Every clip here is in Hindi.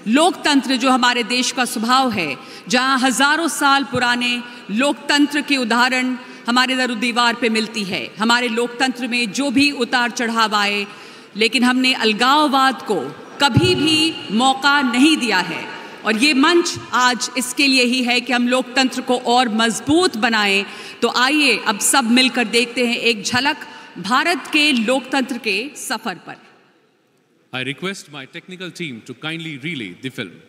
लोकतंत्र जो हमारे देश का स्वभाव है, जहां हजारों साल पुराने लोकतंत्र के उदाहरण हमारे दर दीवार पे मिलती है। हमारे लोकतंत्र में जो भी उतार चढ़ाव आए, लेकिन हमने अलगाववाद को कभी भी मौका नहीं दिया है। और ये मंच आज इसके लिए ही है कि हम लोकतंत्र को और मजबूत बनाएं। तो आइए अब सब मिलकर देखते हैं एक झलक भारत के लोकतंत्र के सफर पर। I request my technical team to kindly relay the film.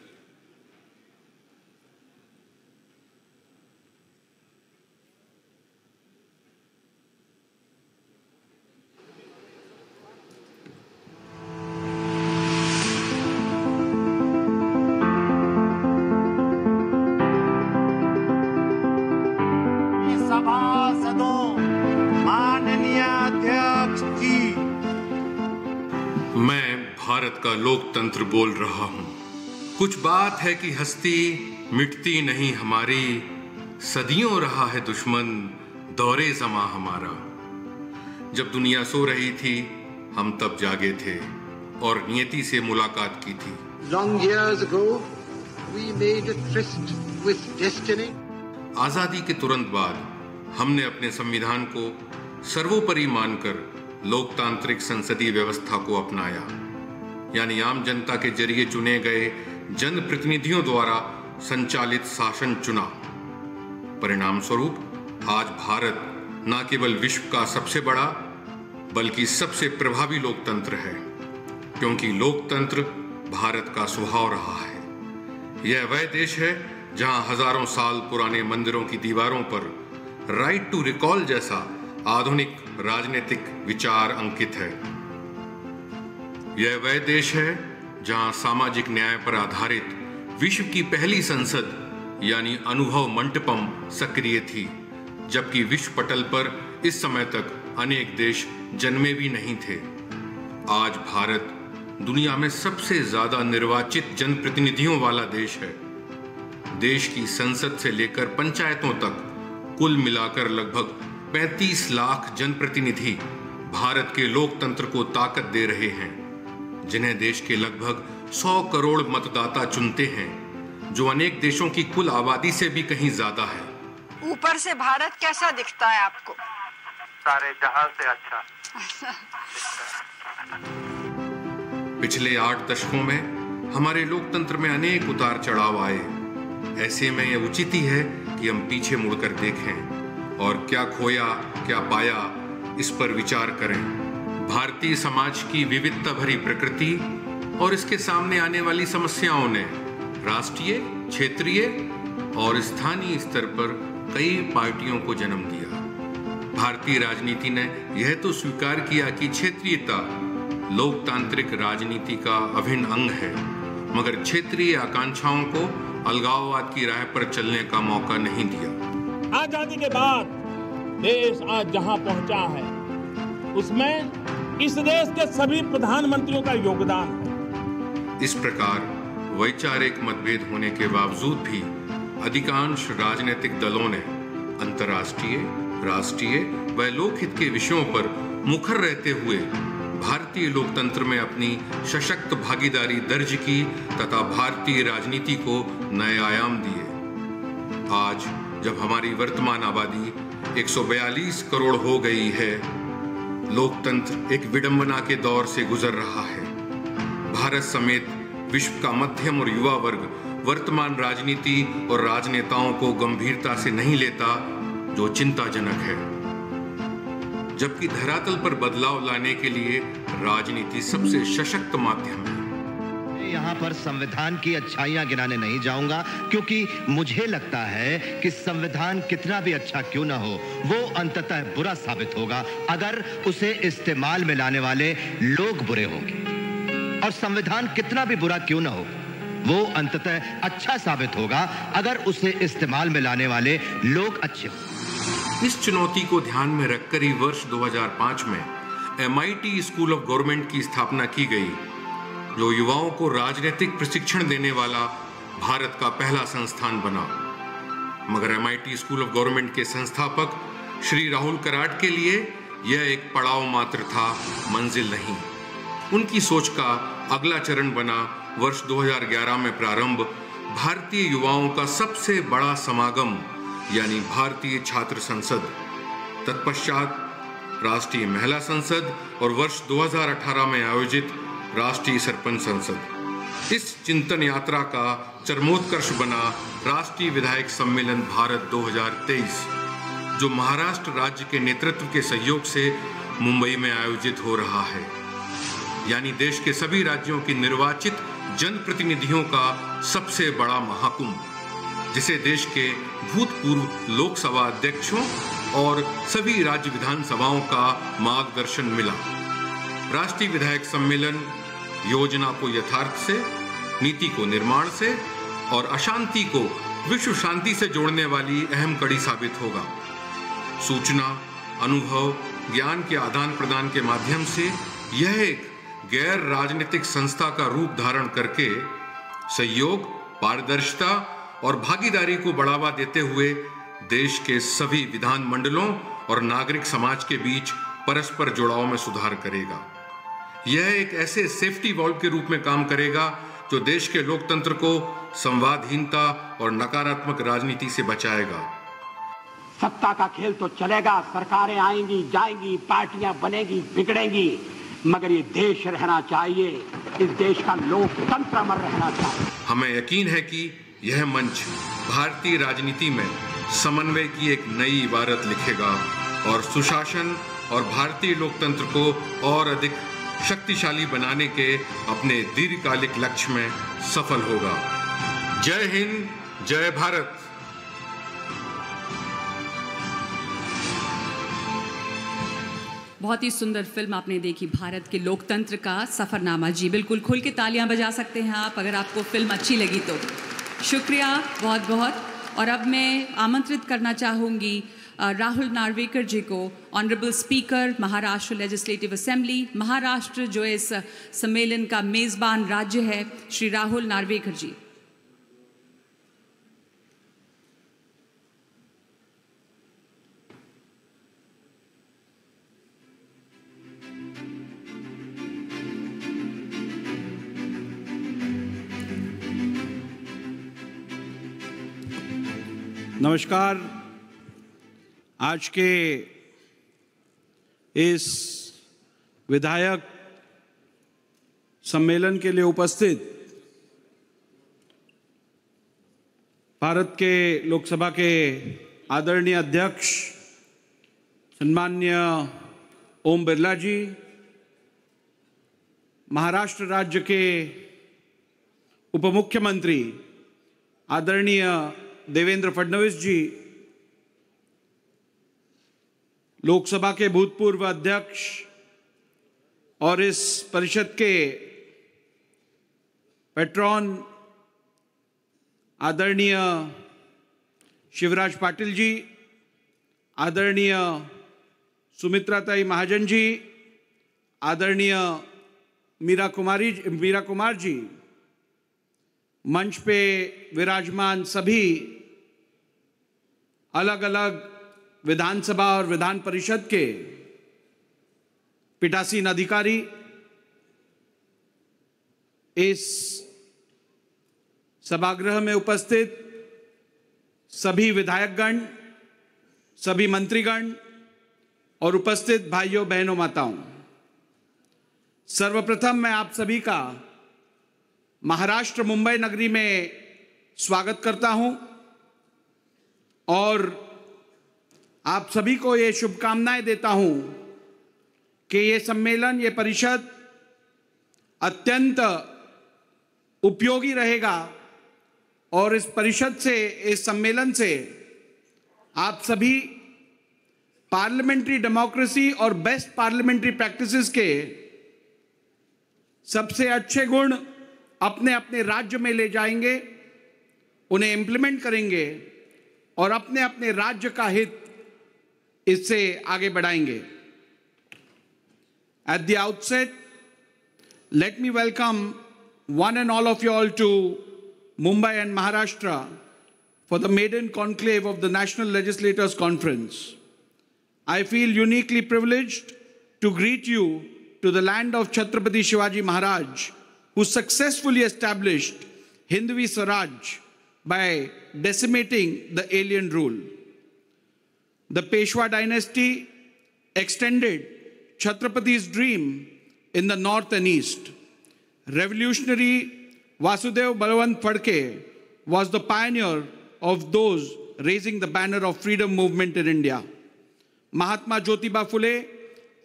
सभासदों, माननीय अध्यक्ष जी, मैं भारत का लोकतंत्र बोल रहा हूं। कुछ बात है कि हस्ती मिटती नहीं हमारी, सदियों रहा है दुश्मन दौरे ज़मा हमारा। जब दुनिया सो रही थी हम तब जागे थे और नियति से मुलाकात की थी। Long years ago, we made a tryst with destiny. आजादी के तुरंत बाद हमने अपने संविधान को सर्वोपरि मानकर लोकतांत्रिक संसदीय व्यवस्था को अपनाया, यानी आम जनता के जरिए चुने गए जनप्रतिनिधियों द्वारा संचालित शासन चुना। परिणाम स्वरूप आज भारत न केवल विश्व का सबसे बड़ा बल्कि सबसे प्रभावी लोकतंत्र है, क्योंकि लोकतंत्र भारत का स्वभाव रहा है। यह वह देश है जहां हजारों साल पुराने मंदिरों की दीवारों पर राइट टू रिकॉल जैसा आधुनिक राजनीतिक विचार अंकित है। यह वह देश है जहां सामाजिक न्याय पर आधारित विश्व की पहली संसद यानी अनुभव मंटपम सक्रिय थी, जबकि विश्व पटल पर इस समय तक अनेक देश जन्मे भी नहीं थे। आज भारत दुनिया में सबसे ज्यादा निर्वाचित जनप्रतिनिधियों वाला देश है। देश की संसद से लेकर पंचायतों तक कुल मिलाकर लगभग 35 लाख जनप्रतिनिधि भारत के लोकतंत्र को ताकत दे रहे हैं, जिन्हें देश के लगभग 100 करोड़ मतदाता चुनते हैं, जो अनेक देशों की कुल आबादी से भी कहीं ज्यादा है। ऊपर से भारत कैसा दिखता है आपको? सारे जहां से अच्छा। पिछले 8 दशकों में हमारे लोकतंत्र में अनेक उतार चढ़ाव आए। ऐसे में यह उचित ही है कि हम पीछे मुड़कर देखें और क्या खोया क्या पाया इस पर विचार करें। भारतीय समाज की विविधता भरी प्रकृति और इसके सामने आने वाली समस्याओं ने राष्ट्रीय, क्षेत्रीय और स्थानीय स्तर पर कई पार्टियों को जन्म दिया। भारतीय राजनीति ने यह तो स्वीकार किया कि क्षेत्रीयता लोकतांत्रिक राजनीति का अभिन्न अंग है, मगर क्षेत्रीय आकांक्षाओं को अलगाववाद की राह पर चलने का मौका नहीं दिया। आजादी के बाद देश आज जहां पहुंचा है, उसमें इस देश के सभी प्रधानमंत्रियों का योगदान है। इस प्रकार वैचारिक मतभेद होने के बावजूद भी अधिकांश राजनीतिक दलों ने अंतर्राष्ट्रीय, राष्ट्रीय व लोकहित के विषयों पर मुखर रहते हुए भारतीय लोकतंत्र में अपनी सशक्त भागीदारी दर्ज की तथा भारतीय राजनीति को नए आयाम दिए। आज जब हमारी वर्तमान आबादी 142 करोड़ हो गई है, लोकतंत्र एक विडंबना के दौर से गुजर रहा है। भारत समेत विश्व का मध्यम और युवा वर्ग वर्तमान राजनीति और राजनेताओं को गंभीरता से नहीं लेता, जो चिंताजनक है। जबकि धरातल पर बदलाव लाने के लिए राजनीति सबसे सशक्त माध्यम है। यहाँ पर संविधान की अच्छाइयां गिनाने नहीं जाऊंगा, क्योंकि मुझे लगता है कि संविधान कितना भी अच्छा क्यों ना हो, वो अंततः बुरा साबित होगा अगर उसे इस्तेमाल में लाने वाले लोग बुरे होंगे, और संविधान कितना भी बुरा क्यों ना हो, वो अंततः अच्छा साबित होगा अगर उसे इस्तेमाल में लाने वाले लोग अच्छे हों। इस चुनौती को ध्यान में रखकर ही वर्ष 2005 में MIT स्कूल ऑफ गवर्नमेंट की स्थापना की गई, जो युवाओं को राजनीतिक प्रशिक्षण देने वाला भारत का पहला संस्थान बना। मगर MIT स्कूल ऑफ गवर्नमेंट के संस्थापक श्री राहुल कराट के लिए यह एक पड़ाव मात्र था, मंजिल नहीं। उनकी सोच का अगला चरण बना वर्ष 2011 में प्रारंभ भारतीय युवाओं का सबसे बड़ा समागम यानी भारतीय छात्र संसद, तत्पश्चात राष्ट्रीय महिला संसद और वर्ष 2018 में आयोजित राष्ट्रीय सरपंच संसद। इस चिंतन यात्रा का चरमोत्कर्ष बना राष्ट्रीय विधायक सम्मेलन भारत 2023, जो महाराष्ट्र राज्य के नेतृत्व के सहयोग से मुंबई में आयोजित हो रहा है, यानी देश के सभी राज्यों की निर्वाचित जनप्रतिनिधियों का सबसे बड़ा महाकुंभ, जिसे देश के भूतपूर्व लोकसभा अध्यक्षों और सभी राज्य विधानसभाओं का मार्गदर्शन मिला। राष्ट्रीय विधायक सम्मेलन योजना को यथार्थ से, नीति को निर्माण से और अशांति को विश्व शांति से जोड़ने वाली अहम कड़ी साबित होगा। सूचना, अनुभव, ज्ञान के आदान प्रदान के माध्यम से यह एक गैर राजनीतिक संस्था का रूप धारण करके सहयोग, पारदर्शिता और भागीदारी को बढ़ावा देते हुए देश के सभी विधान मंडलों और नागरिक समाज के बीच परस्पर जुड़ाव में सुधार करेगा। यह एक ऐसे सेफ्टी वॉल्व के रूप में काम करेगा जो देश के लोकतंत्र को संवादहीनता और नकारात्मक राजनीति से बचाएगा। सत्ता का खेल तो चलेगा, सरकारें आएंगी जाएंगी, पार्टियां बनेगी बिगड़ेंगी, मगर ये देश रहना चाहिए, इस देश का लोकतंत्र अमर रहना चाहिए। हमें यकीन है कि यह मंच भारतीय राजनीति में समन्वय की एक नई इबारत लिखेगा और सुशासन और भारतीय लोकतंत्र को और अधिक शक्तिशाली बनाने के अपने दीर्घकालिक लक्ष्य में सफल होगा। जय हिंद, जय भारत। बहुत ही सुंदर फिल्म आपने देखी, भारत के लोकतंत्र का सफरनामा। जी बिल्कुल, खुल के तालियां बजा सकते हैं आप अगर आपको फिल्म अच्छी लगी तो। शुक्रिया बहुत बहुत। और अब मैं आमंत्रित करना चाहूँगी राहुल नार्वेकर जी को, honourable speaker Maharashtra legislative assembly, Maharashtra जो इस सम्मेलन का मेज़बान राज्य है, श्री राहुल नार्वेकर जी। नमस्कार। आज के इस विधायक सम्मेलन के लिए उपस्थित भारत के लोकसभा के आदरणीय अध्यक्ष सम्मान्य ओम बिरला जी, महाराष्ट्र राज्य के उपमुख्यमंत्री आदरणीय देवेंद्र फडणवीस जी, लोकसभा के भूतपूर्व अध्यक्ष और इस परिषद के पैट्रॉन आदरणीय शिवराज पाटिल जी, आदरणीय सुमित्राताई महाजन जी, आदरणीय मीरा कुमार जी, मंच पे विराजमान सभी अलग अलग विधानसभा और विधान परिषद के पीठासीन अधिकारी, इस सभागृह में उपस्थित सभी विधायकगण, सभी मंत्रीगण और उपस्थित भाइयों बहनों माताओं, सर्वप्रथम मैं आप सभी का महाराष्ट्र मुंबई नगरी में स्वागत करता हूं और आप सभी को ये शुभकामनाएं देता हूं कि ये सम्मेलन, ये परिषद अत्यंत उपयोगी रहेगा और इस परिषद से, इस सम्मेलन से आप सभी पार्लियामेंट्री डेमोक्रेसी और बेस्ट पार्लियामेंट्री प्रैक्टिसेस के सबसे अच्छे गुण अपने अपने राज्य में ले जाएंगे, उन्हें इंप्लीमेंट करेंगे और अपने अपने राज्य का हित इससे आगे बढ़ाएंगे। At the outset, let me welcome one and all of you all to Mumbai and Maharashtra for the maiden conclave of the National Legislators Conference. I feel uniquely privileged to greet you to the land of Chhatrapati Shivaji Maharaj who successfully established Hindvi Swaraj by decimating the alien rule. The Peshwa dynasty extended Chhatrapati's dream in the north and east. Revolutionary Vasudev Balwant Phadke was the pioneer of those raising the banner of freedom movement in India. Mahatma Jyotiba Phule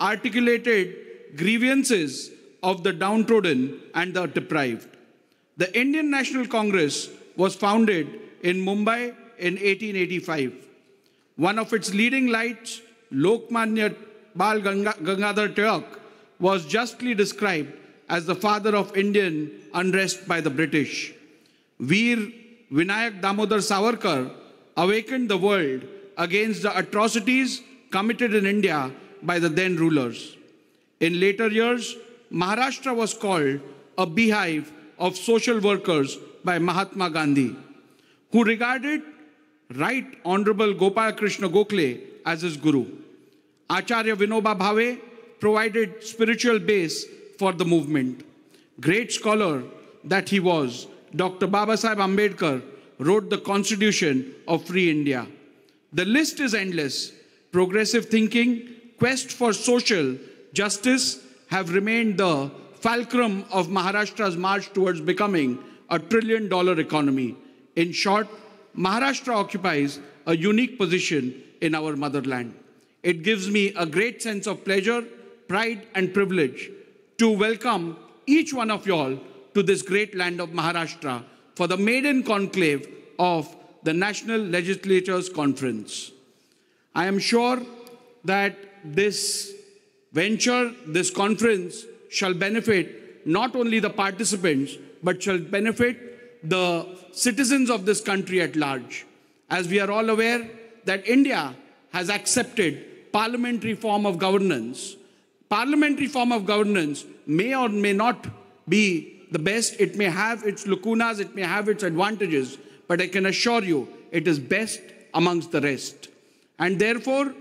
articulated grievances of the downtrodden and the deprived. The Indian National Congress was founded in Mumbai in 1885. One of its leading lights, Lokmanya Bal Gangadhar Tilak, was justly described as the father of Indian unrest by the British. Veer Vinayak Damodar Savarkar awakened the world against the atrocities committed in India by the then rulers. In later years, Maharashtra was called a beehive of social workers by Mahatma Gandhi, who regarded Right Honorable Gopal Krishna Gokhale as his guru. Acharya Vinoba Bhave provided spiritual base for the movement. Great scholar that he was, Dr. Babasaheb Ambedkar wrote the Constitution of Free India. The list is endless. Progressive thinking, quest for social justice have remained the fulcrum of Maharashtra's march towards becoming a $1 trillion economy. In short, Maharashtra occupies a unique position in our motherland. It gives me a great sense of pleasure, pride, and privilege to welcome each one of y'all to this great land of Maharashtra for the maiden conclave of the National Legislators Conference. I am sure that this venture, this conference, shall benefit not only the participants, but shall benefit the citizens of this country at large. As we are all aware that India has accepted parliamentary form of governance. Parliamentary form of governance may or may not be the best. It may have its lacunas, it may have its advantages, but I can assure you it is best amongst the rest. And therefore,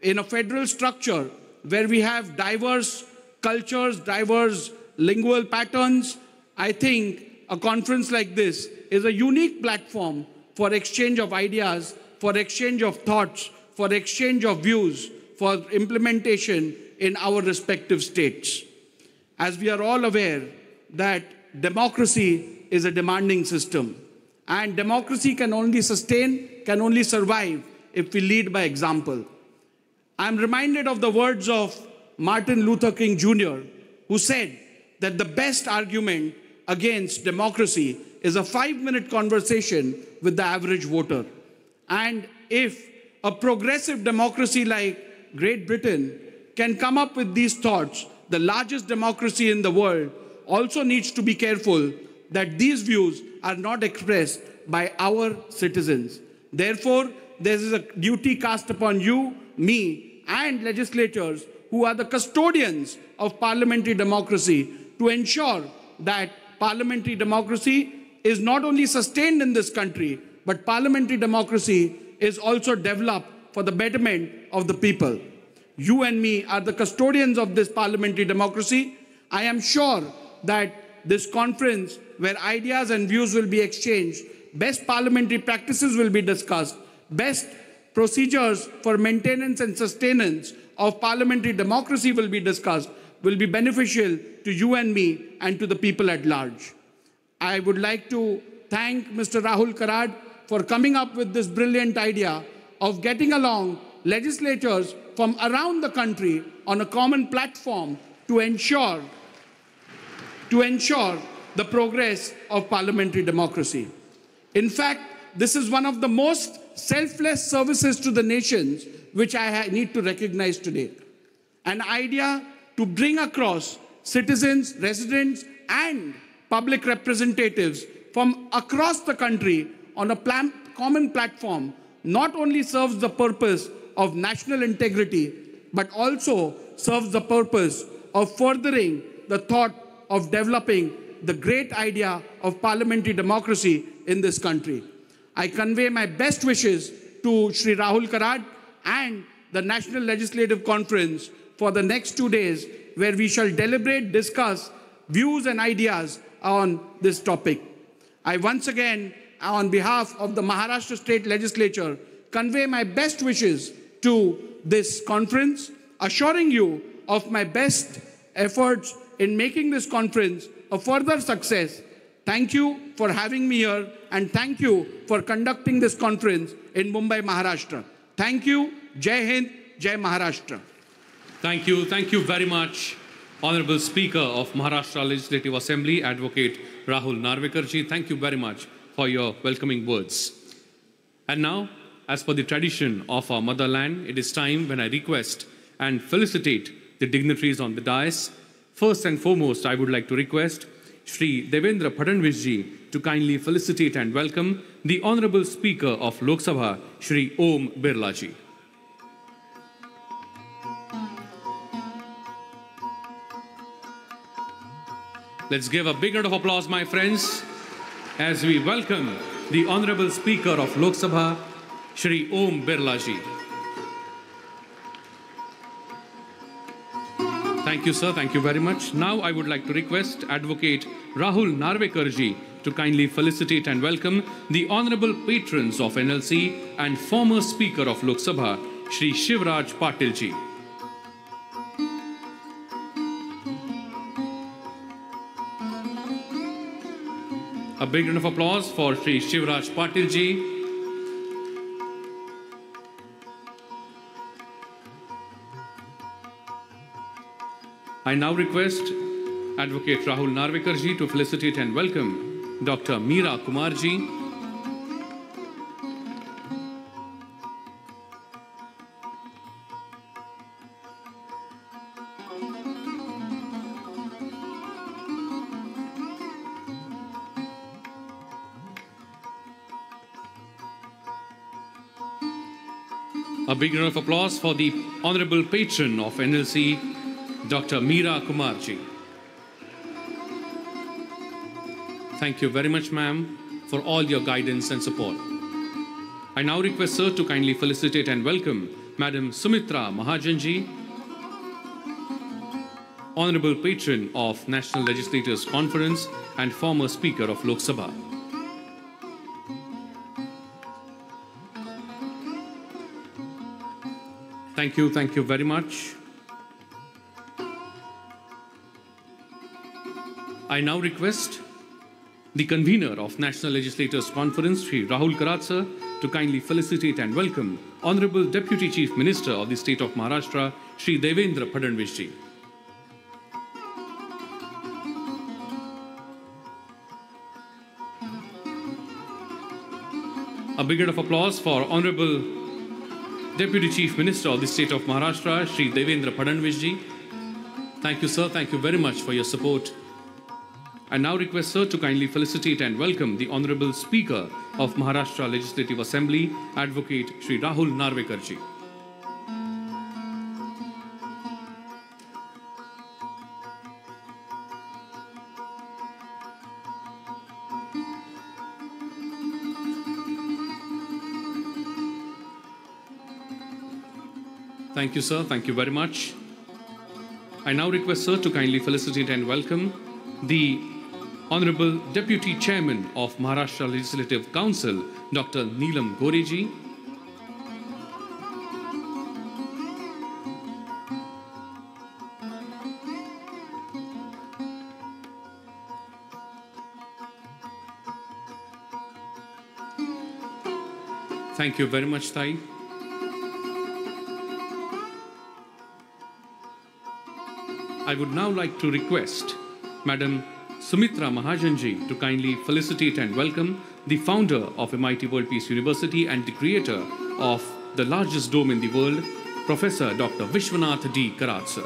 in a federal structure where we have diverse cultures, diverse lingual patterns, I think a conference like this is a unique platform for exchange of ideas, for exchange of thoughts, for exchange of views, for implementation in our respective states. As we are all aware that democracy is a demanding system, and democracy can only sustain, can only survive if we lead by example. I'm reminded of the words of Martin Luther King Jr., who said that the best argument against democracy is a 5-minute conversation with the average voter. And if a progressive democracy like Great Britain can come up with these thoughts, the largest democracy in the world also needs to be careful that these views are not expressed by our citizens. Therefore, there is a duty cast upon you, me, and legislators who are the custodians of parliamentary democracy to ensure that parliamentary democracy is not only sustained in this country, but parliamentary democracy is also developed for the betterment of the people. You and me are the custodians of this parliamentary democracy. I am sure that this conference, where ideas and views will be exchanged, best parliamentary practices will be discussed, best procedures for maintenance and sustenance of parliamentary democracy will be discussed, will be beneficial to you and me and to the people at large. I would like to thank Mr. Rahul Karad for coming up with this brilliant idea of getting along legislators from around the country on a common platform to ensure the progress of parliamentary democracy. In fact, this is one of the most selfless services to the nations which I need to recognize today. An idea to bring across citizens, residents, and public representatives from across the country on a common platform not only serves the purpose of national integrity, but also serves the purpose of furthering the thought of developing the great idea of parliamentary democracy in this country. I convey my best wishes to Shri Rahul Karad and the National Legislative Conference for the next 2 days, where we shall deliberate, discuss, views and ideas on this topic. I once again, on behalf of the Maharashtra State Legislature, convey my best wishes to this conference, assuring you of my best efforts in making this conference a further success. Thank you for having me here, and thank you for conducting this conference in Mumbai, Maharashtra. Thank you. Jai Hind, Jai Maharashtra. Thank you very much, Honorable Speaker of Maharashtra Legislative Assembly, Advocate Rahul Narvekarji. Thank you very much for your welcoming words. And now, as per the tradition of our motherland, it is time when I request and felicitate the dignitaries on the dais. First and foremost, I would like to request Shri Devendra Fadnavis ji to kindly felicitate and welcome the Honorable Speaker of Lok Sabha, Shri Om Birla ji. Let's give a big round of applause, my friends, as we welcome the Honorable Speaker of Lok Sabha, Shri Om Birla ji. Thank you, sir. Thank you very much. Now I would like to request Advocate Rahul Narvekarji to kindly felicitate and welcome the Honorable Patrons of NLC and former Speaker of Lok Sabha, Shri Shivraj Patil ji. A big round of applause for Shri Shivraj Patil ji. I now request Advocate Rahul Narvekarji to felicitate and welcome Dr. Meera Kumarji. A big round of applause for the Honorable Patron of NLC, Dr. Meera Kumarji. Thank you very much, ma'am, for all your guidance and support. I now request sir to kindly felicitate and welcome Madam Sumitra Mahajanji, Honorable Patron of National Legislators Conference and former Speaker of Lok Sabha. Thank you very much. I now request the convener of National Legislators Conference, Shri Rahul Karat sir, to kindly felicitate and welcome Honorable Deputy Chief Minister of the State of Maharashtra, Shri Devendra Fadnavis ji. A big round of applause for Honorable Deputy Chief Minister of the State of Maharashtra, Shri Devendra Fadnavis ji. Thank you, sir. Thank you very much for your support. I now request sir to kindly felicitate and welcome the Honorable Speaker of Maharashtra Legislative Assembly, Advocate Shri Rahul Narvekarji. Thank you, sir. Thank you very much. I now request sir to kindly felicitate and welcome the Honorable Deputy Chairman of Maharashtra Legislative Council, Dr. Neelam Goreji. Thank you very much, Thai. I would now like to request Madam Sumitra Mahajanji to kindly felicitate and welcome the founder of MIT World Peace University and the creator of the largest dome in the world, Professor Dr. Vishwashanti D. Karat sir.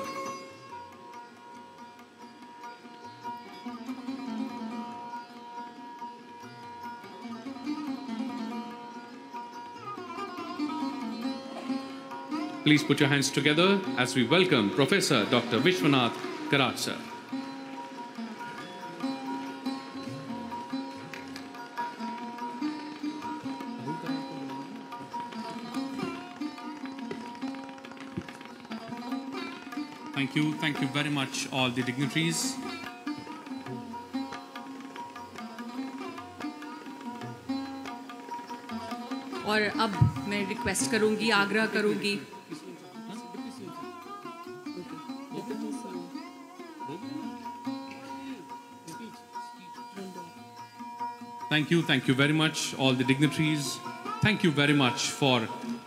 Please put your hands together as we welcome Professor Dr. Vishwashanti Karat sir. Thank you very much, all the dignitaries. और अब मैं रिक्वेस्ट करूंगी, आग्रह करूंगी, Thank you very much, all the dignitaries. Thank you very much for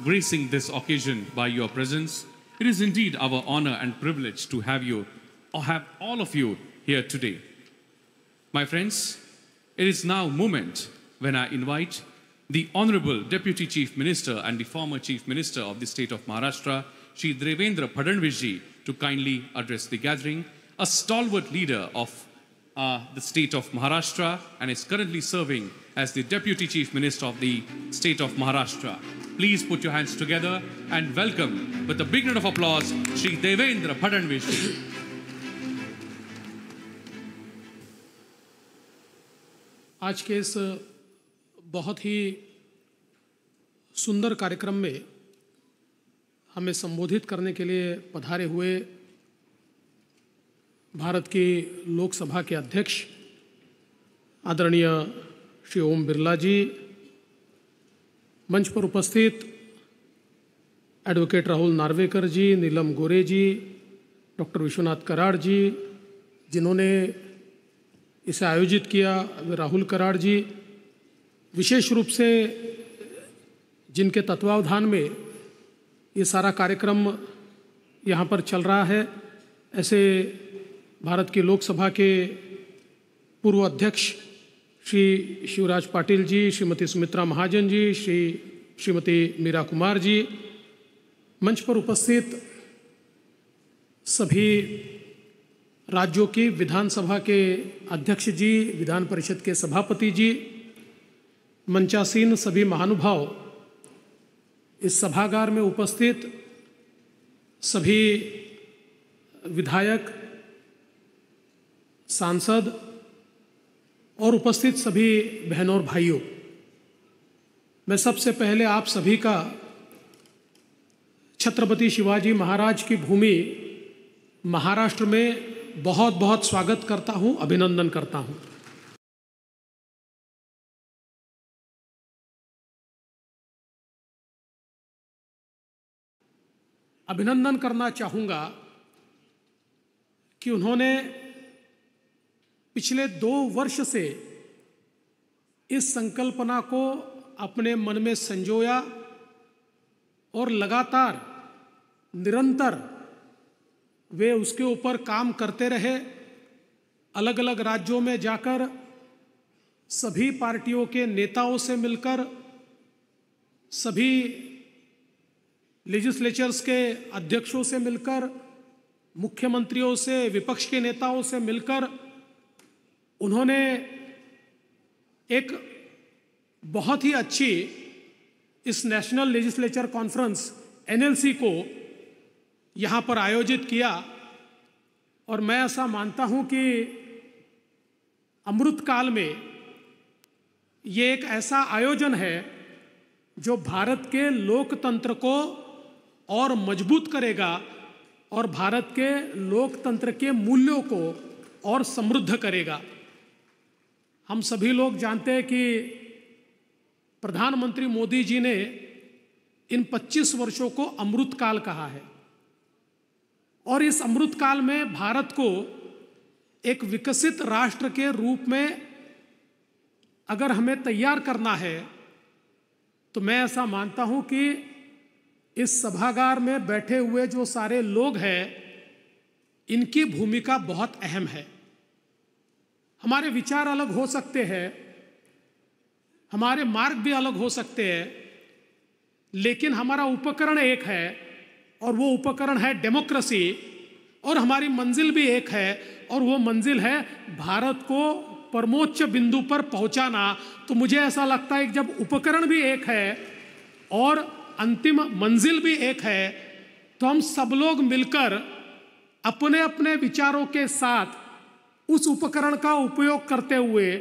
gracing this occasion by your presence. It is indeed our honor and privilege to have you, or have all of you here today. My friends, it is now moment when I invite the Honorable Deputy Chief Minister and the former Chief Minister of the state of Maharashtra, Shri Devendra Fadnavis ji, to kindly address the gathering, a stalwart leader of the state of Maharashtra and is currently serving as the Deputy Chief Minister of the state of Maharashtra. Please put your hands together and welcome with a big round of applause Shri Devendra Fadnavis ji. आज के इस बहुत ही सुंदर कार्यक्रम में हमें संबोधित करने के लिए पधारे हुए भारत की लोकसभा के अध्यक्ष आदरणीय श्री ओम बिरला जी, मंच पर उपस्थित एडवोकेट राहुल नार्वेकर जी, नीलम गोरे जी, डॉक्टर विश्वनाथ कराड़ जी, जिन्होंने इसे आयोजित किया, राहुल कराड़ जी, विशेष रूप से जिनके तत्वावधान में ये सारा कार्यक्रम यहाँ पर चल रहा है, ऐसे भारत की लोकसभा के पूर्व अध्यक्ष श्री शिवराज पाटिल जी, श्रीमती सुमित्रा महाजन जी, श्रीमती मीरा कुमार जी, मंच पर उपस्थित सभी राज्यों की विधानसभा के अध्यक्ष जी, विधान परिषद के सभापति जी, मंचासीन सभी महानुभाव, इस सभागार में उपस्थित सभी विधायक, सांसद और उपस्थित सभी बहनों और भाइयों, मैं सबसे पहले आप सभी का छत्रपति शिवाजी महाराज की भूमि महाराष्ट्र में बहुत बहुत स्वागत करता हूं, अभिनंदन करता हूं। अभिनंदन करना चाहूंगा कि उन्होंने पिछले 2 वर्ष से इस संकल्पना को अपने मन में संजोया और लगातार निरंतर वे उसके ऊपर काम करते रहे। अलग अलग राज्यों में जाकर सभी पार्टियों के नेताओं से मिलकर, सभी लेजिस्लेचर्स के अध्यक्षों से मिलकर, मुख्यमंत्रियों से, विपक्ष के नेताओं से मिलकर उन्होंने एक बहुत ही अच्छी इस नेशनल लेजिस्लेचर कॉन्फ्रेंस NLC को यहाँ पर आयोजित किया। और मैं ऐसा मानता हूँ कि अमृत काल में ये एक ऐसा आयोजन है जो भारत के लोकतंत्र को और मजबूत करेगा और भारत के लोकतंत्र के मूल्यों को और समृद्ध करेगा। हम सभी लोग जानते हैं कि प्रधानमंत्री मोदी जी ने इन 25 वर्षों को अमृत काल कहा है और इस अमृत काल में भारत को एक विकसित राष्ट्र के रूप में अगर हमें तैयार करना है तो मैं ऐसा मानता हूं कि इस सभागार में बैठे हुए जो सारे लोग हैं, इनकी भूमिका बहुत अहम है। हमारे विचार अलग हो सकते हैं, हमारे मार्ग भी अलग हो सकते हैं, लेकिन हमारा उपकरण एक है और वो उपकरण है डेमोक्रेसी, और हमारी मंजिल भी एक है और वो मंजिल है भारत को परमोच्च बिंदु पर पहुंचाना। तो मुझे ऐसा लगता है कि जब उपकरण भी एक है और अंतिम मंजिल भी एक है, तो हम सब लोग मिलकर अपने अपने विचारों के साथ उस उपकरण का उपयोग करते हुए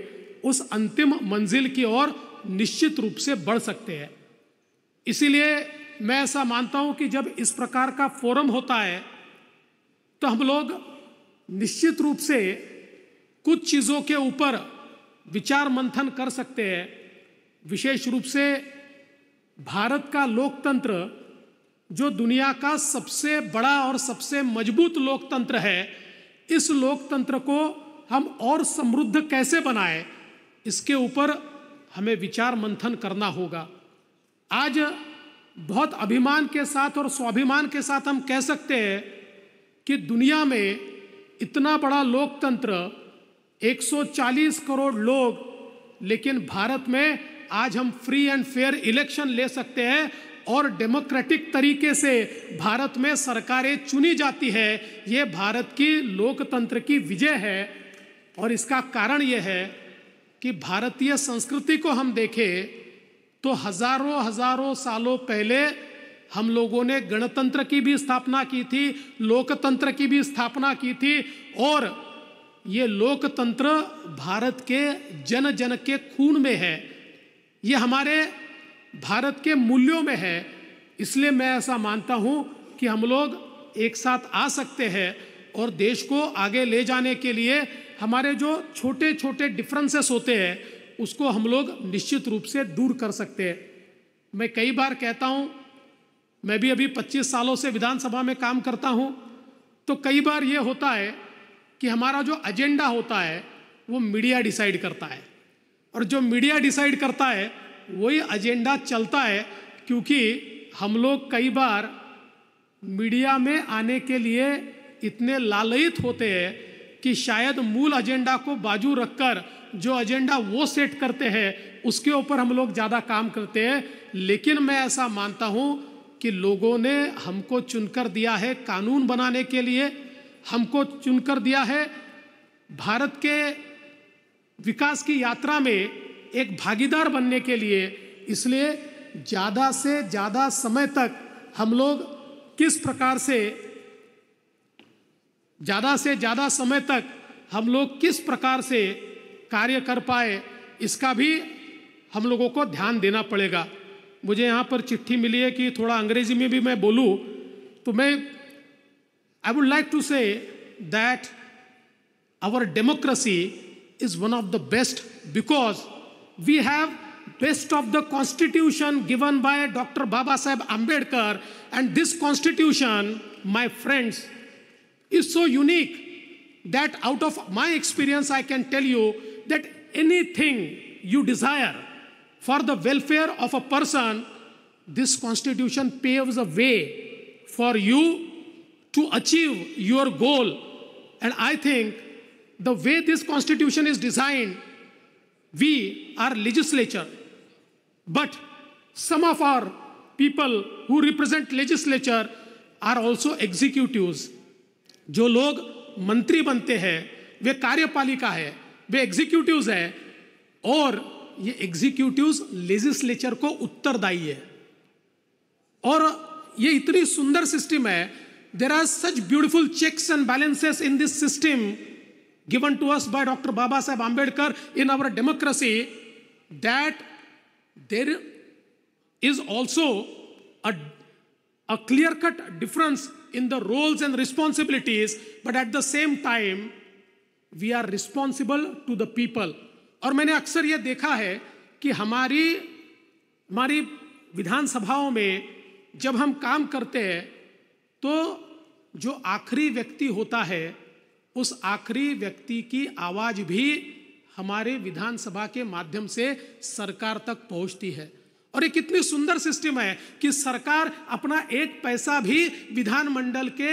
उस अंतिम मंजिल की ओर निश्चित रूप से बढ़ सकते हैं। इसीलिए मैं ऐसा मानता हूं कि जब इस प्रकार का फोरम होता है तो हम लोग निश्चित रूप से कुछ चीज़ों के ऊपर विचार मंथन कर सकते हैं। विशेष रूप से भारत का लोकतंत्र जो दुनिया का सबसे बड़ा और सबसे मजबूत लोकतंत्र है, इस लोकतंत्र को हम और समृद्ध कैसे बनाएं, इसके ऊपर हमें विचार मंथन करना होगा। आज बहुत अभिमान के साथ और स्वाभिमान के साथ हम कह सकते हैं कि दुनिया में इतना बड़ा लोकतंत्र, 140 करोड़ लोग, लेकिन भारत में आज हम फ्री एंड फेयर इलेक्शन ले सकते हैं और डेमोक्रेटिक तरीके से भारत में सरकारें चुनी जाती है। ये भारत की लोकतंत्र की विजय है। और इसका कारण ये है कि भारतीय संस्कृति को हम देखें तो हजारों हजारों सालों पहले हम लोगों ने गणतंत्र की भी स्थापना की थी, लोकतंत्र की भी स्थापना की थी, और ये लोकतंत्र भारत के जन जन के खून में है, ये हमारे भारत के मूल्यों में है। इसलिए मैं ऐसा मानता हूं कि हम लोग एक साथ आ सकते हैं और देश को आगे ले जाने के लिए हमारे जो छोटे छोटे डिफरेंसेस होते हैं उसको हम लोग निश्चित रूप से दूर कर सकते हैं। मैं कई बार कहता हूं, मैं भी अभी 25 सालों से विधानसभा में काम करता हूं, तो कई बार ये होता है कि हमारा जो एजेंडा होता है वो मीडिया डिसाइड करता है, और जो मीडिया डिसाइड करता है वही एजेंडा चलता है, क्योंकि हम लोग कई बार मीडिया में आने के लिए इतने लालयित होते हैं कि शायद मूल एजेंडा को बाजू रखकर जो एजेंडा वो सेट करते हैं उसके ऊपर हम लोग ज़्यादा काम करते हैं। लेकिन मैं ऐसा मानता हूँ कि लोगों ने हमको चुनकर दिया है कानून बनाने के लिए, हमको चुनकर दिया है भारत के विकास की यात्रा में एक भागीदार बनने के लिए। इसलिए ज़्यादा से ज़्यादा समय तक हम लोग किस प्रकार से, ज़्यादा से ज़्यादा समय तक हम लोग किस प्रकार से कार्य कर पाए, इसका भी हम लोगों को ध्यान देना पड़ेगा। मुझे यहाँ पर चिट्ठी मिली है कि थोड़ा अंग्रेजी में भी मैं बोलूँ, तो मैं I would like to say that our democracy is one of the best because we have best of the constitution given by Dr. Baba Saheb Ambedkar, and this constitution, my friends, is so unique that out of my experience I can tell you that anything you desire for the welfare of a person, this constitution paves a way for you to achieve your goal. And I think the way this constitution is designed, we are legislature, but some of our people who represent legislature are also executives. जो लोग मंत्री बनते हैं वे कार्यपालिका है, वे एग्जीक्यूटिव्स हैं, और ये एग्जीक्यूटिव्स लेजिस्लेचर को उत्तरदायी है। और ये इतनी सुंदर सिस्टम है, there are such beautiful checks and balances in this system given to us by Dr. Baba Saheb Ambedkar in our democracy, that there is also a clear-cut difference in the roles and responsibilities, but at the same time we are responsible to the people. और मैंने अक्सर ये देखा है कि हमारी विधानसभाओं में जब हम काम करते हैं तो जो आखिरी व्यक्ति होता है उस आखिरी व्यक्ति की आवाज भी हमारे विधानसभा के माध्यम से सरकार तक पहुंचती है। और ये कितनी सुंदर सिस्टम है कि सरकार अपना एक पैसा भी विधानमंडल के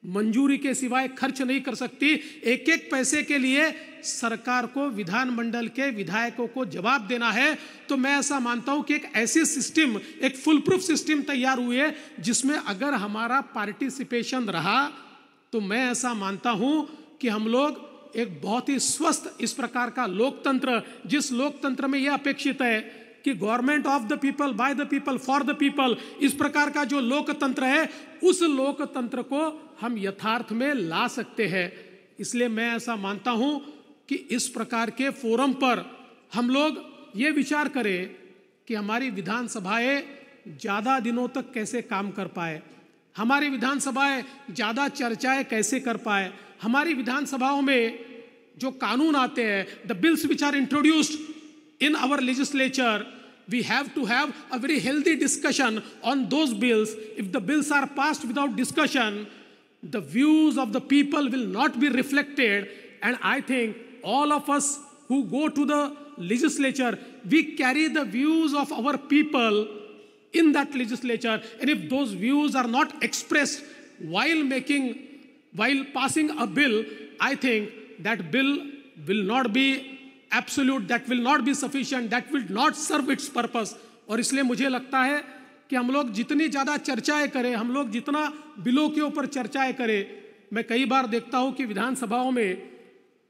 मंजूरी के सिवाय खर्च नहीं कर सकती। एक एक पैसे के लिए सरकार को, विधानमंडल के विधायकों को जवाब देना है। तो मैं ऐसा मानता हूं कि एक ऐसी सिस्टम, एक फुल प्रूफ सिस्टम तैयार हुई है जिसमें अगर हमारा पार्टिसिपेशन रहा तो मैं ऐसा मानता हूं कि हम लोग एक बहुत ही स्वस्थ इस प्रकार का लोकतंत्र, जिस लोकतंत्र में यह अपेक्षित है कि government of the people, by the people, for the people, इस प्रकार का जो लोकतंत्र है उस लोकतंत्र को हम यथार्थ में ला सकते हैं। इसलिए मैं ऐसा मानता हूं कि इस प्रकार के फोरम पर हम लोग ये विचार करें कि हमारी विधानसभाएं ज़्यादा दिनों तक कैसे काम कर पाए, हमारी विधानसभाएं ज़्यादा चर्चाएं कैसे कर पाए, हमारी विधानसभाओं में जो कानून आते हैं, the bills which are introduced in our legislature, we have to have a very healthy discussion on those bills. If the bills are passed without discussion, the views of the people will not be reflected. And I think all of us who go to the legislature, we carry the views of our people in that legislature. And if those views are not expressed while passing a bill, I think that bill will not be absolute, that will not be sufficient, that will not serve its purpose. और इसलिए मुझे लगता है कि हम लोग जितनी ज़्यादा चर्चाएं करें, हम लोग जितना बिलों के ऊपर चर्चाएं करें, मैं कई बार देखता हूं कि विधानसभाओं में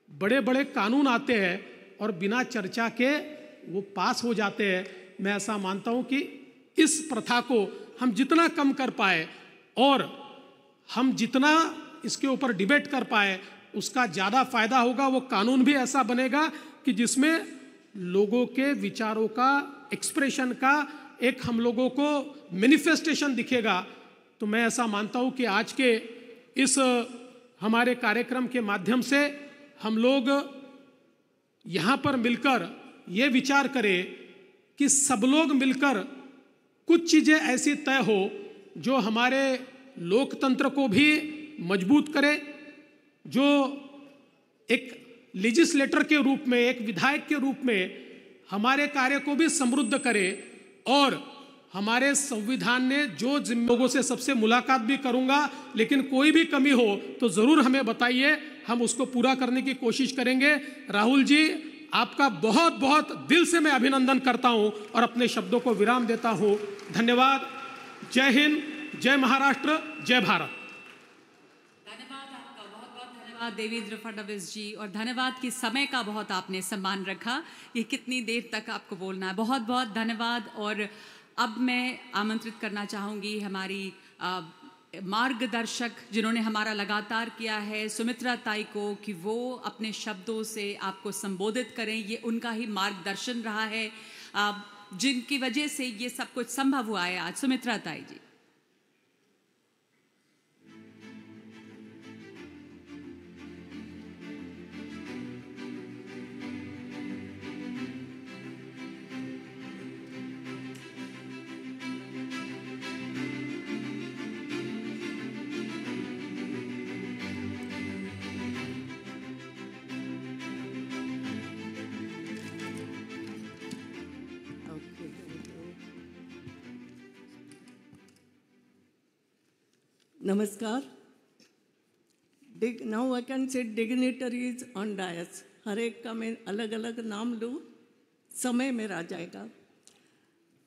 बड़े बड़े कानून आते हैं और बिना चर्चा के वो पास हो जाते हैं। मैं ऐसा मानता हूं कि इस प्रथा को हम जितना कम कर पाए और हम जितना इसके ऊपर डिबेट कर पाए, उसका ज़्यादा फायदा होगा। वो कानून भी ऐसा बनेगा कि जिसमें लोगों के विचारों का एक्सप्रेशन का एक हम लोगों को मैनिफेस्टेशन दिखेगा। तो मैं ऐसा मानता हूं कि आज के इस हमारे कार्यक्रम के माध्यम से हम लोग यहाँ पर मिलकर ये विचार करें कि सब लोग मिलकर कुछ चीज़ें ऐसी तय हो जो हमारे लोकतंत्र को भी मजबूत करे, जो एक लेजिस्लेटर के रूप में, एक विधायक के रूप में हमारे कार्य को भी समृद्ध करे। और हमारे संविधान ने जो लोगों से सबसे मुलाकात भी करूंगा, लेकिन कोई भी कमी हो तो ज़रूर हमें बताइए, हम उसको पूरा करने की कोशिश करेंगे। राहुल जी, आपका बहुत बहुत दिल से मैं अभिनंदन करता हूं और अपने शब्दों को विराम देता हूं। धन्यवाद। जय हिंद, जय महाराष्ट्र, जय भारत। धन्यवाद आपका, बहुत बहुत धन्यवाद देवेंद्र फडणवीस जी, और धन्यवाद कि समय का बहुत आपने सम्मान रखा कि कितनी देर तक आपको बोलना है। बहुत बहुत धन्यवाद। और अब मैं आमंत्रित करना चाहूँगी हमारी मार्गदर्शक जिन्होंने हमारा लगातार किया है, सुमित्रा ताई को, कि वो अपने शब्दों से आपको संबोधित करें। ये उनका ही मार्गदर्शन रहा है जिनकी वजह से ये सब कुछ संभव हुआ है आज। सुमित्रा ताई जी। Namaskar. Now I can say dignitaries on dais. हर एक का मैं अलग अलग नाम लूँ, समय मेरा जाएगा।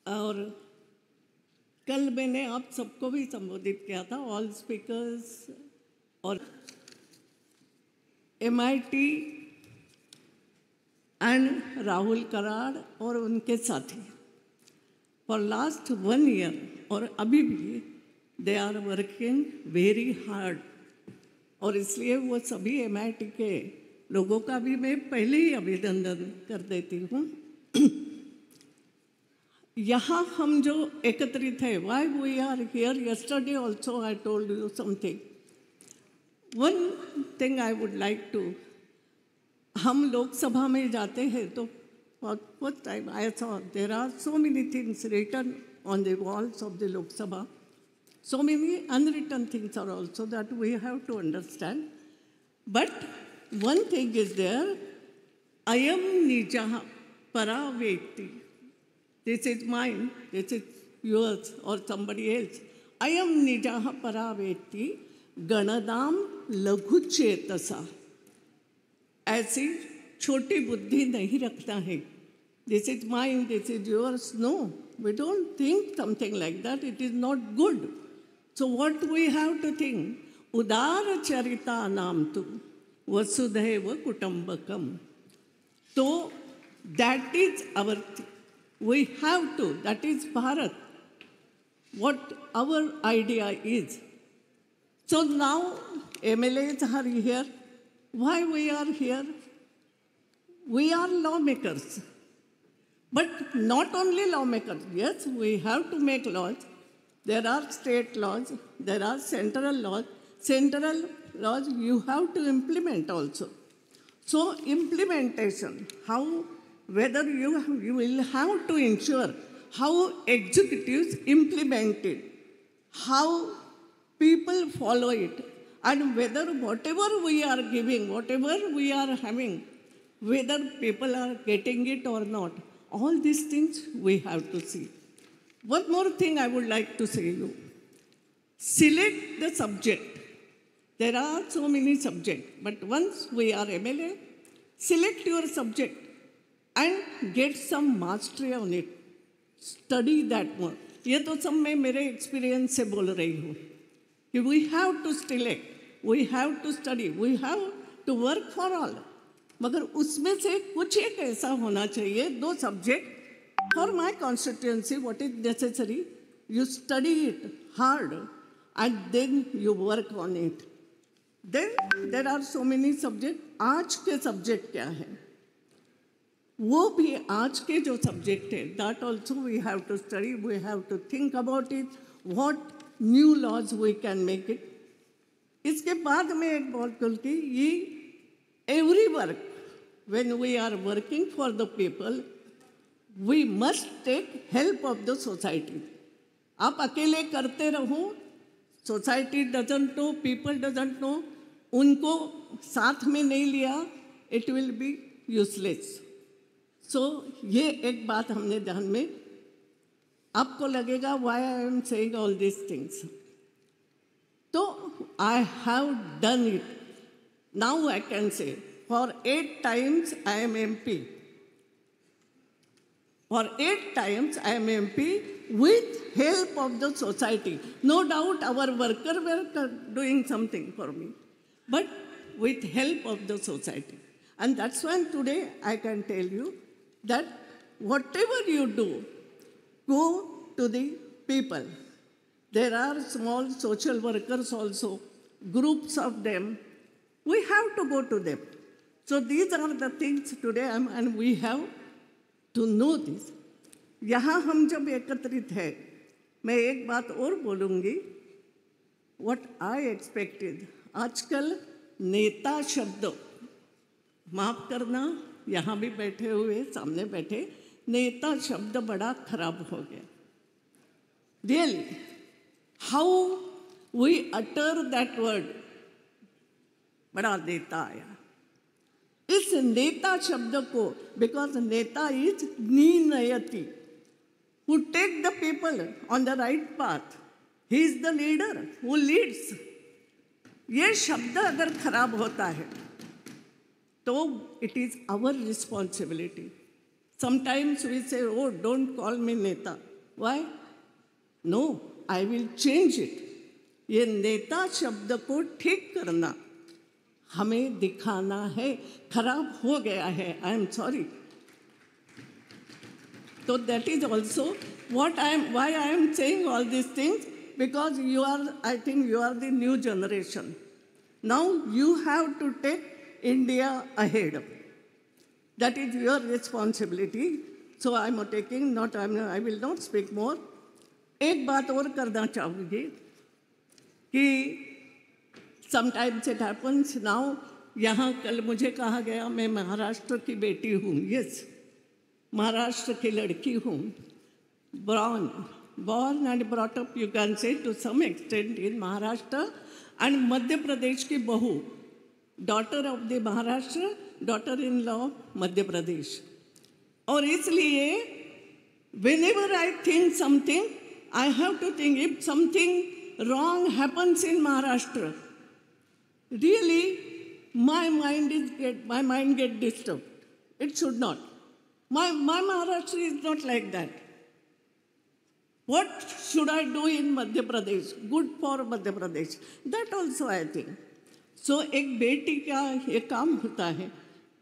और कल मैंने आप सबको भी संबोधित किया था, ऑल स्पीकर्स और MIT एंड राहुल कराड़ और उनके साथी फॉर लास्ट 1 ईयर, और अभी भी they are working very hard. और इसलिए वो सभी MIT के लोगों का भी मैं पहले ही अभिनंदन कर देती हूँ। यहाँ हम जो एकत्रित है, why we are here, yesterday also I told you something, one thing I would like to, हम लोकसभा में जाते हैं तो first time I saw there are so many things written on the walls of the Lok Sabha. So many unwritten things are also that we have to understand. But one thing is there, ayam nijaha paraveti. This is mine, this is yours or somebody else. Ayam nijaha paraveti ganadam laghuchetasa. ऐसी छोटी बुद्धि नहीं रखना है. This is mine, this is yours. No, we don't think something like that. It is not good. So what we have to think, udara charita naam tu vasudhaiva kutumbakam. So that is our, we have to, that is Bharat, what our idea is. So now MLAs are here. Why we are here? We are lawmakers. But not only lawmakers. Yes, we have to make laws. There are state laws, there are central laws. Central laws you have to implement also. So implementation, how whether you will have to ensure how executives implement it, how people follow it, and whether whatever we are giving, whatever we are having, whether people are getting it or not. All these things we have to see. One more thing I would like to say to you. Select the subject. There are so many subjects, but once we are MLA, select your subject and get some mastery on it. Study that more. ये तो सब मैं मेरे एक्सपीरियंस से बोल रही हूँ कि we have to select, we have to study, we have to work for all. मगर उसमें से कुछ एक ऐसा होना चाहिए, दो subject for my constituency, what is necessary, you study it hard and then you work on it. Then there are so many subjects. आज के सब्जेक्ट क्या है, वो भी आज के जो सब्जेक्ट है, that also we have to study, we have to think about it, what new laws we can make it. इसके बाद में एक बात बोलती, ये every work, when we are working for the people, we must take help of the society. आप अकेले करते रहो, society doesn't know, people doesn't know, उनको साथ में नहीं लिया, it will be useless. So ये एक बात हमने ध्यान में, आपको लगेगा why I am saying all these things. तो I have done it. Now I can say, for 8 times I am MP. For 8 times I am MP with help of the society. No doubt our workers were doing something for me, but with help of the society. And that's why today I can tell you that whatever you do, go to the people. There are small social workers also, groups of them. We have to go to them. So these are the things today, and we have to know this. यहाँ हम जब एकत्रित हैं, मैं एक बात और बोलूँगी. What I expected, आजकल नेता शब्द, माफ करना, यहाँ भी बैठे हुए, सामने बैठे, नेता शब्द बड़ा खराब हो गया. Really, how we utter that word, बड़ा नेता आया. इस नेता शब्द को, because नेता is निर्णयति, who take the people on the right path. He is the leader who leads. ये शब्द अगर खराब होता है, तो it is our responsibility. Sometimes we say, oh, don't call me नेता. Why? No, I will change it. ये नेता शब्द को ठीक करना हमें दिखाना है. खराब हो गया है, I am sorry. So that is also why I am saying all these things, because you are, I think you are the new generation. Now you have to take India ahead. That is your responsibility. So I am taking, I will not speak more. एक बात और करना चाहूँगी कि sometimes it happens now, यहाँ कल मुझे कहा गया मैं महाराष्ट्र की बेटी हूँ. Yes, महाराष्ट्र की लड़की हूँ. Born and brought up, you can say, to some extent in Maharashtra, and Madhya Pradesh की बहू, daughter of the Maharashtra, daughter-in-law of Madhya Pradesh. और इसलिए whenever I think something, I have to think if something wrong happens in Maharashtra, really my mind get disturbed. It should not. My Maharashtra is not like that. What should I do in Madhya Pradesh? Good for Madhya Pradesh. That also I think. So एक बेटी का ये काम होता है.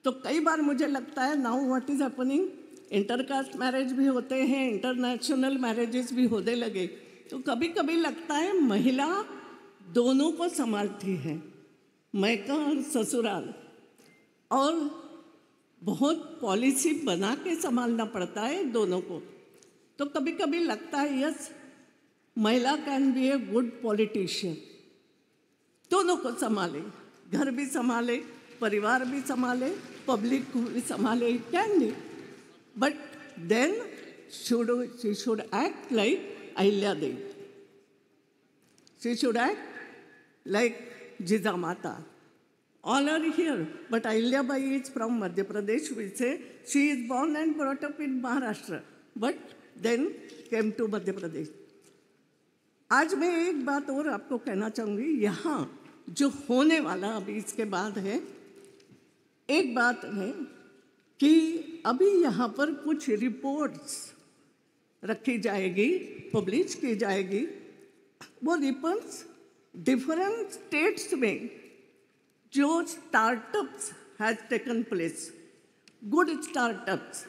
तो कई बार मुझे लगता है now what is happening, intercaste marriage भी होते हैं, इंटरनेशनल मैरिजेस भी होने लगे. तो कभी कभी लगता है महिला दोनों को संभालती है, मैका और ससुराल, और बहुत पॉलिसी बना के संभालना पड़ता है दोनों को. तो कभी कभी लगता है यस, महिला can be a good politician. दोनों को संभाले, घर भी संभाले, परिवार भी संभाले, पब्लिक को भी संभाले, can be. but then she should act like Ahilya Devi. She should act like Jijamata. All are here, but Ahilya Bai is from Madhya Pradesh. We say she is born and brought up in Maharashtra, but then came to Madhya Pradesh. आज मैं एक बात और आपको कहना चाहूँगी, यहाँ जो होने वाला अभी इसके बाद है, एक बात है कि अभी यहाँ पर कुछ रिपोर्ट्स रखी जाएगी, पब्लिश की जाएगी। वो रिपोर्ट्स डिफरेंट स्टेट्स में जो startups has taken place, good startups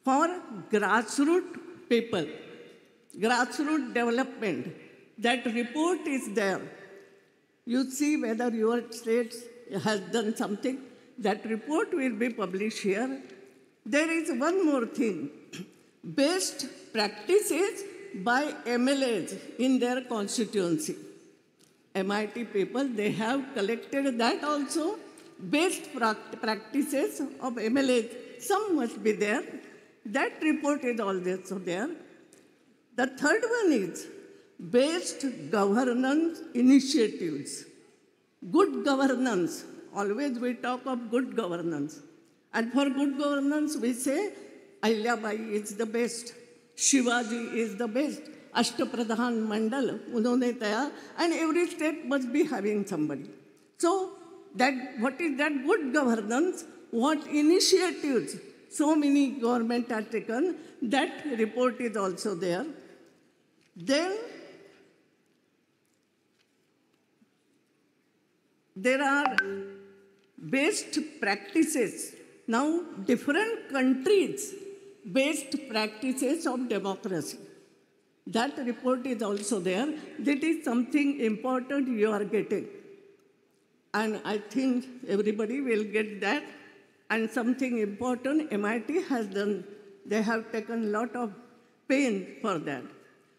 for grassroot people, grassroots development. That report is there. You see whether your state has done something. That report will be published here. There is one more thing. Best practices by MLAs in their constituency. MIT people, they have collected that also. Best practices of MLAs. Some must be there. That report is also there. The third one is best governance initiatives. Good governance. Always we talk of good governance. And for good governance, we say Ahilya Bai is the best. Shivaji is the best. Ashtapradhan Mandal, unhone taya, and every state must be having somebody. So, that what is that good governance? What initiatives so many government have taken? That report is also there. Then there are best practices. Now, different countries' best practices of democracy. That report is also there. That is something important you are getting. And I think everybody will get that. And something important MIT has done. They have taken a lot of pain for that.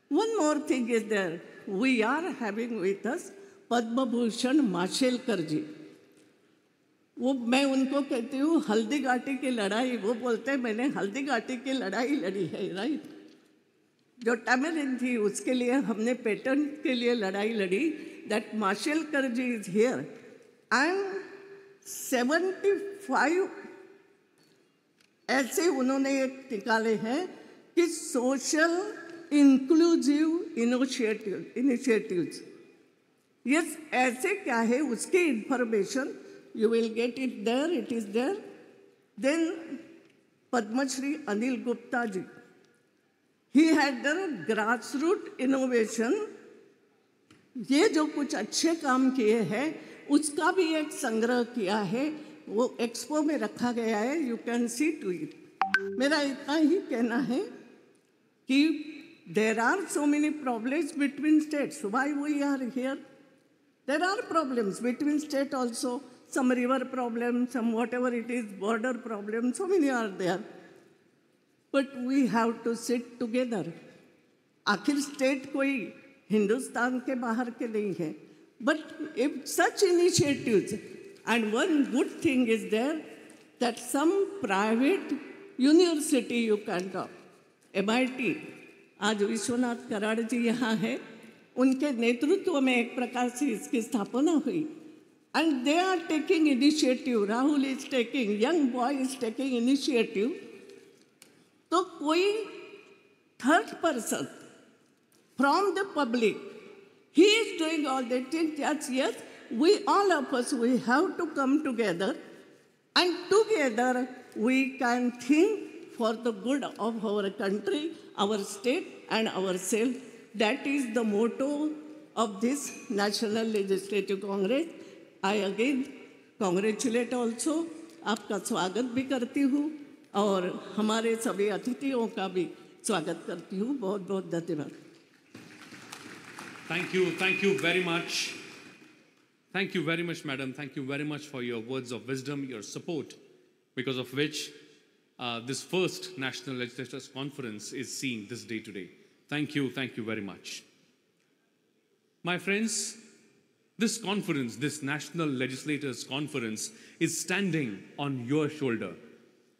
One more thing is there. We are having with us Padma Bhushan Mashelkar ji. वो मैं उनको कहती हूँ हल्दी घाटी की लड़ाई, वो बोलते हैं मैंने हल्दी घाटी की लड़ाई लड़ी है, राइट? जो टैमरिन थी उसके लिए हमने पेटेंट के लिए लड़ाई लड़ी. That Mashelkar ji is here and 75 ऐसे उन्होंने एक निकाले हैं कि सोशल इंक्लूसिव इनिशिएटिव्स. यस, ऐसे क्या है उसकी information you will get it there, it is there. Then Padma Shri Anil Gupta ji, he had done grassroots innovation. ये जो कुछ अच्छे काम किए हैं उसका भी एक संग्रह किया है, वो एक्सपो में रखा गया है. You can see to it. मेरा इतना ही कहना है कि there are so many problems between states. Why we are here? There are problems between states also. Some river problems, some whatever it is, border problems, so many are there. But we have to sit together. आखिर स्टेट कोई हिंदुस्तान के बाहर के नहीं है. But if such initiatives, and one good thing is there, that some private university you can talk. MIT, आज विश्वनाथ कराड़ जी यहाँ है, उनके नेतृत्व में एक प्रकार से इसकी स्थापना हुई. And they are taking initiative. Rahul is taking, young boy is taking initiative. तो कोई third person from the public, he is doing all the things. Yes, we all of us, we have to come together, and together we can think for the good of our country, our state, and ourselves. That is the motto of this National Legislative Congress. I again congratulate also, आपका स्वागत भी करती हूँ और हमारे सभी अतिथियों का भी स्वागत करती हूँ. बहुत बहुत धन्यवाद. Thank you very much. Thank you very much, madam. Thank you very much for your words of wisdom, your support, because of which this first National Legislators Conference is seen this day today. Thank you very much. My friends, this conference, this National Legislators Conference, is standing on your shoulder.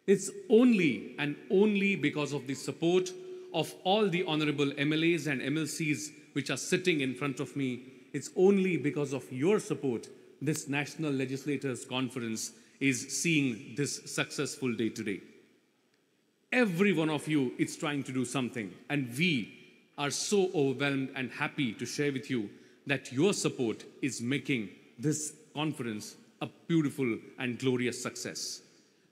It's only and only because of the support of all the honorable MLAs and MLCs which are sitting in front of me. It's only because of your support this National Legislators Conference is seeing this successful day today. Every one of you is trying to do something, and we are so overwhelmed and happy to share with you that your support is making this conference a beautiful and glorious success.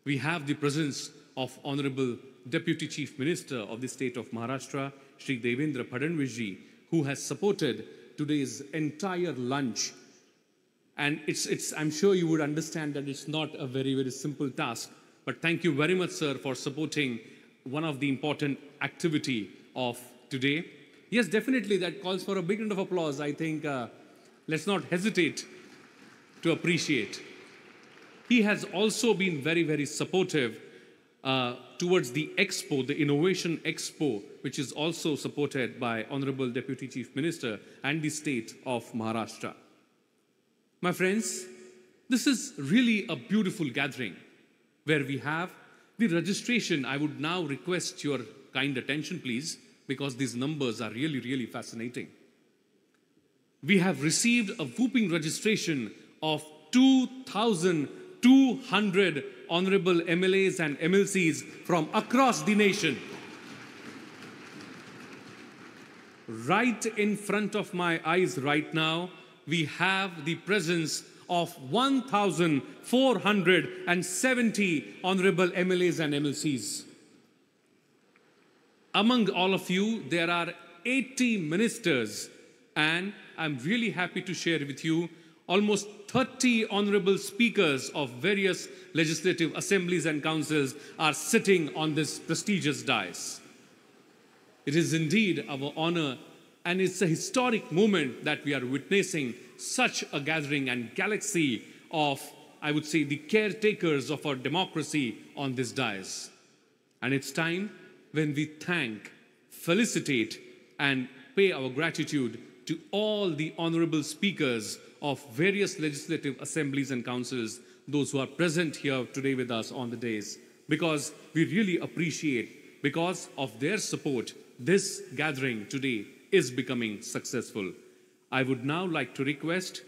We have the presence of Honorable Deputy Chief Minister of the state of Maharashtra, Shri Devendra Fadnavis ji, who has supported today's entire lunch. And I'm sure you would understand that it's not a very, very simple task. But thank you very much, sir, for supporting one of the important activity of today. Yes, definitely, that calls for a big round of applause. I think let's not hesitate to appreciate. He has also been very, very supportive towards the Expo, the Innovation Expo, which is also supported by Honorable Deputy Chief Minister and the state of Maharashtra. My friends, this is really a beautiful gathering where we have the registration. I would now request your kind attention, please, because these numbers are really, really fascinating. We have received a whooping registration of 2,200 honorable MLAs and MLCs from across the nation. Right in front of my eyes right now, we have the presence of 1,470 honorable MLAs and MLCs. Among all of you, there are 80 ministers, and I'm really happy to share with you almost 30 honorable speakers of various legislative assemblies and councils are sitting on this prestigious dais. It is indeed our honor, and it's a historic moment that we are witnessing such a gathering and galaxy of, I would say, the caretakers of our democracy on this dais. And it's time when we thank, felicitate, and pay our gratitude to all the honorable speakers of various legislative assemblies and councils, those who are present here today with us on the dais, because we really appreciate, because of their support, this gathering today is becoming successful. I would now like to request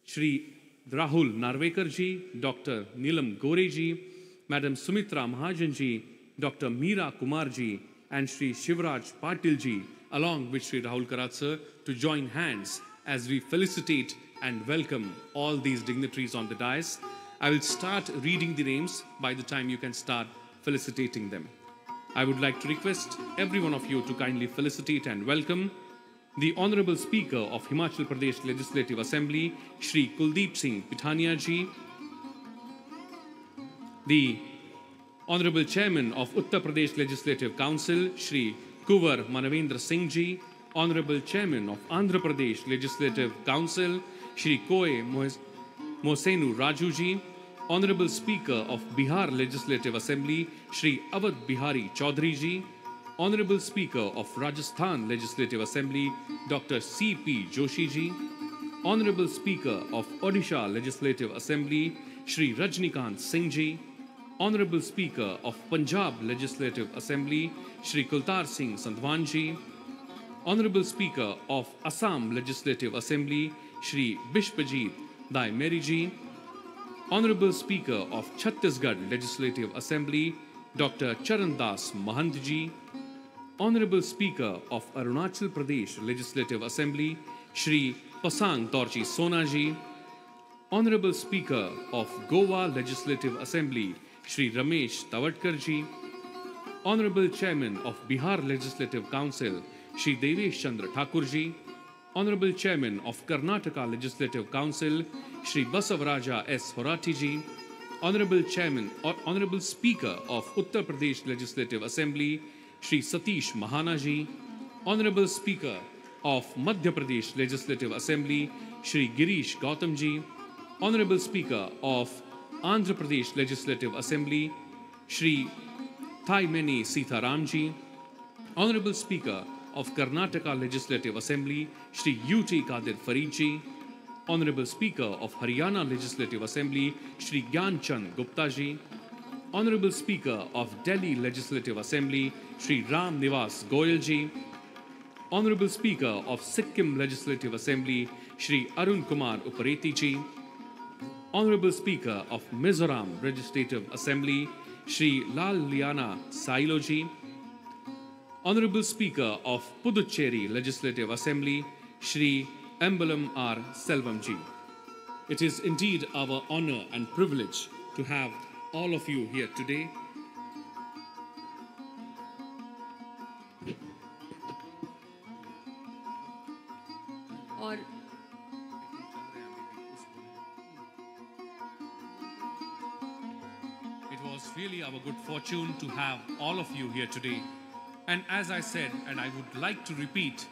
Shri Rahul Narvekar ji, Dr. Neelam Gore ji, Madam Sumitra Mahajan ji, Dr. Meera Kumar ji, and Shri Shivraj Patil ji, along with Shri Rahul Karat sir, to join hands as we felicitate and welcome all these dignitaries on the dais. I will start reading the names by the time you can start felicitating them. I would like to request every one of you to kindly felicitate and welcome the Honorable Speaker of Himachal Pradesh Legislative Assembly, Shri Kuldeep Singh Pithania ji, the Honorable Chairman of Uttar Pradesh Legislative Council, Shri Kuwar Manavendra Singh ji, Honorable Chairman of Andhra Pradesh Legislative Council, Shri Koe Mohsenu Raju ji, Honorable Speaker of Bihar Legislative Assembly, Shri Awadh Bihari Chaudhary ji, Honorable Speaker of Rajasthan Legislative Assembly, Dr. C.P. Joshi ji, Honorable Speaker of Odisha Legislative Assembly, Shri Rajnikant Singh ji, Honorable Speaker of Punjab Legislative Assembly, Shri Kultar Singh Sandhwan ji, Honorable Speaker of Assam Legislative Assembly, Shri Bishwajit Dai Meri ji, Honorable Speaker of Chhattisgarh Legislative Assembly, Dr. Charan Das Mahant ji, Honorable Speaker of Arunachal Pradesh Legislative Assembly, Shri Pasang Dorji Sona ji, Honorable Speaker of Goa Legislative Assembly, Shri Ramesh Tavatkar ji, Honorable Chairman of Bihar Legislative Council, Shri Devesh Chandra Thakur ji, Honorable Chairman of Karnataka Legislative Council, Shri Basavaraja S. Horati ji, Honorable Speaker of Uttar Pradesh Legislative Assembly, Shri Satish Mahana ji, Honorable Speaker of Madhya Pradesh Legislative Assembly, Shri Girish Gautam ji, Honorable Speaker of Andhra Pradesh Legislative Assembly, Shri Thaimeni Sitharam ji, Honorable Speaker of Karnataka Legislative Assembly, Shri U.T. Kadir Farid ji, Honorable Speaker of Haryana Legislative Assembly, Shri Gyan Chand Gupta ji, Honorable Speaker of Delhi Legislative Assembly, Shri Ram Nivas Goyal Ji, Honorable Speaker of Sikkim Legislative Assembly, Shri Arun Kumar Upareti Ji, Honorable Speaker of Mizoram Legislative Assembly, Shri Lal Liana Sailo Ji, Honorable Speaker of Puducherry Legislative Assembly, Shri Embalam R. Selvam Ji. It is indeed our honor and privilege to have all of you here today. और it was really our good fortune to have all of you here today. And as I said, and I would like to repeat,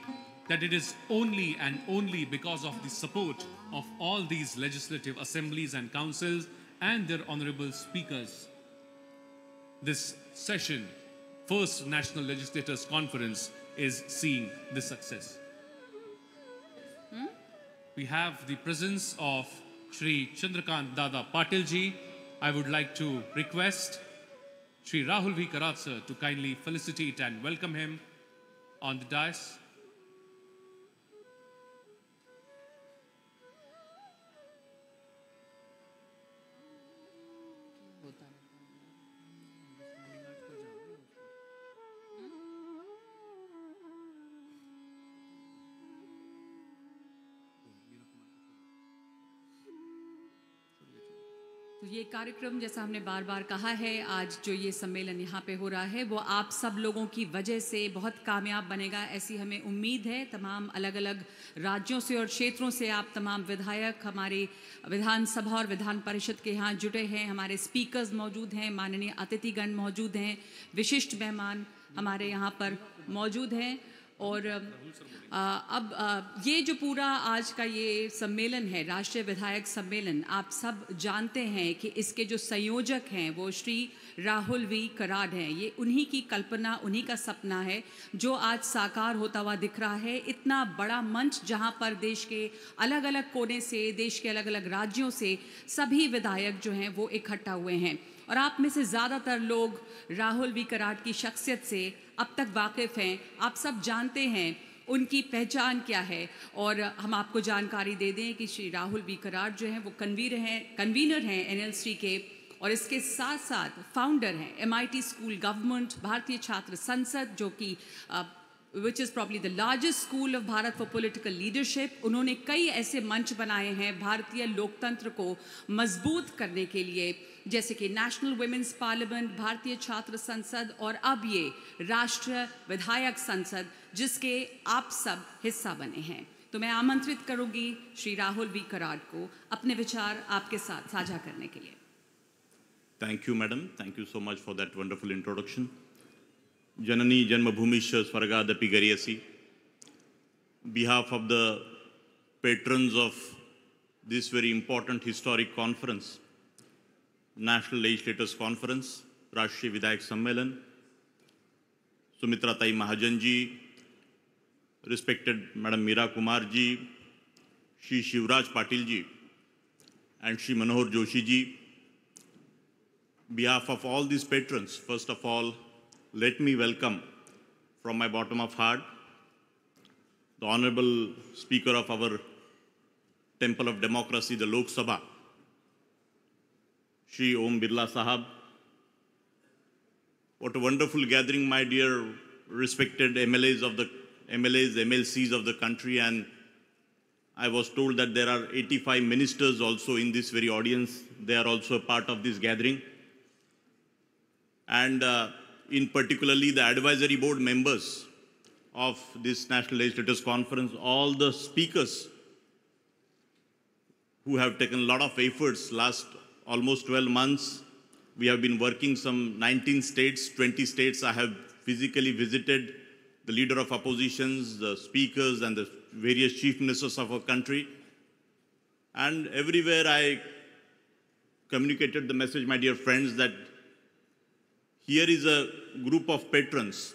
that it is only and only because of the support of all these legislative assemblies and councils and their honorable speakers, this session, First National Legislators Conference, is seeing this success. We have the presence of Shri Chandrakant Dada Patil Ji. I would like to request Shri Rahul V. Karat sir to kindly felicitate and welcome him on the dais. तो ये कार्यक्रम, जैसा हमने बार बार कहा है, आज जो ये सम्मेलन यहाँ पे हो रहा है वो आप सब लोगों की वजह से बहुत कामयाब बनेगा, ऐसी हमें उम्मीद है। तमाम अलग अलग राज्यों से और क्षेत्रों से आप तमाम विधायक हमारे विधानसभा और विधान परिषद के यहाँ जुटे हैं, हमारे स्पीकर्स मौजूद हैं, माननीय अतिथिगण मौजूद हैं, विशिष्ट मेहमान हमारे यहाँ पर मौजूद हैं। और अब ये जो पूरा आज का ये सम्मेलन है, राष्ट्रीय विधायक सम्मेलन, आप सब जानते हैं कि इसके जो संयोजक हैं वो श्री राहुल वी कराड हैं। ये उन्हीं की कल्पना, उन्हीं का सपना है जो आज साकार होता हुआ दिख रहा है। इतना बड़ा मंच जहां पर देश के अलग अलग कोने से, देश के अलग अलग राज्यों से सभी विधायक जो हैं वो इकट्ठा हुए हैं। और आप में से ज़्यादातर लोग राहुल वी कराड की शख्सियत से अब तक वाकिफ़ हैं, आप सब जानते हैं उनकी पहचान क्या है। और हम आपको जानकारी दे दें कि श्री राहुल वी कराड जो हैं वो कन्वीनर हैं NLC के, और इसके साथ साथ फाउंडर हैं MIT स्कूल गवर्नमेंट, भारतीय छात्र संसद, जो कि which is probably the largest school of Bharat for political leadership। उन्होंने कई ऐसे मंच बनाए हैं भारतीय लोकतंत्र को मजबूत करने के लिए, जैसे कि नेशनल वुमेन्स पार्लियामेंट, भारतीय छात्र संसद और अब ये राष्ट्रीय विधायक संसद, जिसके आप सब हिस्सा बने हैं। तो मैं आमंत्रित करूंगी श्री राहुल वी कराड को अपने विचार आपके साथ साझा करने के लिए। Thank you, madam. Thank you so much for that wonderful introduction. Janani Janmabhumisha Swargadapi Gariyasi. Behalf of the patrons of this very important historic conference, National Legislators Conference, Rashtriya Vidhayak Sammelan, Sumitra Tai Mahajan ji, respected Madam Meera Kumar ji, Shri Shivraj Patil ji, and Shri Manohar Joshi ji. Behalf of all these patrons, first of all, let me welcome from my bottom of heart the Honorable Speaker of our Temple of Democracy, the Lok Sabha, Shri Om Birla Sahab. What a wonderful gathering, my dear respected MLAs, MLCs of the country. And I was told that there are 85 ministers also in this very audience. They are also a part of this gathering. And in particularly the advisory board members of this National Legislators Conference, all the speakers who have taken a lot of efforts last almost 12 months. We have been working some 19 states, 20 states. I have physically visited the leader of oppositions, the speakers, and the various chief ministers of our country. And everywhere I communicated the message, my dear friends, that here is a group of patrons.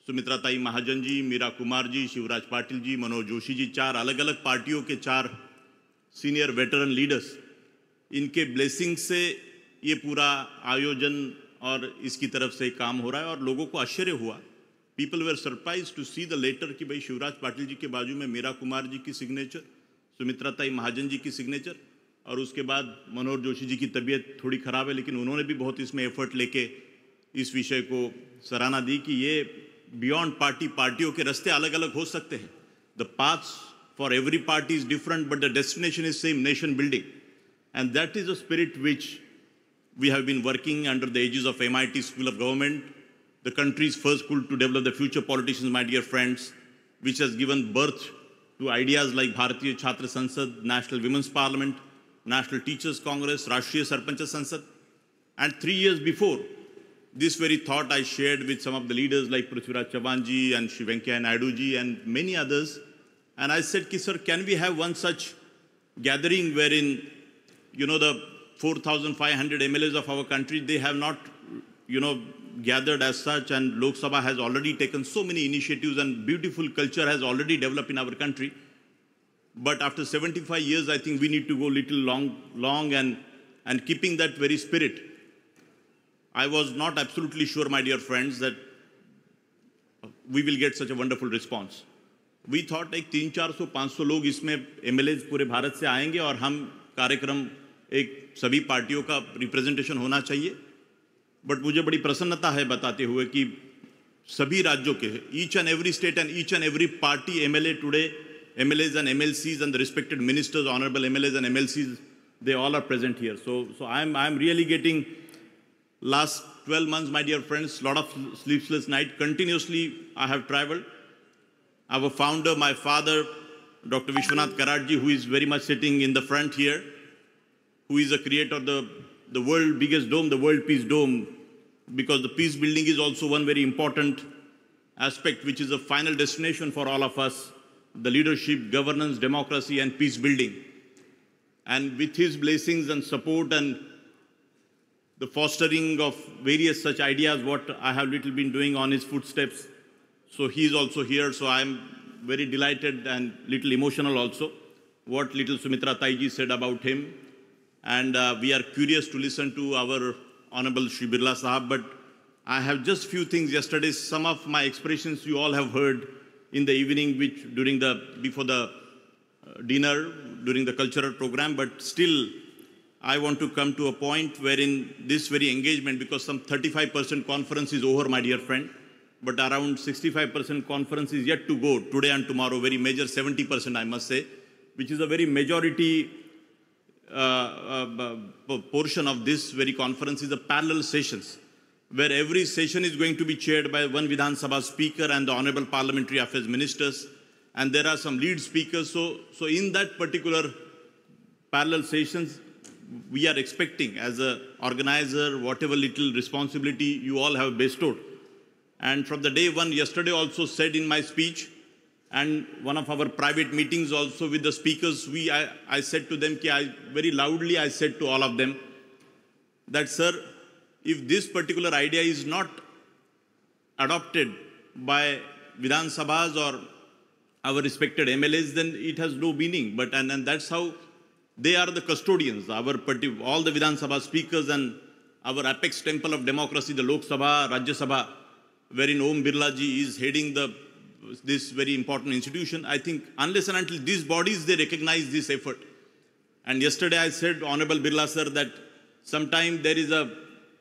Sumitra Tai Mahajan ji, Meera Kumar ji, Shivraj Patil ji, Manohar Joshi ji, चार अलग अलग पार्टियों के चार सीनियर वेटरन लीडर्स, इनके ब्लेसिंग से ये पूरा आयोजन और इसकी तरफ से काम हो रहा है और लोगों को आश्चर्य हुआ. People were surprised to see the letter कि भाई शिवराज पाटिल जी के बाजू में मीरा कुमार जी की सिग्नेचर, सुमित्रा ताई महाजन जी की सिग्नेचर और उसके बाद मनोहर जोशी जी की तबीयत थोड़ी ख़राब है लेकिन उन्होंने भी बहुत इसमें एफर्ट लेके इस विषय को सराहना दी कि ये बियॉन्ड पार्टी, पार्टियों के रास्ते अलग अलग हो सकते हैं. The paths for every party is different, but the destination is same, nation building. And that is the spirit which we have been working under the aegis of MIT School of Government, the country's first school to develop the future politicians, my dear friends, which has given birth to ideas like Bharatiya Chhatra Sansad, National Women's Parliament, National Teachers Congress, Rashtriya Sarpanch Sansad. And 3 years before, this very thought I shared with some of the leaders like Prithviraj Chavan ji and Shri Venkaiah Naidu ji and many others. And I said, sir, can we have one such gathering wherein, the 4,500 MLAs of our country, they have not, gathered as such, and Lok Sabha has already taken so many initiatives and beautiful culture has already developed in our country. But after 75 years, I think we need to go little long and keeping that very spirit. I was not absolutely sure, my dear friends, that we will get such a wonderful response. We thought like 300-400-500 लोग इसमें MLAs पूरे भारत से आएंगे और हम कार्यक्रम एक सभी पार्टियों का रिप्रेजेंटेशन होना चाहिए. बट मुझे बड़ी प्रसन्नता है बताते हुए कि सभी राज्यों के each and every state and each and every party MLA today, MLAs and MLCs and the respected ministers, honorable MLAs and MLCs, they all are present here. So I'm really getting last 12 months, my dear friends, lot of sleepless night. Continuously I have traveled. Our founder, my father, Dr. Vishwashanti, who is very much sitting in the front here, who is a creator of the world biggest dome, the World Peace Dome, because the peace building is also one very important aspect, which is a final destination for all of us, the leadership, governance, democracy, and peace building. And with his blessings and support and the fostering of various such ideas, what I have little been doing on his footsteps. So he is also here, so I am very delighted and little emotional also, what little Sumitra Taiji said about him. And we are curious to listen to our Honorable Shri Birla Sahab, but I have just few things yesterday. Some of my expressions you all have heard in the evening, which before the dinner, during the cultural program, but still I want to come to a point wherein this very engagement, because some 35% conference is over, my dear friend, but around 65% conference is yet to go today and tomorrow, very major 70% I must say, which is a very majority portion of this very conference is the parallel sessions, where every session is going to be chaired by one Vidhan Sabha speaker and the Honorable Parliamentary Affairs Ministers, and there are some lead speakers. So in that particular parallel sessions, we are expecting as an organizer, whatever little responsibility you all have bestowed. And from the day one, yesterday also said in my speech, and one of our private meetings also with the speakers, I said to them, very loudly I said to all of them, that sir, if this particular idea is not adopted by Vidhan Sabhas or our respected MLAs, then it has no meaning. But and that's how they are the custodians, all the Vidhan Sabha speakers and our apex temple of democracy, the Lok Sabha, Rajya Sabha, wherein Om Birla ji is heading this very important institution. I think unless and until these bodies, they recognize this effort. And yesterday I said, Honorable Birla sir, that sometimes there is a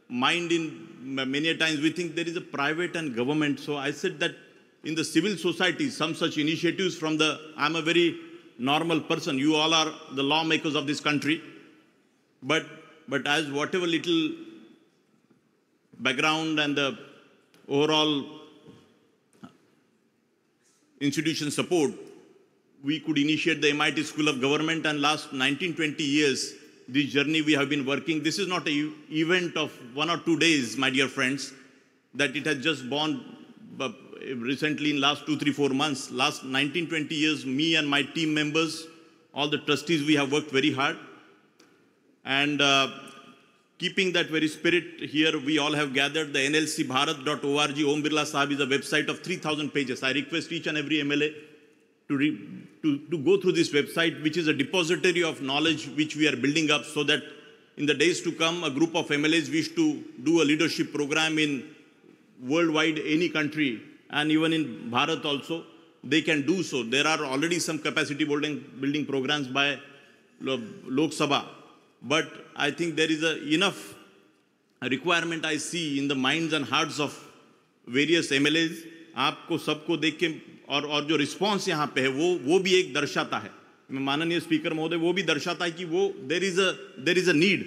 mind in, many a times we think there is a private and government. So I said that in the civil society, some such initiatives from I'm a very normal person. You all are the lawmakers of this country. But as whatever little background and the overall institution support, we could initiate the MIT School of Government, and last 19-20 years, this journey we have been working. This is not an event of 1 or 2 days, my dear friends, that it has just born recently in last 2, 3, 4 months. Last 19-20 years, me and my team members, all the trustees, we have worked very hard. And keeping that very spirit here, we all have gathered the nlcbharat.org. Om Birla Sahab is a website of 3,000 pages. I request each and every MLA to go through this website, which is a depository of knowledge which we are building up, so that in the days to come, a group of MLAs wish to do a leadership program in worldwide, any country, and even in Bharat also, they can do so. There are already some capacity building programs by Lok Sabha, but I think there is enough requirement I see in the minds and hearts of various MLAs. आपको सबको देख के और जो रिस्पॉन्स यहाँ पे है वो भी एक दर्शाता है, माननीय स्पीकर महोदय, वो भी दर्शाता है कि वो there is a need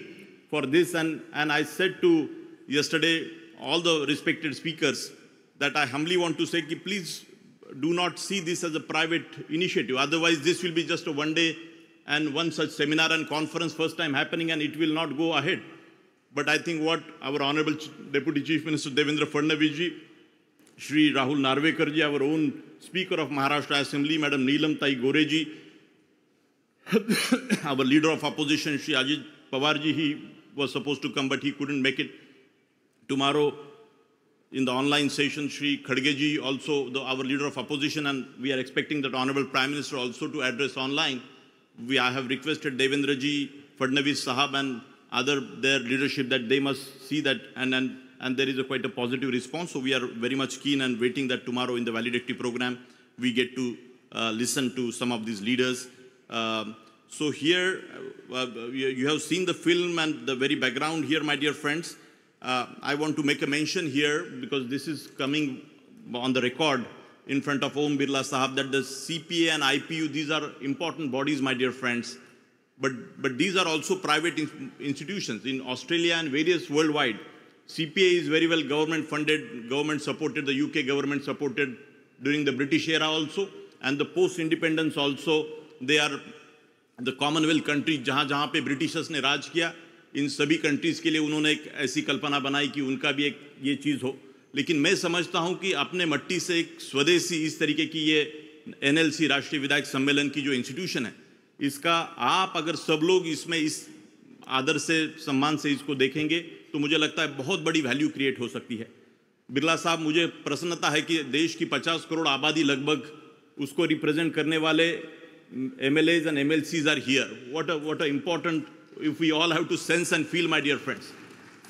for this, and I said to yesterday all the respected speakers that I humbly want to say कि please do not see this as a private initiative, otherwise this will be just a one day and one such seminar and conference first time happening and it will not go ahead. But I think what our Honorable Deputy Chief Minister Devendra Fadnavis ji, Shri Rahul Narvekar ji, our own Speaker of Maharashtra Assembly, Madam Neelam Tai Gore ji, our Leader of Opposition, Shri Ajit Pawar ji, he was supposed to come but he couldn't make it. Tomorrow in the online session, Shri Khadge ji, also our Leader of Opposition, and we are expecting that Honorable Prime Minister also to address online. I have requested Devendra ji, Fadnavis Sahab and their leadership that they must see that, and there is quite a positive response. So we are very much keen and waiting that tomorrow in the valedictory program we get to listen to some of these leaders. So here you have seen the film and the very background here, my dear friends. I want to make a mention here because this is coming on the record in front of Om Birla Sahab that the CPA and IPU, these are important bodies, my dear friends. But these are also private institutions in Australia and various worldwide. CPA is very well government funded, government supported, the UK government supported during the British era also, and the post-independence also. They are the Commonwealth countries जहाँ पे Britishers ने राज किया, इन सभी countries के लिए उन्होंने एक ऐसी कल्पना बनाई कि उनका भी एक ये चीज़ हो. लेकिन मैं समझता हूँ कि अपने मट्टी से एक स्वदेशी इस तरीके की ये NLC राष्ट्रीय विधायक सम्मेलन की जो इंस्टीट्यूशन है, इसका आप अगर सब लोग इसमें इस आदर से सम्मान से इसको देखेंगे तो मुझे लगता है बहुत बड़ी वैल्यू क्रिएट हो सकती है. बिरला साहब, मुझे प्रसन्नता है कि देश की 50 करोड़ आबादी लगभग उसको रिप्रेजेंट करने वाले MLAs and MLCs are here. What a important, if we all have to sense and feel, my dear friends.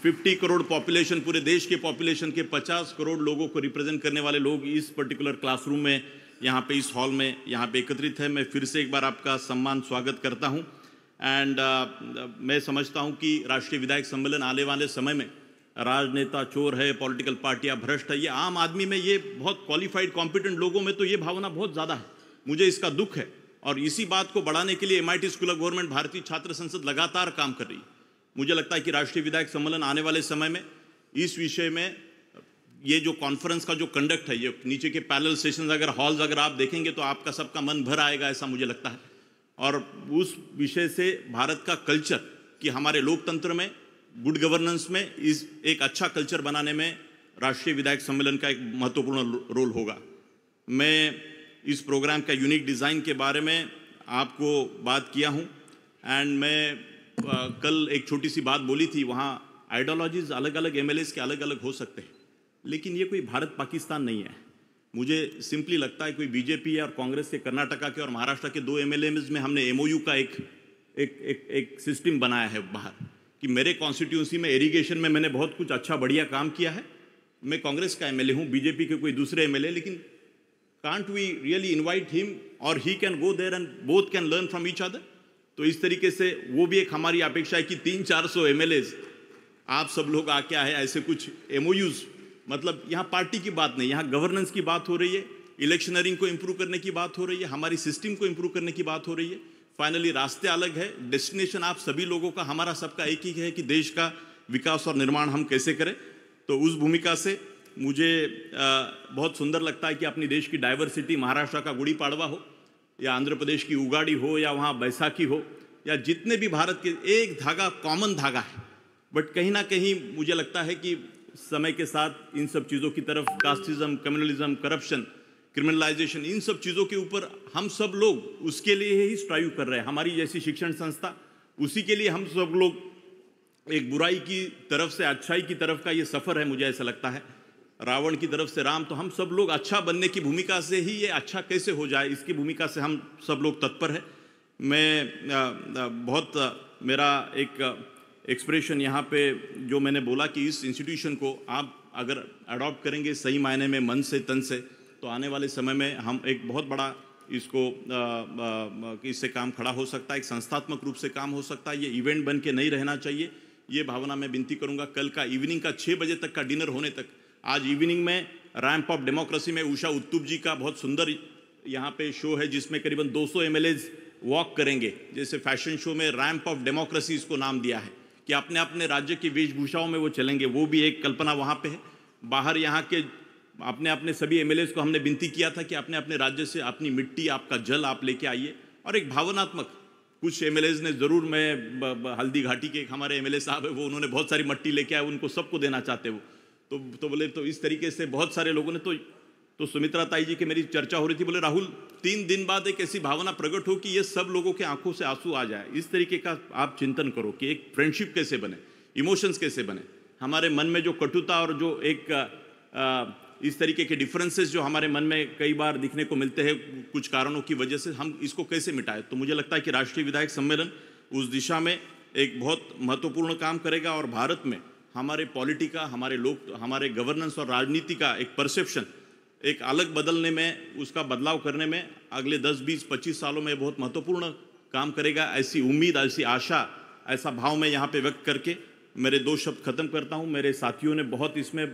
50 crore population, पूरे देश के पॉपुलेशन के 50 करोड़ लोगों को रिप्रेजेंट करने वाले लोग इस पर्टिकुलर क्लासरूम में, यहाँ पे इस हॉल में यहाँ पे एकत्रित है. मैं फिर से एक बार आपका सम्मान स्वागत करता हूँ. एंड मैं समझता हूँ कि राष्ट्रीय विधायक सम्मेलन आने वाले समय में राजनेता चोर है, पॉलिटिकल पार्टियाँ भ्रष्ट है, ये आम आदमी में, ये बहुत क्वालिफाइड कॉम्पिटेंट लोगों में तो ये भावना बहुत ज़्यादा है. मुझे इसका दुख है और इसी बात को बढ़ाने के लिए MIT स्कूल ऑफ गवर्नमेंट, भारतीय छात्र संसद लगातार काम कर रही है. मुझे लगता है कि राष्ट्रीय विधायक सम्मेलन आने वाले समय में इस विषय में ये जो कॉन्फ्रेंस का जो कंडक्ट है, ये नीचे के पैनल सेशंस अगर हॉल्स अगर आप देखेंगे तो आपका सबका मन भर आएगा, ऐसा मुझे लगता है. और उस विषय से भारत का कल्चर कि हमारे लोकतंत्र में, गुड गवर्नेंस में, इस एक अच्छा कल्चर बनाने में राष्ट्रीय विधायक सम्मेलन का एक महत्वपूर्ण रोल होगा. मैं इस प्रोग्राम का यूनिक डिज़ाइन के बारे में आपको बात किया हूँ. एंड मैं कल एक छोटी सी बात बोली थी, वहाँ आइडियोलॉजीज अलग अलग MLAs के अलग अलग हो सकते हैं, लेकिन ये कोई भारत पाकिस्तान नहीं है. मुझे सिंपली लगता है कोई बीजेपी और कांग्रेस के, कर्नाटका के और महाराष्ट्र के 2 MLAs में हमने MOU का एक सिस्टम बनाया है बाहर कि मेरे कॉन्स्टिट्यूंसी में इरिगेशन में मैंने बहुत कुछ अच्छा बढ़िया काम किया है. मैं कांग्रेस का MLA हूँ, बीजेपी के कोई दूसरे MLA, लेकिन can't we really invite him or he can go there and both can learn from each other? तो इस तरीके से वो भी एक हमारी अपेक्षा है कि 300-400 MLAs आप सब लोग आके आए, ऐसे कुछ MOUs. मतलब यहाँ पार्टी की बात नहीं, यहाँ गवर्नेंस की बात हो रही है, इलेक्शनरिंग को इम्प्रूव करने की बात हो रही है, हमारी सिस्टम को इम्प्रूव करने की बात हो रही है. फाइनली रास्ते अलग है, डेस्टिनेशन आप सभी लोगों का, हमारा सबका एक ही है कि देश का विकास और निर्माण हम कैसे करें. तो उस भूमिका से मुझे बहुत सुंदर लगता है कि अपनी देश की डाइवर्सिटी, महाराष्ट्र का गुड़ी पाड़वा हो या आंध्र प्रदेश की उगाड़ी हो या वहाँ बैसाखी हो या जितने भी भारत के, एक धागा कॉमन धागा है. बट कहीं ना कहीं मुझे लगता है कि समय के साथ इन सब चीज़ों की तरफ, कास्टिज्म, कम्युनलिज्म, करप्शन, क्रिमिनलाइजेशन, इन सब चीज़ों के ऊपर हम सब लोग उसके लिए ही स्ट्राइव कर रहे हैं. हमारी जैसी शिक्षण संस्था, उसी के लिए हम सब लोग एक बुराई की तरफ से अच्छाई की तरफ का ये सफ़र है. मुझे ऐसा लगता है रावण की तरफ से राम, तो हम सब लोग अच्छा बनने की भूमिका से ही ये अच्छा कैसे हो जाए, इसकी भूमिका से हम सब लोग तत्पर है. मैं बहुत, मेरा एक्सप्रेशन यहाँ पे जो मैंने बोला कि इस इंस्टीट्यूशन को आप अगर अडॉप्ट करेंगे सही मायने में मन से तन से, तो आने वाले समय में हम एक बहुत बड़ा इसको इससे काम खड़ा हो सकता है, एक संस्थात्मक रूप से काम हो सकता है। ये इवेंट बन के नहीं रहना चाहिए, ये भावना मैं विनती करूंगा। कल का इवनिंग का 6 बजे तक का डिनर होने तक, आज इवनिंग में रैंप ऑफ डेमोक्रेसी में उषा उत्तुप जी का बहुत सुंदर यहाँ पे शो है, जिसमें करीबन 200 MLAs वॉक करेंगे। जैसे फैशन शो में रैंप ऑफ डेमोक्रेसी इसको नाम दिया है कि अपने अपने राज्य की वेशभूषाओं में वो चलेंगे, वो भी एक कल्पना वहाँ पे है। बाहर यहाँ के अपने अपने सभी MLAs को हमने विनती किया था कि अपने अपने राज्य से अपनी मिट्टी, आपका जल आप लेके आइए, और एक भावनात्मक कुछ MLAs ने ज़रूर, मैं हल्दी घाटी के एक हमारे MLA साहब है, वो उन्होंने बहुत सारी मिट्टी लेके आए, उनको सबको देना चाहते वो, तो बोले तो इस तरीके से बहुत सारे लोगों ने तो सुमित्रा ताई जी की मेरी चर्चा हो रही थी, बोले राहुल 3 दिन बाद एक ऐसी भावना प्रकट हो कि ये सब लोगों के आंखों से आंसू आ जाए। इस तरीके का आप चिंतन करो कि एक फ्रेंडशिप कैसे बने, इमोशंस कैसे बने, हमारे मन में जो कटुता और जो एक इस तरीके के डिफरेंसेस जो हमारे मन में कई बार दिखने को मिलते हैं कुछ कारणों की वजह से, हम इसको कैसे मिटाएं। तो मुझे लगता है कि राष्ट्रीय विधायक सम्मेलन उस दिशा में एक बहुत महत्वपूर्ण काम करेगा, और भारत में हमारे पॉलिटी का, हमारे गवर्नेंस और राजनीति का एक परसेप्शन एक अलग बदलने में, उसका बदलाव करने में अगले 10, 20, 25 सालों में बहुत महत्वपूर्ण काम करेगा। ऐसी उम्मीद, ऐसी आशा, ऐसा भाव मैं यहाँ पे व्यक्त करके मेरे 2 शब्द खत्म करता हूँ। मेरे साथियों ने बहुत इसमें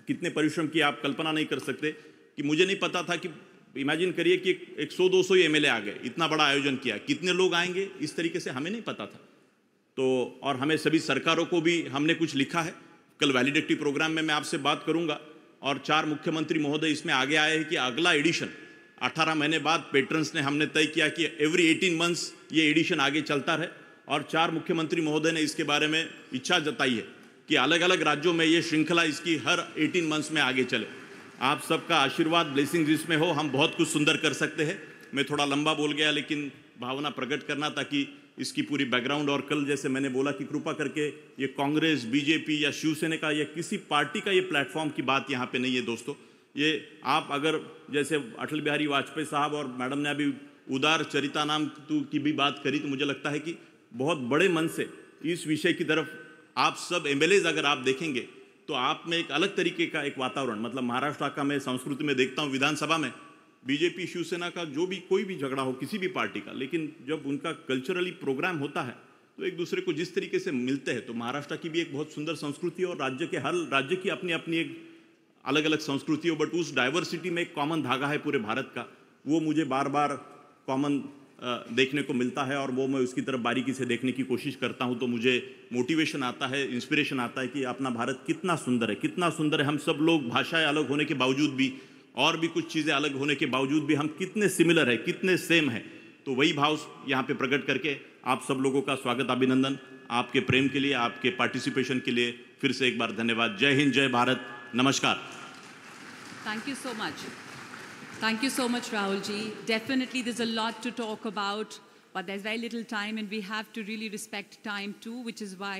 कितने परिश्रम किए आप कल्पना नहीं कर सकते, कि मुझे नहीं पता था कि इमेजिन करिए कि 100-200 MLA आ गए, इतना बड़ा आयोजन किया, कितने लोग आएंगे इस तरीके से हमें नहीं पता था। तो और हमें सभी सरकारों को भी हमने कुछ लिखा है, कल वैलिडिटी प्रोग्राम में मैं आपसे बात करूंगा, और 4 मुख्यमंत्री महोदय इसमें आगे आए हैं कि अगला एडिशन 18 महीने बाद पेट्रन्स ने हमने तय किया कि एवरी 18 मंथ्स ये एडिशन आगे चलता रहे, और 4 मुख्यमंत्री महोदय ने इसके बारे में इच्छा जताई है कि अलग अलग राज्यों में ये श्रृंखला इसकी हर 18 मंथ्स में आगे चले। आप सबका आशीर्वाद, ब्लेसिंग्स इसमें हो, हम बहुत कुछ सुंदर कर सकते हैं। मैं थोड़ा लंबा बोल गया, लेकिन भावना प्रकट करना ताकि इसकी पूरी बैकग्राउंड, और कल जैसे मैंने बोला कि कृपा करके ये कांग्रेस, बीजेपी या शिवसेना का या किसी पार्टी का ये प्लेटफॉर्म की बात यहाँ पे नहीं है दोस्तों। ये आप अगर जैसे अटल बिहारी वाजपेयी साहब और मैडम ने अभी उदार चरितानामृत की भी बात करी, तो मुझे लगता है कि बहुत बड़े मन से इस विषय की तरफ आप सब MLAs अगर आप देखेंगे तो आप में एक अलग तरीके का एक वातावरण, मतलब महाराष्ट्र का मैं संस्कृति में देखता हूँ, विधानसभा में बीजेपी शिवसेना का जो भी कोई भी झगड़ा हो किसी भी पार्टी का, लेकिन जब उनका कल्चरली प्रोग्राम होता है तो एक दूसरे को जिस तरीके से मिलते हैं, तो महाराष्ट्र की भी एक बहुत सुंदर संस्कृति है, और राज्य के हर राज्य की अपनी अपनी एक अलग अलग संस्कृति हो, बट उस डाइवर्सिटी में एक कॉमन धागा है पूरे भारत का, वो मुझे बार बार कॉमन देखने को मिलता है, और वो मैं उसकी तरफ बारीकी से देखने की कोशिश करता हूं, तो मुझे मोटिवेशन आता है, इंस्पिरेशन आता है कि अपना भारत कितना सुंदर है, कितना सुंदर है। हम सब लोग भाषाएं अलग होने के बावजूद भी, और भी कुछ चीज़ें अलग होने के बावजूद भी, हम कितने सिमिलर है, कितने सेम है। तो वही भाव यहाँ पे प्रकट करके आप सब लोगों का स्वागत, अभिनंदन, आपके प्रेम के लिए, आपके पार्टिसिपेशन के लिए फिर से एक बार धन्यवाद। जय हिंद, जय भारत, नमस्कार। Thank you so much. Thank you so much, Rahul ji. Definitely there's a lot to talk about, but there's very little time, and we have to really respect time too, which is why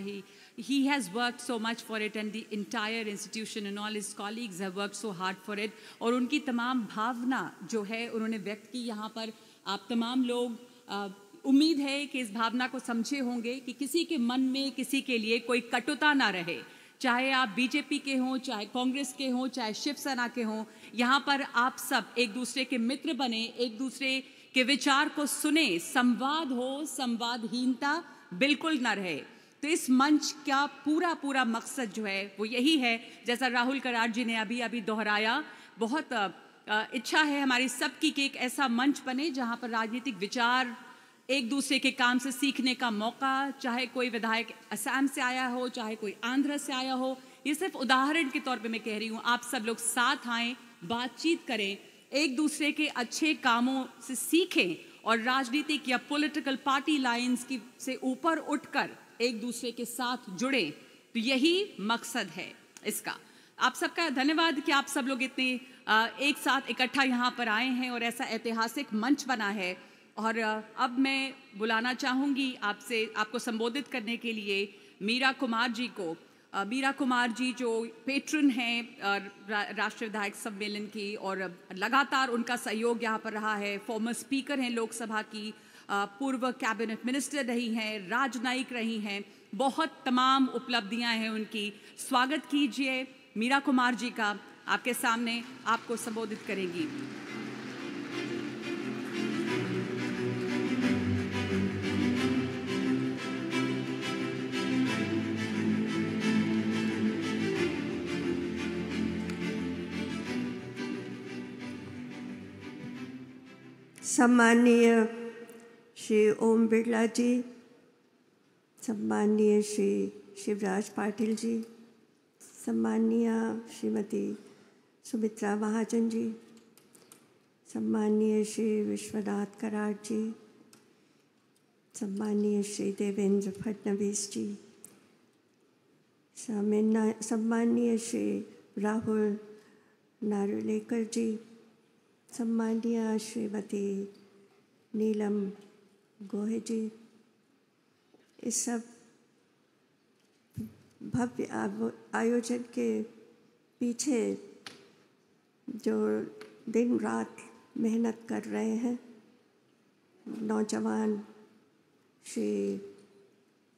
he has worked so much for it, and the entire institution and all his colleagues have worked so hard for it. और उनकी तमाम भावना जो है उन्होंने व्यक्त की यहाँ पर, आप तमाम लोग उम्मीद है कि इस भावना को समझे होंगे कि किसी के मन में किसी के लिए कोई कटुता ना रहे, चाहे आप बीजेपी के हों, चाहे कांग्रेस के हों, चाहे शिवसेना के हों। यहाँ पर आप सब एक दूसरे के मित्र बने, एक दूसरे के विचार को सुने, संवाद हो, संवादहीनता बिल्कुल ना रहे। तो इस मंच का पूरा मकसद जो है वो यही है, जैसा राहुल कराड़ जी ने अभी दोहराया। बहुत इच्छा है हमारी सबकी कि एक ऐसा मंच बने जहाँ पर राजनीतिक विचार, एक दूसरे के काम से सीखने का मौका, चाहे कोई विधायक असम से आया हो, चाहे कोई आंध्र से आया हो, ये सिर्फ उदाहरण के तौर पे मैं कह रही हूँ। आप सब लोग साथ आएं, बातचीत करें, एक दूसरे के अच्छे कामों से सीखें, और राजनीतिक या पॉलिटिकल पार्टी लाइंस की से ऊपर उठकर एक दूसरे के साथ जुड़े। तो यही मकसद है इसका। आप सबका धन्यवाद कि आप सब लोग इतने एक साथ इकट्ठा यहाँ पर आए हैं और ऐसा ऐतिहासिक मंच बना है। और अब मैं बुलाना चाहूँगी आपको संबोधित करने के लिए मीरा कुमार जी को। मीरा कुमार जी जो पेट्रन हैं राष्ट्रीय विधायक सम्मेलन की, और लगातार उनका सहयोग यहाँ पर रहा है। फॉर्मर स्पीकर हैं लोकसभा की, पूर्व कैबिनेट मिनिस्टर रही हैं, राजनयिक रही हैं, बहुत तमाम उपलब्धियां हैं उनकी। स्वागत कीजिए मीरा कुमार जी का, आपके सामने आपको संबोधित करेंगी। सम्माननीय श्री ओम बिरला जी, सम्माननीय श्री शिवराज पाटिल जी, सम्माननीय श्रीमती सुमित्रा महाजन जी, सम्माननीय श्री विश्वनाथ कराड़ जी, सम्माननीय श्री देवेंद्र फडणवीस जी, सम्माननीय श्री राहुल नार्वेकर जी, सम्माननीय श्रीमती नीलम गोहे जी, इस सब भव्य आयोजन के पीछे जो दिन रात मेहनत कर रहे हैं नौजवान श्री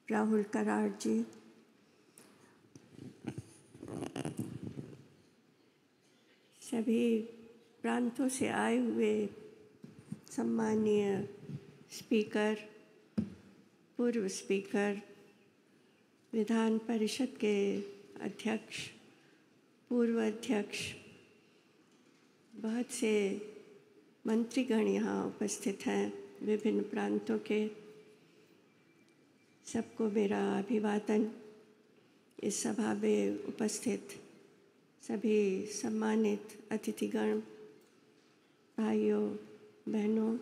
राहुल कराड़ जी, सभी प्रांतों से आए हुए सम्माननीय स्पीकर, पूर्व स्पीकर, विधान परिषद के अध्यक्ष, पूर्व अध्यक्ष, बहुत से मंत्रीगण यहाँ उपस्थित हैं विभिन्न प्रांतों के, सबको मेरा अभिवादन। इस सभा में उपस्थित सभी सम्मानित अतिथिगण, भाइयों बहनों,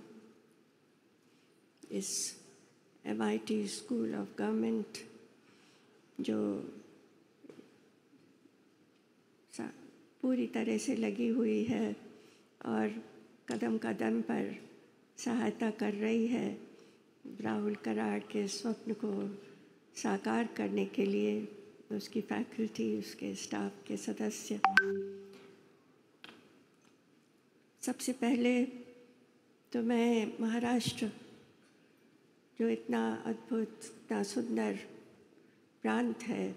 इस MIT स्कूल ऑफ गवर्नमेंट जो पूरी तरह से लगी हुई है और कदम कदम पर सहायता कर रही है राहुल कराड़ के स्वप्न को साकार करने के लिए, उसकी फैकल्टी, उसके स्टाफ के सदस्य। सबसे पहले तो मैं महाराष्ट्र, जो इतना अद्भुत, इतना सुंदर प्रांत है,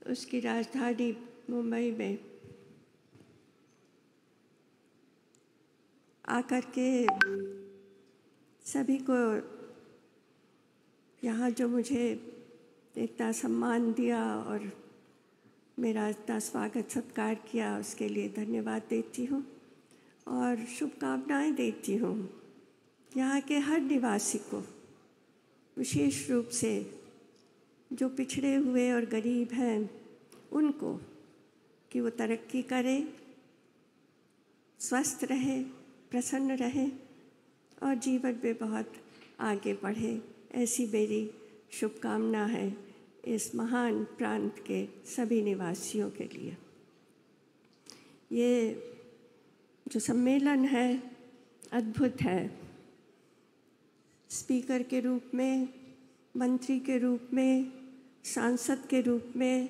उसकी राजधानी मुंबई में आकर के सभी को यहाँ जो मुझे इतना सम्मान दिया और मेरा इतना स्वागत सत्कार किया, उसके लिए धन्यवाद देती हूँ और शुभकामनाएं देती हूँ यहाँ के हर निवासी को, विशेष रूप से जो पिछड़े हुए और गरीब हैं उनको, कि वो तरक्की करें, स्वस्थ रहे, प्रसन्न रहे और जीवन में बहुत आगे बढ़े। ऐसी मेरी शुभकामना है इस महान प्रांत के सभी निवासियों के लिए। ये जो सम्मेलन है अद्भुत है। स्पीकर के रूप में, मंत्री के रूप में, सांसद के रूप में,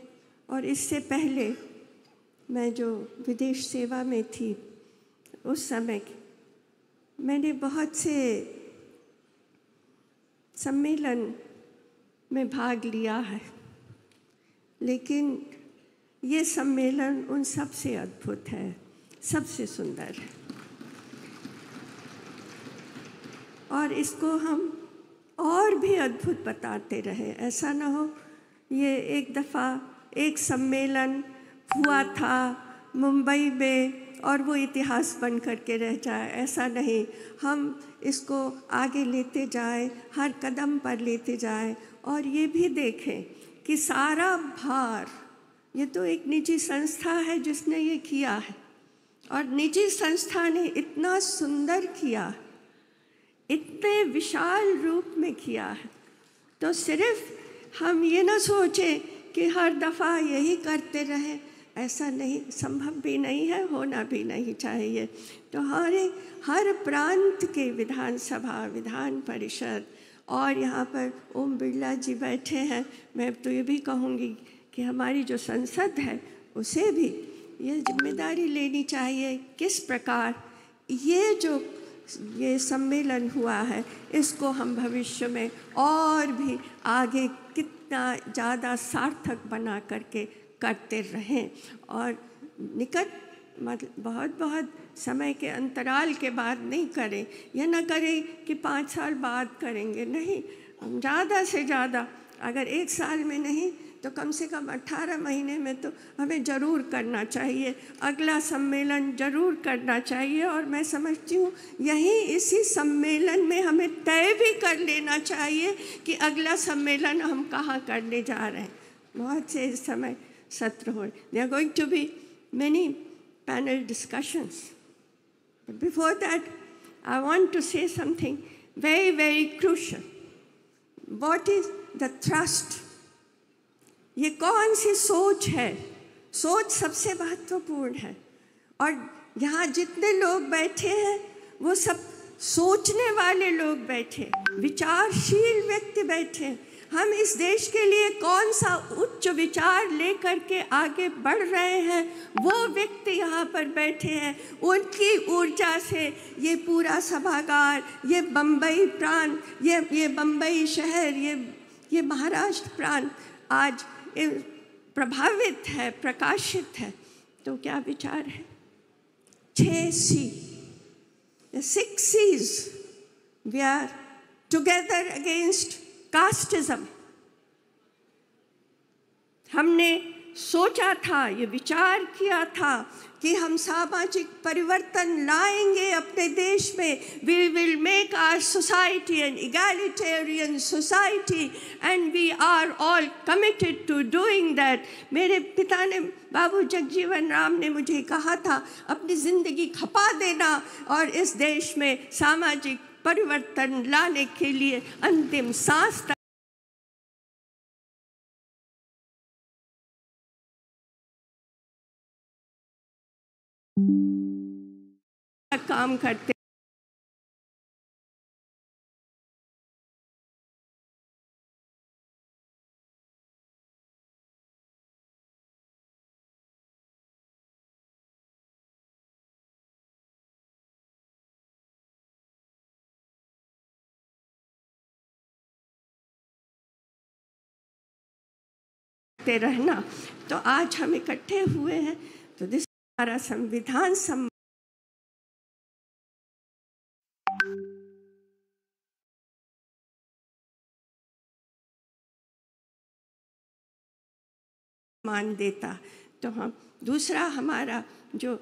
और इससे पहले मैं जो विदेश सेवा में थी उस समय मैंने बहुत से सम्मेलन में भाग लिया है, लेकिन ये सम्मेलन उन सबसे अद्भुत है, सबसे सुंदर है और इसको हम और भी अद्भुत बताते रहे। ऐसा ना हो ये एक दफ़ा एक सम्मेलन हुआ था मुंबई में और वो इतिहास बन कर के रह जाए, ऐसा नहीं। हम इसको आगे लेते जाएं, हर कदम पर लेते जाएं और ये भी देखें कि सारा भार, ये तो एक निजी संस्था है जिसने ये किया है और निजी संस्था ने इतना सुंदर किया, इतने विशाल रूप में किया है, तो सिर्फ हम ये ना सोचें कि हर दफ़ा यही करते रहें, ऐसा नहीं, संभव भी नहीं है, होना भी नहीं चाहिए। तो हर प्रांत के विधानसभा, विधान परिषद और यहाँ पर ओम बिरला जी बैठे हैं, मैं तो ये भी कहूँगी कि हमारी जो संसद है उसे भी ये जिम्मेदारी लेनी चाहिए किस प्रकार ये जो ये सम्मेलन हुआ है, इसको हम भविष्य में और भी आगे कितना ज़्यादा सार्थक बना करके करते रहें और निकट मतलब बहुत बहुत समय के अंतराल के बाद नहीं करें। यह ना करें कि 5 साल बाद करेंगे, नहीं, हम ज़्यादा से ज़्यादा अगर 1 साल में नहीं तो कम से कम 18 महीने में तो हमें ज़रूर करना चाहिए, अगला सम्मेलन ज़रूर करना चाहिए। और मैं समझती हूँ यहीं इसी सम्मेलन में हमें तय भी कर लेना चाहिए कि अगला सम्मेलन हम कहाँ करने जा रहे हैं। बहुत से इस समय सत्र हो, there are going to be many panel discussions. But before that, I want to say something very, very crucial. What is the thrust? ये कौन सी सोच है? सोच सबसे महत्वपूर्ण है। और यहाँ जितने लोग बैठे हैं वो सब सोचने वाले लोग बैठे, विचारशील व्यक्ति बैठे। हम इस देश के लिए कौन सा उच्च विचार लेकर के आगे बढ़ रहे हैं, वो व्यक्ति यहाँ पर बैठे हैं। उनकी ऊर्जा से ये पूरा सभागार, ये बम्बई प्रांत, ये बम्बई शहर, ये महाराष्ट्र प्रांत आज प्रभावित है, प्रकाशित है। तो क्या विचार है? 6C, 6 C's. We are together against casteism. हमने सोचा था, ये विचार किया था कि हम सामाजिक परिवर्तन लाएंगे अपने देश में। We will make our society an egalitarian society and we are all committed to doing that. मेरे पिता ने, बाबू जगजीवन राम ने मुझे कहा था अपनी जिंदगी खपा देना और इस देश में सामाजिक परिवर्तन लाने के लिए अंतिम सांस तक काम करते। रहना, तो आज हम इकट्ठे हुए हैं, तो दिस हमारा संविधान मान देता। तो हम दूसरा हमारा जो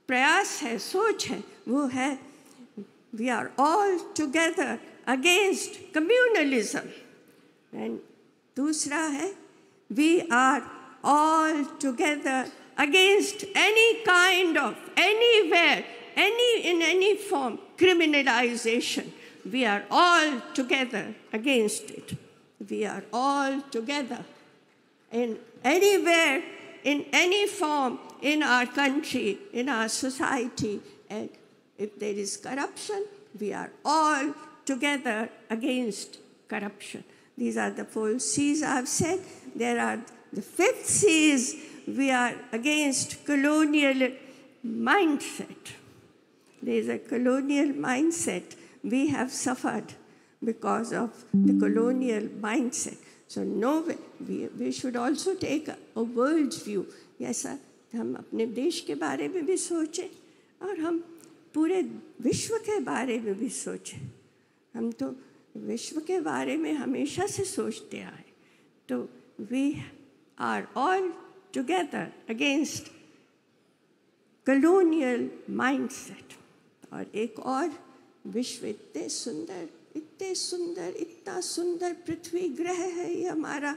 प्रयास है, सोच है, वो है we are all together against communalism. And दूसरा है we are all together against any kind of, anywhere, in any form, criminalization. We are all together against it. We are all together in anywhere, in any form, in our country, in our society. And if there is corruption, we are all together against corruption. These are the 4 C's I've said. There are the 5th C is we are against colonial mindset. There is a colonial mindset. We have suffered because of the colonial mindset. So no way, we should also take a world's view. Yes, sir. हम अपने देश के बारे में भी सोचें और हम पूरे विश्व के बारे में भी सोचें। हम तो विश्व के बारे में हमेशा से सोचते आए। तो we are all together against colonial mindset. और एक और, विश्व इतने सुंदर, इतना सुंदर पृथ्वी ग्रह है ये हमारा,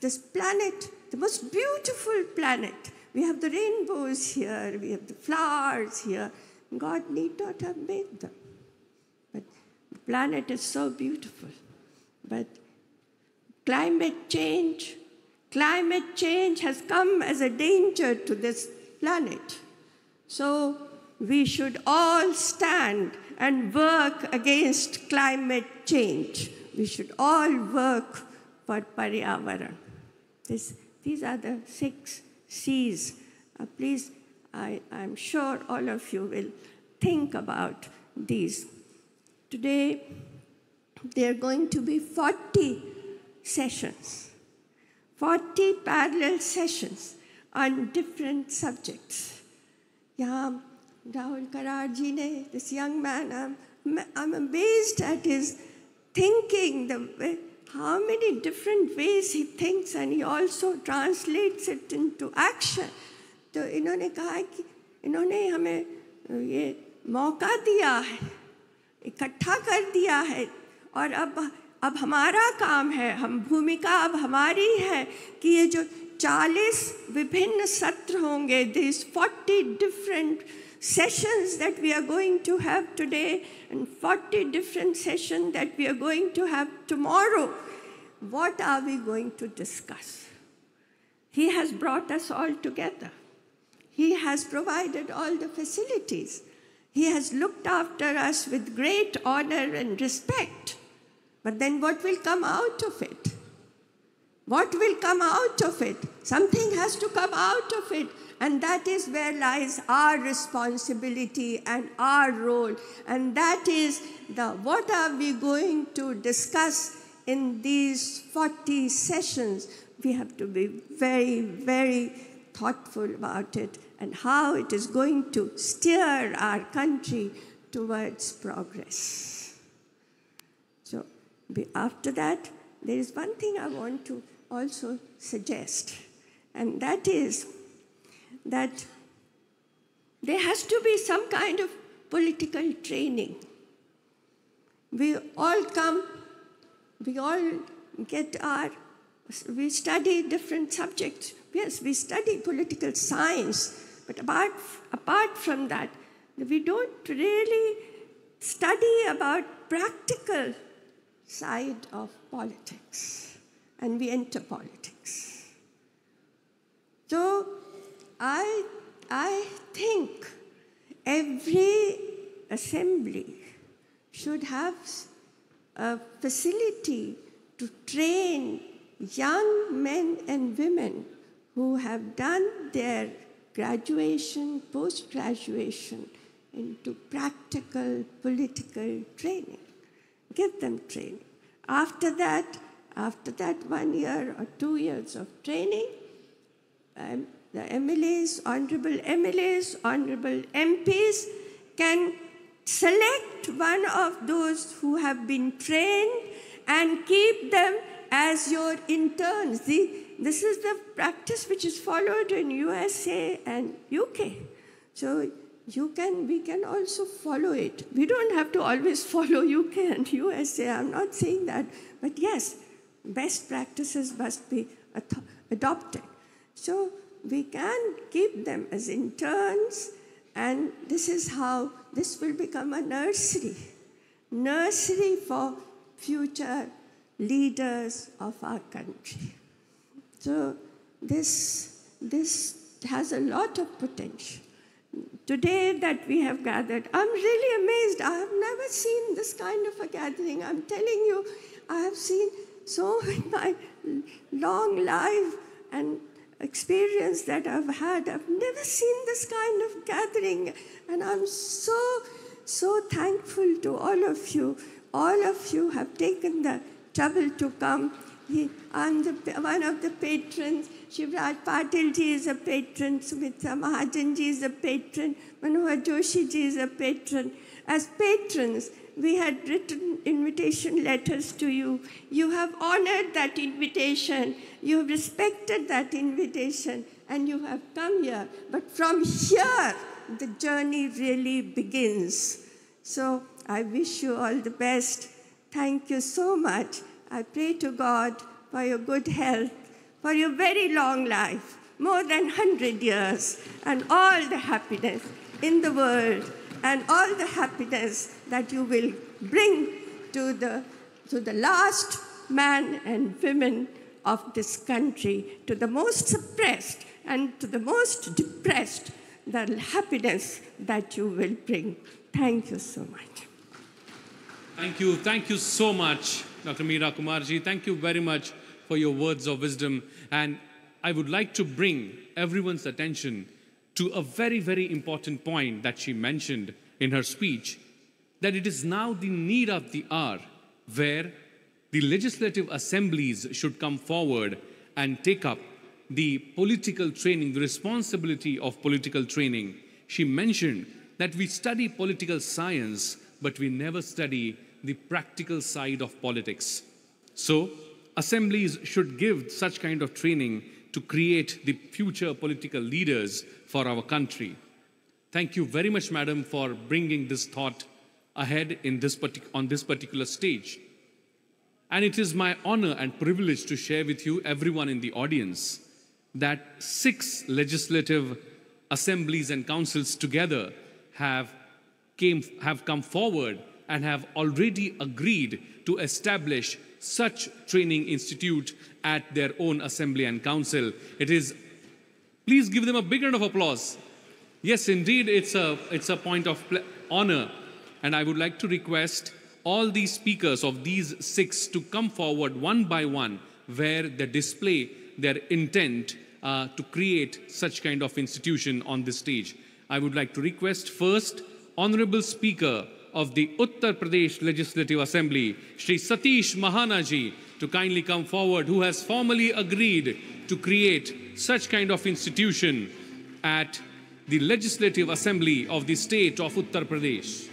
this planet, the most beautiful planet. We have the rainbows here, we have the flowers here. God need not have made them. But the planet is so beautiful. But climate change has come as a danger to this planet. So we should all stand and work against climate change. We should all work for Paryavaran. These are the 6 C's. Please, I'm sure all of you will think about these. Today, there are going to be 40 sessions, 40 parallel sessions on different subjects. Yeah, Rahul Kararji ne, this young man, I'm amazed at his thinking, how many different ways he thinks, and he also translates it into action. तो इन्होंने कहा कि इन्होंने हमें ये मौका दिया है, इकट्ठा कर दिया है, और अब हमारा काम है, भूमिका अब हमारी है कि ये जो 40 विभिन्न सत्र होंगे, these 40 different sessions that we are going to have today and 40 different sessions that we are going to have tomorrow, what are we going to discuss? He has brought us all together. He has provided all the facilities. He has looked after us with great honor and respect. But then what will come out of it? What will come out of it? Something has to come out of it. And that is where lies our responsibility and our role. And that is what are we going to discuss in these 40 sessions? We have to be very, very thoughtful about it and how it is going to steer our country towards progress. So after that, there is one thing I want to also suggest, and that is that there has to be some kind of political training. We all come, we all we study different subjects. Yes, we study political science, but apart from that, we don't really study about practical side of politics, and we enter politics. So I think every assembly should have a facility to train young men and women who have done their graduation, post-graduation into practical political training. Give them training. After that 1 year or 2 years of training, the MLAs, honorable MPs can select one of those who have been trained and keep them as your interns. This is the practice which is followed in USA and UK. So we can also follow it. We don't have to always follow UK and USA. I'm not saying that. But yes, best practices must be adopted. So we can keep them as interns, and this is how this will become a nursery for future leaders of our country. So this has a lot of potential. Today that we have gathered, I'm really amazed. I have never seen this kind of a gathering. I'm telling you, I have seen so in my long life and experience that I've had. I've never seen this kind of gathering. And I'm so thankful to all of you. All of you have taken the trouble to come. I'm one of the patrons. Shivraj Patil ji is a patron. Sumitra Mahajan ji is a patron. Manohar Joshi ji is a patron. As patrons, we had written invitation letters to you. You have honored that invitation. You have respected that invitation. And you have come here. But from here, the journey really begins. So I wish you all the best. Thank you so much. I pray to God for your good health, for your very long life, more than 100 years, and all the happiness in the world, and all the happiness that you will bring to the last man and women of this country, to the most suppressed and to the most depressed, the happiness that you will bring. Thank you so much. Thank you so much, Dr. Meera Kumarji. Thank you very much for your words of wisdom. And I would like to bring everyone's attention to a very, very important point that she mentioned in her speech. that it is now the need of the hour where the legislative assemblies should come forward and take up the political training, the responsibility of political training. She mentioned that we study political science, but we never study the practical side of politics. So, assemblies should give such kind of training to create the future political leaders for our country. Thank you very much, Madam, for bringing this thought ahead on this particular stage. And it is my honor and privilege to share with you, everyone in the audience, that 6 legislative assemblies and councils together have come forward and have already agreed to establish such training institute at their own assembly and council. Please give them a big round of applause. Yes, indeed, it's a point of honor. And I would like to request all these speakers of these 6 to come forward one by one, where they display their intent to create such kind of institution on this stage. I would like to request first Honorable Speaker of the Uttar Pradesh Legislative Assembly, Shri Satish Mahana ji, to kindly come forward, who has formally agreed to create such kind of institution at the Legislative Assembly of the state of Uttar Pradesh.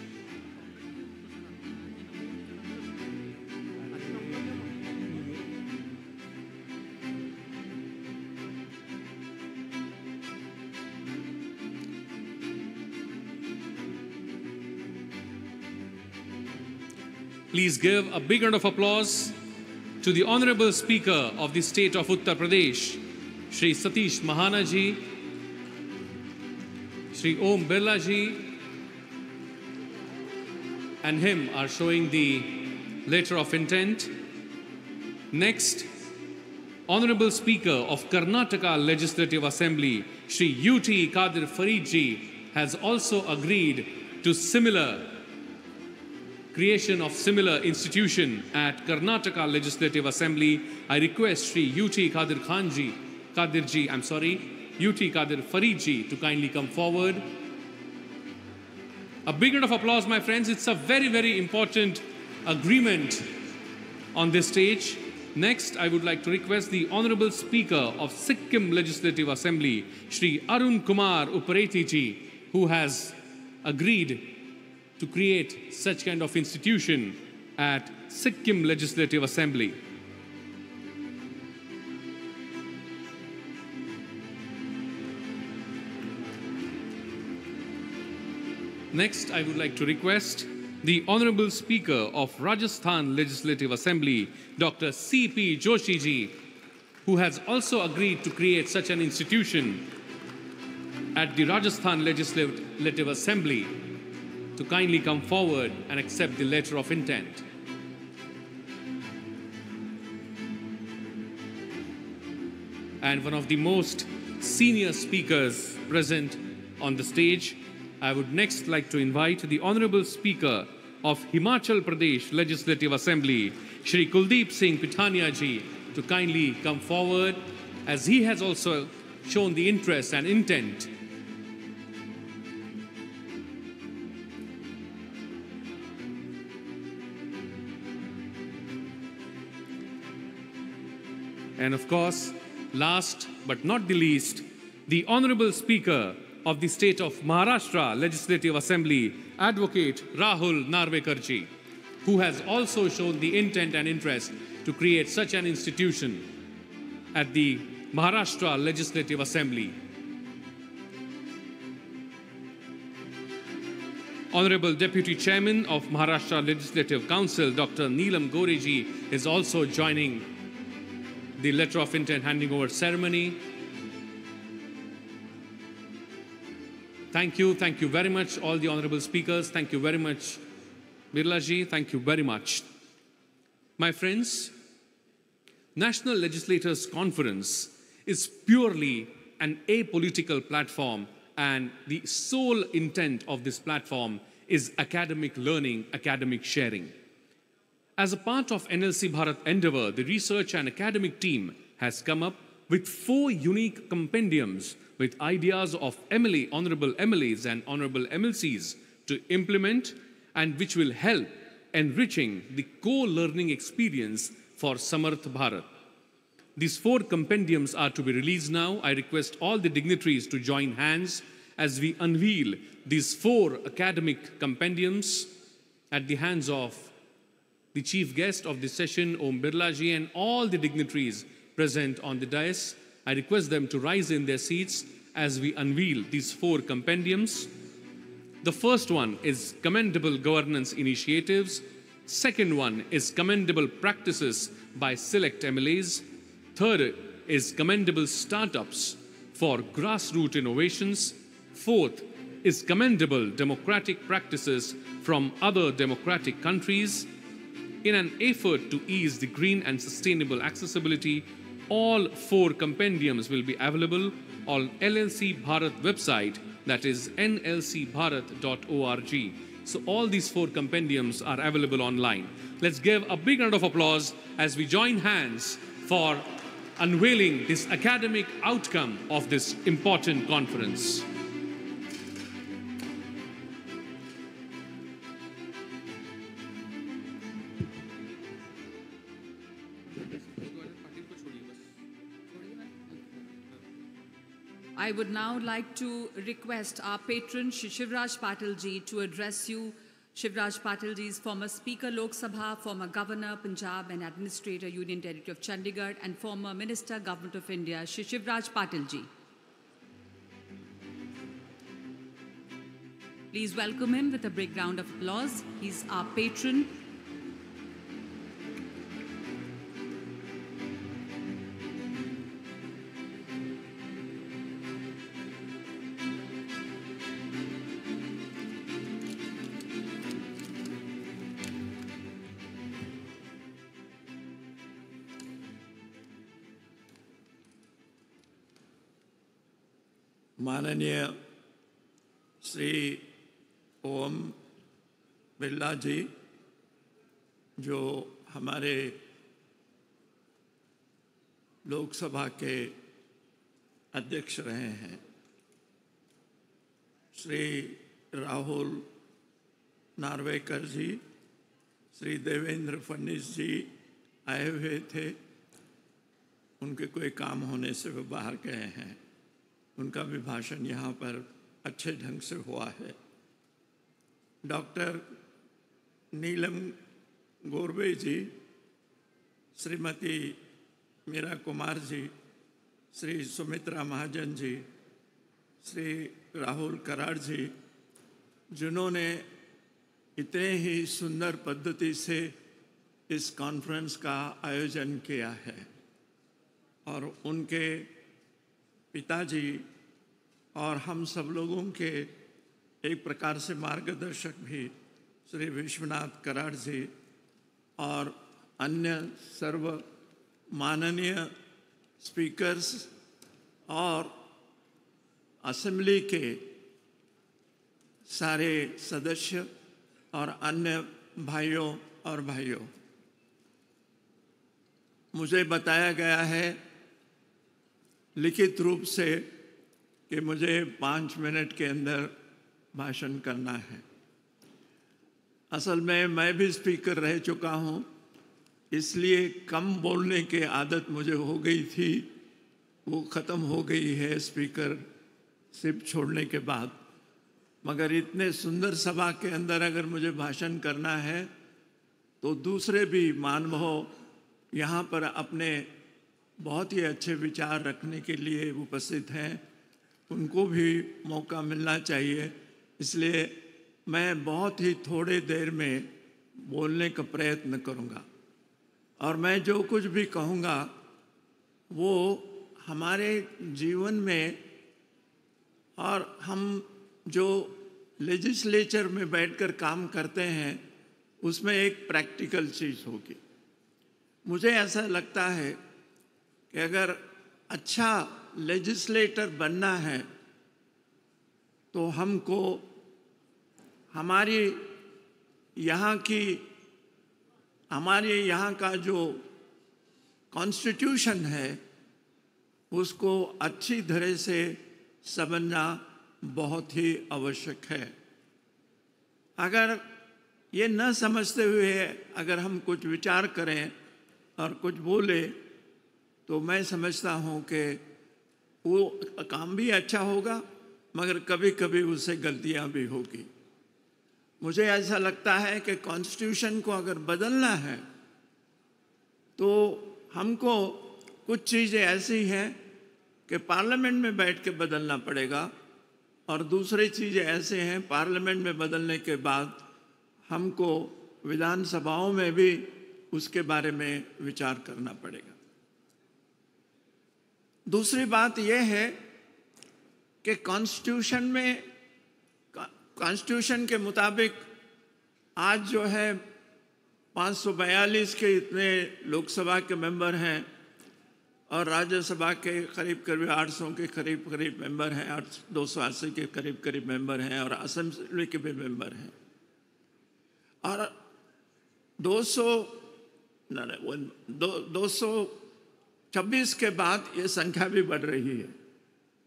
Please give a big round of applause to the Honorable Speaker of the state of Uttar Pradesh, Shri Satish Mahana ji, Shri Om Birla ji, and him are showing the letter of intent. Next, Honorable Speaker of Karnataka Legislative Assembly, Shri U.T. Qadir Farid ji, has also agreed to creation of similar institution at Karnataka Legislative Assembly. I request Shri U.T. Qadir Farid ji to kindly come forward. A big round of applause, my friends. It's a very, very important agreement on this stage. Next, I would like to request the Honorable Speaker of Sikkim Legislative Assembly, Shri Arun Kumar Upareti ji, who has agreed to create such kind of institution at Sikkim Legislative Assembly. Next, I would like to request the Honorable Speaker of Rajasthan Legislative Assembly, Dr. C.P. Joshi ji, who has also agreed to create such an institution at the Rajasthan Legislative Assembly, to kindly come forward and accept the letter of intent. And one of the most senior speakers present on the stage, I would next like to invite the Honorable Speaker of Himachal Pradesh Legislative Assembly, Shri Kuldeep Singh Pitania ji, to kindly come forward, as he has also shown the interest and intent . And of course, last but not the least, the Honorable Speaker of the state of Maharashtra Legislative Assembly, Advocate Rahul Narvekar ji, who has also shown the intent and interest to create such an institution at the Maharashtra Legislative Assembly. Honorable Deputy Chairman of Maharashtra Legislative Council, Dr. Neelam Gore ji, is also joining the letter of intent handing over ceremony. Thank you very much, all the honorable speakers. Thank you very much, Birla ji. Thank you very much. My friends, National Legislators Conference is purely an apolitical platform, and the sole intent of this platform is academic learning, academic sharing. As a part of NLC Bharat endeavor, the research and academic team has come up with 4 unique compendiums with ideas of honorable MLAs and honorable MLCs to implement and which will help enriching the co-learning experience for Samarth Bharat. These 4 compendiums are to be released now. I request all the dignitaries to join hands as we unveil these 4 academic compendiums at the hands of the chief guest of this session, Om Birla ji, and all the dignitaries present on the dais. I request them to rise in their seats as we unveil these 4 compendiums. The first one is Commendable Governance Initiatives. Second one is Commendable Practices by Select MLAs. Third is Commendable Startups for Grassroots Innovations. Fourth is Commendable Democratic Practices from other democratic countries. In an effort to ease the green and sustainable accessibility, all 4 compendiums will be available on LLC Bharat website, that is nlcbharat.org. So all these 4 compendiums are available online. Let's give a big round of applause as we join hands for unveiling this academic outcome of this important conference. I would now like to request our patron, Shri Shivraj Patil ji, to address you. Shivraj Patil ji is former Speaker Lok Sabha, former Governor, Punjab and Administrator, Union Territory of Chandigarh, and former Minister, Government of India, Shri Shivraj Patil ji. Please welcome him with a big round of applause. He's our patron. माननीय श्री ओम बिरला जी, जो हमारे लोकसभा के अध्यक्ष रहे हैं, श्री राहुल नार्वेकर जी, श्री देवेंद्र फडणवीस जी आए हुए थे। उनके कोई काम होने से वो बाहर गए हैं। उनका भी भाषण यहाँ पर अच्छे ढंग से हुआ है। डॉक्टर नीलम गोरबे जी, श्रीमती मीरा कुमार जी, श्री सुमित्रा महाजन जी, श्री राहुल कराड़ जी, जिन्होंने इतने ही सुंदर पद्धति से इस कॉन्फ्रेंस का आयोजन किया है, और उनके पिताजी और हम सब लोगों के एक प्रकार से मार्गदर्शक भी श्री विश्वनाथ कराड़ जी और अन्य सर्व माननीय स्पीकर्स और असेंबली के सारे सदस्य और अन्य भाइयों और भाइयों, मुझे बताया गया है लिखित रूप से कि मुझे 5 मिनट के अंदर भाषण करना है। असल में मैं भी स्पीकर रह चुका हूँ, इसलिए कम बोलने की आदत मुझे हो गई थी, वो ख़त्म हो गई है स्पीकर सिर्फ छोड़ने के बाद। मगर इतने सुंदर सभा के अंदर अगर मुझे भाषण करना है तो दूसरे भी मानव यहाँ पर अपने बहुत ही अच्छे विचार रखने के लिए उपस्थित हैं, उनको भी मौका मिलना चाहिए। इसलिए मैं बहुत ही थोड़े देर में बोलने का प्रयत्न करूँगा, और मैं जो कुछ भी कहूँगा वो हमारे जीवन में और हम जो लेजिस्लेचर में बैठकर काम करते हैं उसमें एक प्रैक्टिकल चीज़ होगी। मुझे ऐसा लगता है कि अगर अच्छा लेजिस्लेटर बनना है तो हमको हमारे यहाँ का जो कॉन्स्टिट्यूशन है उसको अच्छी तरह से समझना बहुत ही आवश्यक है। अगर ये न समझते हुए अगर हम कुछ विचार करें और कुछ बोले तो मैं समझता हूँ कि वो काम भी अच्छा होगा, मगर कभी कभी उससे गलतियाँ भी होगी। मुझे ऐसा लगता है कि कॉन्स्टिट्यूशन को अगर बदलना है तो हमको कुछ चीज़ें ऐसी हैं कि पार्लियामेंट में बैठ के बदलना पड़ेगा, और दूसरी चीज़ें ऐसे हैं पार्लियामेंट में बदलने के बाद हमको विधानसभाओं में भी उसके बारे में विचार करना पड़ेगा। दूसरी बात यह है कि कॉन्स्टिट्यूशन के मुताबिक आज जो है 542 के इतने लोकसभा के मेंबर हैं और राज्यसभा के करीब करीब 800 के करीब मेंबर हैं, 280 के करीब मेंबर हैं, और असेंबली के भी मेंबर हैं। और 226 के बाद ये संख्या भी बढ़ रही है,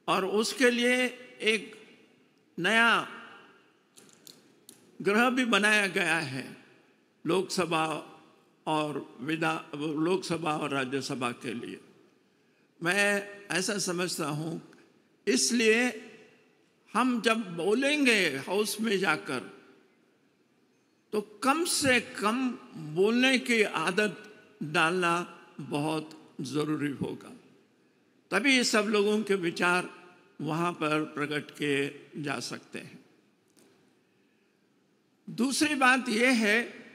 और उसके लिए एक नया ग्रह भी बनाया गया है लोकसभा और राज्यसभा के लिए। मैं ऐसा समझता हूँ, इसलिए हम जब बोलेंगे हाउस में जाकर तो कम से कम बोलने की आदत डालना बहुत ज़रूरी होगा, तभी सब लोगों के विचार वहाँ पर प्रकट किए जा सकते हैं। दूसरी बात यह है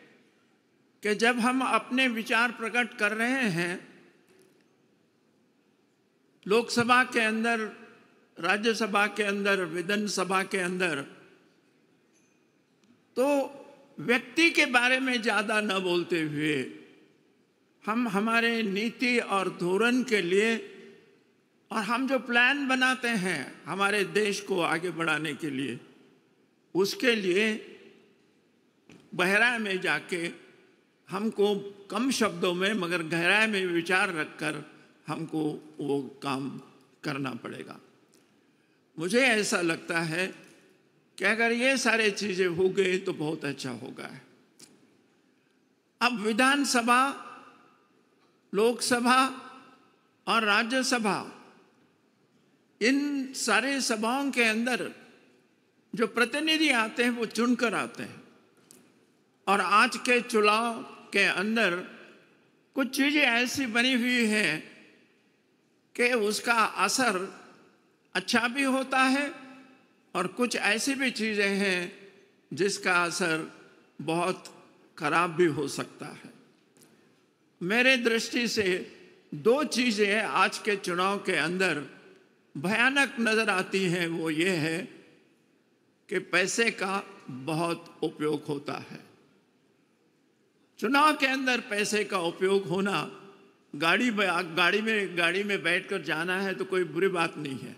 कि जब हम अपने विचार प्रकट कर रहे हैं लोकसभा के अंदर, राज्यसभा के अंदर, विधानसभा के अंदर, तो व्यक्ति के बारे में ज़्यादा न बोलते हुए हम हमारे नीति और धोरण के लिए, और हम जो प्लान बनाते हैं हमारे देश को आगे बढ़ाने के लिए, उसके लिए गहराई में जाके हमको कम शब्दों में मगर गहराई में विचार रखकर हमको वो काम करना पड़ेगा। मुझे ऐसा लगता है कि अगर ये सारे चीज़ें हो गई तो बहुत अच्छा होगा। अब विधानसभा, लोकसभा और राज्यसभा, इन सारे सभाओं के अंदर जो प्रतिनिधि आते हैं वो चुनकर आते हैं, और आज के चुनाव के अंदर कुछ चीज़ें ऐसी बनी हुई हैं कि उसका असर अच्छा भी होता है, और कुछ ऐसी भी चीज़ें हैं जिसका असर बहुत खराब भी हो सकता है। मेरे दृष्टि से दो चीज़ें आज के चुनाव के अंदर भयानक नज़र आती हैं। वो ये है कि पैसे का बहुत उपयोग होता है। चुनाव के अंदर पैसे का उपयोग होना, गाड़ी में बैठकर जाना है तो कोई बुरी बात नहीं है,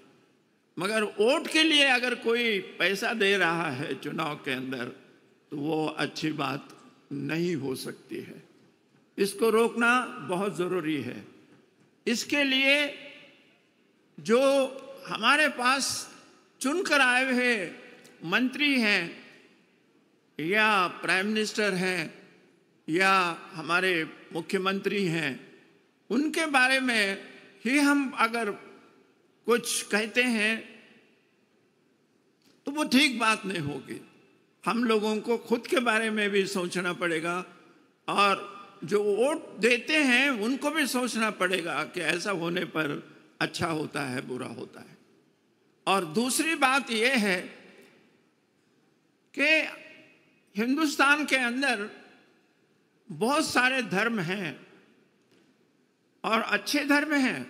मगर वोट के लिए अगर कोई पैसा दे रहा है चुनाव के अंदर तो वो अच्छी बात नहीं हो सकती है। इसको रोकना बहुत ज़रूरी है। इसके लिए जो हमारे पास चुनकर आए हुए मंत्री हैं या प्राइम मिनिस्टर हैं या हमारे मुख्यमंत्री हैं, उनके बारे में ही हम अगर कुछ कहते हैं तो वो ठीक बात नहीं होगी। हम लोगों को खुद के बारे में भी सोचना पड़ेगा, और जो वोट देते हैं उनको भी सोचना पड़ेगा कि ऐसा होने पर अच्छा होता है, बुरा होता है। और दूसरी बात यह है कि हिंदुस्तान के अंदर बहुत सारे धर्म हैं और अच्छे धर्म हैं।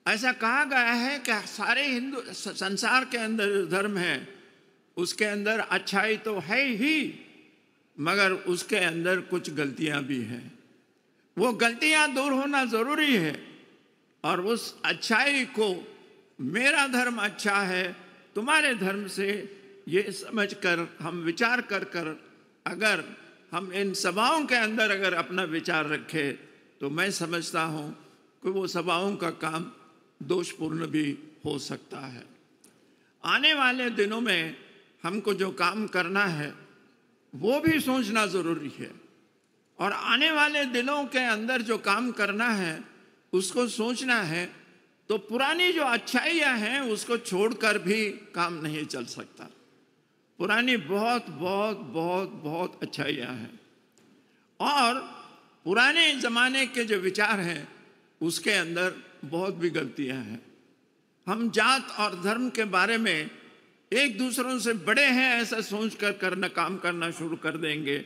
ऐसा कहा गया है कि सारे हिंदू संसार के अंदर धर्म हैं, उसके अंदर अच्छाई तो है ही, मगर उसके अंदर कुछ गलतियां भी हैं। वो गलतियां दूर होना ज़रूरी है, और उस अच्छाई को मेरा धर्म अच्छा है, तुम्हारे धर्म से, ये समझकर हम विचार कर अगर हम इन सभाओं के अंदर अगर अपना विचार रखें तो मैं समझता हूँ कि वो सभाओं का काम दोषपूर्ण भी हो सकता है। आने वाले दिनों में हमको जो काम करना है वो भी सोचना ज़रूरी है। और आने वाले दिनों के अंदर जो काम करना है उसको सोचना है। तो पुरानी जो अच्छाइयाँ हैं उसको छोड़कर भी काम नहीं चल सकता। पुरानी बहुत बहुत बहुत बहुत अच्छाइयाँ हैं और पुराने ज़माने के जो विचार हैं उसके अंदर बहुत भी गलतियाँ हैं। हम जात और धर्म के बारे में एक दूसरों से बड़े हैं ऐसा सोचकर काम करना शुरू कर देंगे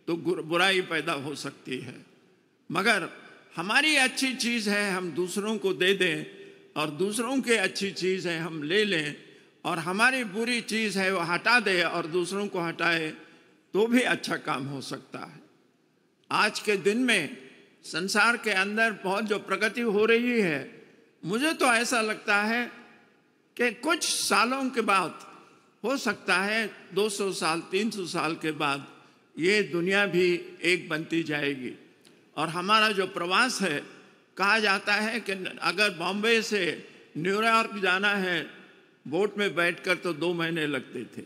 तो बुराई पैदा हो सकती है। मगर हमारी अच्छी चीज़ है हम दूसरों को दे दें और दूसरों की अच्छी चीज़ है हम ले लें और हमारी बुरी चीज़ है वो हटा दे और दूसरों को हटाए तो भी अच्छा काम हो सकता है। आज के दिन में संसार के अंदर बहुत जो प्रगति हो रही है, मुझे तो ऐसा लगता है कि कुछ सालों के बाद हो सकता है 200 साल 300 साल के बाद ये दुनिया भी एक बनती जाएगी। और हमारा जो प्रवास है, कहा जाता है कि अगर बॉम्बे से न्यूयॉर्क जाना है बोट में बैठकर तो 2 महीने लगते थे।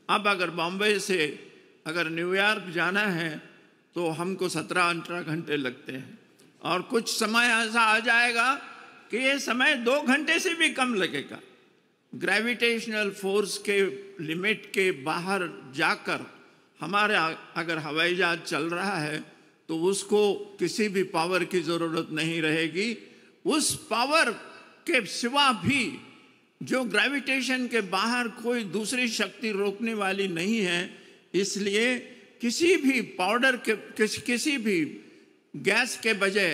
अब अगर बॉम्बे से अगर न्यूयॉर्क जाना है तो हमको 17-18 घंटे लगते हैं। और कुछ समय ऐसा आ जाएगा कि ये समय 2 घंटे से भी कम लगेगा। ग्रेविटेशनल फोर्स के लिमिट के बाहर जाकर हमारा अगर हवाई जहाज चल रहा है तो उसको किसी भी पावर की ज़रूरत नहीं रहेगी। उस पावर के सिवा भी जो ग्रेविटेशन के बाहर कोई दूसरी शक्ति रोकने वाली नहीं है, इसलिए किसी भी पाउडर के किसी भी गैस के बजाय,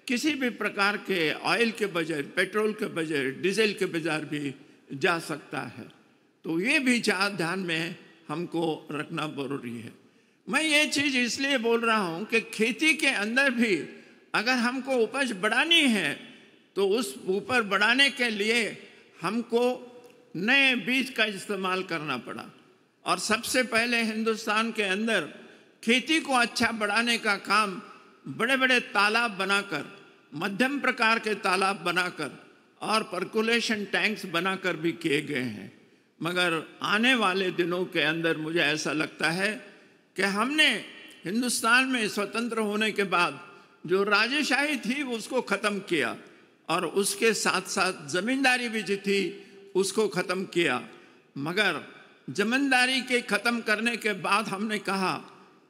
किसी भी प्रकार के ऑयल के बजाय, पेट्रोल के बजाय डीजल के बजाय भी जा सकता है। तो ये भी ध्यान में हमको रखना जरूरी है। मैं ये चीज़ इसलिए बोल रहा हूँ कि खेती के अंदर भी अगर हमको उपज बढ़ानी है तो उस ऊपर बढ़ाने के लिए हमको नए बीज का इस्तेमाल करना पड़ा। और सबसे पहले हिंदुस्तान के अंदर खेती को अच्छा बढ़ाने का काम बड़े बड़े तालाब बनाकर, मध्यम प्रकार के तालाब बनाकर और पर्कुलेशन टैंक्स बनाकर भी किए गए हैं। मगर आने वाले दिनों के अंदर मुझे ऐसा लगता है कि हमने हिंदुस्तान में स्वतंत्र होने के बाद जो राजेशाही थी उसको ख़त्म किया और उसके साथ साथ ज़मींदारी भी जो थी उसको ख़त्म किया। मगर ज़मींदारी के ख़त्म करने के बाद हमने कहा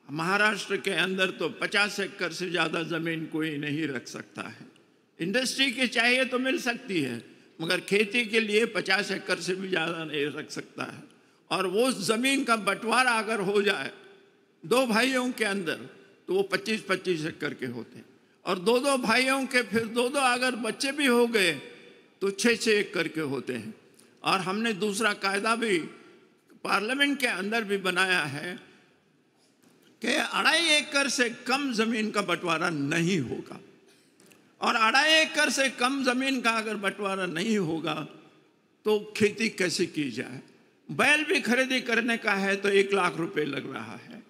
महाराष्ट्र के अंदर तो 50 एकड़ से ज़्यादा ज़मीन कोई नहीं रख सकता है। इंडस्ट्री की चाहिए तो मिल सकती है मगर खेती के लिए 50 एकड़ से भी ज़्यादा नहीं रख सकता है। और वो ज़मीन का बंटवारा अगर हो जाए 2 भाइयों के अंदर तो वो 25-25 एकड़ के होते हैं और 2-2 भाइयों के फिर 2-2 अगर बच्चे भी हो गए तो 6-6 एकड़ के होते हैं। और हमने दूसरा कायदा भी पार्लियामेंट के अंदर भी बनाया है कि 2.5 एकड़ से कम ज़मीन का बंटवारा नहीं होगा। और 2.5 एकड़ से कम ज़मीन का अगर बंटवारा नहीं होगा तो खेती कैसे की जाए। बैल भी खरीदी करने का है तो 1 लाख रुपए लग रहा है।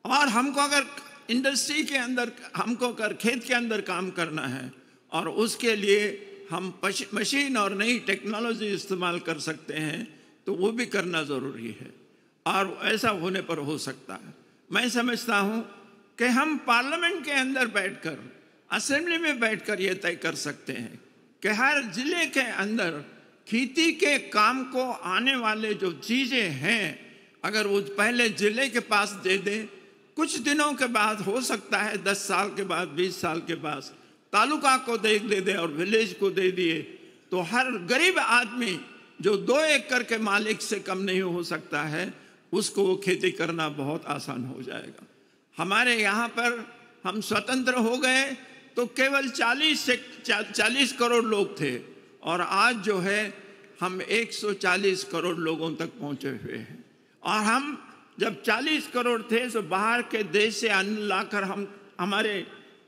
और हमको अगर इंडस्ट्री के अंदर, हमको अगर खेत के अंदर काम करना है और उसके लिए हम मशीन और नई टेक्नोलॉजी इस्तेमाल कर सकते हैं तो वो भी करना ज़रूरी है। और ऐसा होने पर हो सकता है। मैं समझता हूँ कि हम पार्लियामेंट के अंदर बैठकर, असेंबली में बैठकर ये तय कर सकते हैं कि हर जिले के अंदर खेती के काम को आने वाले जो चीज़ें हैं अगर वो पहले जिले के पास दे दें, कुछ दिनों के बाद हो सकता है 10 साल के बाद, 20 साल के बाद तालुका को दे दे और विलेज को दे दिए तो हर गरीब आदमी जो 2 एकड़ के मालिक से कम नहीं हो सकता है उसको वो खेती करना बहुत आसान हो जाएगा। हमारे यहाँ पर हम स्वतंत्र हो गए तो केवल 40 करोड़ लोग थे और आज जो है हम 140 करोड़ लोगों तक पहुँचे हुए हैं। और हम जब 40 करोड़ थे तो बाहर के देश से अन्न लाकर हम हमारे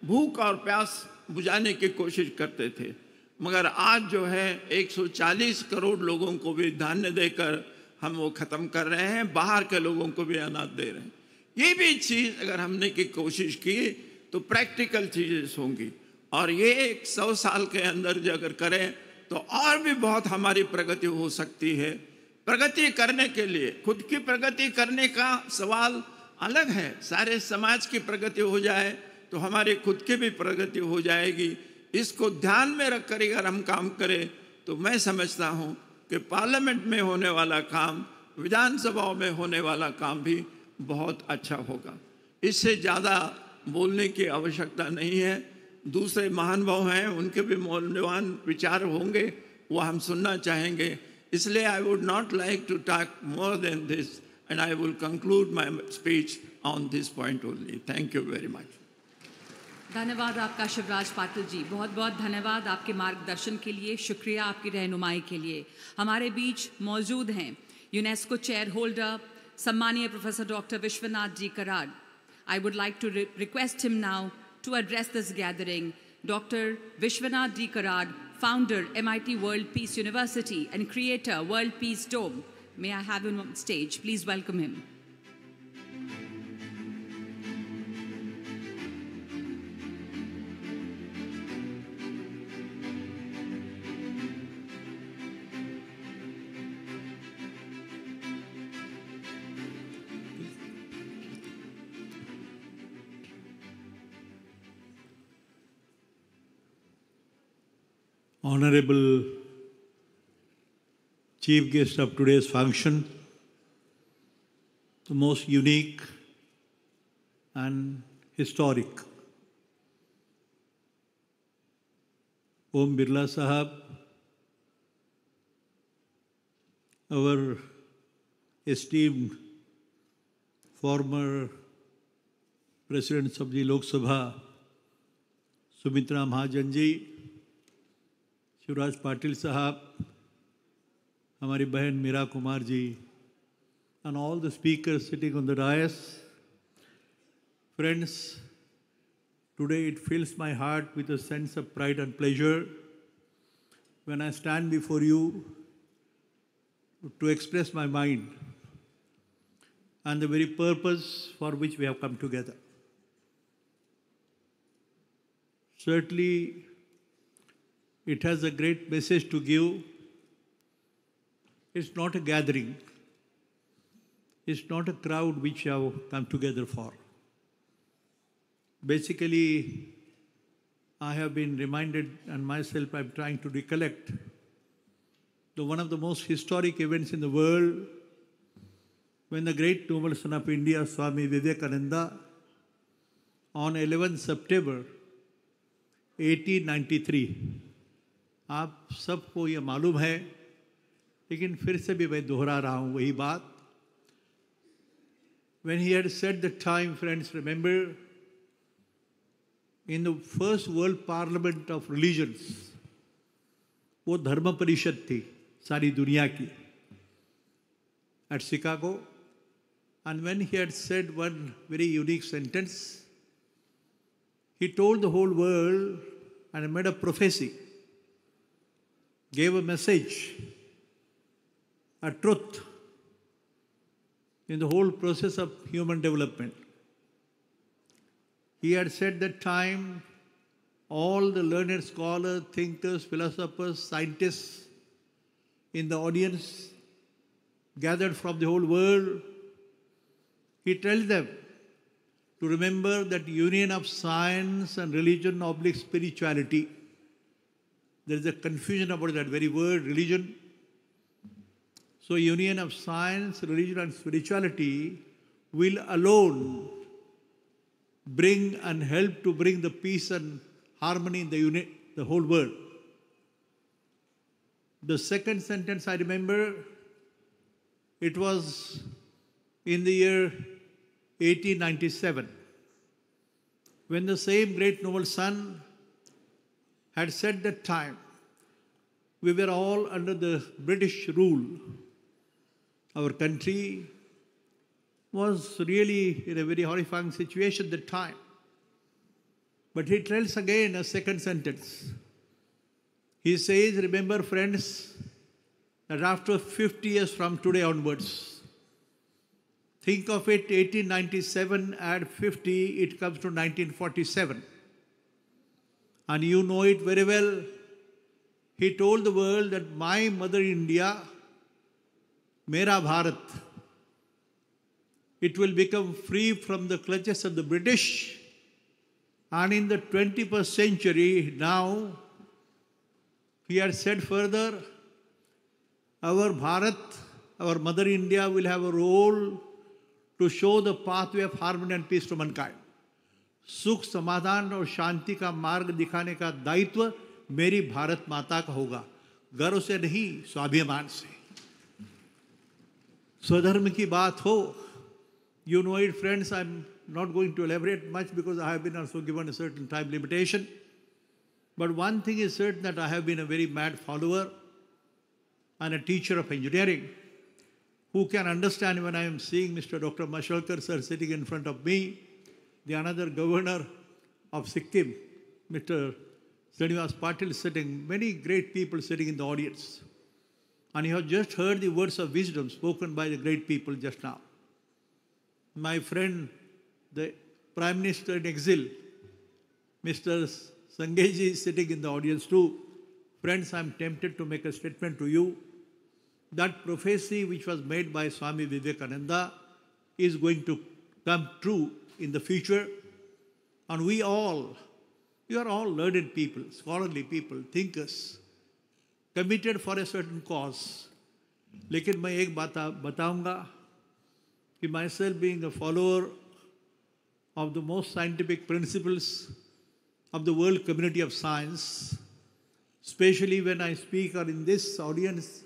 भूख और प्यास बुझाने की कोशिश करते थे। मगर आज जो है 140 करोड़ लोगों को भी धान्य देकर हम वो ख़त्म कर रहे हैं, बाहर के लोगों को भी अनाज दे रहे हैं। ये भी चीज़ अगर हमने की कोशिश की तो प्रैक्टिकल चीज़ें होंगी और ये 100 साल के अंदर जो अगर करें तो और भी बहुत हमारी प्रगति हो सकती है। प्रगति करने के लिए, खुद की प्रगति करने का सवाल अलग है। सारे समाज की प्रगति हो जाए तो हमारी खुद की भी प्रगति हो जाएगी। इसको ध्यान में रखकर अगर हम काम करें तो मैं समझता हूँ कि पार्लियामेंट में होने वाला काम, विधानसभाओं में होने वाला काम भी बहुत अच्छा होगा। इससे ज़्यादा बोलने की आवश्यकता नहीं है। दूसरे महानुभाव हैं, उनके भी मूल्यवान विचार होंगे, वो हम सुनना चाहेंगे। इसलिए I would not like to talk more than this and I will conclude my speech on this point only. Thank you very much. धन्यवाद आपका शिवराज पाटिल जी, बहुत बहुत धन्यवाद आपके मार्गदर्शन के लिए, शुक्रिया आपकी रहनुमाई के लिए। हमारे बीच मौजूद हैं यूनेस्को चेयर होल्डर सम्मानीय professor doctor Vishwanath ji Karad. I would like to request him now to address this gathering. Dr. Vishwanath D. Karad, founder, MIT World Peace University and creator, World Peace Dome. May I have him on stage? Please welcome him. Honorable chief guest of today's function, the most unique and historic, Om Birla Sahab, our esteemed former presidents of the Lok Sabha, Sumitra Mahajan ji, Shivraj Patil साहब, हमारी बहन Meera Kumar ji, and all the speakers sitting on the dais. Friends, today it fills my heart with a sense of pride and pleasure when I stand before you to express my mind and the very purpose for which we have come together. Certainly, it has a great message to give. It's not a gathering. It's not a crowd which have come together for. Basically, I have been reminded, and myself I'm trying to recollect, one of the most historic events in the world, when the great noble son of India, Swami Vivekananda, on 11 September 1893, आप सबको ये मालूम है, लेकिन फिर से भी मैं दोहरा रहा हूँ वही बात. When he had said the time, friends, remember, in the first world parliament of religions, वो धर्म परिषद थी सारी दुनिया की, at Chicago. And when he had said one very unique sentence, he told the whole world and made a prophecy, gave a message, a truth in the whole process of human development. He had said that time, all the learned scholars, thinkers, philosophers, scientists in the audience gathered from the whole world, he tells them to remember that union of science and religion oblique spirituality. There is a confusion about that very word, religion. So union of science, religion and spirituality will alone bring and help to bring the peace and harmony in the whole world. The second sentence I remember, it was in the year 1897, when the same great noble son had said that time, we were all under the British rule. Our country was really in a very horrifying situation at that time. But he tells again a second sentence. He says, remember friends, that after 50 years from today onwards, think of it, 1897, add 50, it comes to 1947. And you know it very well. He told the world that my mother India Mera Bharat, it will become free from the clutches of the British. And in the 21st century, now, he had said further, our Bharat, our Mother India will have a role to show the pathway of harmony and peace to mankind. सुख समाधान और शांति का मार्ग दिखाने का दायित्व मेरी भारत माता का होगा, गर्व से नहीं, स्वाभिमान से। स्वधर्म की बात हो, you know it, friends. I'm not going to elaborate much because I have been also given a certain time limitation. But one thing is certain, that I have been a very mad follower and a teacher of engineering. Who can understand when I am seeing Mr. Dr. Mashalkar sir sitting in front of me, the another governor of Sikkim, Mr. Srinivas Patil sitting, many great people sitting in the audience. And you have just heard the words of wisdom spoken by the great people just now. My friend, the Prime Minister in exile, Mr. Sangeji is sitting in the audience too. Friends, I am tempted to make a statement to you. That prophecy which was made by Swami Vivekananda is going to come true in the future. And we are all learned people, scholarly people, thinkers, committed for a certain cause. लेकिन मैं एक बात बताऊंगा कि myself being a follower of the most scientific principles of the world community of science, especially when I speak or in this audience,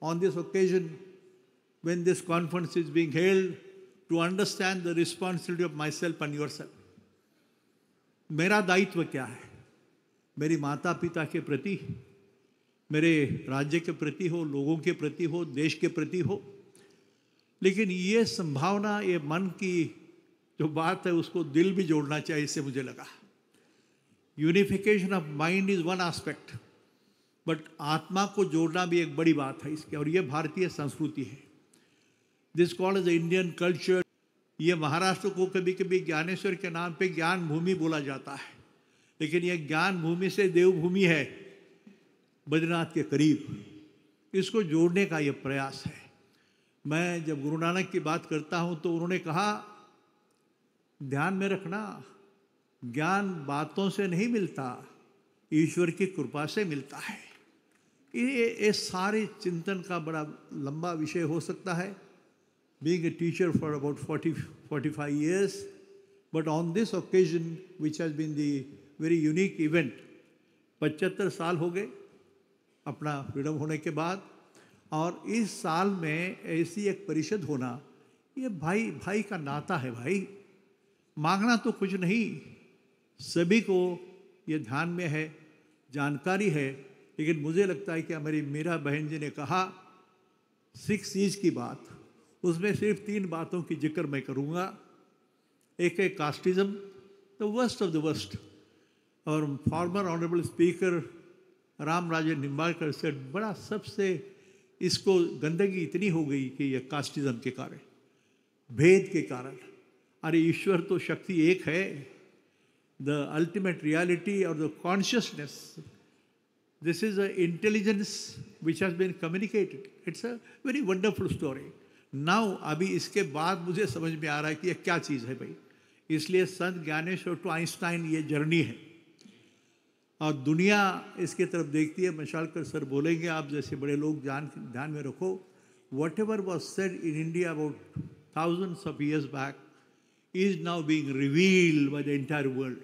on this occasion, when this conference is being held, to understand the responsibility of myself and yourself. मेरा दायित्व क्या है? मेरी माता पिता के प्रति, मेरे राज्य के प्रति हो, लोगों के प्रति हो, देश के प्रति हो। लेकिन ये संभावना, ये मन की जो बात है, उसको दिल भी जोड़ना चाहिए, इससे मुझे लगा। Unification of mind is one aspect, but आत्मा को जोड़ना भी एक बड़ी बात है इसके, और ये भारतीय संस्कृति है। This called as Indian culture. ये महाराष्ट्र को कभी कभी ज्ञानेश्वर के नाम पे ज्ञान भूमि बोला जाता है, लेकिन ये ज्ञान भूमि से देवभूमि है, बद्रीनाथ के करीब। इसको जोड़ने का ये प्रयास है। मैं जब गुरु नानक की बात करता हूँ तो उन्होंने कहा, ध्यान में रखना, ज्ञान बातों से नहीं मिलता, ईश्वर की कृपा से मिलता है। ये सारे चिंतन का बड़ा लंबा विषय हो सकता है। Being a teacher for about 40-45 years, but on this occasion, which has been the very unique event, 75 साल हो गए अपना फ्रीडम होने के बाद, और इस साल में ऐसी एक परिषद होना, ये भाई भाई का नाता है। भाई मांगना तो कुछ नहीं, सभी को ये ध्यान में है, जानकारी है। लेकिन मुझे लगता है कि हमारी मीरा बहन जी ने कहा 6 C's की बात, उसमें सिर्फ 3 बातों की जिक्र मैं करूँगा। एक है casteism, the worst of the worst. और फॉर्मर ऑनरेबल स्पीकर राम राजे निम्बाड़कर से बड़ा सबसे इसको गंदगी इतनी हो गई कि ये कास्टिज्म के कारण, भेद के कारण। अरे ईश्वर तो शक्ति एक है, द अल्टीमेट रियलिटी और the consciousness, this is a intelligence which has been communicated. It's a very wonderful story. Now अभी इसके बाद मुझे समझ में आ रहा है कि ये क्या चीज़ है भाई। इसलिए संत ज्ञानेश्वर टू आइंस्टाइन ये जर्नी है, और दुनिया इसके तरफ देखती है। मशालकर सर बोलेंगे, आप जैसे बड़े लोग ध्यान में रखो, what ever was said in India about thousands of years back is now being revealed by the entire world.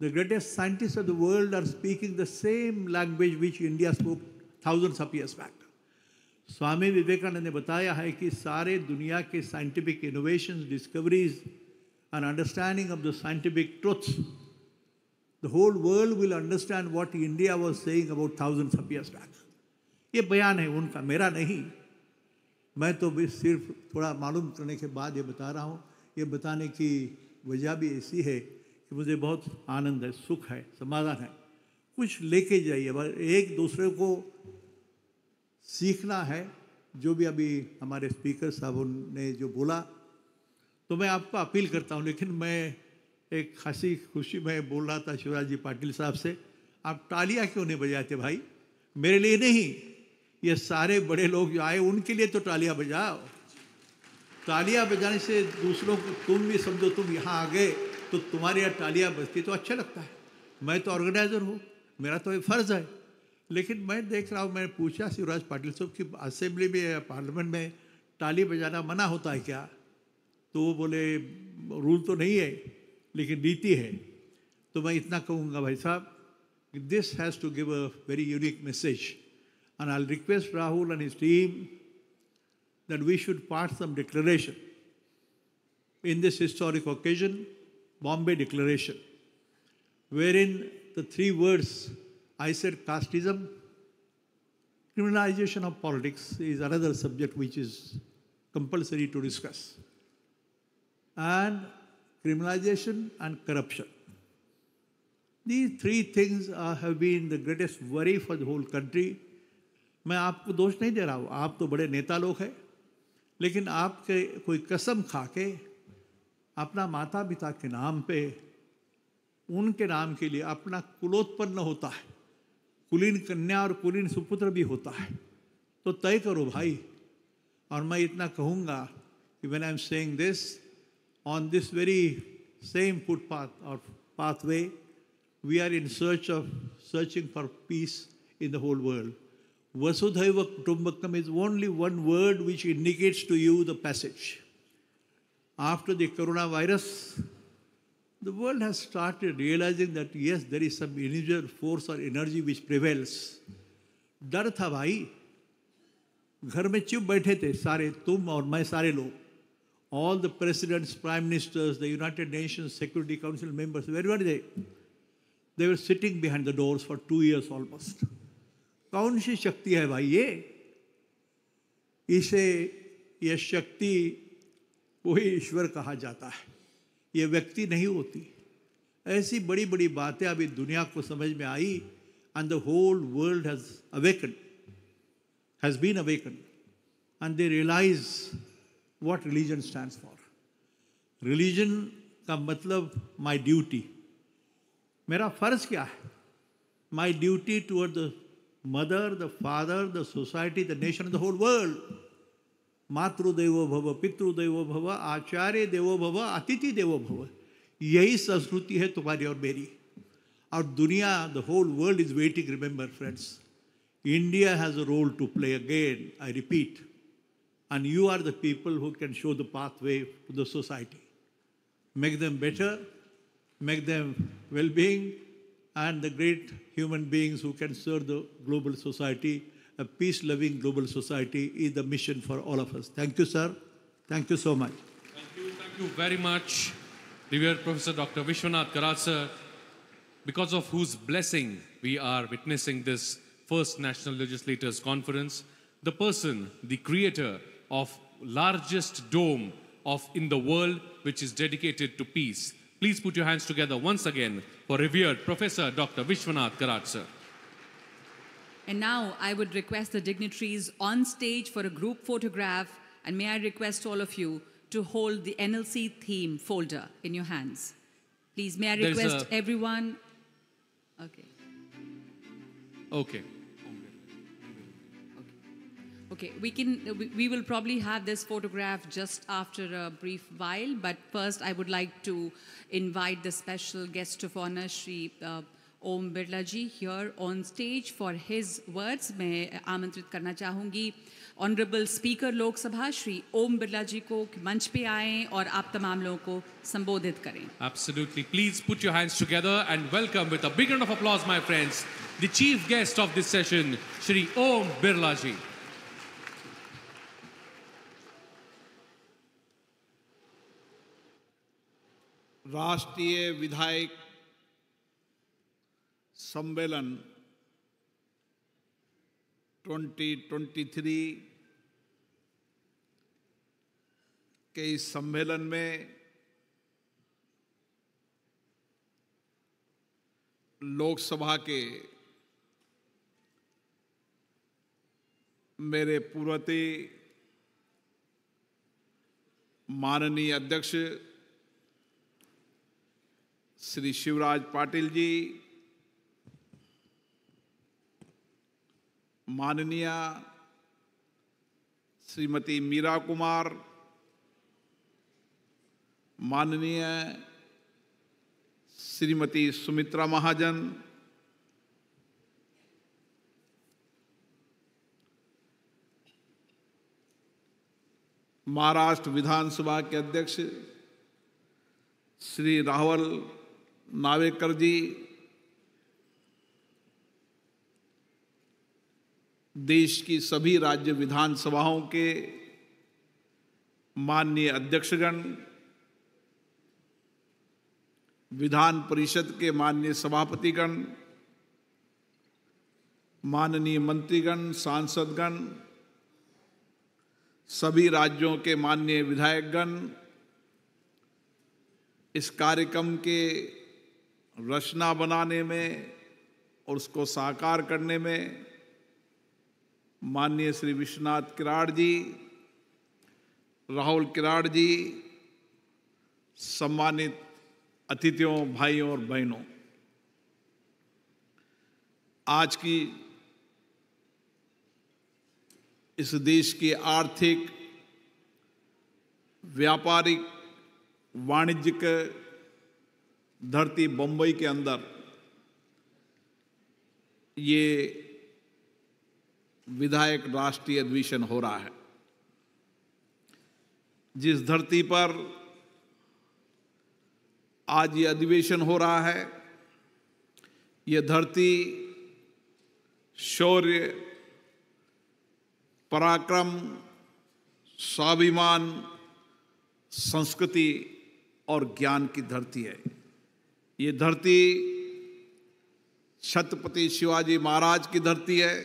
The greatest scientists of the world are speaking the same language which India spoke thousands of years back. Swami Vivekananda ने बताया है कि सारे दुनिया के scientific innovations, discoveries and understanding of the scientific truths, the whole world will understand what India was saying about thousands of years back. ये बयान है उनका, मेरा नहीं। मैं तो भी सिर्फ थोड़ा मालूम करने के बाद ये बता रहा हूँ। ये बताने की वजह भी ऐसी है कि मुझे बहुत आनंद है, सुख है, समाधान है। कुछ लेके जाइए, एक दूसरे को सीखना है। जो भी अभी हमारे स्पीकर साहब ने जो बोला, तो मैं आपको अपील करता हूँ। लेकिन मैं एक हंसी खुशी में बोल रहा था शिवराज जी पाटिल साहब से, आप तालियां क्यों नहीं बजाते भाई? मेरे लिए नहीं, ये सारे बड़े लोग जो आए उनके लिए तो तालियां बजाओ। तालियां बजाने से दूसरों को, तुम भी समझो तुम यहाँ आ गए तो तुम्हारी यहाँ तालियां बजती तो अच्छा लगता है। मैं तो ऑर्गेनाइजर हूँ, मेरा तो ये फर्ज है। लेकिन मैं देख रहा हूँ, मैंने पूछा शिवराज पाटिल साहब की असेंबली में या पार्लियामेंट में ताली बजाना मना होता है क्या? तो वो बोले रूल तो नहीं है लेकिन नीति है। तो मैं इतना कहूँगा भाई साहब, this has to give a very unique message, and I'll request Rahul and his team that we should pass some declaration in this historic occasion, Bombay Declaration, wherein the three words I said: casteism, criminalization of politics is another subject which is compulsory to discuss, and criminalization and corruption. These three things have been the greatest worry for the whole country. मैं आपको दोष नहीं दे रहा हूँ, आप तो बड़े नेता लोग हैं, लेकिन आपके कोई कसम खा के अपना माता पिता के नाम पे, उनके नाम के लिए अपना कुलोत्पन्न होता है, कुलीन कन्या और कुलीन सुपुत्र भी होता है, तो तय करो भाई। और मैं इतना कहूँगा कि when I'm saying this, on this very same footpath or pathway, we are in searching for peace in the whole world. Vasudhaiva Kutumbakam is only one word which indicates to you the passage. After the coronavirus, the world has started realizing that yes, there is some individual force or energy which prevails. डर था भाई, घर में चुप बैठे थे सारे, तुम और मैं, सारे लोग. All the presidents, prime ministers, the United Nations Security Council members, where were they? They were sitting behind the doors for 2 years almost. कौन सी शक्ति है भाई ये? इसे ये शक्ति कोई ईश्वर कहा जाता है, ये व्यक्ति नहीं होती. ऐसी बड़ी बड़ी बातें अभी दुनिया को समझ में आई, and the whole world has been awakened, and they realize what religion stands for. Religion का मतलब my duty. मेरा फर्ज क्या है? My duty toward the mother, the father, the society, the nation, and the whole world. मातृ देवो भव, पितृ देवो भव, आचार्य देवो भव, अतिथि देवो भव. यही संस्कृति है तुम्हारी और मेरी. और दुनिया, the whole world is waiting. Remember, friends, India has a role to play again, I repeat. And you are the people who can show the pathway to the society. Make them better, make them well-being, and the great human beings who can serve the global society. A peace-loving global society is the mission for all of us. Thank you, sir. Thank you so much. Thank you very much, revered Professor Dr. Vishwanath Karat, sir, because of whose blessing we are witnessing this first National Legislators Conference. The person, the creator of largest dome in the world, which is dedicated to peace. Please put your hands together once again for revered Professor Dr. Vishwanath Karat, sir. And now I would request the dignitaries on stage for a group photograph, and may I request all of you to hold the NLC theme folder in your hands. Please, may I request everyone? Okay. Okay. Okay, we will probably have this photograph just after a brief while, but first I would like to invite the special guest of honor, Shri Om Birla ji, here on stage for his words. मैं आमंत्रित करना चाहूँगी Honorable Speaker लोक सभा श्री ओम बिरला जी को मंच पे आएं और आप तमाम लोगों को संबोधित करें. Absolutely. Please put your hands together and welcome with a big round of applause, my friends, the chief guest of this session, Shri Om Birla ji. राष्ट्रीय विधायक सम्मेलन 2023 के इस सम्मेलन में लोकसभा के मेरे पूर्ववर्ती माननीय अध्यक्ष श्री शिवराज पाटिल जी, माननीय श्रीमती मीरा कुमार, माननीय श्रीमती सुमित्रा महाजन, महाराष्ट्र विधानसभा के अध्यक्ष श्री राहुल नार्वेकर जी, देश की सभी राज्य विधानसभाओं के माननीय अध्यक्षगण, विधान परिषद के माननीय सभापतिगण, माननीय मंत्रीगण, सांसदगण, सभी राज्यों के माननीय विधायकगण, इस कार्यक्रम के रचना बनाने में और उसको साकार करने में माननीय श्री विश्वनाथ किराड़ जी, राहुल किराड़ जी, सम्मानित अतिथियों, भाइयों और बहनों, आज की इस देश की आर्थिक, व्यापारिक, वाणिज्यिक धरती बंबई के अंदर ये विधायक राष्ट्रीय अधिवेशन हो रहा है। जिस धरती पर आज ये अधिवेशन हो रहा है, ये धरती शौर्य, पराक्रम, स्वाभिमान, संस्कृति और ज्ञान की धरती है। ये धरती छत्रपति शिवाजी महाराज की धरती है,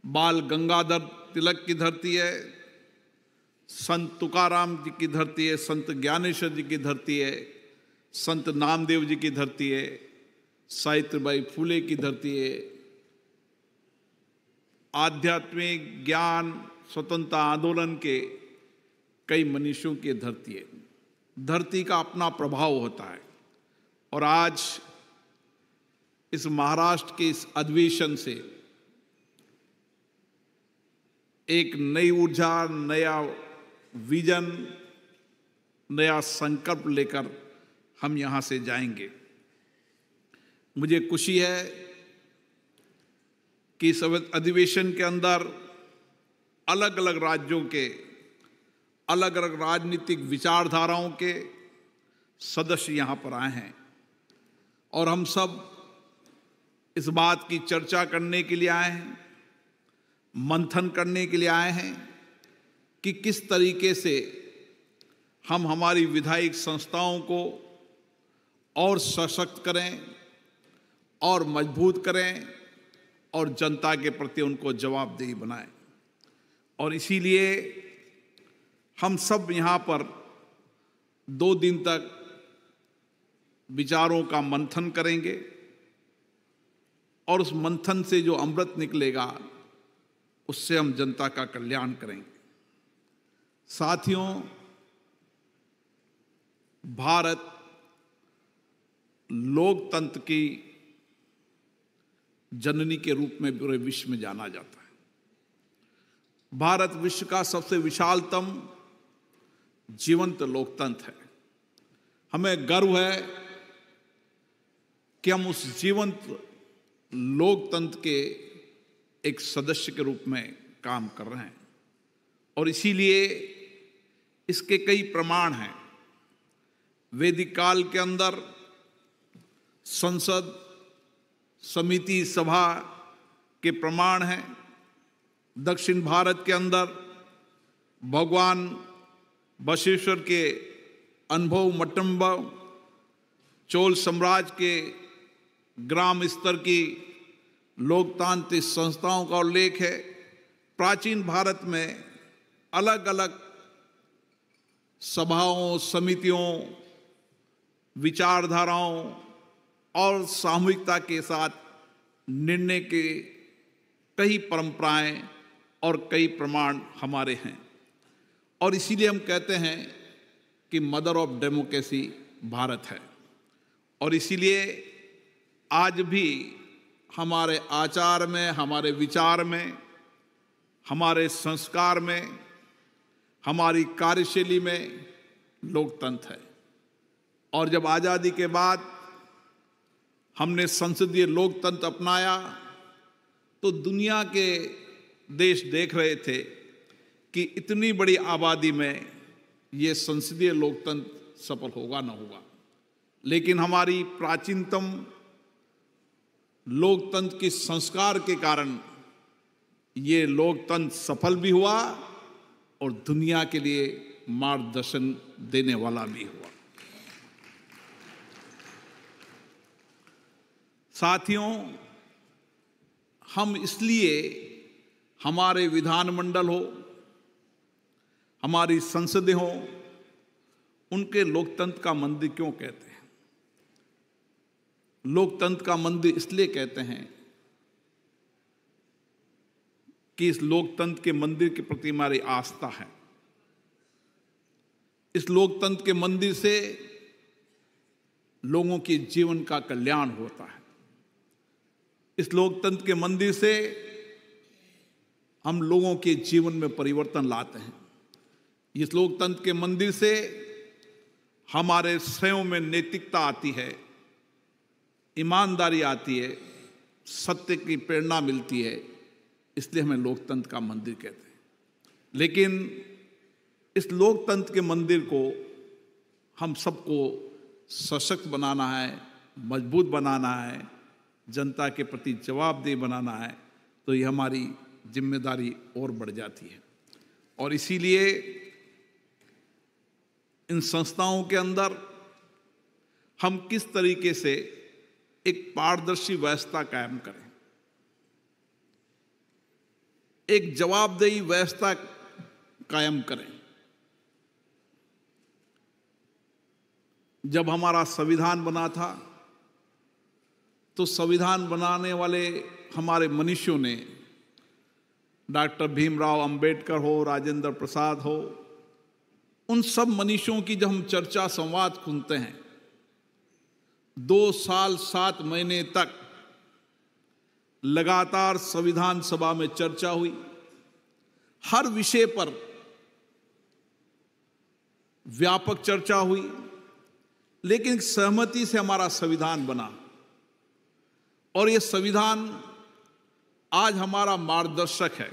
बाल गंगाधर तिलक की धरती है, संत तुकाराम जी की धरती है, संत ज्ञानेश्वर जी की धरती है, संत नामदेव जी की धरती है, सावित्रीबाई फुले की धरती है, आध्यात्मिक ज्ञान स्वतंत्रता आंदोलन के कई मनीषियों की धरती है। धरती का अपना प्रभाव होता है और आज इस महाराष्ट्र के इस अधिवेशन से एक नई ऊर्जा, नया विजन, नया संकल्प लेकर हम यहां से जाएंगे। मुझे खुशी है कि इस अधिवेशन के अंदर अलग अलग राज्यों के, अलग अलग राजनीतिक विचारधाराओं के सदस्य यहाँ पर आए हैं और हम सब इस बात की चर्चा करने के लिए आए हैं, मंथन करने के लिए आए हैं कि किस तरीके से हम हमारी विधायिक संस्थाओं को और सशक्त करें और मजबूत करें और जनता के प्रति उनको जवाबदेही बनाएं। और इसीलिए हम सब यहाँ पर 2 दिन तक विचारों का मंथन करेंगे और उस मंथन से जो अमृत निकलेगा उससे हम जनता का कल्याण करेंगे। साथियों, भारत लोकतंत्र की जननी के रूप में पूरे विश्व में जाना जाता है। भारत विश्व का सबसे विशालतम जीवंत लोकतंत्र है। हमें गर्व है कि हम उस जीवंत लोकतंत्र के एक सदस्य के रूप में काम कर रहे हैं और इसीलिए इसके कई प्रमाण हैं। वैदिक काल के अंदर संसद, समिति, सभा के प्रमाण हैं। दक्षिण भारत के अंदर भगवान बसवेश्वर के अनुभव मट्टम्ब, चोल साम्राज्य के ग्राम स्तर की लोकतांत्रिक संस्थाओं का उल्लेख है। प्राचीन भारत में अलग अलग सभाओं, समितियों, विचारधाराओं और सामूहिकता के साथ निर्णय के कई परंपराएं और कई प्रमाण हमारे हैं और इसीलिए हम कहते हैं कि मदर ऑफ डेमोक्रेसी भारत है। और इसीलिए आज भी हमारे आचार में, हमारे विचार में, हमारे संस्कार में, हमारी कार्यशैली में लोकतंत्र है। और जब आज़ादी के बाद हमने संसदीय लोकतंत्र अपनाया तो दुनिया के देश देख रहे थे कि इतनी बड़ी आबादी में ये संसदीय लोकतंत्र सफल होगा न होगा, लेकिन हमारी प्राचीनतम लोकतंत्र के संस्कार के कारण ये लोकतंत्र सफल भी हुआ और दुनिया के लिए मार्गदर्शन देने वाला भी हुआ। साथियों, हम इसलिए हमारे विधानमंडल हो, हमारी संसदें हो, उनके लोकतंत्र का मंदिर क्यों कहते हैं? लोकतंत्र का मंदिर इसलिए कहते हैं कि इस लोकतंत्र के मंदिर के प्रति हमारी आस्था है। इस लोकतंत्र के मंदिर से लोगों के जीवन का कल्याण होता है। इस लोकतंत्र के मंदिर से हम लोगों के जीवन में परिवर्तन लाते हैं। इस लोकतंत्र के मंदिर से हमारे स्वयं में नैतिकता आती है, ईमानदारी आती है, सत्य की प्रेरणा मिलती है। इसलिए हमें लोकतंत्र का मंदिर कहते हैं। लेकिन इस लोकतंत्र के मंदिर को हम सबको सशक्त बनाना है, मजबूत बनाना है, जनता के प्रति जवाबदेह बनाना है, तो ये हमारी जिम्मेदारी और बढ़ जाती है। और इसीलिए इन संस्थाओं के अंदर हम किस तरीके से एक पारदर्शी व्यवस्था कायम करें, एक जवाबदेही व्यवस्था कायम करें। जब हमारा संविधान बना था तो संविधान बनाने वाले हमारे मनीषियों ने, डॉक्टर भीमराव अंबेडकर हो, राजेंद्र प्रसाद हो, उन सब मनीषियों की जब हम चर्चा संवाद सुनते हैं, 2 साल 7 महीने तक लगातार संविधान सभा में चर्चा हुई। हर विषय पर व्यापक चर्चा हुई, लेकिन सहमति से हमारा संविधान बना। और ये संविधान आज हमारा मार्गदर्शक है।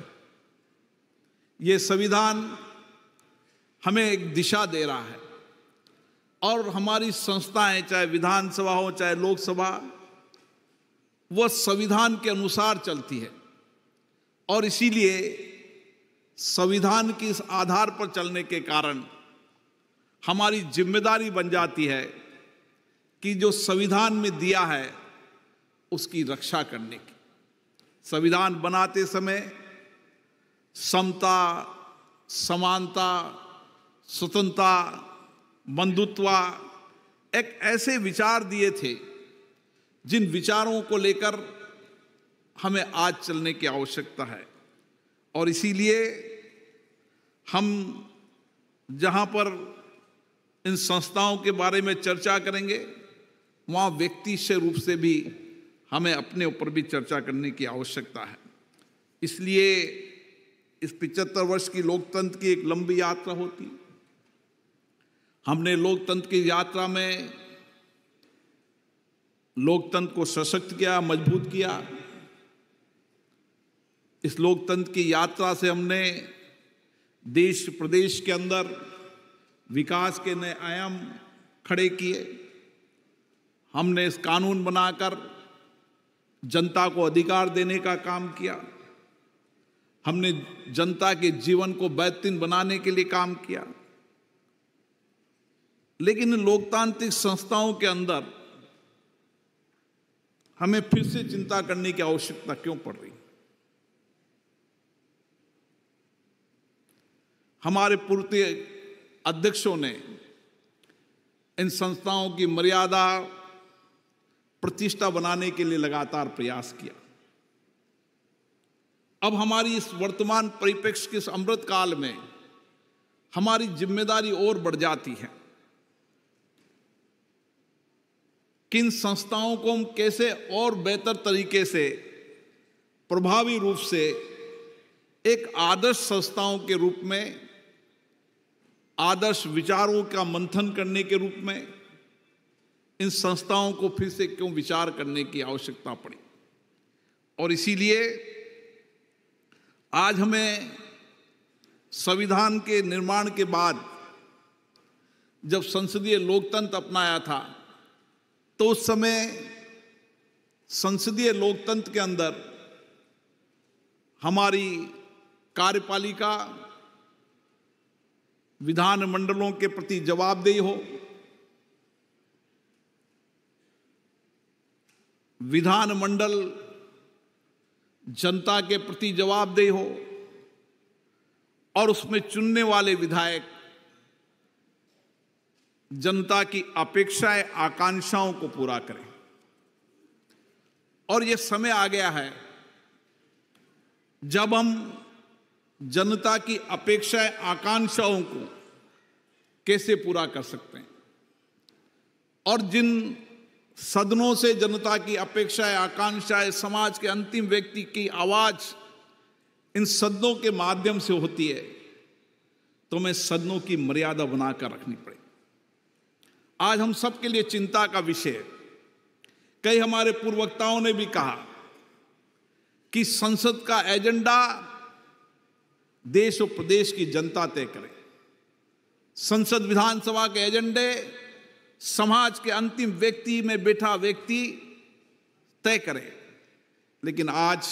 ये संविधान हमें एक दिशा दे रहा है। और हमारी संस्थाएं, चाहे विधानसभा हो चाहे लोकसभा, वह संविधान के अनुसार चलती है। और इसीलिए संविधान के इस आधार पर चलने के कारण हमारी जिम्मेदारी बन जाती है कि जो संविधान में दिया है उसकी रक्षा करने की। संविधान बनाते समय समता, समानता, स्वतंत्रता, बंधुत्व एक ऐसे विचार दिए थे जिन विचारों को लेकर हमें आज चलने की आवश्यकता है। और इसीलिए हम जहां पर इन संस्थाओं के बारे में चर्चा करेंगे, वहां व्यक्तिगत रूप से भी हमें अपने ऊपर भी चर्चा करने की आवश्यकता है। इसलिए इस 75 वर्ष की लोकतंत्र की एक लंबी यात्रा होती। हमने लोकतंत्र की यात्रा में लोकतंत्र को सशक्त किया, मजबूत किया। इस लोकतंत्र की यात्रा से हमने देश प्रदेश के अंदर विकास के नए आयाम खड़े किए। हमने इस कानून बनाकर जनता को अधिकार देने का काम किया। हमने जनता के जीवन को बेहतरीन बनाने के लिए काम किया। लेकिन लोकतांत्रिक संस्थाओं के अंदर हमें फिर से चिंता करने की आवश्यकता क्यों पड़ रही? हमारे पूर्व अध्यक्षों ने इन संस्थाओं की मर्यादा, प्रतिष्ठा बनाने के लिए लगातार प्रयास किया। अब हमारी इस वर्तमान परिप्रेक्ष्य के इस अमृत काल में हमारी जिम्मेदारी और बढ़ जाती है किन संस्थाओं को हम कैसे और बेहतर तरीके से, प्रभावी रूप से एक आदर्श संस्थाओं के रूप में, आदर्श विचारों का मंथन करने के रूप में इन संस्थाओं को फिर से क्यों विचार करने की आवश्यकता पड़ी। और इसीलिए आज हमें संविधान के निर्माण के बाद जब संसदीय लोकतंत्र अपनाया था तो उस समय संसदीय लोकतंत्र के अंदर हमारी कार्यपालिका विधानमंडलों के प्रति जवाबदेही हो, विधानमंडल जनता के प्रति जवाबदेही हो और उसमें चुनने वाले विधायक जनता की अपेक्षाएं, आकांक्षाओं को पूरा करें। और यह समय आ गया है जब हम जनता की अपेक्षाएं, आकांक्षाओं को कैसे पूरा कर सकते हैं और जिन सदनों से जनता की अपेक्षाएं, आकांक्षाएं, समाज के अंतिम व्यक्ति की आवाज इन सदनों के माध्यम से होती है, तो हमें सदनों की मर्यादा बनाकर रखनी पड़ेगी। आज हम सबके लिए चिंता का विषय है। कई हमारे पूर्ववक्ताओं ने भी कहा कि संसद का एजेंडा देश और प्रदेश की जनता तय करे। संसद विधानसभा के एजेंडे समाज के अंतिम व्यक्ति में बैठा व्यक्ति तय करे। लेकिन आज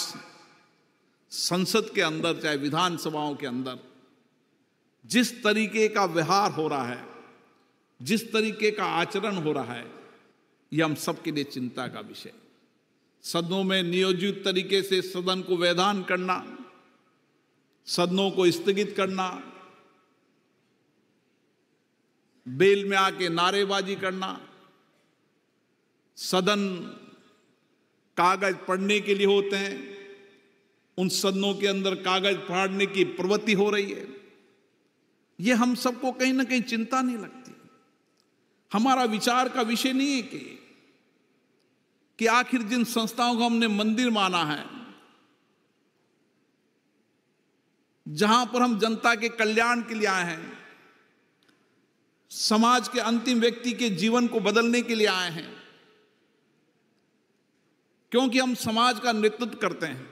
संसद के अंदर, चाहे विधानसभाओं के अंदर, जिस तरीके का व्यवहार हो रहा है, जिस तरीके का आचरण हो रहा है, यह हम सबके लिए चिंता का विषय है। सदनों में नियोजित तरीके से सदन को वैधान करना, सदनों को स्थगित करना, बेल में आके नारेबाजी करना, सदन कागज पढ़ने के लिए होते हैं, उन सदनों के अंदर कागज फाड़ने की प्रवृत्ति हो रही है। यह हम सबको कहीं ना कहीं चिंता नहीं लगती। हमारा विचार का विषय नहीं है कि आखिर जिन संस्थाओं को हमने मंदिर माना है, जहां पर हम जनता के कल्याण के लिए आए हैं, समाज के अंतिम व्यक्ति के जीवन को बदलने के लिए आए हैं, क्योंकि हम समाज का नेतृत्व करते हैं।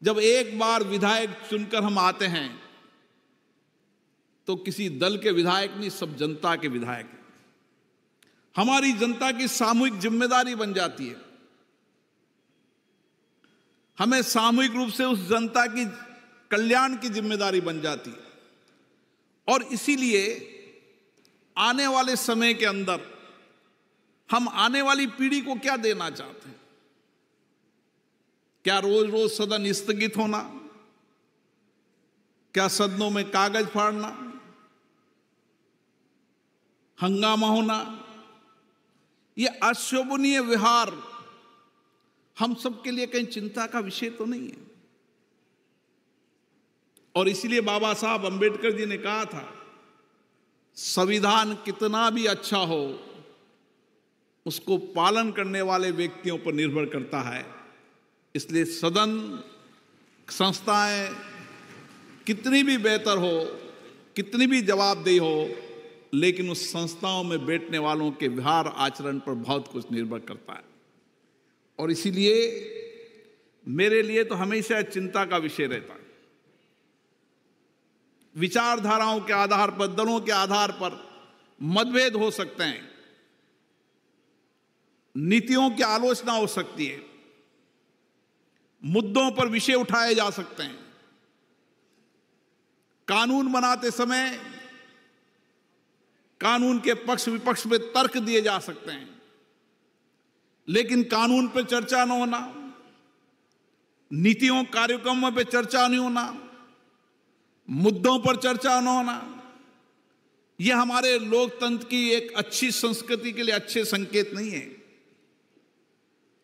जब एक बार विधायक चुनकर हम आते हैं तो किसी दल के विधायक नहीं, सब जनता के विधायक हैं। हमारी जनता की सामूहिक जिम्मेदारी बन जाती है। हमें सामूहिक रूप से उस जनता की कल्याण की जिम्मेदारी बन जाती है। और इसीलिए आने वाले समय के अंदर हम आने वाली पीढ़ी को क्या देना चाहते हैं? क्या रोज रोज सदन स्थगित होना? क्या सदनों में कागज फाड़ना, हंगामा होना? यह अशोभनीय व्यवहार हम सबके लिए कहीं चिंता का विषय तो नहीं है। और इसलिए बाबा साहब अंबेडकर जी ने कहा था, संविधान कितना भी अच्छा हो, उसको पालन करने वाले व्यक्तियों पर निर्भर करता है। इसलिए सदन, संस्थाएं कितनी भी बेहतर हो, कितनी भी जवाबदेही हो, लेकिन उस संस्थाओं में बैठने वालों के व्यवहार आचरण पर बहुत कुछ निर्भर करता है। और इसीलिए मेरे लिए तो हमेशा चिंता का विषय रहता है। विचारधाराओं के आधार पर, दलों के आधार पर मतभेद हो सकते हैं, नीतियों की आलोचना हो सकती है, मुद्दों पर विषय उठाए जा सकते हैं। कानून बनाते समय कानून के पक्ष विपक्ष में तर्क दिए जा सकते हैं, लेकिन कानून पर चर्चा न होना, नीतियों कार्यक्रमों पर चर्चा नहीं होना, मुद्दों पर चर्चा न होना, यह हमारे लोकतंत्र की एक अच्छी संस्कृति के लिए अच्छे संकेत नहीं है।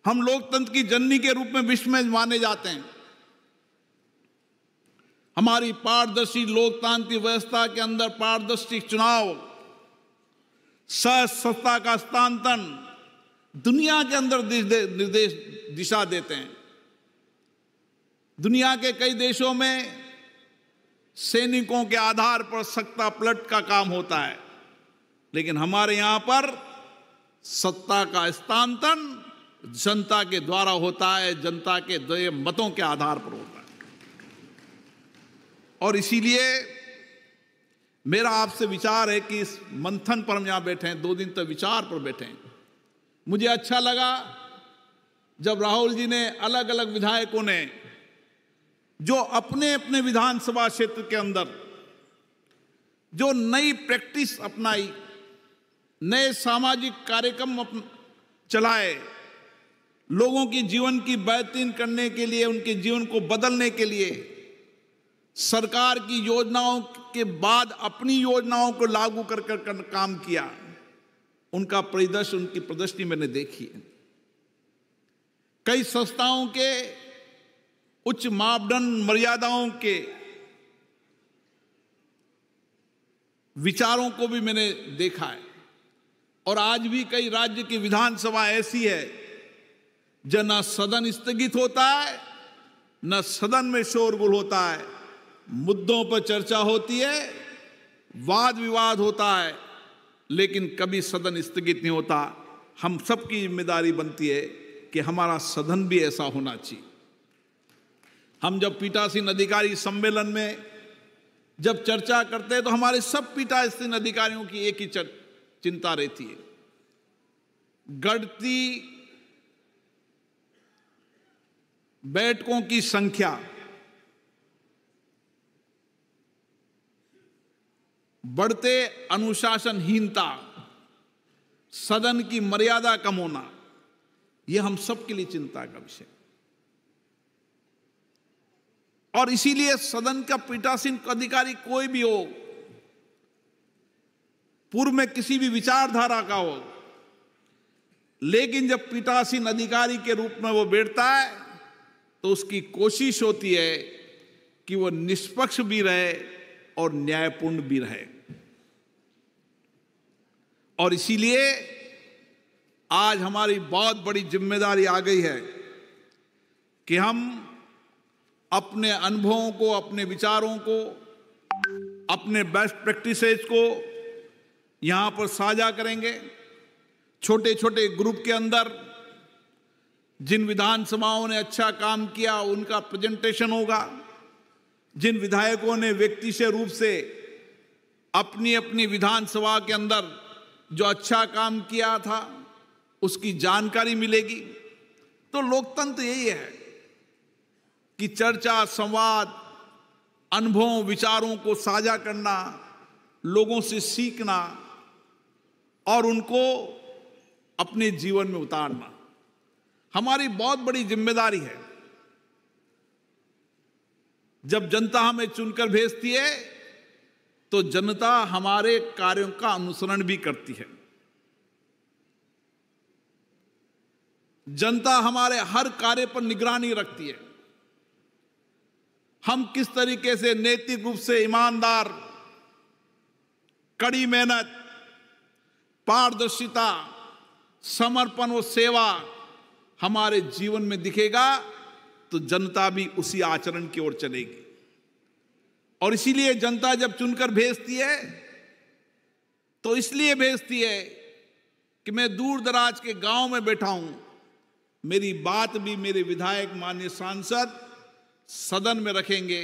हम लोकतंत्र की जननी के रूप में विश्व में माने जाते हैं। हमारी पारदर्शी लोकतांत्रिक व्यवस्था के अंदर पारदर्शी चुनाव, सत्ता का हस्तांतरण, दुनिया के अंदर निर्देश दिशा देते हैं। दुनिया के कई देशों में सैनिकों के आधार पर सत्ता पलट का काम होता है, लेकिन हमारे यहां पर सत्ता का हस्तांतरण जनता के द्वारा होता है, जनता के दिए मतों के आधार पर होता है। और इसीलिए मेरा आपसे विचार है कि इस मंथन पर हम यहां बैठे हैं, 2 दिन तक विचार पर बैठे हैं। मुझे अच्छा लगा जब राहुल जी ने, अलग अलग विधायकों ने जो अपने अपने विधानसभा क्षेत्र के अंदर जो नई प्रैक्टिस अपनाई, नए सामाजिक कार्यक्रम चलाए, लोगों की जीवन की बेहतरीन करने के लिए, उनके जीवन को बदलने के लिए, सरकार की योजनाओं के बाद अपनी योजनाओं को लागू कर काम किया, उनका परिदृश्य, उनकी प्रदर्शनी मैंने देखी है। कई संस्थाओं के उच्च मापदंड मर्यादाओं के विचारों को भी मैंने देखा है। और आज भी कई राज्य की विधानसभा ऐसी है जब न सदन स्थगित होता है, न सदन में शोरगुल होता है, मुद्दों पर चर्चा होती है, वाद विवाद होता है, लेकिन कभी सदन स्थगित नहीं होता। हम सबकी जिम्मेदारी बनती है कि हमारा सदन भी ऐसा होना चाहिए। हम जब पीठासीन अधिकारी सम्मेलन में जब चर्चा करते हैं तो हमारे सब पीठासीन अधिकारियों की एक ही चिंता रहती है, बढ़ती बैठकों की संख्या, बढ़ते अनुशासनहीनता, सदन की मर्यादा कम होना, यह हम सबके लिए चिंता का विषय। और इसीलिए सदन का पीठासीन अधिकारी कोई भी हो, पूर्व में किसी भी विचारधारा का हो, लेकिन जब पीठासीन अधिकारी के रूप में वो बैठता है तो उसकी कोशिश होती है कि वो निष्पक्ष भी रहे और न्यायपूर्ण भी रहे। और इसीलिए आज हमारी बहुत बड़ी जिम्मेदारी आ गई है कि हम अपने अनुभवों को, अपने विचारों को, अपने बेस्ट प्रैक्टिसेस को यहां पर साझा करेंगे। छोटे छोटे ग्रुप के अंदर जिन विधानसभाओं ने अच्छा काम किया उनका प्रेजेंटेशन होगा, जिन विधायकों ने व्यक्ति से रूप से अपनी अपनी विधानसभा के अंदर जो अच्छा काम किया था उसकी जानकारी मिलेगी। तो लोकतंत्र यही है कि चर्चा, संवाद, अनुभवों, विचारों को साझा करना, लोगों से सीखना और उनको अपने जीवन में उतारना हमारी बहुत बड़ी जिम्मेदारी है। जब जनता हमें चुनकर भेजती है तो जनता हमारे कार्यों का अनुसरण भी करती है। जनता हमारे हर कार्य पर निगरानी रखती है। हम किस तरीके से नैतिक रूप से ईमानदार, कड़ी मेहनत, पारदर्शिता, समर्पण और सेवा हमारे जीवन में दिखेगा तो जनता भी उसी आचरण की ओर चलेगी। और इसीलिए जनता जब चुनकर भेजती है तो इसलिए भेजती है कि मैं दूर दराज के गांव में बैठा हूं, मेरी बात भी मेरे विधायक, माननीय सांसद सदन में रखेंगे,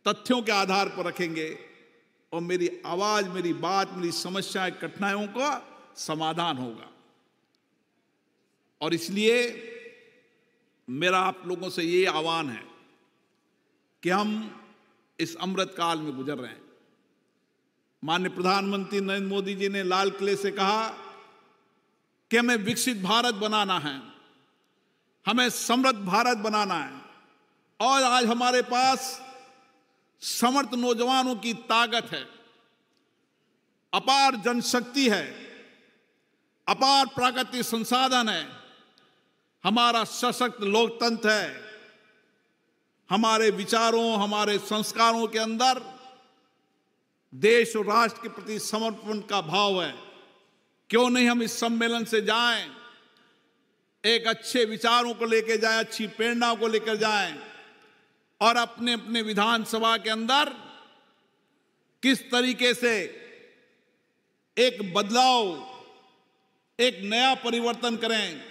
तथ्यों के आधार पर रखेंगे और मेरी आवाज, मेरी बात, मेरी समस्याएं, कठिनाइयों का समाधान होगा। और इसलिए मेरा आप लोगों से ये आह्वान है कि हम इस अमृत काल में गुजर रहे हैं। माननीय प्रधानमंत्री नरेंद्र मोदी जी ने लाल किले से कहा कि हमें विकसित भारत बनाना है, हमें समृद्ध भारत बनाना है। और आज हमारे पास समर्थ नौजवानों की ताकत है, अपार जनशक्ति है, अपार प्राकृतिक संसाधन है, हमारा सशक्त लोकतंत्र है। हमारे विचारों, हमारे संस्कारों के अंदर देश और राष्ट्र के प्रति समर्पण का भाव है। क्यों नहीं हम इस सम्मेलन से जाएं एक अच्छे विचारों को लेकर जाएं, अच्छी प्रेरणाओं को लेकर जाएं और अपने अपने विधानसभा के अंदर किस तरीके से एक बदलाव, एक नया परिवर्तन करें,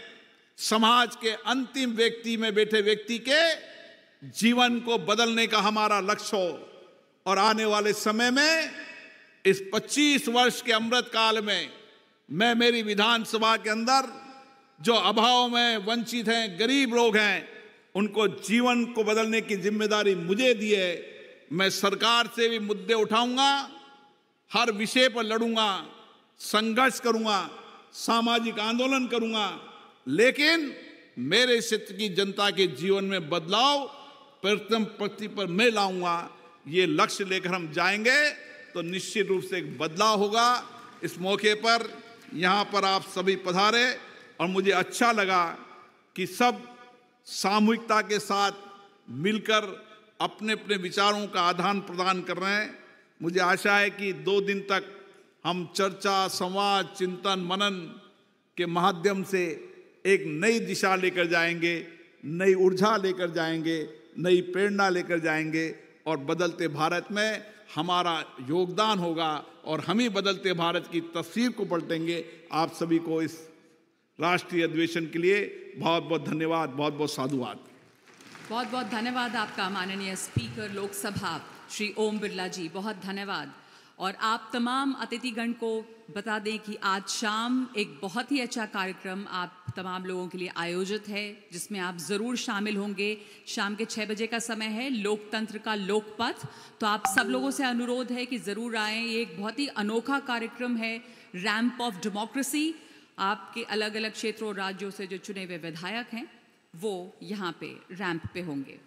समाज के अंतिम व्यक्ति में बैठे व्यक्ति के जीवन को बदलने का हमारा लक्ष्य हो। और आने वाले समय में इस 25 वर्ष के अमृत काल में मैं मेरी विधानसभा के अंदर जो अभाव में वंचित हैं, गरीब लोग हैं, उनको जीवन को बदलने की जिम्मेदारी मुझे दी है। मैं सरकार से भी मुद्दे उठाऊंगा, हर विषय पर लड़ूंगा, संघर्ष करूंगा, सामाजिक आंदोलन करूंगा, लेकिन मेरे क्षेत्र की जनता के जीवन में बदलाव प्रथम पंक्ति पर मैं लाऊंगा। ये लक्ष्य लेकर हम जाएंगे तो निश्चित रूप से एक बदलाव होगा। इस मौके पर यहाँ पर आप सभी पधारे और मुझे अच्छा लगा कि सब सामूहिकता के साथ मिलकर अपने अपने विचारों का आदान प्रदान कर रहे हैं। मुझे आशा है कि 2 दिन तक हम चर्चा, संवाद, चिंतन, मनन के माध्यम से एक नई दिशा लेकर जाएंगे, नई ऊर्जा लेकर जाएंगे, नई प्रेरणा लेकर जाएंगे और बदलते भारत में हमारा योगदान होगा और हम ही बदलते भारत की तस्वीर को पलटेंगे। आप सभी को इस राष्ट्रीय अधिवेशन के लिए बहुत बहुत धन्यवाद, बहुत बहुत साधुवाद। बहुत बहुत धन्यवाद आपका माननीय स्पीकर लोकसभा श्री ओम बिरला जी, बहुत धन्यवाद। और आप तमाम अतिथिगण को बता दें कि आज शाम एक बहुत ही अच्छा कार्यक्रम आप तमाम लोगों के लिए आयोजित है, जिसमें आप ज़रूर शामिल होंगे। शाम के 6 बजे का समय है, लोकतंत्र का लोकपथ। तो आप सब लोगों से अनुरोध है कि ज़रूर आएँ। ये एक बहुत ही अनोखा कार्यक्रम है, रैंप ऑफ डेमोक्रेसी। आपके अलग अलग क्षेत्रों और राज्यों से जो चुने हुए विधायक हैं वो यहाँ पे रैंप पे होंगे।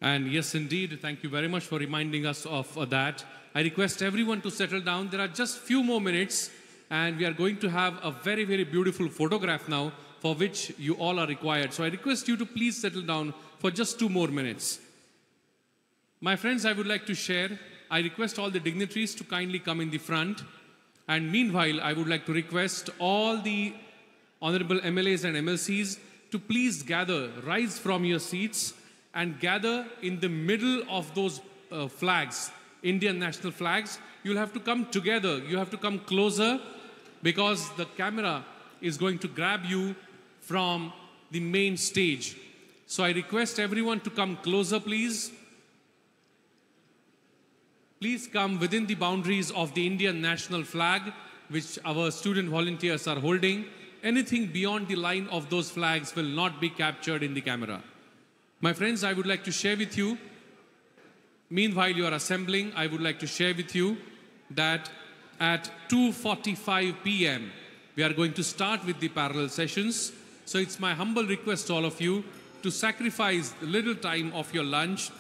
And yes, indeed, thank you very much for reminding us of that. I request everyone to settle down. There are just few more minutes and we are going to have a very, very beautiful photograph now for which you all are required. So I request you to please settle down for just 2 more minutes. My friends, I would like to share, I request all the dignitaries to kindly come in the front. And meanwhile, I would like to request all the honorable MLAs and MLCs to please gather, rise from your seats and gather in the middle of those flags, Indian national flags. You'll have to come together. You have to come closer because the camera is going to grab you from the main stage. So I request everyone to come closer, please. Please come within the boundaries of the Indian national flag, which our student volunteers are holding. Anything beyond the line of those flags will not be captured in the camera. My friends, I would like to share with you, meanwhile you are assembling, I would like to share with you that at 2:45 p.m. we are going to start with the parallel sessions. So it's my humble request to all of you to sacrifice a little time of your lunch.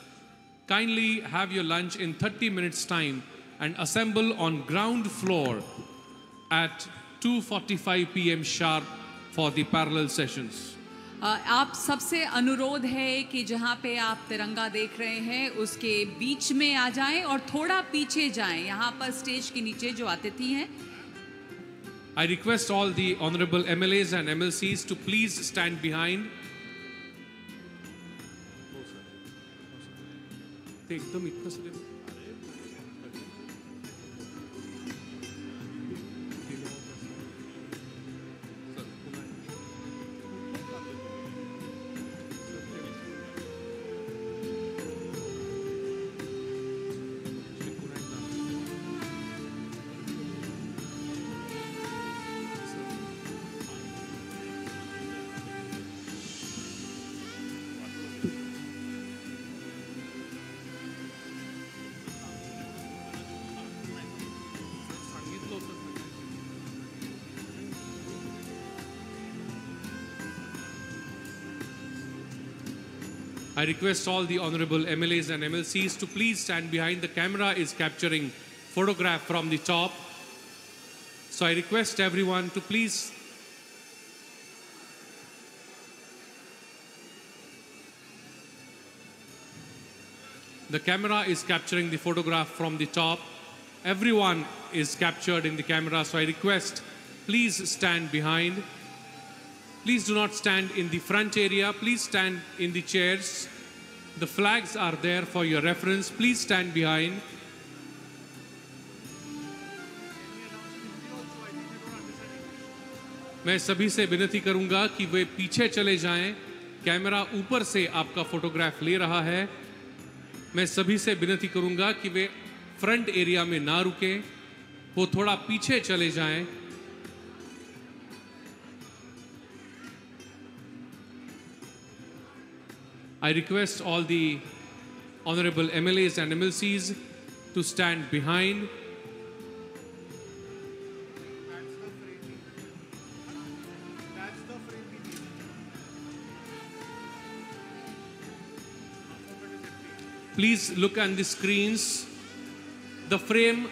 Kindly have your lunch in 30 minutes time and assemble on ground floor at 2:45 p.m. sharp for the parallel sessions. आप सबसे अनुरोध है कि जहाँ पे आप तिरंगा देख रहे हैं उसके बीच में आ जाएं और थोड़ा पीछे जाएं। यहाँ पर स्टेज के नीचे जो अतिथि हैं, I request all the honorable MLAs and MLCs to please stand behind. एकदम इतना से I request all the honorable MLAs and MLCs to please stand behind. The camera is capturing photograph from the top. So I request everyone to please the camera is capturing the photograph from the top. Everyone is captured in the camera. So I request please stand behind. Please do not stand in the front area. Please stand in the chairs. The flags are there for your reference. Please stand behind. मैं सभी से विनती करूंगा कि वे पीछे चले जाएं। कैमरा ऊपर से आपका फोटोग्राफ ले रहा है। मैं सभी से विनती करूंगा कि वे फ्रंट एरिया में ना रुकें, वो थोड़ा पीछे चले जाएं। I request all the honorable MLAs and MLCs to stand behind. Please look at the screens. The frame,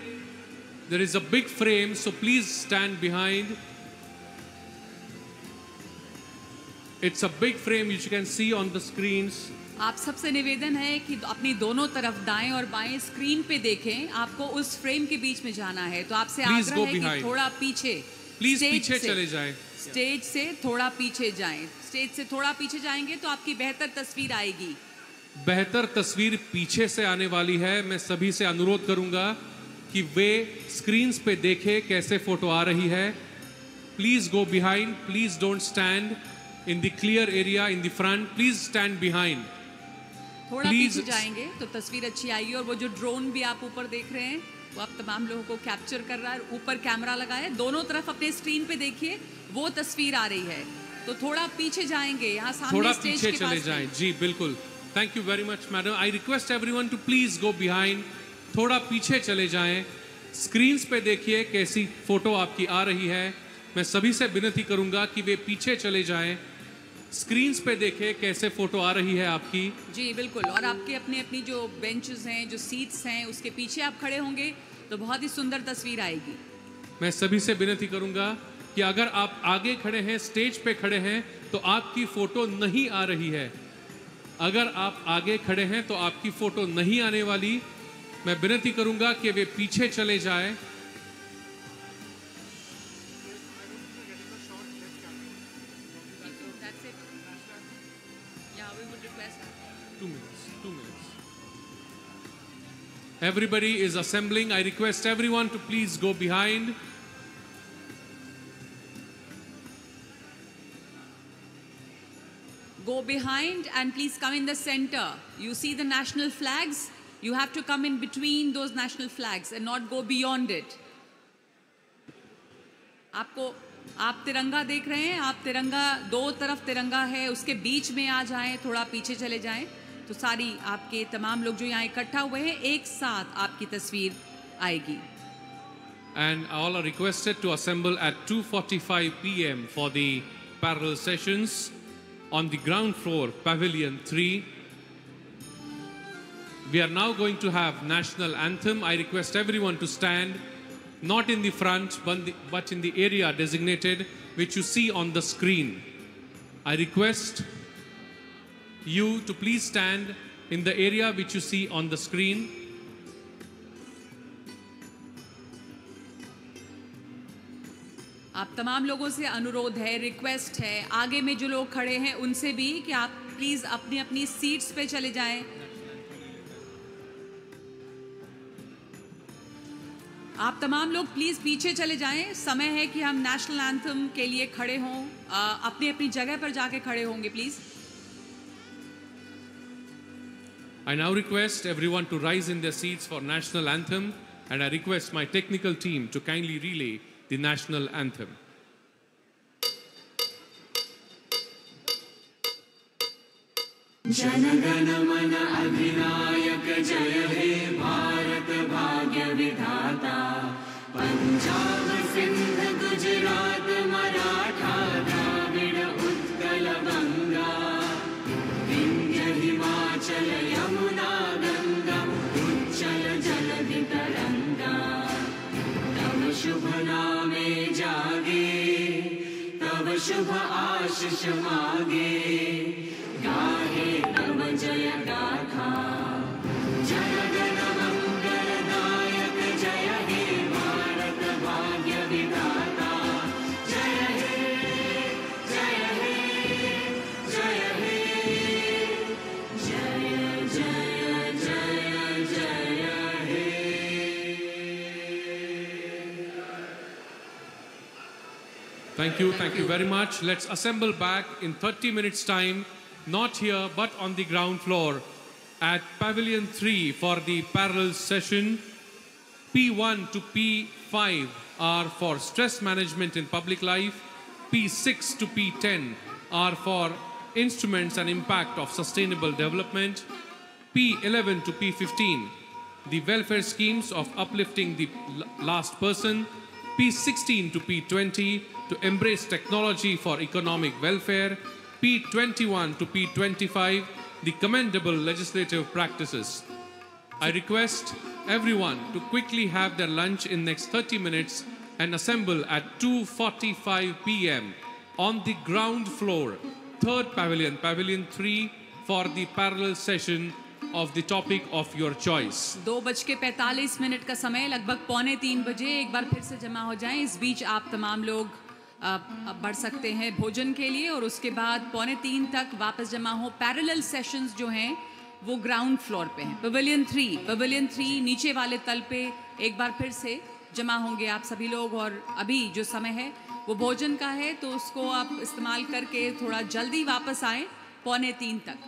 there is a big frame, so please stand behind. It's a big frame which you can see on the screens. आप सबसे निवेदन है कि अपनी दोनों तरफ दाएं और बाएं स्क्रीन पे देखें। आपको उस फ्रेम के बीच में जाना है, तो आपसे आग्रह है कि थोड़ा पीछे, प्लीज पीछे चले जाएं। स्टेज से थोड़ा पीछे जाएं। स्टेज से थोड़ा पीछे जाएंगे तो आपकी बेहतर तस्वीर आएगी। बेहतर तस्वीर पीछे से आने वाली है। मैं सभी से अनुरोध करूंगा कि वे स्क्रीन्स पे देखें कैसे फोटो आ रही है। Please go behind, please don't stand in the clear area in the front. Please stand behind. थोड़ा पीछे जाएंगे तो तस्वीर अच्छी आएगी। और वो जो ड्रोन भी आप ऊपर देख रहे हैं वो आप तमाम लोगों को कैप्चर कर रहा है। ऊपर कैमरा लगा है, दोनों तरफ अपने स्क्रीन पे देखिए, वो तस्वीर आ रही है। तो थोड़ा पीछे जाएंगे, यहाँ सामने स्टेज के पास चले जाएं। जी बिल्कुल। Thank you very much, madam. I request everyone to please go behind. थोड़ा पीछे चले जाएं। स्क्रीन्स पे देखिए कैसी फोटो आपकी आ रही है। मैं सभी से विनती करूंगा कि वे पीछे चले जाएं। स्क्रीन्स पे देखें कैसे फोटो आ रही है आपकी। जी बिल्कुल। और आपके अपनी अपनी जो बेंचेस हैं, जो सीट्स हैं, उसके पीछे आप खड़े होंगे तो बहुत ही सुंदर तस्वीर आएगी। मैं सभी से विनती करूंगा कि अगर आप आगे खड़े हैं, स्टेज पे खड़े हैं, तो आपकी फोटो नहीं आ रही है। अगर आप आगे खड़े हैं तो आपकी फोटो नहीं आने वाली। मैं विनती करूंगा कि वे पीछे चले जाएं। Everybody is assembling. I request everyone to please go behind. Go behind and please come in the center. You see the national flags? You have to come in between those national flags and not go beyond it. आप तिरंगा देख रहे हैं, आप तिरंगा, दो तरफ तिरंगा है, उसके बीच में आ जाएं, थोड़ा पीछे चले जाएं तो सारी आपके तमाम लोग जो यहाँ इकट्ठा हुए हैं एक साथ आपकी तस्वीर आएगी। And all are requested to assemble at 2:45 p.m. for the parallel sessions on the ground floor, Pavilion 3. We are now going to have national anthem. I request everyone to stand, not in the front, but in the area designated, which you see on the screen. I request you to please stand in the area which you see on the screen. आप तमाम लोगों से अनुरोध है, रिक्वेस्ट है, आगे में जो लोग खड़े हैं उनसे भी कि आप प्लीज अपनी अपनी सीट्स पे चले जाएं। आप तमाम लोग प्लीज पीछे चले जाएं। समय है कि हम नेशनल एंथम के लिए खड़े हों। अपनी अपनी जगह पर जाके खड़े होंगे please. I now request everyone to rise in their seats for national anthem, and I request my technical team to kindly relay the national anthem. जनगण मन अधिनायक जय हे भारत भाग्य विधाता, पंजाब सिंध गुजरात मराठा द्राविड़ उत्कल गंगा, विंध्य हिमाचल यमुना गंगा, उच्चल जलधि तरंगा, तव शुभ नामे जागे, तव शुभ आशीष मागे, गाहे तव जय गाथा। जनगण मंगलदायक जय हे भारत भाग्य विधाता, जय हे जय हे Thank you very much. Let's assemble back in 30 minutes time, not here but on the ground floor at Pavilion 3 for the parallel session. P1 to P5 are for stress management in public life. P6 to P10 are for instruments and impact of sustainable development. P11 to P15, the welfare schemes of uplifting the last person. P16 to P20, to embrace technology for economic welfare. P21 to P25, the commendable legislative practices. I request everyone to quickly have their lunch in next 30 minutes and assemble at 2:45 p.m. on the ground floor, third pavilion, Pavilion 3, for the parallel session of the topic of your choice. 2:45 का समय, लगभग 2:45 बजे एक बार फिर से जमा हो जाएं। इस बीच आप तमाम लोग बढ़ सकते हैं भोजन के लिए और उसके बाद 2:45 तक वापस जमा हो। पैरेलल सेशंस जो हैं वो ग्राउंड फ्लोर पे हैं, पवेलियन 3 नीचे वाले तल पे एक बार फिर से जमा होंगे आप सभी लोग। और अभी जो समय है वो भोजन का है, तो उसको आप इस्तेमाल करके थोड़ा जल्दी वापस आएं 2:45 तक।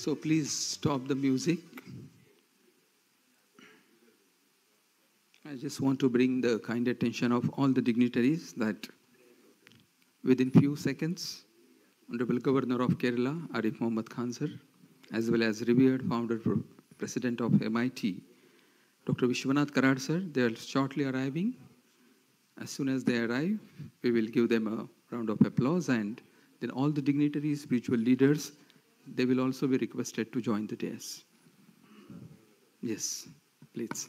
So please stop the music. I just want to bring the kind attention of all the dignitaries that within few seconds, Honorable Governor of Kerala, Arif Mohammad Khan sir, as well as revered founder president of MIT, Dr. Vishwanath Karad sir, they are shortly arriving. As soon as they arrive, we will give them a round of applause, and then all the dignitaries, spiritual leaders, they will also be requested to join the dais. Yes, please.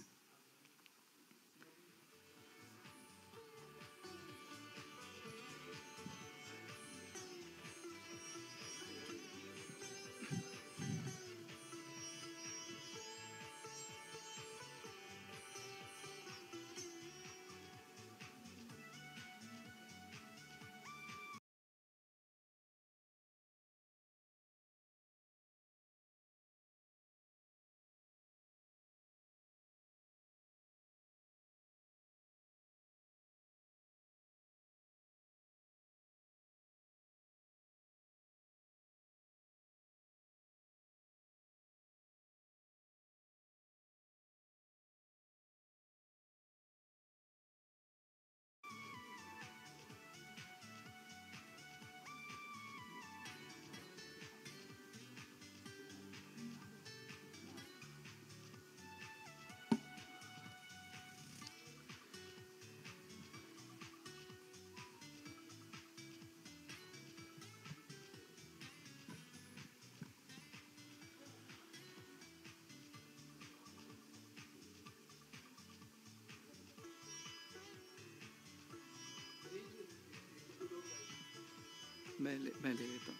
मैं ले लेता हूँ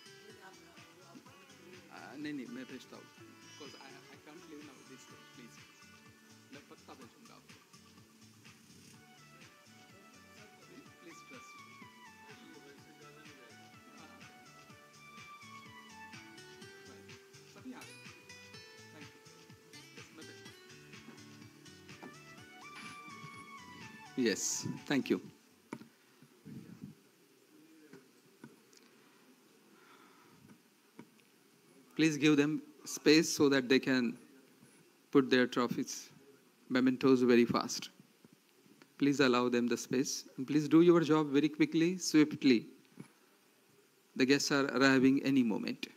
नहीं मैं भेजता हूँ because I can't live now this day, please मैं पक्का भेजूंगा आपको please trust सभी आ गए thank you मैं भेजूंगा yes thank you. Please give them space so that they can put their trophies, mementos very fast. Please allow them the space. And please do your job very quickly, swiftly. The guests are arriving any moment.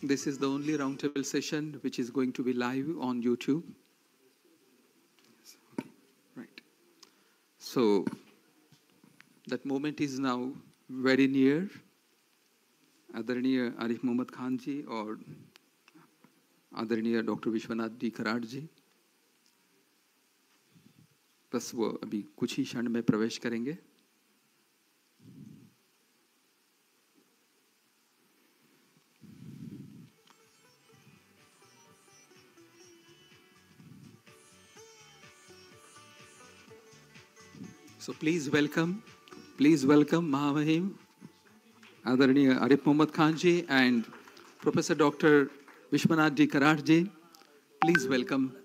This is the only roundtable session which is going to be live on YouTube. Okay, right. So that moment is now very near. आदरणीय आरिफ मोहम्मद खान जी और आदरणीय डॉक्टर विश्वनाथ डी कराड़ जी बस वो अभी कुछ ही क्षण में प्रवेश करेंगे. So please welcome Mahamahim, Adaraniya Arif Mohammad Khan ji and Professor Dr. Vishwanath D. Karad ji. Please welcome.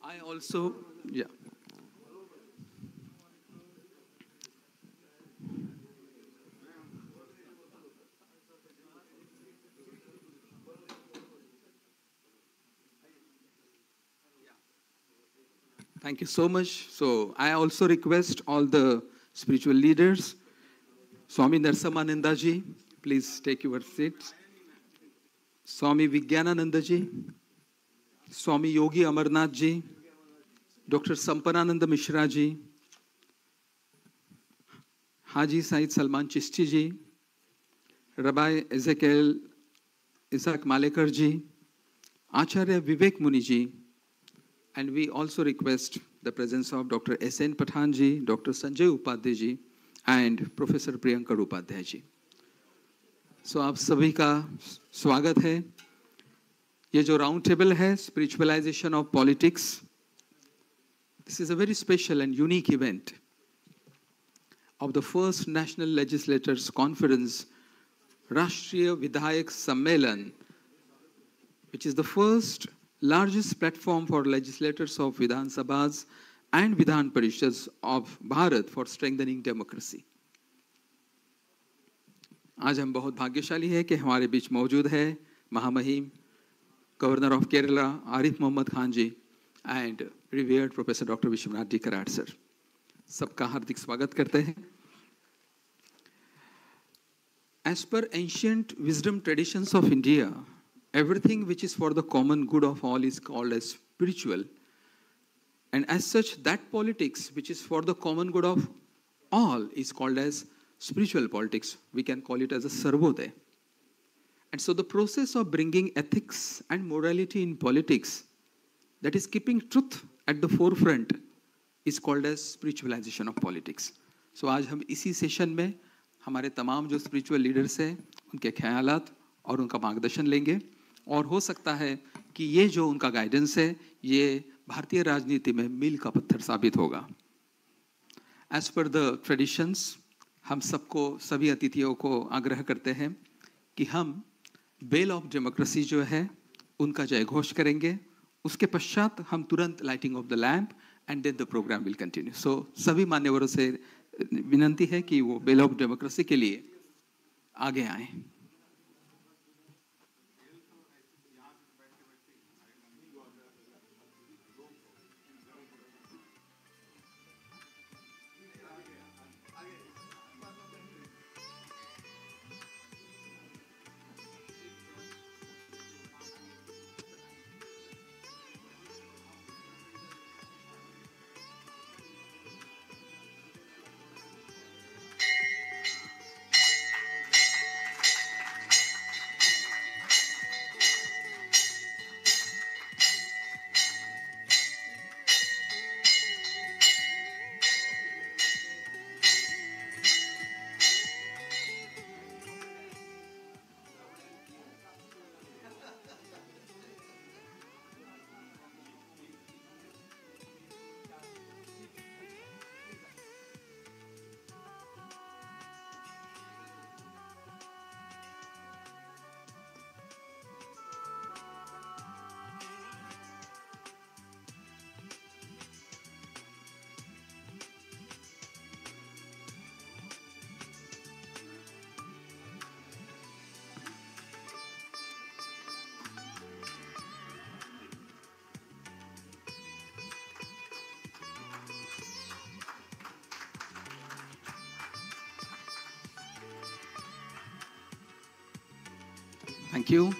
I also, yeah. Thank you so much. So I also request all the spiritual leaders, Swami Narsamananda ji, please take your seats. Swami Vijnanananda ji, Swami Yogi Amarnath ji, Dr. Sampanananda Mishra ji, Haji Said Salman Chishti ji, Rabbi Ezekiel Isaac Malekar ji, Acharya Vivek Muni ji, and we also request the presence of Dr. S.N. Pathan ji, Dr. Sanjay Upadhyay ji, and Professor Priyanka Upadhyay ji. So आप सभी का स्वागत है. ये जो राउंड टेबल है, spiritualisation of politics, this is a very special and unique event of the first National Legislators Conference, Rashtriya Vidhayak Sammelan, which is the first largest platform for legislators of Vidhan Sabhas and Vidhan Parishads of Bharat for strengthening democracy. आज हम बहुत भाग्यशाली हैं कि हमारे बीच मौजूद है महामहिम governor of Kerala Arif Mohammad Khan ji and revered professor doctor Vishwanath ji Karad sir. सबका हार्दिक स्वागत करते हैं. As per ancient wisdom traditions of India, everything which is for the common good of all is called as spiritual. And as such, that politics which is for the common good of all is called as spiritual politics. We can call it as a sarvodaya. And so the process of bringing ethics and morality in politics, that is keeping truth at the forefront, is called as spiritualization of politics. So आज हम इसी सेशन में हमारे तमाम जो स्पिरिचुअल लीडर्स हैं उनके ख्यालात और उनका मार्गदर्शन लेंगे, और हो सकता है कि ये जो उनका गाइडेंस है ये भारतीय राजनीति में मील का पत्थर साबित होगा. एज पर द ट्रेडिशंस, हम सबको, सभी अतिथियों को आग्रह करते हैं कि हम बेल ऑफ डेमोक्रेसी जो है उनका जय घोष करेंगे. उसके पश्चात हम तुरंत lighting of the lamp and then the program will continue. So सभी मान्यवरों से विनंती है कि वो बेल ऑफ डेमोक्रेसी के लिए आगे आए.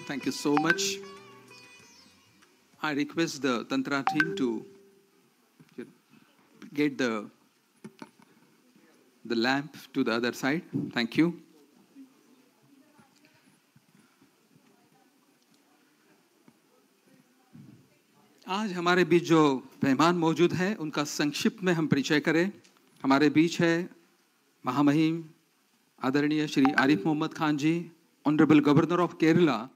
Thank you so much. I request the Tantra team to get the lamp to the other side. Thank you. आज हमारे बीच जो मेहमान मौजूद हैं उनका संक्षिप्त में हम परिचय करें. हमारे बीच है महामहिम आदरणीय श्री आरिफ मोहम्मद खान जी, Honorable Governor of Kerala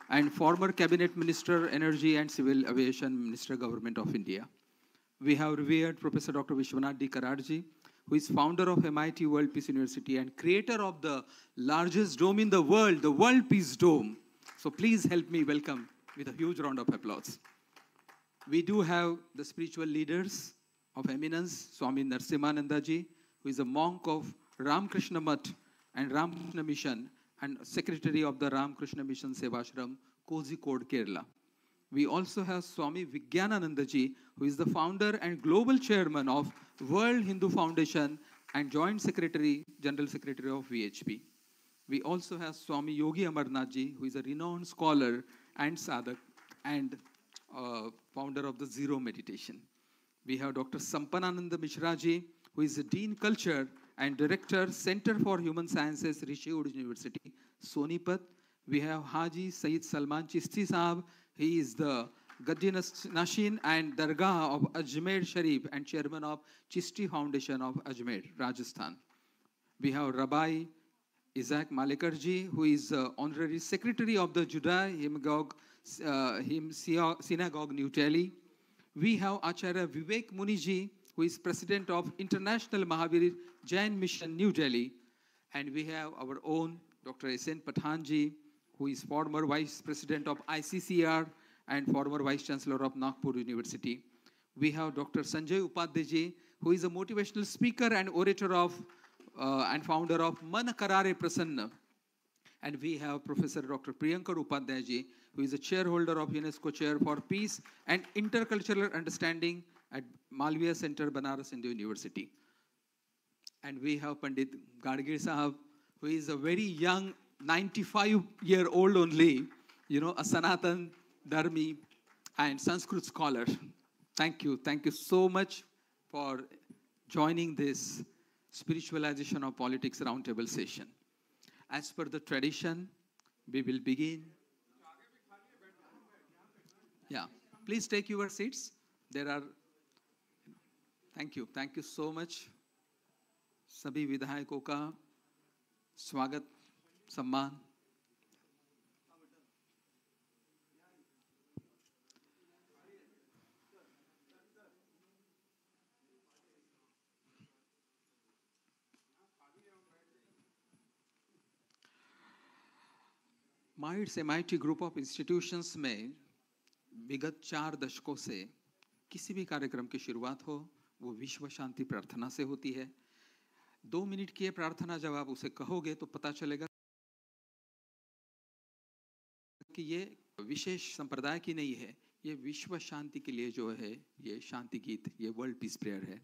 and former Cabinet Minister, Energy and Civil Aviation Minister, Government of India. We have revered Professor Dr. Vishwanath ji Karad ji, who is founder of MIT World Peace University and creator of the largest dome in the World Peace Dome. So please help me welcome with a huge round of applause. We do have the spiritual leaders of eminence, Swami Narsimananda ji, who is a monk of Ramakrishna Math and Ramakrishna Mission and Secretary of the Ramakrishna Mission Sevashram, Kozhikode, Kerala. We also have Swami Vigyanananda ji, who is the founder and global chairman of World Hindu Foundation and joint secretary, general secretary of VHP. We also have Swami Yogi Amarnath ji, who is a renowned scholar and sadhak and founder of the Zero Meditation. We have Dr. Sampanananda Mishra ji, who is the Dean Culture and Director, Center for Human Sciences, Rishi University, Sonipat. We have Haji Sayyid Salman Chishti Sahab. He is the Gaddi Nashin and Dargah of Ajmer Sharif and chairman of Chishti Foundation of Ajmer, Rajasthan. We have Rabbi Isaac Malikarji, who is honorary secretary of the Judah Synagogue, New Delhi. We have Acharya Vivek Muniji, who is president of International Mahavir Jain Mission, New Delhi. And we have our own Dr. S.N. Pathanji, who is former vice president of ICCR and former vice chancellor of Nagpur University. We have Dr. Sanjay Upadhyay, who is a motivational speaker and orator of and founder of Man Karare Prasanna. And we have Professor Dr. Priyankar Upadhyay, who is a chairholder of UNESCO Chair for Peace and Intercultural Understanding at Malviya Center, Banaras Hindu University. And we have Pandit Gadgir Sahab, who is a very young, 95-year-old only, a Sanatan, Dharmi, and Sanskrit scholar. Thank you. Thank you so much for joining this Spiritualization of Politics Roundtable session. As per the tradition, we will begin. Yeah, please take your seats. Thank you. Thank you so much. सभी विधायकों का स्वागत, सम्मान. Mites MIT group of institutions में विगत 4 दशकों से किसी भी कार्यक्रम की शुरुआत हो वो विश्व शांति प्रार्थना से होती है. 2 मिनट की ये प्रार्थना जब आप उसे कहोगे तो पता चलेगा कि ये विशेष संप्रदाय की नहीं है, ये विश्व शांति के लिए जो है ये शांति गीत, ये वर्ल्ड पीस प्रेयर है.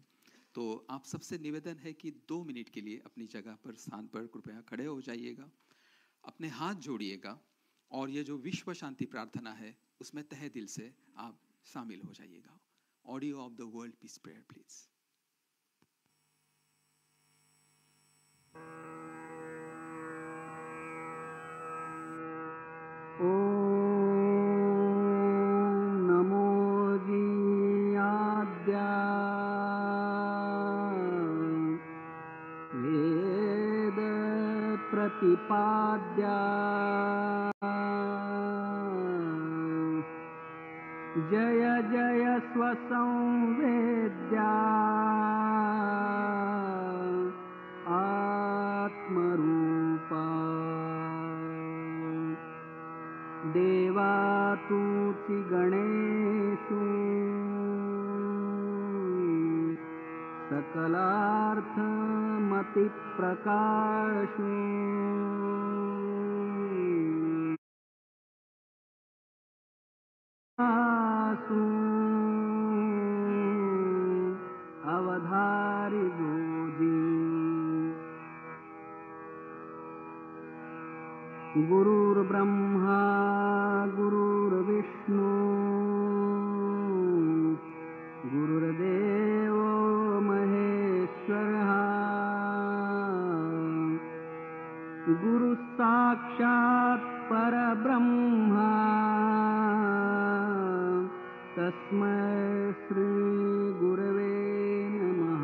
तो आप सबसे निवेदन है कि 2 मिनट के लिए अपनी जगह पर, स्थान पर कृपया खड़े हो जाइएगा, अपने हाथ जोड़िएगा और ये जो विश्व शांति प्रार्थना है उसमें तहे दिल से आप शामिल हो जाइएगा. Audio of the world peace prayer please. ओम नमो जियाद्या वेद प्रतिपाद्या जय जय स्वसंवेद्या आत्मरूपा देवातुति गणेषु सकलार्थमतिप्रकाशु आसु अवधारि गोदी गुरुर्ब्रह्मा गुरुर्विष्णु गुरुर्देवो महेश्वरः गुरुः साक्षात् परब्रह्मा तस्मै श्री गुरवे नमः.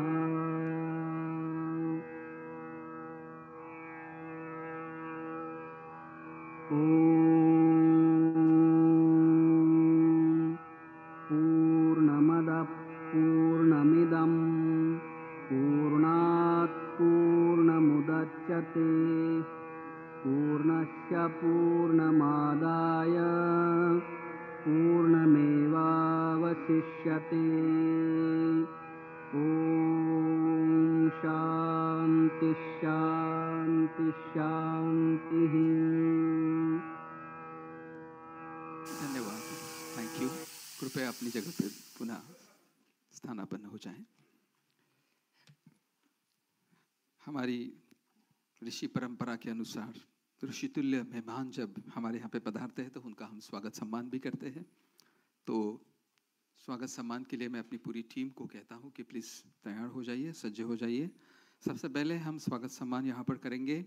पूर्णमदः पूर्णमिदं पूर्णात् पूर्णमुदच्यते पूर्णस्य पूर्णमादाय पूर्णमेवावशिष्यते. ॐ शान्ति शान्ति शान्तिः. धन्यवाद. Thank you. कृपया अपनी जगह पे पुनः स्थानापन्न हो जाएं। हमारी ऋषि परंपरा के अनुसार ऋषि तुल्य मेहमान जब हमारे यहाँ पे पधारते हैं तो उनका हम स्वागत सम्मान भी करते हैं। तो स्वागत सम्मान के लिए मैं अपनी पूरी टीम को कहता हूँ कि प्लीज़ तैयार हो जाइए, सज्ज हो जाइए। सबसे पहले हम स्वागत सम्मान यहाँ पर करेंगे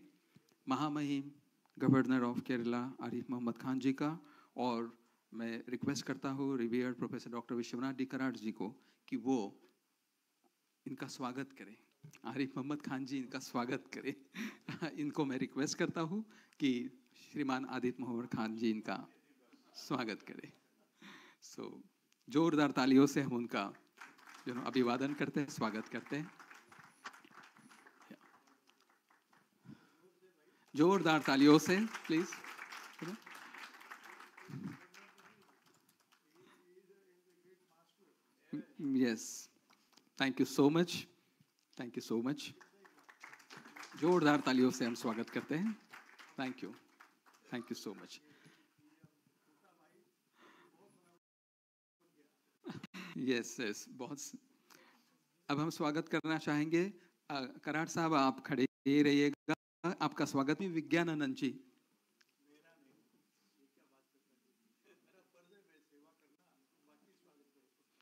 महामहिम गवर्नर ऑफ केरला आरिफ मोहम्मद खान जी का, और मैं रिक्वेस्ट करता हूँ revered professor doctor Vishwanath D Karad ji को कि वो इनका स्वागत करें। आरिफ मोहम्मद खान जी इनका स्वागत करें। इनको मैं रिक्वेस्ट करता हूँ कि श्रीमान आदित्य मोहम्मद खान जी इनका स्वागत करें। सो जोरदार तालियों से हम उनका अभिवादन करते हैं, स्वागत करते हैं। जोरदार तालियों से please. Yes, thank you so much, thank you so much. जोरदार तालियों से हम स्वागत करते हैं। Thank you so much. Yes yes, बहुत। अब हम स्वागत करना चाहेंगे कराड़ साहब, आप खड़े रहिएगा। आपका स्वागत है विज्ञानानंद जी।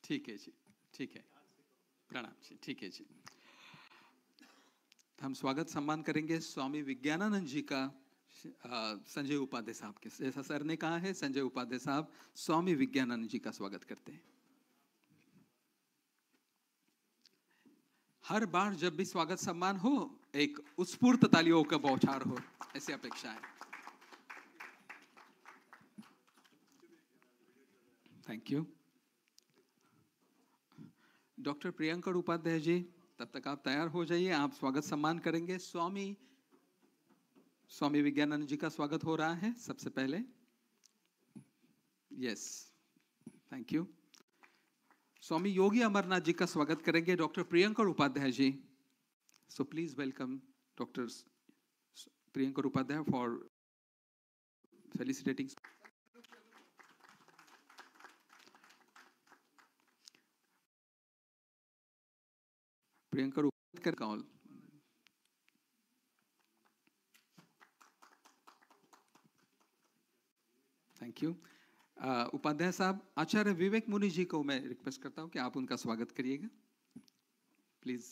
ठीक है जी, ठीक है, प्रणाम जी, ठीक है जी। हम स्वागत सम्मान करेंगे स्वामी विज्ञानानंद जी का संजय उपाध्याय साहब के। जैसा सर ने कहा है, संजय उपाध्याय साहब स्वामी विज्ञानानंद जी का स्वागत करते हैं। हर बार जब भी स्वागत सम्मान हो, एक उत्स्फूर्त तालियों का बौछार हो, ऐसी अपेक्षा है। Thank you. Doctor Priyankar Upadhyay ji, तब तक आप तैयार हो जाइए। आप स्वागत सम्मान करेंगे। स्वामी विज्ञानानंद जी का स्वागत हो रहा है सबसे पहले। Yes, thank you. Swami Yogi Amarnath ji का स्वागत करेंगे doctor Priyankar Upadhyay ji. So please welcome doctor Priyankar Upadhyay for felicitating. Priyankar Upadhyay call. Thank you. Upadhyay साहब, आचार्य विवेक मुनि जी को मैं रिक्वेस्ट करता हूं कि आप उनका स्वागत करिएगा प्लीज।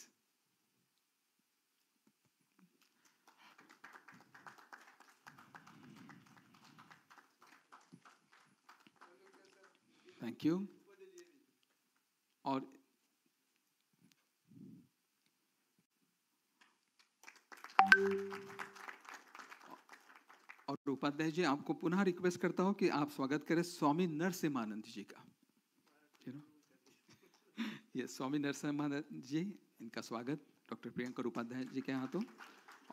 Thank you. और उपाध्याय जी, आपको पुनः रिक्वेस्ट करता हूं कि आप स्वागत करें स्वामी नरसिम्हानंद जी का। ये स्वामी नरसिम्हानंद जी, इनका स्वागत डॉक्टर प्रियंकर उपाध्याय जी के हाथों।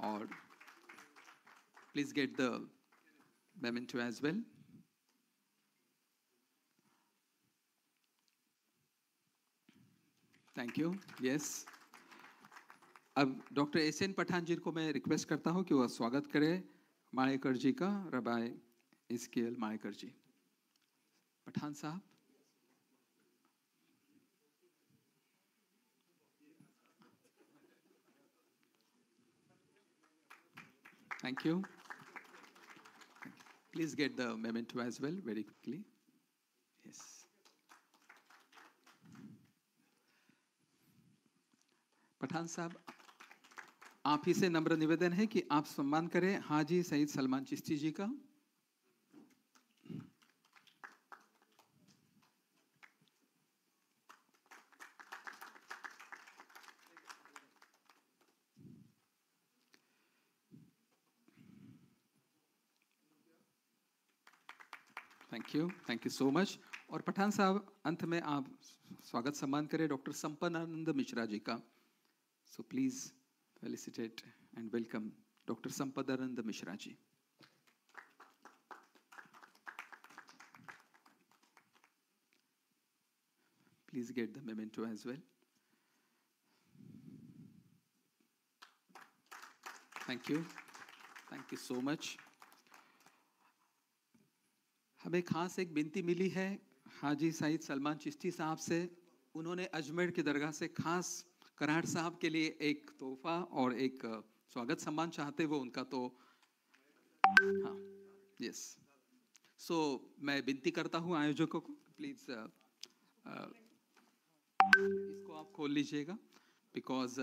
और please get the memento as well. Thank you. Yes, अब डॉक्टर एसएन पठान जी को मैं रिक्वेस्ट करता हूं कि वह स्वागत करें माणेकर जी का, रबाय इसकेल माणेकर जी। पठान साहब। Thank you. Please get the memento as well very quickly. Yes. Pathan साहब, आप ही से नम्र निवेदन है कि आप सम्मान करें हाजी सईद सलमान चिश्ती जी का। Thank you so much. और पठान साहब, अंत में आप स्वागत सम्मान करें डॉक्टर संपन्नानंद मिश्रा जी का। So please felicitate and welcome Dr. Sampadananda Mishra ji. Please get the memento as well. Thank you. Thank you so much. हमें खास एक विनती मिली है हाजी सईद सलमान चिश्ती साहब से, उन्होंने अजमेर की दरगाह से खास कराड़ साहब के लिए एक तोहफा और एक स्वागत सम्मान चाहते, वो उनका तो हाँ यस। सो मैं विनती करता हूँ आयोजकों को, प्लीज इसको आप खोल लीजिएगा, बिकॉज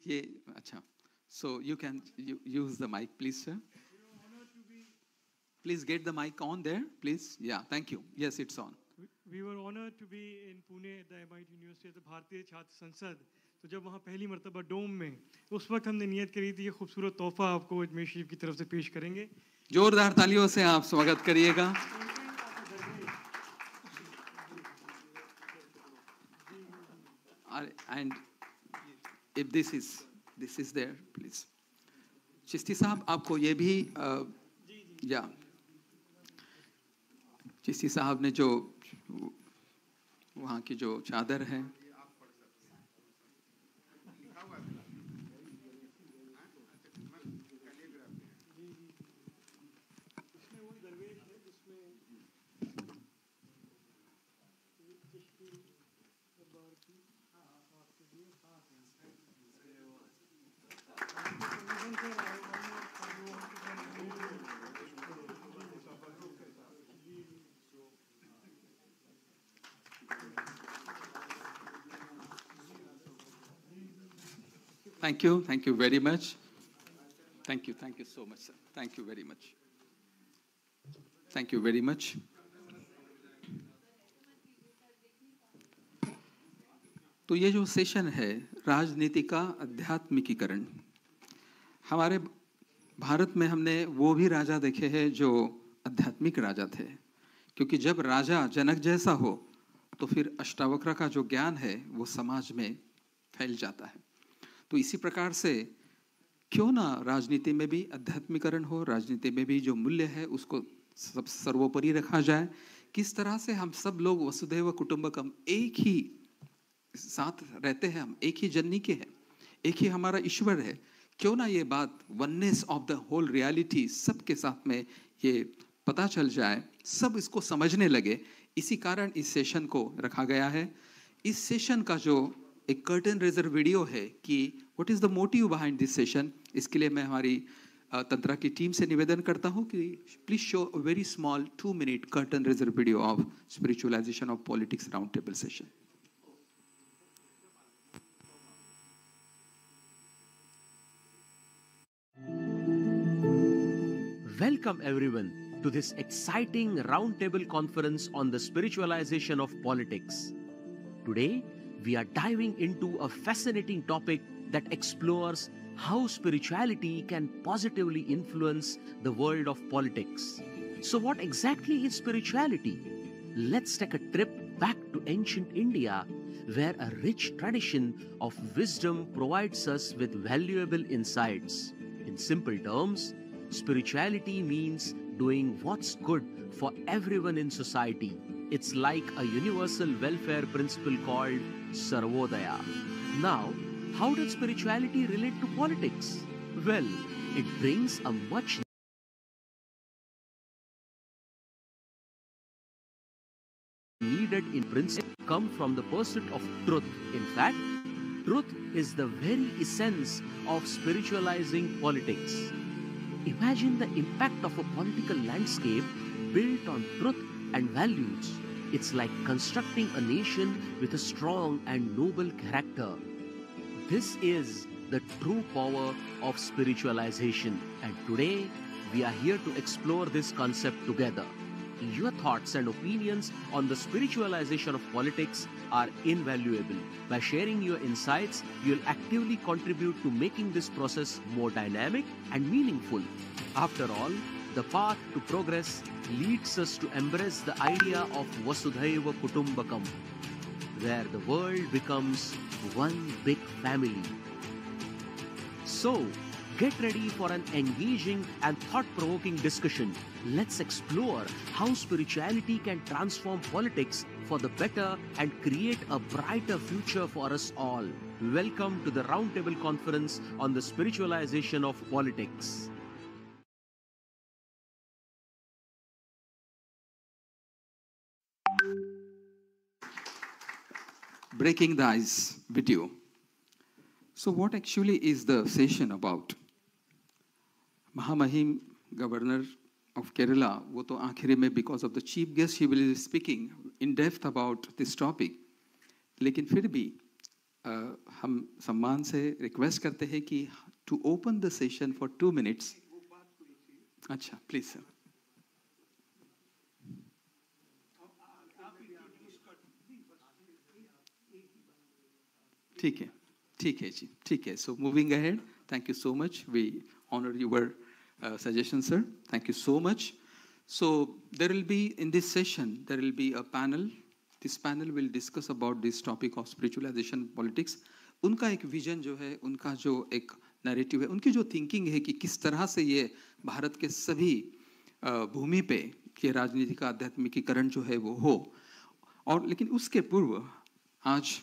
ये अच्छा। So you can use the mic, please, sir. Please get the mic on there, please. Yeah, thank you. Yes, it's on. We were honored to be in Pune at the MIT University at the भारतीय छात्र संसद। तो जब वहाँ पहली मर्तबा डोम में, उस वक्त हमने नियत करी थी ये खूबसूरत तोहफा आपको अजमेर शरीफ की तरफ से पेश करेंगे। जोरदार तालियों से आप स्वागत करिएगा। And if this is there, please. Chishti साहब आपको ये भी या चिश्ती साहब ने जो वहाँ की जो चादर है, Thank you very much. Thank you so much, sir. Thank you very much. Thank you very much. तो ये जो सेशन है राजनीति का आध्यात्मिकीकरण, हमारे भारत में हमने वो भी राजा देखे हैं जो आध्यात्मिक राजा थे, क्योंकि जब राजा जनक जैसा हो तो फिर अष्टावक्र का जो ज्ञान है वो समाज में फैल जाता है। तो इसी प्रकार से क्यों ना राजनीति में भी आध्यात्मिकरण हो, राजनीति में भी जो मूल्य है उसको सब सर्वोपरि रखा जाए। किस तरह से हम सब लोग वसुधैव कुटुंबकम, एक ही साथ रहते हैं, हम एक ही जननी के हैं, एक ही हमारा ईश्वर है। क्यों ना ये बात oneness of the whole reality सबके साथ में ये पता चल जाए, सब इसको समझने लगे। इसी कारण इस सेशन को रखा गया है। इस सेशन का जो एक कर्टन रेजर वीडियो है कि what is the motive behind this session, इसके लिए मैं हमारी तंत्रा की टीम से निवेदन करता हूं कि please show a very small 2-minute curtain raiser video of spiritualisation of politics round table session. Welcome everyone to this exciting roundtable conference on the spiritualization of politics. Today, we are diving into a fascinating topic that explores how spirituality can positively influence the world of politics. So what exactly is spirituality? Let's take a trip back to ancient India, where a rich tradition of wisdom provides us with valuable insights. In simple terms, spirituality means doing what's good for everyone in society. It's like a universal welfare principle called Sarvodaya. Now, how does spirituality relate to politics? Well, it brings a much needed in principle come from the pursuit of truth. In fact, truth is the very essence of spiritualizing politics. Imagine the impact of a political landscape built on truth and values. It's like constructing a nation with a strong and noble character. This is the true power of spiritualization, and today we are here to explore this concept together. Your thoughts and opinions on the spiritualization of politics are invaluable. By sharing your insights, you'll actively contribute to making this process more dynamic and meaningful. After all, the path to progress leads us to embrace the idea of Vasudhaiva Kutumbakam, where the world becomes one big family. So, get ready for an engaging and thought-provoking discussion. Let's explore how spirituality can transform politics for the better and create a brighter future for us all. Welcome to the Roundtable Conference on the Spiritualization of Politics. Breaking the Ice video. So what actually is the session about? Mahamahim, Governor of Kerala, वो तो आखिरी में because of the chief guest he will be speaking in depth about this topic. लेकिन फिर भी हम सम्मान से request करते हैं कि to open the session for 2 minutes. अच्छा, please sir. ठीक है जी, ठीक है. So moving ahead, thank you so much. We honor your suggestion, sir. Thank you so much. So there will be, in this session, there will be a panel. This panel will discuss about this topic of spiritualization politics. उनका एक विजन जो है, उनका जो एक नैरेटिव है, उनकी जो थिंकिंग है कि किस तरह से ये भारत के सभी भूमि पे ये राजनीति का आध्यात्मिकीकरण जो है वो हो. और लेकिन उसके पूर्व आज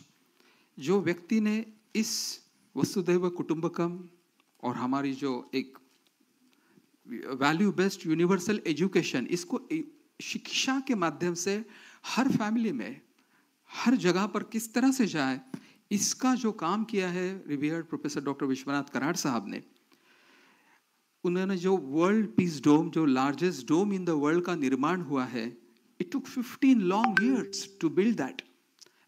जो व्यक्ति ने इस वसुधैव कुटुंबकम और हमारी जो एक वैल्यू बेस्ड यूनिवर्सल एजुकेशन, इसको शिक्षा के माध्यम से हर फैमिली में हर जगह पर किस तरह से जाए, इसका जो काम किया है revered professor doctor Vishwanath Karad साहब ने. उन्होंने जो वर्ल्ड पीस डोम, जो largest dome in the world का निर्माण हुआ है, it took 15 long years to build that.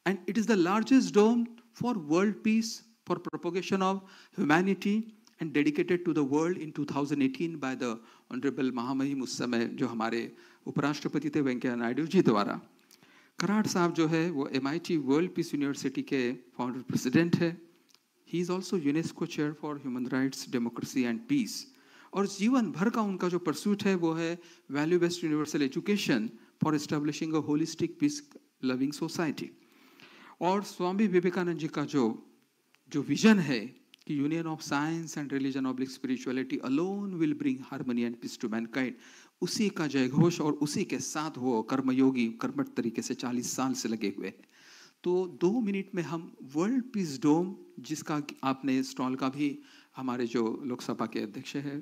And it is the largest dome for world peace, for propagation of humanity, and dedicated to the world in 2018 by the Honorable Mahamahim उस समय जो हमारे उपराष्ट्रपति थे वेंकैया नायडू जी द्वारा. कराड़ साहब जो है वो MIT वर्ल्ड पीस यूनिवर्सिटी के फाउंडर प्रेसिडेंट है. He is also UNESCO chair for human rights, democracy and peace. और जीवन भर का उनका जो परसूट है वो है value based universal education for establishing a holistic peace loving society. और स्वामी विवेकानंद जी का जो विजन है कि union of science and religion oblique spirituality alone will bring harmony and peace to mankind, उसी का जयघोष और उसी के साथ वो कर्मयोगी कर्मठ तरीके से 40 साल से लगे हुए हैं. तो 2 मिनट में हम वर्ल्ड पीस डोम, जिसका आपने स्टॉल का भी हमारे जो लोकसभा के अध्यक्ष हैं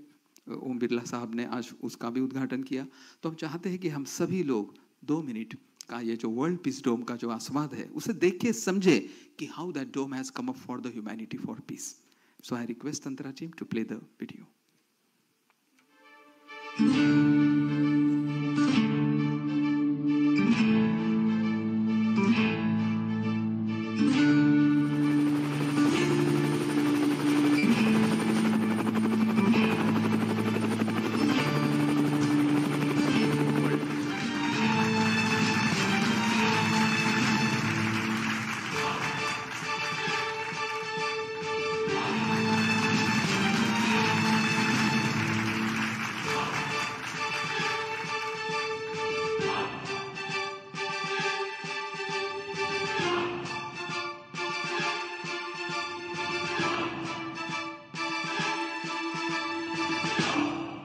ओम बिरला साहब ने आज उसका भी उद्घाटन किया, तो हम चाहते हैं कि हम सभी लोग 2 मिनट का ये जो वर्ल्ड पीस डोम का जो आस्वाद है उसे देख के समझे कि how that dome has come up for the humanity for peace. So I request Tantra team to play the video.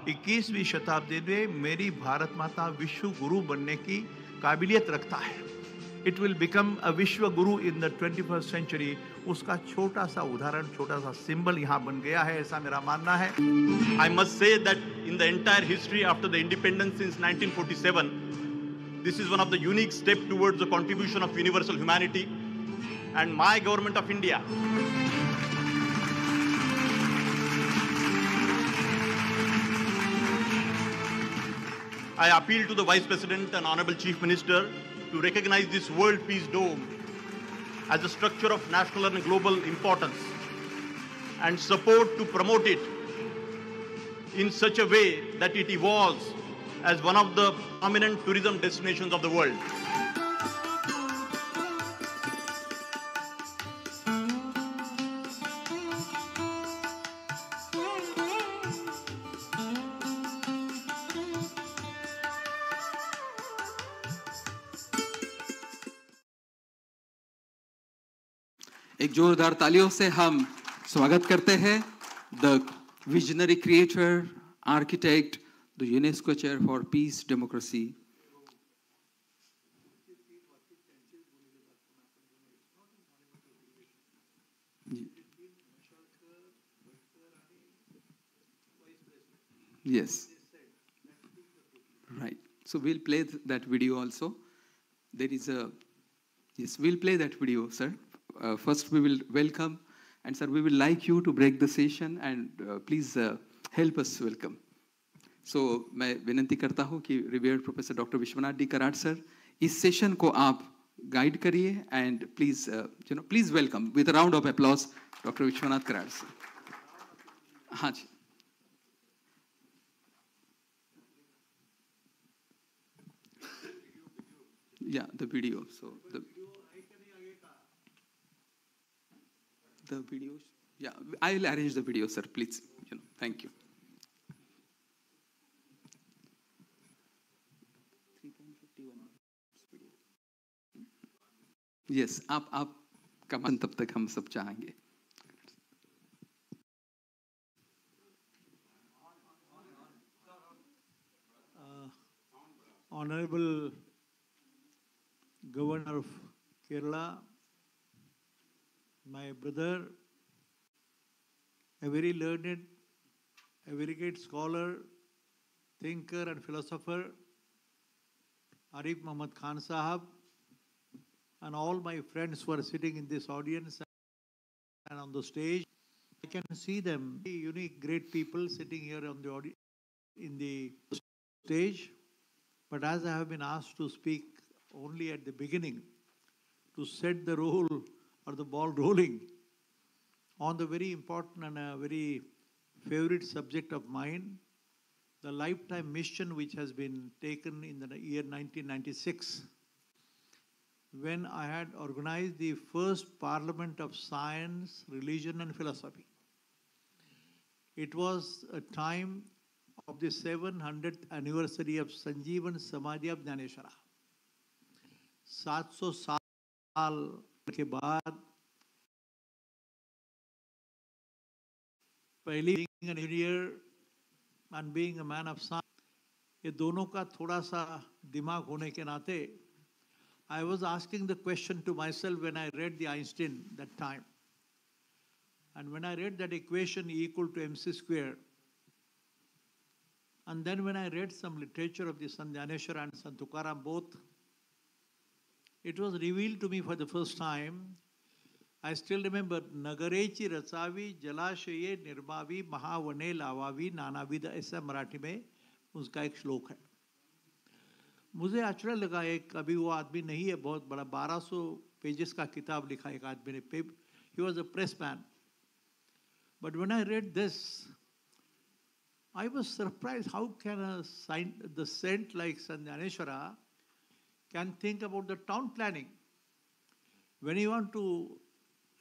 इक्कीसवीं शताब्दी में मेरी भारत माता विश्व गुरु बनने की काबिलियत रखता है. इट विल बिकम अ विश्व गुरु इन द 21st सेंचुरी. उसका छोटा सा उदाहरण, छोटा सा सिंबल यहाँ बन गया है, ऐसा मेरा मानना है. I must say that in the entire history after the independence since 1947, this is one of the unique steps towards the contribution of universal humanity. And my government of India I appeal to the Vice President and Honorable Chief Minister to recognize this World Peace Dome as a structure of national and global importance and support to promote it in such a way that it evolves as one of the prominent tourism destinations of the world. एक जोरदार तालियों से हम स्वागत करते हैं the visionary creator, architect, the UNESCO chair for piece, democracy. Yes. Right. So we'll play that video also. There is a, yes, we'll play that video, sir. First we will welcome, and sir, we will like you to break the session and please help us welcome. So मैं विनती करता हूँ कि revered professor doctor Vishwanath D Karad sir इस सेशन को आप गाइड करिए and please please welcome with a round of applause doctor Vishwanath Karad sir. हाँ जी. Yeah, the video. So the video. Yeah, I'll arrange the video, sir. Please. Thank you. Yes, आप कमान तब तक हम सब चाहेंगे. Honorable Governor of Kerala, my brother, a very learned, a very great scholar, thinker and philosopher, Arif Muhammad Khan Sahab, and all my friends who are sitting in this audience and on the stage. I can see them, unique, great people sitting here on the in the stage. But as I have been asked to speak only at the beginning, to set the role or the ball rolling on the very important and a very favorite subject of mine, the lifetime mission which has been taken in the year 1996, when I had organized the first Parliament of Science, Religion and Philosophy. It was a time of the 700th anniversary of Sanjeevan Samadhi of Dhaneshwara. 700 साल के बाद पहली being an engineer and being a man of science, ये दोनों का थोड़ा सा दिमाग होने के नाते I was asking the question to myself when I read the Einstein that time. And when I read that equation E equal to mc square, and then when I read some literature of the Sant Dhaneshwara and Sant Tukaram both, it was revealed to me for the first time. I still remember Nagarechi Rasavi Jalashaye Nirmavi Mahavane Lavavi Nanavida ऐसा मराठी में उसका एक श्लोक है. मुझे आश्चर्य लगा, एक अभी वो आदमी नहीं है, बहुत बड़ा 1200 पेजेस का किताब लिखा एक आदमी ने. He was a pressman. But when I read this, I was surprised how can the saint like Sant Dhaneshwara can think about the town planning. When you want to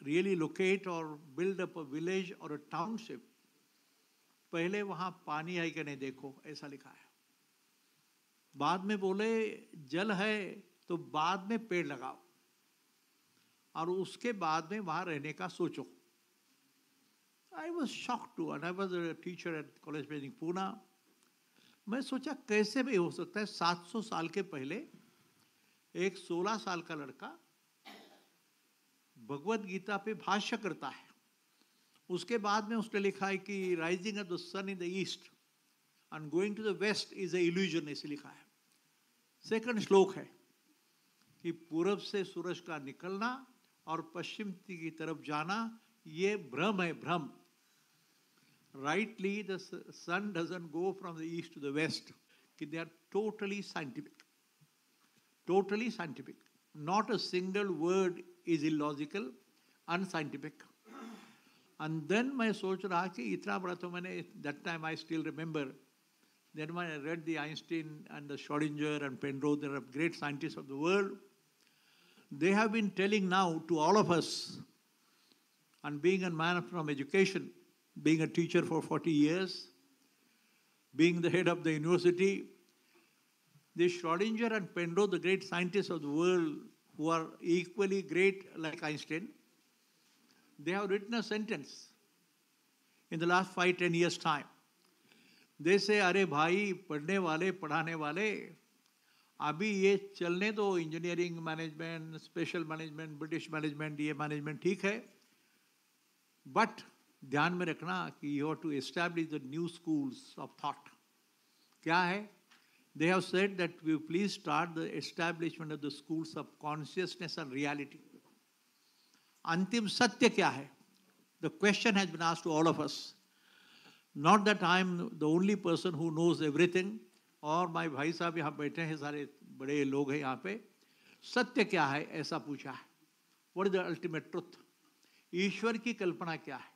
really locate or build up a village or a township, पहले वहाँ पानी है कि नहीं देखो, ऐसा लिखा है. बाद में बोले जल है तो बाद में पेड़ लगाओ और उसके बाद में वहाँ रहने का सोचो. I was shocked too, and I was a teacher at College Training Pune. मैं सोचा कैसे भी हो सकता है 700 साल के पहले एक 16 साल का लड़का भगवत गीता पे भाष्य करता है. उसके बाद में उसने लिखा है कि rising of the sun in the east and going to the west is a illusion, ऐसे लिखा है. सेकंड श्लोक है कि पूरब से सूरज का निकलना और पश्चिम की तरफ जाना ये भ्रम है, भ्रम. Rightly, the sun doesn't go from the east to the west. They are totally scientific. Totally scientific. Not a single word is illogical, unscientific. And then मैं सोच रहा कि इतना बड़ा तो मैंने, that time I still remember, then when I read the Einstein and the Schrödinger and Penrose, they are great scientists of the world. They have been telling now to all of us, and being a man from education, being a teacher for 40 years, being the head of the university, the Schrödinger and Penrose, the great scientists of the world who are equally great like Einstein, they have written a sentence in the last 5-10 years' time. They say, अरे भाई पढ़ने वाले पढ़ाने वाले अभी ये चलने दो, engineering management, special management, British management, ये मैनेजमेंट ठीक है, बट ध्यान में रखना कि you have to establish the new schools of thought. क्या है? They have said that we please start the establishment of the schools of consciousness and reality. अंतिम सत्य क्या है? The question has been asked to all of us. Not that I am the only person who knows everything, और my भाई साहब यहाँ बैठे हैं, सारे बड़े लोग हैं यहाँ पे. सत्य क्या है ऐसा पूछा है. What is the ultimate truth? ईश्वर की कल्पना क्या है?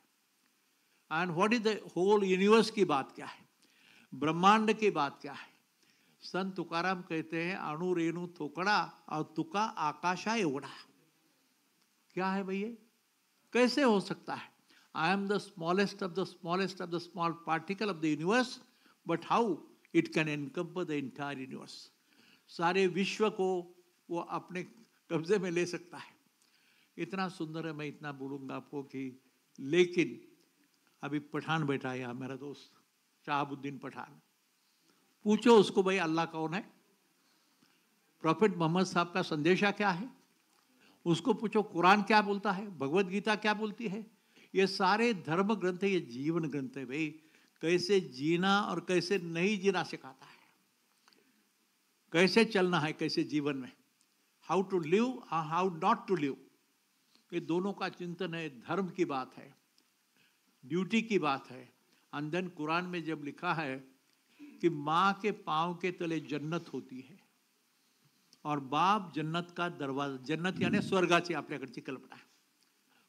And what is the whole universe की बात क्या है? ब्रह्मांड की बात क्या है? संत तुकाराम कहते हैं अणु रेणु थोकड़ा और तुका आकाशा एवड़ा. क्या है भैया? कैसे हो सकता है? I am the smallest of the smallest of the small particle of the universe, but how it can encompass the entire universe? सारे विश्व को वो अपने कब्जे में ले सकता है. इतना सुंदर है, मैं इतना बोलूँगा आपको कि, लेकिन अभी पठान बैठा है यहाँ, मेरा दोस्त शाहबुद्दीन पठान. पूछो उसको भाई अल्लाह कौन है, प्रॉफिट मोहम्मद साहब का संदेशा क्या है, उसको पूछो कुरान क्या बोलता है, भगवत गीता क्या बोलती है. ये सारे धर्म ग्रंथ है, ये जीवन ग्रंथ है भाई. कैसे जीना और कैसे नहीं जीना सिखाता है, कैसे चलना है, कैसे जीवन में, how to live, how not to live. ये दोनों का चिंतन है. धर्म की बात है, ड्यूटी की बात है. एंड देन कुरान में जब लिखा है कि माँ के पाँव के तले जन्नत होती है और बाप जन्नत का दरवाजा, जन्नत यानी स्वर्गाची आपल्याकडची कल्पना है,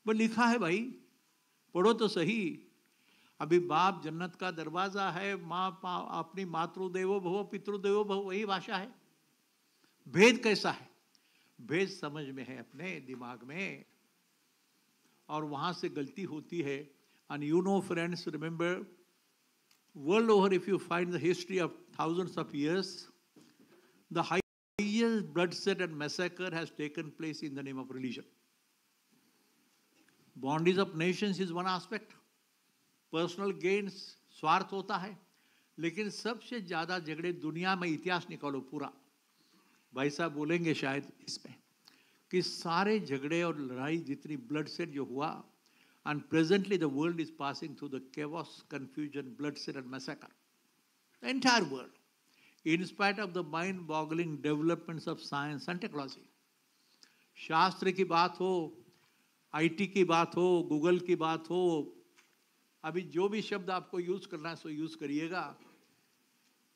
वो लिखा है भाई, पढ़ो तो सही. अभी बाप जन्नत का दरवाजा है, माँ अपनी मातृदेवो भव पितृदेवो भव, वही भाषा है. भेद कैसा है? भेद समझ में है, अपने दिमाग में, और वहाँ से गलती होती है. And you know, friends, remember, world over, if you find the history of thousands of years, the highest bloodshed and massacre has taken place in the name of religion. Bondage of nations is one aspect. Personal gains, स्वार्थ होता है. लेकिन सबसे ज़्यादा झगड़े दुनिया में, इतिहास निकालो पूरा, भाई साहब बोलेंगे शायद इसमें, कि सारे झगड़े और लड़ाई जितनी bloodshed जो हुआ, and presently the world is passing through the chaos, confusion, bloodshed and massacre. The entire world, in spite of the mind-boggling developments of science and technology. शास्त्र की बात हो, IT की बात हो, गूगल की बात हो, अभी जो भी शब्द आपको यूज करना है सो यूज करिएगा.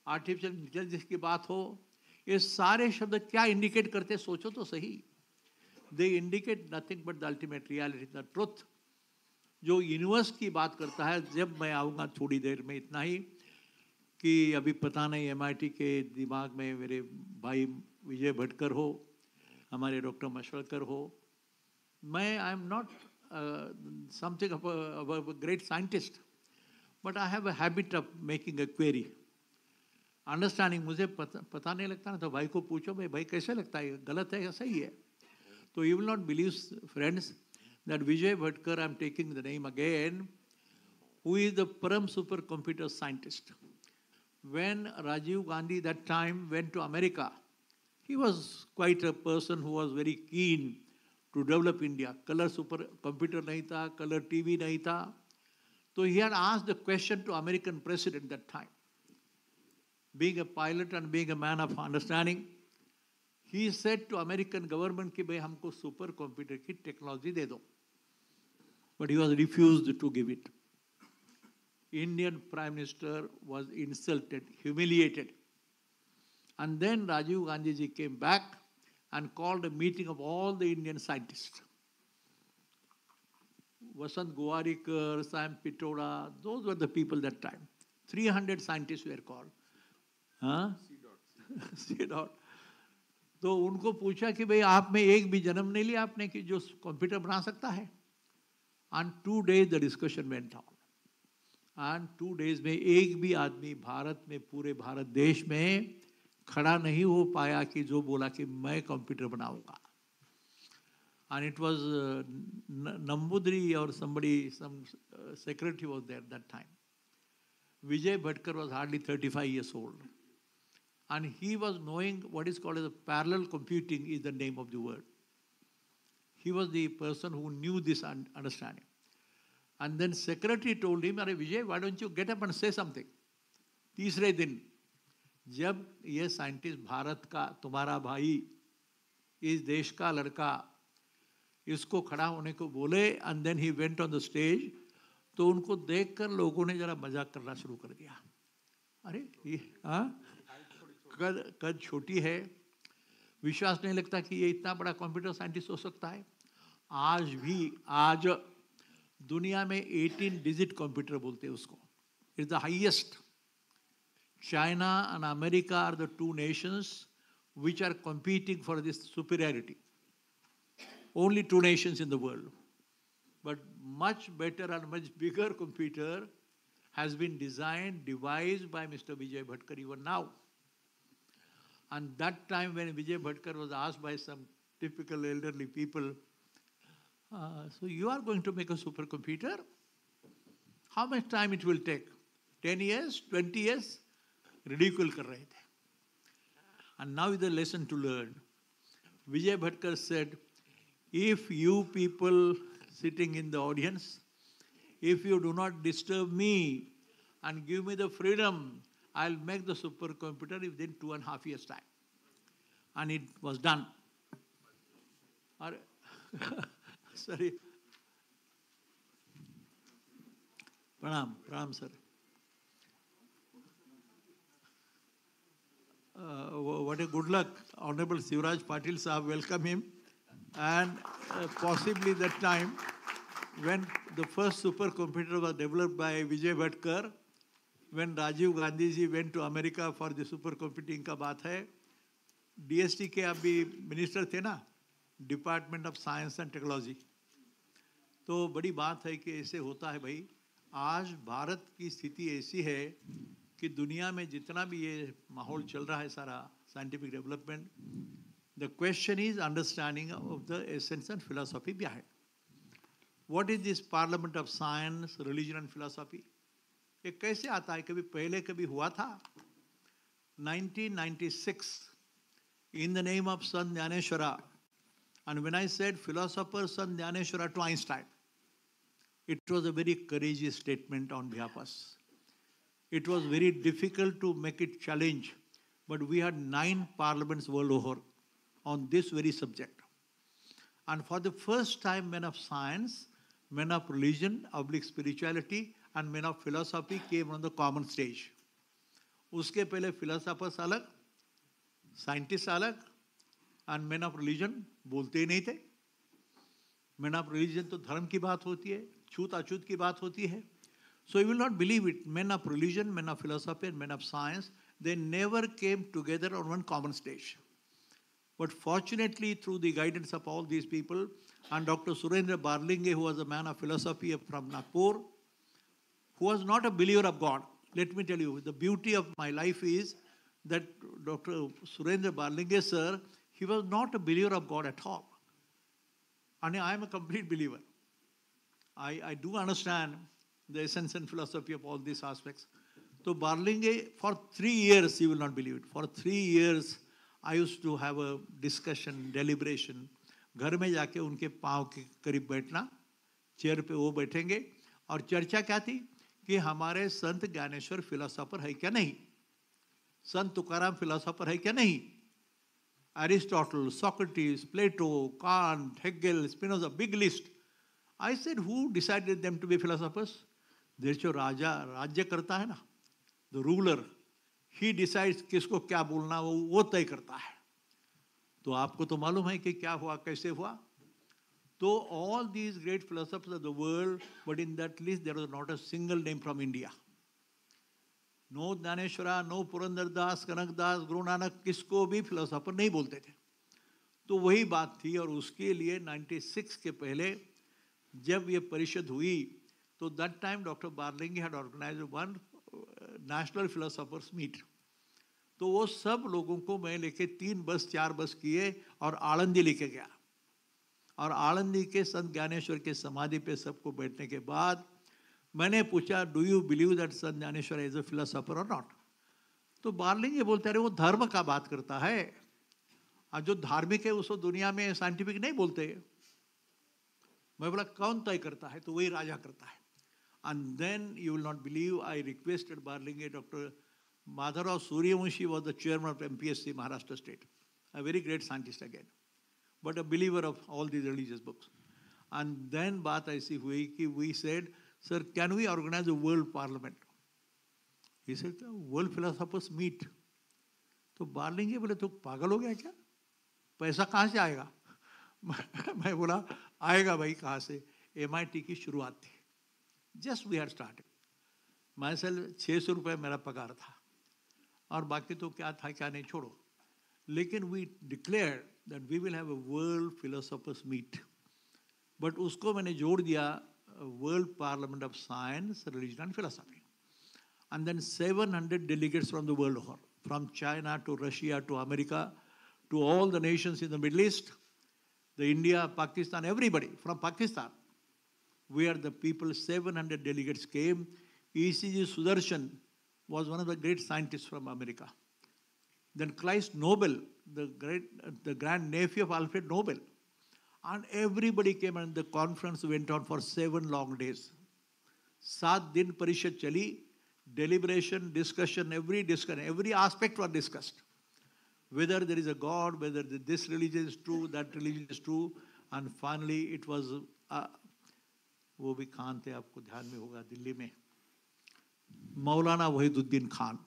आर्टिफिशियल इंटेलिजेंस की बात हो, ये सारे शब्द क्या इंडिकेट करते, सोचो तो सही. They indicate nothing but the ultimate reality, the truth. जो यूनिवर्स की बात करता है. जब मैं आऊँगा थोड़ी देर में, इतना ही कि अभी पता नहीं MIT के दिमाग में मेरे भाई विजय भटकर हो, हमारे डॉक्टर मशवलकर हो. मैं I am not something of a great scientist, but I have a habit of making a query, understanding. मुझे पता नहीं लगता ना, तो भाई को पूछो, भाई कैसे लगता है, गलत है या सही है. तो you will not believe, friends, that Vijay Bhatkar, I'm taking the name again, who is the Param supercomputer scientist. When Rajiv Gandhi that time went to America, he was quite a person who was very keen to develop India. Color supercomputer nahi tha, color TV nahi tha. So he had asked the question to American president that time. Being a pilot and being a man of understanding, he said to American government कि भाई हमको सुपर कंप्यूटर की टेक्नोलॉजी दे दो. But he was refused to give it. Indian Prime Minister was insulted, humiliated. And then Rajiv Gandhi ji came back and called a meeting of all the Indian scientists. Vasant Gowarikar, Sam Pitoda, those were the people that time. 300 scientists were called. Huh? C. तो उनको पूछा कि भाई आप में एक भी जन्म नहीं लिया आपने कि जो कंप्यूटर बना सकता है. And 2 days the discussion went on. And 2 days में एक भी आदमी भारत में, पूरे भारत देश में खड़ा नहीं हो पाया कि जो बोला कि मैं कंप्यूटर बनाऊंगा. And it was Nambudri or somebody, some secretary was there that time. Vijay Bhatkar was hardly 35 years old. And he was knowing what is called as a parallel computing is the name of the word. He was the person who knew this understanding. And then secretary told him, "Arey Vijay, why don't you get up and say something?" तीसरे दिन जब ये साइंटिस्ट भारत का तुम्हारा भाई, इस देश का लड़का, इसको खड़ा होने को बोले and then he went on the stage, तो उनको देखकर लोगों ने जरा मजाक करना शुरू कर दिया। अरे ये कद छोटी है, विश्वास नहीं लगता कि ये इतना बड़ा कंप्यूटर साइंटिस्ट हो सकता है। आज दुनिया में 18 डिजिट कंप्यूटर बोलते हैं उसको, it's the highest. China and America are the two nations which are competing for this superiority. Only two nations in the world. But much better and much bigger computer has been designed, devised by Mr. Vijay Bhatkar even now. And that time when Vijay Bhatkar was asked by some typical elderly people, so you are going to make a supercomputer? How much time it will take? 10 years? 20 years? Ridicule kar rahe the. And now is the lesson to learn. Vijay Bhatkar said, if you people sitting in the audience, if you do not disturb me and give me the freedom, I'll make the supercomputer within 2.5 years' time. And it was done. Sorry. Pranam, sir. What a good luck. Honorable Sivraj Patil Sahab, welcome him. And possibly that time when the first supercomputer was developed by Vijay Bhatkar, when Rajiv Gandhi ji went to America for the supercomputing का बात है, DST के अभी मिनिस्टर थे ना, department of science and technology. तो बड़ी बात है कि ऐसे होता है भाई। आज भारत की स्थिति ऐसी है कि दुनिया में जितना भी ये माहौल चल रहा है सारा scientific development, the question is understanding of the essence and philosophy behind. What is this parliament of science, religion and philosophy? ये कैसे आता है? कभी पहले कभी हुआ था? 1996 in the name of Sant Jnaneshwara, and when I said philosopher Sant Jnaneshwara to Einstein, it was a very courageous statement on behalf of us. It was very difficult to make it challenge, but we had 9 parliaments world over on this very subject. And for the first time, men of science, men of religion, oblique spirituality, and men of philosophy came on the common stage. उसके पहले philosophers अलग, scientists अलग, and men of religion बोलते ही नहीं थे. Men of religion तो धर्म की बात होती है, छूत अछूत की बात होती है. So you will not believe it. Men of religion, men of philosophy, and men of science, they never came together on one common stage. But fortunately, through the guidance of all these people, and Dr. Surendra Barlinge, who was a man of philosophy from Nagpur, who was not a believer of God. Let me tell you, the beauty of my life is that Dr. Surendra Barlinge, sir, he was not a believer of God at all. And I am a complete believer. I do understand the essence and philosophy of all these aspects. So Barlinge, for 3 years, you will not believe it, for 3 years, I used to have a discussion, deliberation. घर में जाके उनके पाँव के करीब बैठना, चेयर पे वो बैठेंगे, और चर्चा क्या थी कि हमारे संत ज्ञानेश्वर फिलोसोफर है क्या नहीं, संत तुकाराम फिलोसोफर है क्या नहीं, Aristotle, Socrates, Plato, Kant, Hegel, Spinoza, big list. I said, who decided them to be philosophers? देश जो राजा राज्य करता है ना, the ruler, he decides किसको क्या बोलना वो तय करता है. तो आपको तो मालूम है कि क्या हुआ, कैसे हुआ. तो all these great philosophers of the world, but in that list there was not a single name from India. No Jnaneshwara, no Purandar Das, Kanak Das, Guru Nanak, किसको भी फिलोसोफर नहीं बोलते थे. तो वही बात थी, और उसके लिए 96 के पहले जब ये परिषद हुई, तो that time Dr. Barlinge had organized one national philosophers meet. तो वो सब लोगों को मैं लेके 3 बस 4 बस किए और आनंदी लेके गया, और आनंदी के संत ज्ञानेश्वर के समाधि पे सबको बैठने के बाद मैंने पूछा, do you believe that Sant Dnyaneshwar is a philosopher और नॉट? तो बार्लिंग ये बोलते रहे वो धर्म का बात करता है, और जो धार्मिक है उसको दुनिया में साइंटिफिक नहीं बोलते. मैं बोला कौन तय करता है? तो वही राजा करता है. And then you will not believe, I requested बार्लिंग, doctor Madharav Suryavanshi was the chairman of MPSC, Maharashtra State. A very great scientist again, but a believer of all these religious books. And then बात ऐसी हुई कि we said, sir, can we organize a world parliament? He said, world philosophers meet. तो बाहर लेंगे, बोले तो पागल हो गया क्या? पैसा कहाँ से आएगा? मैं बोला आएगा भाई कहाँ से? MIT की शुरुआत थी. Just we had started. Myself 600 रुपये मेरा पगार था और बाकी तो क्या था क्या नहीं छोड़ो. लेकिन we declared that we will have a world philosophers meet. But उसको मैंने जोड़ दिया World Parliament of Science, Religion and Philosophy. And then 700 delegates from the world over, from China to Russia to America to all the nations in the Middle East, the India, Pakistan, everybody from Pakistan. We are the people, 700 delegates came. ECG Sudarshan was one of the great scientists from America. Then Christ Nobel, the grand nephew of Alfred Nobel. And everybody came and the conference went on for 7 long days. 7 दिन परिषद चली, deliberation, discussion, every aspect was discussed. Whether there is a God, whether this religion is true, that religion is true. And finally it was, वो भी खान थे, आपको ध्यान में होगा, दिल्ली में. Maulana Wahiduddin Khan,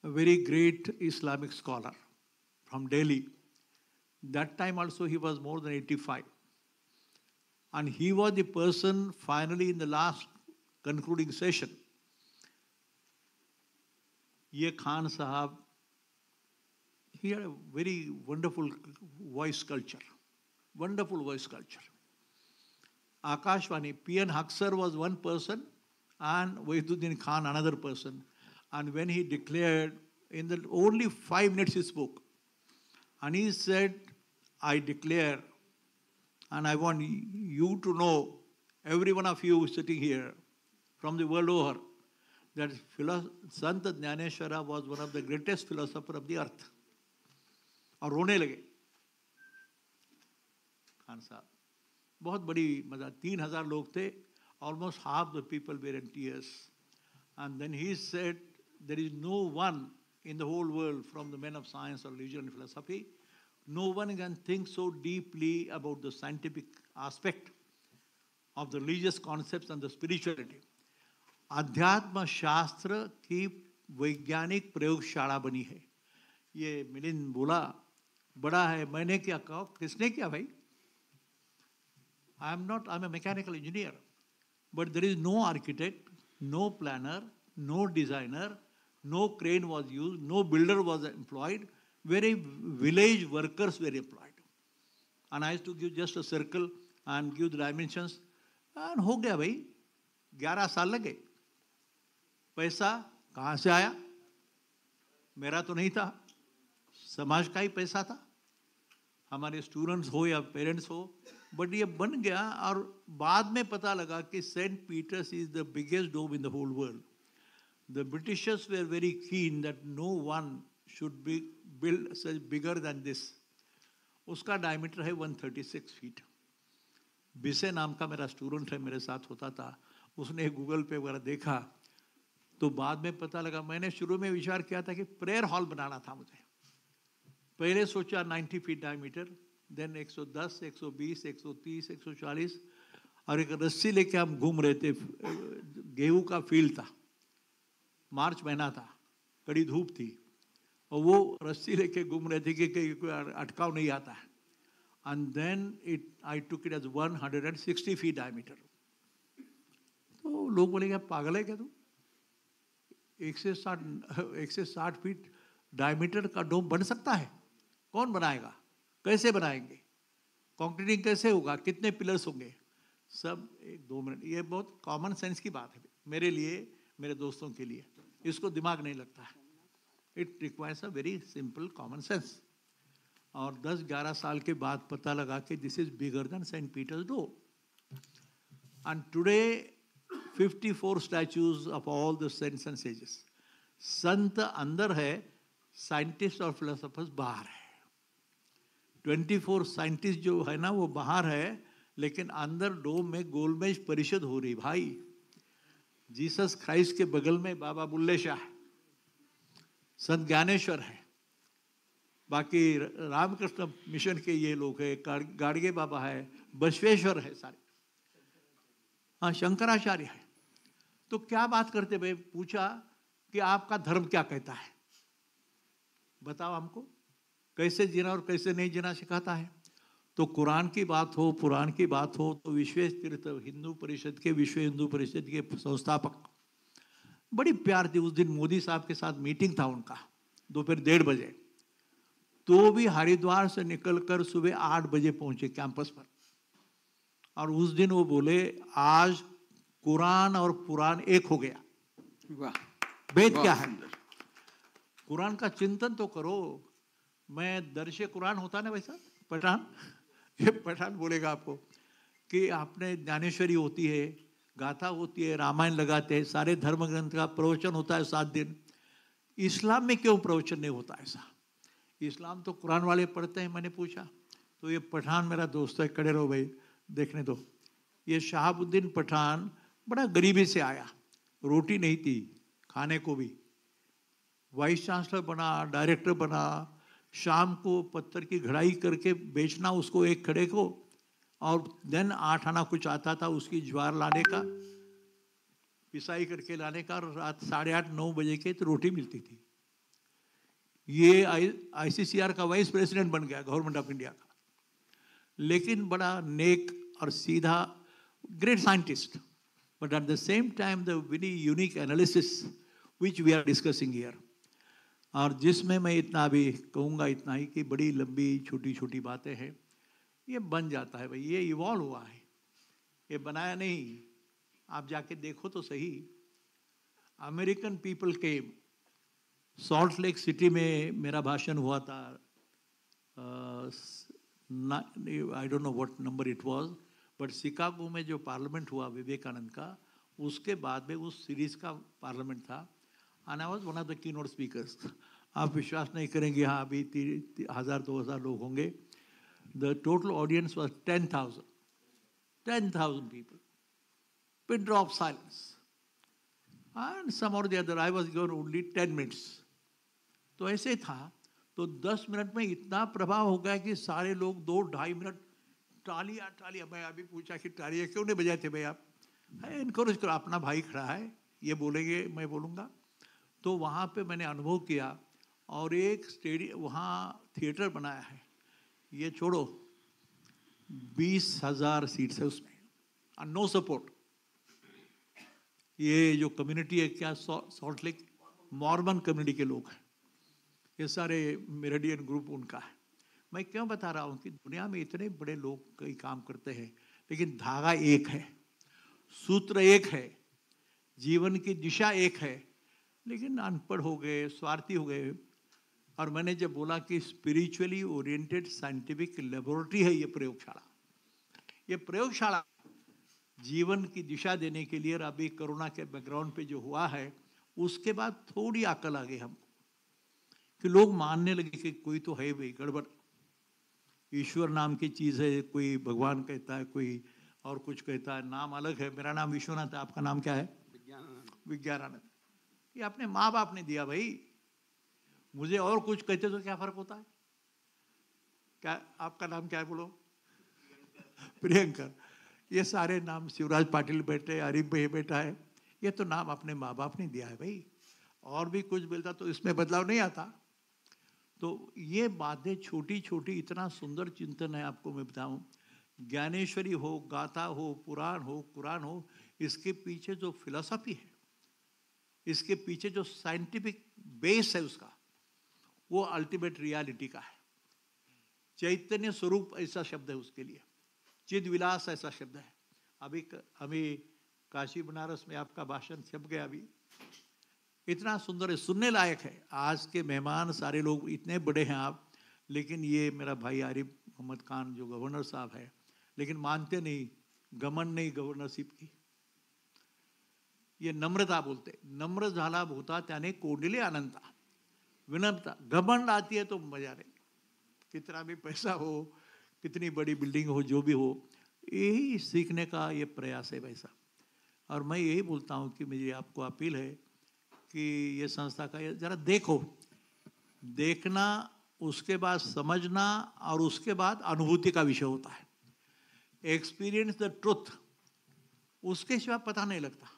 a very great Islamic scholar from Delhi. That time also he was more than 85. And he was the person finally in the last concluding session. Ye Khan Sahab, he had a very wonderful voice culture. Wonderful voice culture. Akashvani, P.N. Haksar was one person and Wahiduddin Khan another person. And when he declared, in the only 5 minutes he spoke. And he said, I declare, and I want you to know, every one of you sitting here from the world over, that Sant Jnaneshwara was one of the greatest philosophers of the earth. और रोने लगे खान साहब. बहुत बड़ी मजा, 3,000 लोग थे. Almost half the people were in tears. And then he said, there is no one in the whole world, from the men of science or religion and philosophy, no one can think so deeply about the scientific aspect of the religious concepts and the spirituality. अध्यात्म शास्त्र की वैज्ञानिक प्रयोगशाला बनी है. ये मिलिंद बोला बड़ा है, मैंने क्या कहा, किसने किया भाई? I'm a mechanical engineer, but there is no architect, no planner, no designer, no crane was used, no builder was employed, very village workers were employed. And I used to give just a circle and give the dimensions, and हो गया भाई, 11 साल लगे. पैसा कहाँ से आया? मेरा तो नहीं था, समाज का ही पैसा था, हमारे स्टूडेंट्स हो या पेरेंट्स हो, बट ये बन गया. और बाद में पता लगा कि Saint Peter's is the biggest dome in the whole world. The Britishers were very keen that no one should be build such bigger than this. उसका डायमीटर है 136 फीट. बिसे नाम का मेरा स्टूडेंट है, मेरे साथ होता था, उसने गूगल पे वगैरह देखा तो बाद में पता लगा. मैंने शुरू में विचार किया था कि प्रेयर हॉल बनाना था मुझे. पहले सोचा 90 फीट डायमीटर, देन 110, 120, 130, 140, और एक रस्सी लेके हम घूम रहे थे. गेहूं का फील्ड था, मार्च महीना था, कड़ी धूप थी, और वो रस्सी लेके घूम रहे थे कि कोई अटकाव नहीं आता है. And then I took it as 160 feet diameter. तो लोग बोले क्या पागल है क्या तू? 160 फीट डायमीटर का डोम बन सकता है? कौन बनाएगा? कैसे बनाएंगे? कंक्रीटिंग कैसे होगा? कितने पिलर्स होंगे? सब 1-2 मिनट. ये बहुत कॉमन सेंस की बात है मेरे लिए, मेरे दोस्तों के लिए. इसको दिमाग नहीं लगता है. It requires a very simple common sense. और 10-11 साल के बाद पता लगा कि this is bigger than Saint Peter's dome. And today 54 statues of all the saints and sages. संत अंदर है, साइंटिस्ट और फिलोसोफर्स बाहर है. 24 साइंटिस्ट जो है ना वो बाहर है, लेकिन अंदर डोम में गोलमेज परिषद हो रही भाई. जीसस क्राइस्ट के बगल में बाबा बुल्ले शाह है, संत ज्ञानेश्वर है, बाकी रामकृष्ण मिशन के ये लोग है, गाड़गे बाबा है, बसवेश्वर है सारे, हाँ शंकराचार्य है। तो क्या बात करते भाई, पूछा कि आपका धर्म क्या कहता है, बताओ हमको कैसे जीना और कैसे नहीं जीना सिखाता है। तो कुरान की बात हो, पुराण की बात हो, तो विश्व हिंदू परिषद के संस्थापक बड़ी प्यार थी। उस दिन मोदी साहब के साथ मीटिंग था उनका, दोपहर 1:30 बजे, तो भी हरिद्वार से निकलकर सुबह 8 बजे पहुंचे कैंपस पर। और उस दिन वो बोले आज कुरान और पुराण एक हो गया। वाह, वेद क्या है, कुरान का चिंतन तो करो। मैं दर्शे कुरान होता ना वैसा पठान, ये पठान बोलेगा आपको कि आपने ज्ञानेश्वरी होती है, गाथा होती है, रामायण लगाते हैं, सारे धर्म ग्रंथ का प्रवचन होता है 7 दिन। इस्लाम में क्यों प्रवचन नहीं होता ऐसा? इस्लाम तो कुरान वाले पढ़ते हैं। मैंने पूछा तो ये पठान मेरा दोस्त है, खड़े रहो भाई देखने दो। ये शहाबुद्दीन पठान बड़ा गरीबी से आया, रोटी नहीं थी खाने को भी, वाइस चांसलर बना, डायरेक्टर बना, शाम को पत्थर की घड़ाई करके बेचना उसको एक खड़े को, और दिन 8 आना कुछ आता था उसकी ज्वार लाने का, पिसाई करके लाने का, और रात 8:30-9 बजे के तो रोटी मिलती थी। ये आईसीसीआर का वाइस प्रेसिडेंट बन गया, गवर्नमेंट ऑफ इंडिया का, लेकिन बड़ा नेक और सीधा, great scientist, but at the same time the very unique analysis which we are discussing here. और जिसमें मैं इतना भी कहूँगा इतना ही कि बड़ी लंबी छोटी छोटी बातें हैं, ये बन जाता है भाई, ये इवॉल्व हुआ है, ये बनाया नहीं। आप जाके देखो तो सही, American people came, salt lake city में मेरा भाषण हुआ था, I don't know what number it was, but Chicago में जो पार्लियामेंट हुआ विवेकानंद का, उसके बाद में उस सीरीज का पार्लियामेंट था, and I was one of the keynote speakers. आप विश्वास नहीं करेंगे, हाँ अभी 1000-2000 लोग होंगे। The total audience was 10,000 people, pin drop silence, and some or the other I was given only 10 minutes। तो ऐसे था, तो 10 मिनट में इतना प्रभाव हो गया कि सारे लोग 2-2.5 मिनट तालियां तालियां। मैं अभी पूछा कि तालियां क्यों नहीं बजाते भाई आप, इनकरेज करो, अपना भाई खड़ा है, ये बोलेंगे मैं बोलूँगा। तो वहाँ पे मैंने अनुभव किया, और एक स्टेडियम वहाँ थिएटर बनाया है, ये छोड़ो 20,000 सीट्स है उसमें, और नो सपोर्ट। ये जो कम्युनिटी है क्या, सॉल्ट लेक मॉर्मन कम्युनिटी के लोग हैं, ये सारे मेरिडियन ग्रुप उनका है। मैं क्यों बता रहा हूँ कि दुनिया में इतने बड़े लोग कई काम करते हैं, लेकिन धागा एक है, सूत्र एक है, जीवन की दिशा एक है, लेकिन अनपढ़ हो गए, स्वार्थी हो गए। और मैंने जब बोला कि स्पिरिचुअली ओरिएंटेड साइंटिफिक लेबोरेटरी है ये प्रयोगशाला, ये प्रयोगशाला जीवन की दिशा देने के लिए, और अभी कोरोना के बैकग्राउंड पे जो हुआ है उसके बाद थोड़ी अकल आ गई हमको, कि लोग मानने लगे कि कोई तो है भाई गड़बड़, ईश्वर नाम की चीज़ है, कोई भगवान कहता है, कोई और कुछ कहता है, नाम अलग है। मेरा नाम विश्वनाथ है, आपका नाम क्या है? विज्ञानानंद। ये अपने माँ बाप ने दिया भाई, मुझे और कुछ कहते तो क्या फर्क होता है? क्या आपका नाम क्या है बोलो? प्रियंकर। ये सारे नाम, शिवराज पाटिल बेटे, आरिफ भाई बेटा है, ये तो नाम अपने माँ बाप ने दिया है भाई, और भी कुछ मिलता तो इसमें बदलाव नहीं आता। तो ये बातें छोटी छोटी, इतना सुंदर चिंतन है, आपको मैं बताऊं, ज्ञानेश्वरी हो, गाथा हो, पुराण हो, कुरान हो, इसके पीछे जो फिलॉसफी है, इसके पीछे जो साइंटिफिक बेस है उसका, वो अल्टीमेट रियलिटी का है। चैतन्य स्वरूप ऐसा शब्द है उसके लिए, चिद विलास ऐसा शब्द है। अभी काशी बनारस में आपका भाषण छप गया, अभी इतना सुंदर है, सुनने लायक है। आज के मेहमान सारे लोग इतने बड़े हैं आप, लेकिन ये मेरा भाई आरिफ मोहम्मद खान जो गवर्नर साहब है, लेकिन मानते नहीं, घमंड नहीं गवर्नरशिप की, ये नम्रता बोलते, नम्र झाला होता त्याने कोंडिले अनंता, विनम्रता। घमंड आती है तो मजा नहीं, कितना भी पैसा हो, कितनी बड़ी बिल्डिंग हो, जो भी हो, यही सीखने का ये प्रयास है वैसा। और मैं यही बोलता हूँ कि मेरी आपको अपील है कि ये संस्था का ज़रा देखो, देखना, उसके बाद समझना, और उसके बाद अनुभूति का विषय होता है। एक्सपीरियंस द ट्रुथ, उसके सिवा पता नहीं लगता।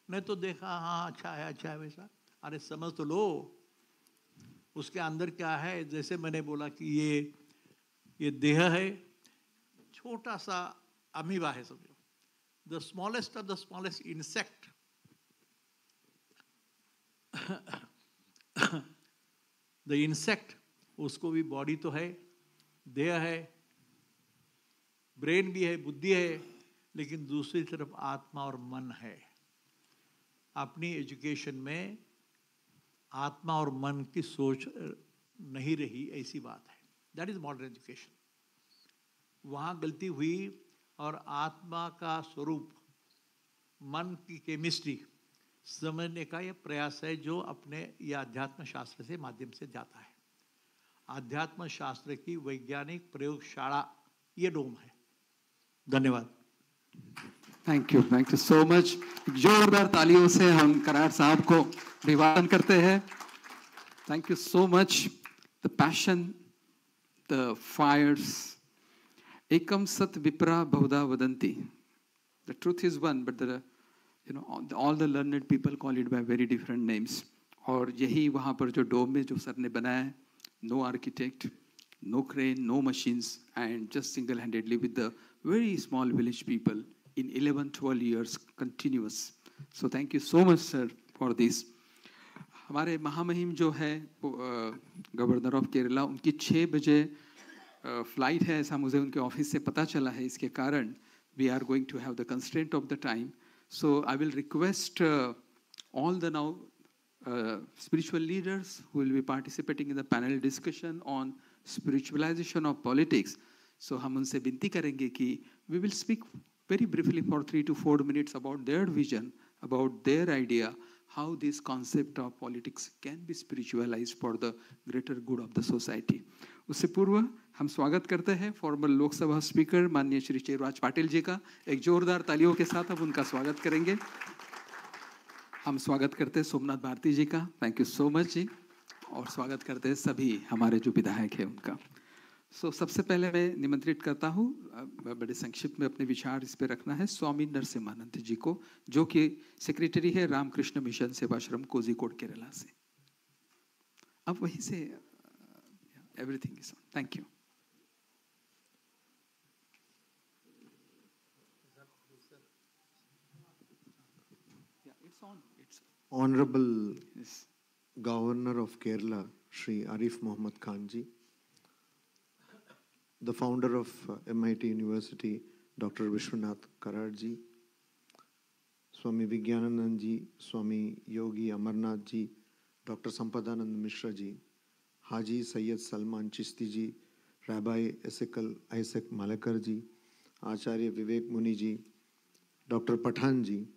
नहीं तो देखा, हाँ अच्छा है वैसा, अरे समझ तो लो उसके अंदर क्या है। जैसे मैंने बोला कि ये देह है, छोटा सा अमीबा है, समझो, the smallest of the smallest insect. The insect, उसको भी बॉडी तो है, देह है, ब्रेन भी है, बुद्धि है, लेकिन दूसरी तरफ आत्मा और मन है। अपनी एजुकेशन में आत्मा और मन की सोच नहीं रही, ऐसी बात है। That is modern education. वहाँ गलती हुई और आत्मा का स्वरूप, मन की केमिस्ट्री समझने का यह प्रयास है जो अपने यह अध्यात्म शास्त्र से माध्यम से जाता है। अध्यात्म शास्त्र की वैज्ञानिक प्रयोगशाला ये डोम है। धन्यवाद। Thank you so much. जोरदार तालियों से हम करार साहब को अभिवादन करते हैं। Thank you so much. The passion, the Fyers, एकम सत विप्रा बहुधा वदंती। The truth is one, but all the learned people call it by very different names. और यही वहाँ पर जो डोम में जो सर ने बनाया है, no architect, no crane, no machines, and just single-handedly with the very small village people in 11-12 years continuous. So thank you so much, sir, for this. हमारे महामहिम जो है गवर्नर ऑफ केरला, उनकी 6 बजे फ्लाइट है, ऐसा मुझे उनके ऑफिस से पता चला है। इसके कारण we are going to have the constraint of the time. So I will request all the now spiritual leaders who will be participating in the panel discussion on spiritualization of politics. So हम उनसे विनती करेंगे कि we will speak very briefly for 3 to 4 minutes about their vision, about their idea, how this concept of politics can be spiritualized for the greater good of the society. उससे पूर्व हम स्वागत करते हैं फॉर्मर लोकसभा स्पीकर माननीय श्री चेरराज पाटिल जी का। एक जोरदार तालियों के साथ हम उनका स्वागत करेंगे। हम स्वागत करते हैं सोमनाथ भारती जी का। थैंक यू सो मच जी। और स्वागत करते हैं सभी हमारे जो विधायक हैं उनका। सबसे पहले मैं निमंत्रित करता हूँ बड़े संक्षिप्त में अपने विचार इस पे रखना है स्वामी नरसिम्हानंद जी को, जो कि सेक्रेटरी है रामकृष्ण मिशन सेवाश्रम कोझिकोड केरला से। अब वहीं से everything is on. Thank you. Yeah, it's on. Honorable Governor of Kerala, Shri Arif Mohammad Khan ji, the founder of MIT University, Dr. Vishwanath Karad ji, Swami Vigyananand ji, Swami Yogi Amarnath ji, Dr. Sampadanand Mishra ji, Haji Sayyid Salman Chishti ji, Rabbi Ezekiel Isaac Malakar ji, Acharya Vivek Muni ji, Dr. Pathan ji,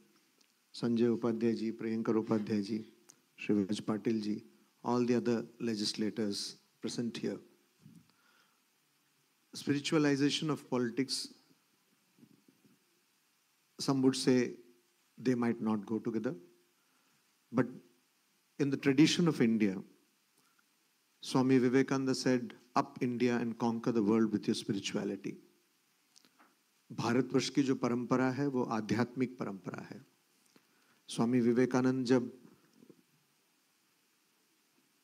Sanjay Upadhyay ji, Priyankar Upadhyay ji, Shri Vaj Patil ji, all the other legislators present here. Spiritualization of politics, some would say they might not go together, but in the tradition of India, Swami Vivekananda said, up India and conquer the world with your spirituality. Bharatvarsh की जो परंपरा है वो आध्यात्मिक परंपरा है। स्वामी विवेकानंद जब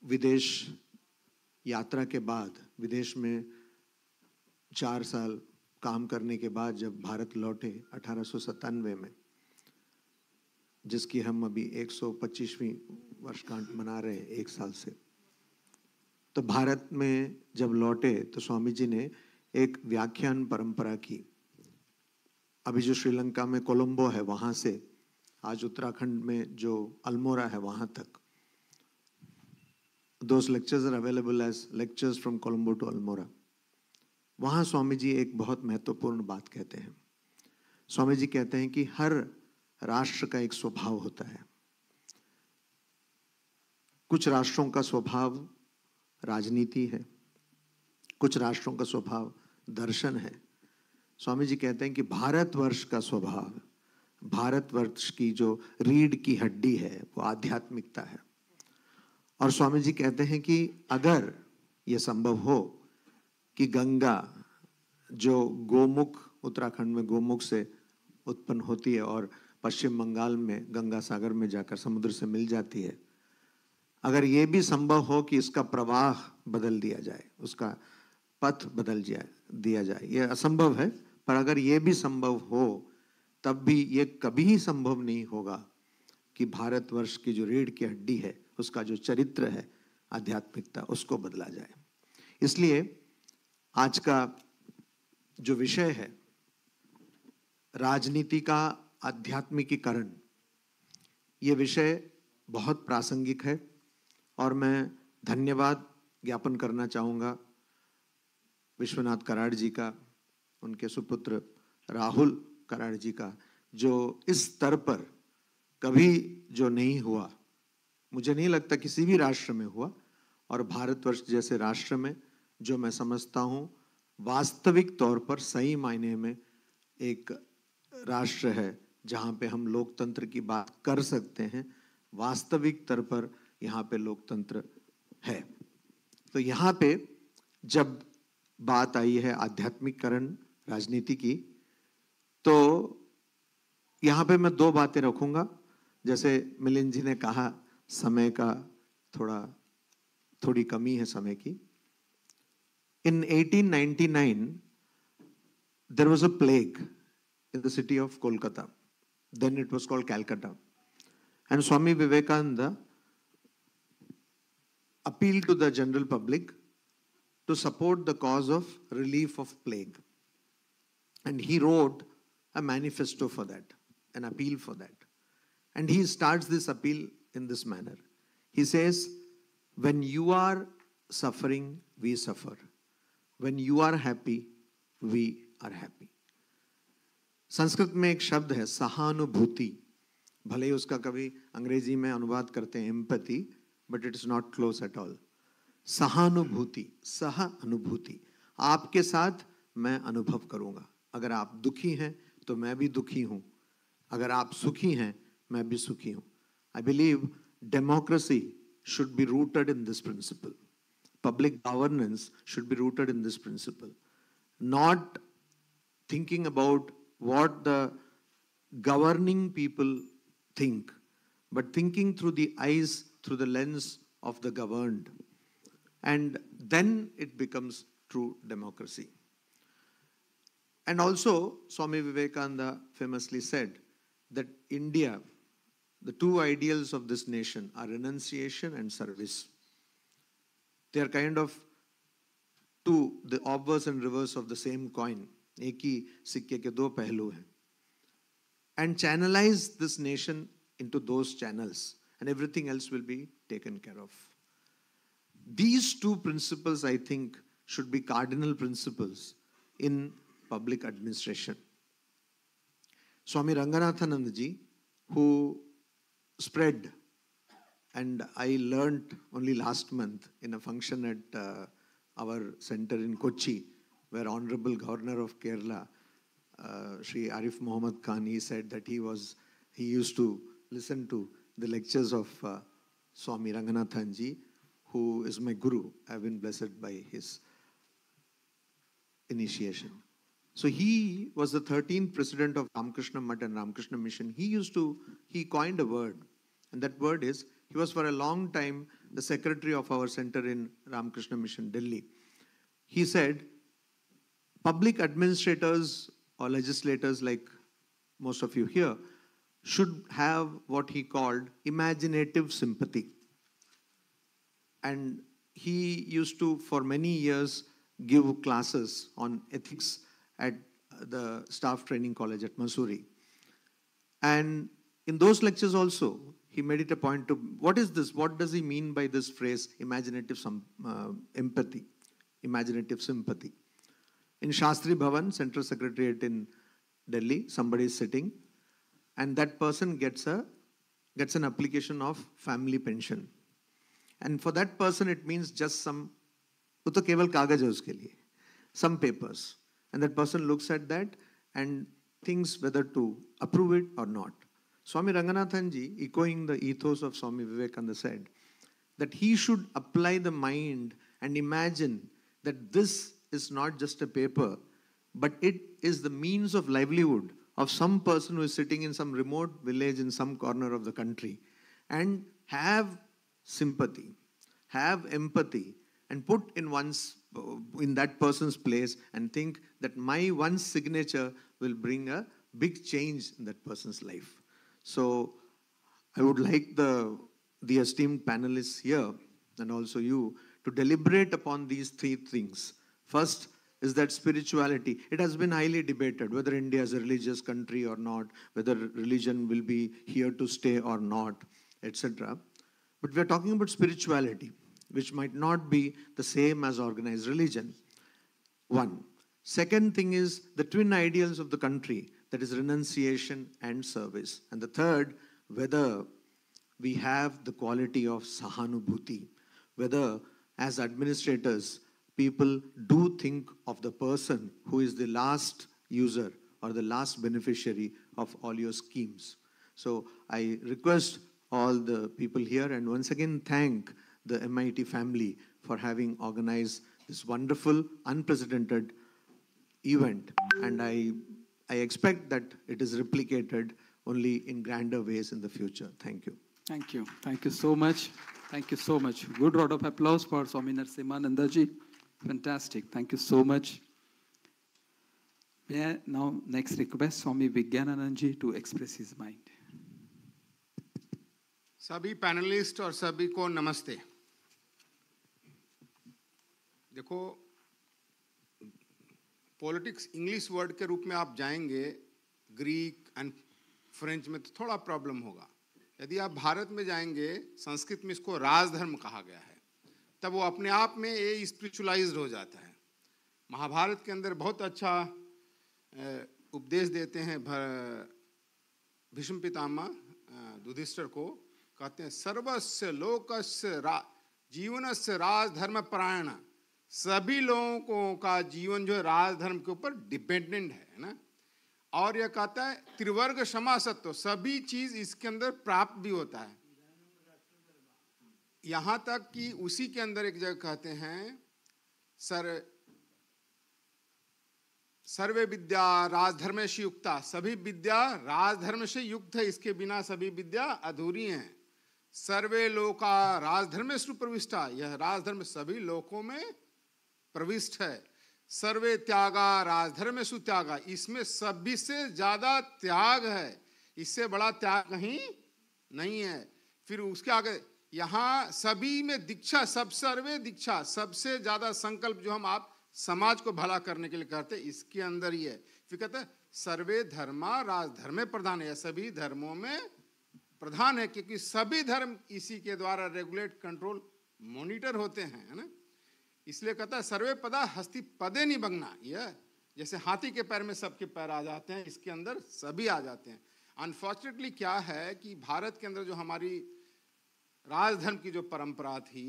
विदेश यात्रा के बाद, विदेश में 4 साल काम करने के बाद जब भारत लौटे 1897 में, जिसकी हम अभी 125वीं वर्षगांठ मना रहे हैं 1 साल से, तो भारत में जब लौटे तो स्वामी जी ने एक व्याख्यान परंपरा की। अभी जो श्रीलंका में कोलंबो है वहाँ से आज उत्तराखंड में जो अल्मोड़ा है वहाँ तक, those lectures are available as lectures from Colombo to Almora. वहाँ स्वामी जी एक बहुत महत्वपूर्ण बात कहते हैं। स्वामी जी कहते हैं कि हर राष्ट्र का एक स्वभाव होता है। कुछ राष्ट्रों का स्वभाव राजनीति है, कुछ राष्ट्रों का स्वभाव दर्शन है। स्वामी जी कहते हैं कि भारतवर्ष का स्वभाव भारतवर्ष की जो रीढ़ की हड्डी है वो आध्यात्मिकता है। और स्वामी जी कहते हैं कि अगर ये संभव हो कि गंगा जो गोमुख, उत्तराखंड में गोमुख से उत्पन्न होती है और पश्चिम बंगाल में गंगा सागर में जाकर समुद्र से मिल जाती है, अगर ये भी संभव हो कि इसका प्रवाह बदल दिया जाए, उसका पथ बदल दिया जाए, ये असंभव है, पर अगर ये भी संभव हो तब भी ये कभी संभव नहीं होगा कि भारतवर्ष की जो रीढ़ की हड्डी है, उसका जो चरित्र है, आध्यात्मिकता, उसको बदला जाए। इसलिए आज का जो विषय है राजनीति का आध्यात्मिकीकरण, ये विषय बहुत प्रासंगिक है और मैं धन्यवाद ज्ञापन करना चाहूँगा विश्वनाथ कराड़ जी का, उनके सुपुत्र राहुल कराड़ जी का, जो इस स्तर पर कभी जो नहीं हुआ, मुझे नहीं लगता किसी भी राष्ट्र में हुआ, और भारतवर्ष जैसे राष्ट्र में जो मैं समझता हूँ वास्तविक तौर पर सही मायने में एक राष्ट्र है जहाँ पे हम लोकतंत्र की बात कर सकते हैं, वास्तविक स्तर पर यहाँ पे लोकतंत्र है। तो यहाँ पे जब बात आई है आध्यात्मिकरण राजनीति की, तो यहाँ पे मैं दो बातें रखूंगा। जैसे मिलिंद जी ने कहा समय का थोड़ी कमी है समय की। In 1899, there was a plague in the city of Kolkata. Then it was called Calcutta. And Swami Vivekananda appealed to the general public to support the cause of relief of plague. And he wrote a manifesto for that, an appeal for that. And he starts this appeal in this manner. He says, when you are suffering, we suffer. When you are happy, we are happy. Sanskrit में एक शब्द है सहानुभूति, भले ही उसका कभी अंग्रेजी में अनुवाद करते हैं empathy, but it is not close at all. सहानुभूति, सह अनुभूति, आपके साथ मैं अनुभव करूंगा। अगर आप दुखी हैं तो मैं भी दुखी हूं, अगर आप सुखी हैं मैं भी सुखी हूं। I believe democracy should be rooted in this principle. Public governance should be rooted in this principle. Not thinking about what the governing people think, but thinking through the eyes, through the lens of the governed. And then it becomes true democracy. And also, Swami Vivekananda famously said that India, the two ideals of this nation are renunciation and service. They are kind of two, the obverse and reverse of the same coin. एक ही सिक्के के दो पहलू हैं. And channelize this nation into those channels, and everything else will be taken care of. These two principles, I think, should be cardinal principles in public administration. Swami Ranganathananda ji, who spread, and I learned only last month in a function at our center in Kochi, where Honorable Governor of Kerala, Shri Arif Muhammad Khan, he said that he used to listen to the lectures of Swami Ranganathan ji, who is my guru. I've been blessed by his initiation. So he was the 13th president of Ramakrishna Math and Ramakrishna Mission. He coined a word, and that word is, he was for a long time the secretary of our center in Ramakrishna Mission, Delhi. He said, public administrators or legislators like most of you here should have what he called imaginative sympathy. And he used to, for many years, give classes on ethics at the staff training college at Mussoorie. And in those lectures also, he made it a point to, what is this? What does he mean by this phrase, imaginative empathy, imaginative sympathy? In Shastri Bhavan, Central Secretariat in Delhi, somebody is sitting, and that person gets an application of family pension. And for that person, it means just some, वो तो केवल कागज है उसके लिए, some papers. And that person looks at that, and thinks whether to approve it or not. Swami Ranganathanji, echoing the ethos of Swami Vivekananda, said that he should apply the mind and imagine that this is not just a paper, but it is the means of livelihood of some person who is sitting in some remote village in some corner of the country, and have sympathy, have empathy, and put in that person's place and think that my one signature will bring a big change in that person's life. So I would like the esteemed panelists here and also you to deliberate upon these three things. First is that spirituality. It has been highly debated whether India is a religious country or not, whether religion will be here to stay or not, etc. But we're talking about spirituality, which might not be the same as organized religion. One. Second thing is the twin ideals of the country, that is renunciation and service. And the third, whether we have the quality of sahanubhuti, whether as administrators, people do think of the person who is the last user or the last beneficiary of all your schemes. So I request all the people here and once again thank the MIT family for having organized this wonderful, unprecedented event. And I expect that it is replicated only in grander ways in the future. Thank you. Thank you. Thank you so much. Thank you so much. Good round of applause for Swami Narasimhanandaji. Fantastic. Thank you so much. May I now next request Swami Vijnananandji to express his mind. सभी पैनलिस्ट और सभी को नमस्ते। देखो, पॉलिटिक्स इंग्लिश वर्ड के रूप में आप जाएंगे, ग्रीक एंड फ्रेंच में तो थोड़ा प्रॉब्लम होगा। यदि आप भारत में जाएंगे, संस्कृत में इसको राजधर्म कहा गया है, तब वो अपने आप में ये स्पिरिचुअलाइज्ड हो जाता है। महाभारत के अंदर बहुत अच्छा उपदेश देते हैं भीष्म पितामह युधिष्ठिर को, कहते हैं सर्वस्य लोकस्य जीवनस्य राजधर्म परायण। सभी लोगों का जीवन जो है राजधर्म के ऊपर डिपेंडेंट है ना। और यह कहता है त्रिवर्ग समासत्व, सभी चीज इसके अंदर प्राप्त भी होता है। यहां तक कि उसी के अंदर एक जगह कहते हैं सर्वे विद्या राजधर्म से युक्ता, सभी विद्या राजधर्म से युक्त है, इसके बिना सभी विद्या अधूरी हैं। सर्वे लोका राजधर्म सुप्रविष्टा, यह राजधर्म सभी लोकों में प्रविष्ट है। सर्वे त्यागा राजधर्म सुत्यागा, इसमें सभी से ज्यादा त्याग है, इससे बड़ा त्याग कहीं नहीं है। फिर उसके आगे यहाँ सभी में दीक्षा, सब सर्वे दीक्षा, सबसे ज्यादा संकल्प जो हम आप समाज को भला करने के लिए करते हैं, इसके अंदर ही है। फिर कहते हैं सर्वे धर्मा राजधर्म प्रधान है, सभी धर्मों में प्रधान है, क्योंकि सभी धर्म इसी के द्वारा रेगुलेट, कंट्रोल, मॉनिटर होते हैं, है ना। इसलिए कहता है सर्वे पदा हस्ति पदे निबंगना, यह जैसे हाथी के पैर में सबके पैर आ जाते हैं, इसके अंदर सभी आ जाते हैं। अनफॉर्चुनेटली क्या है कि भारत के अंदर जो हमारी राजधर्म की जो परंपरा थी,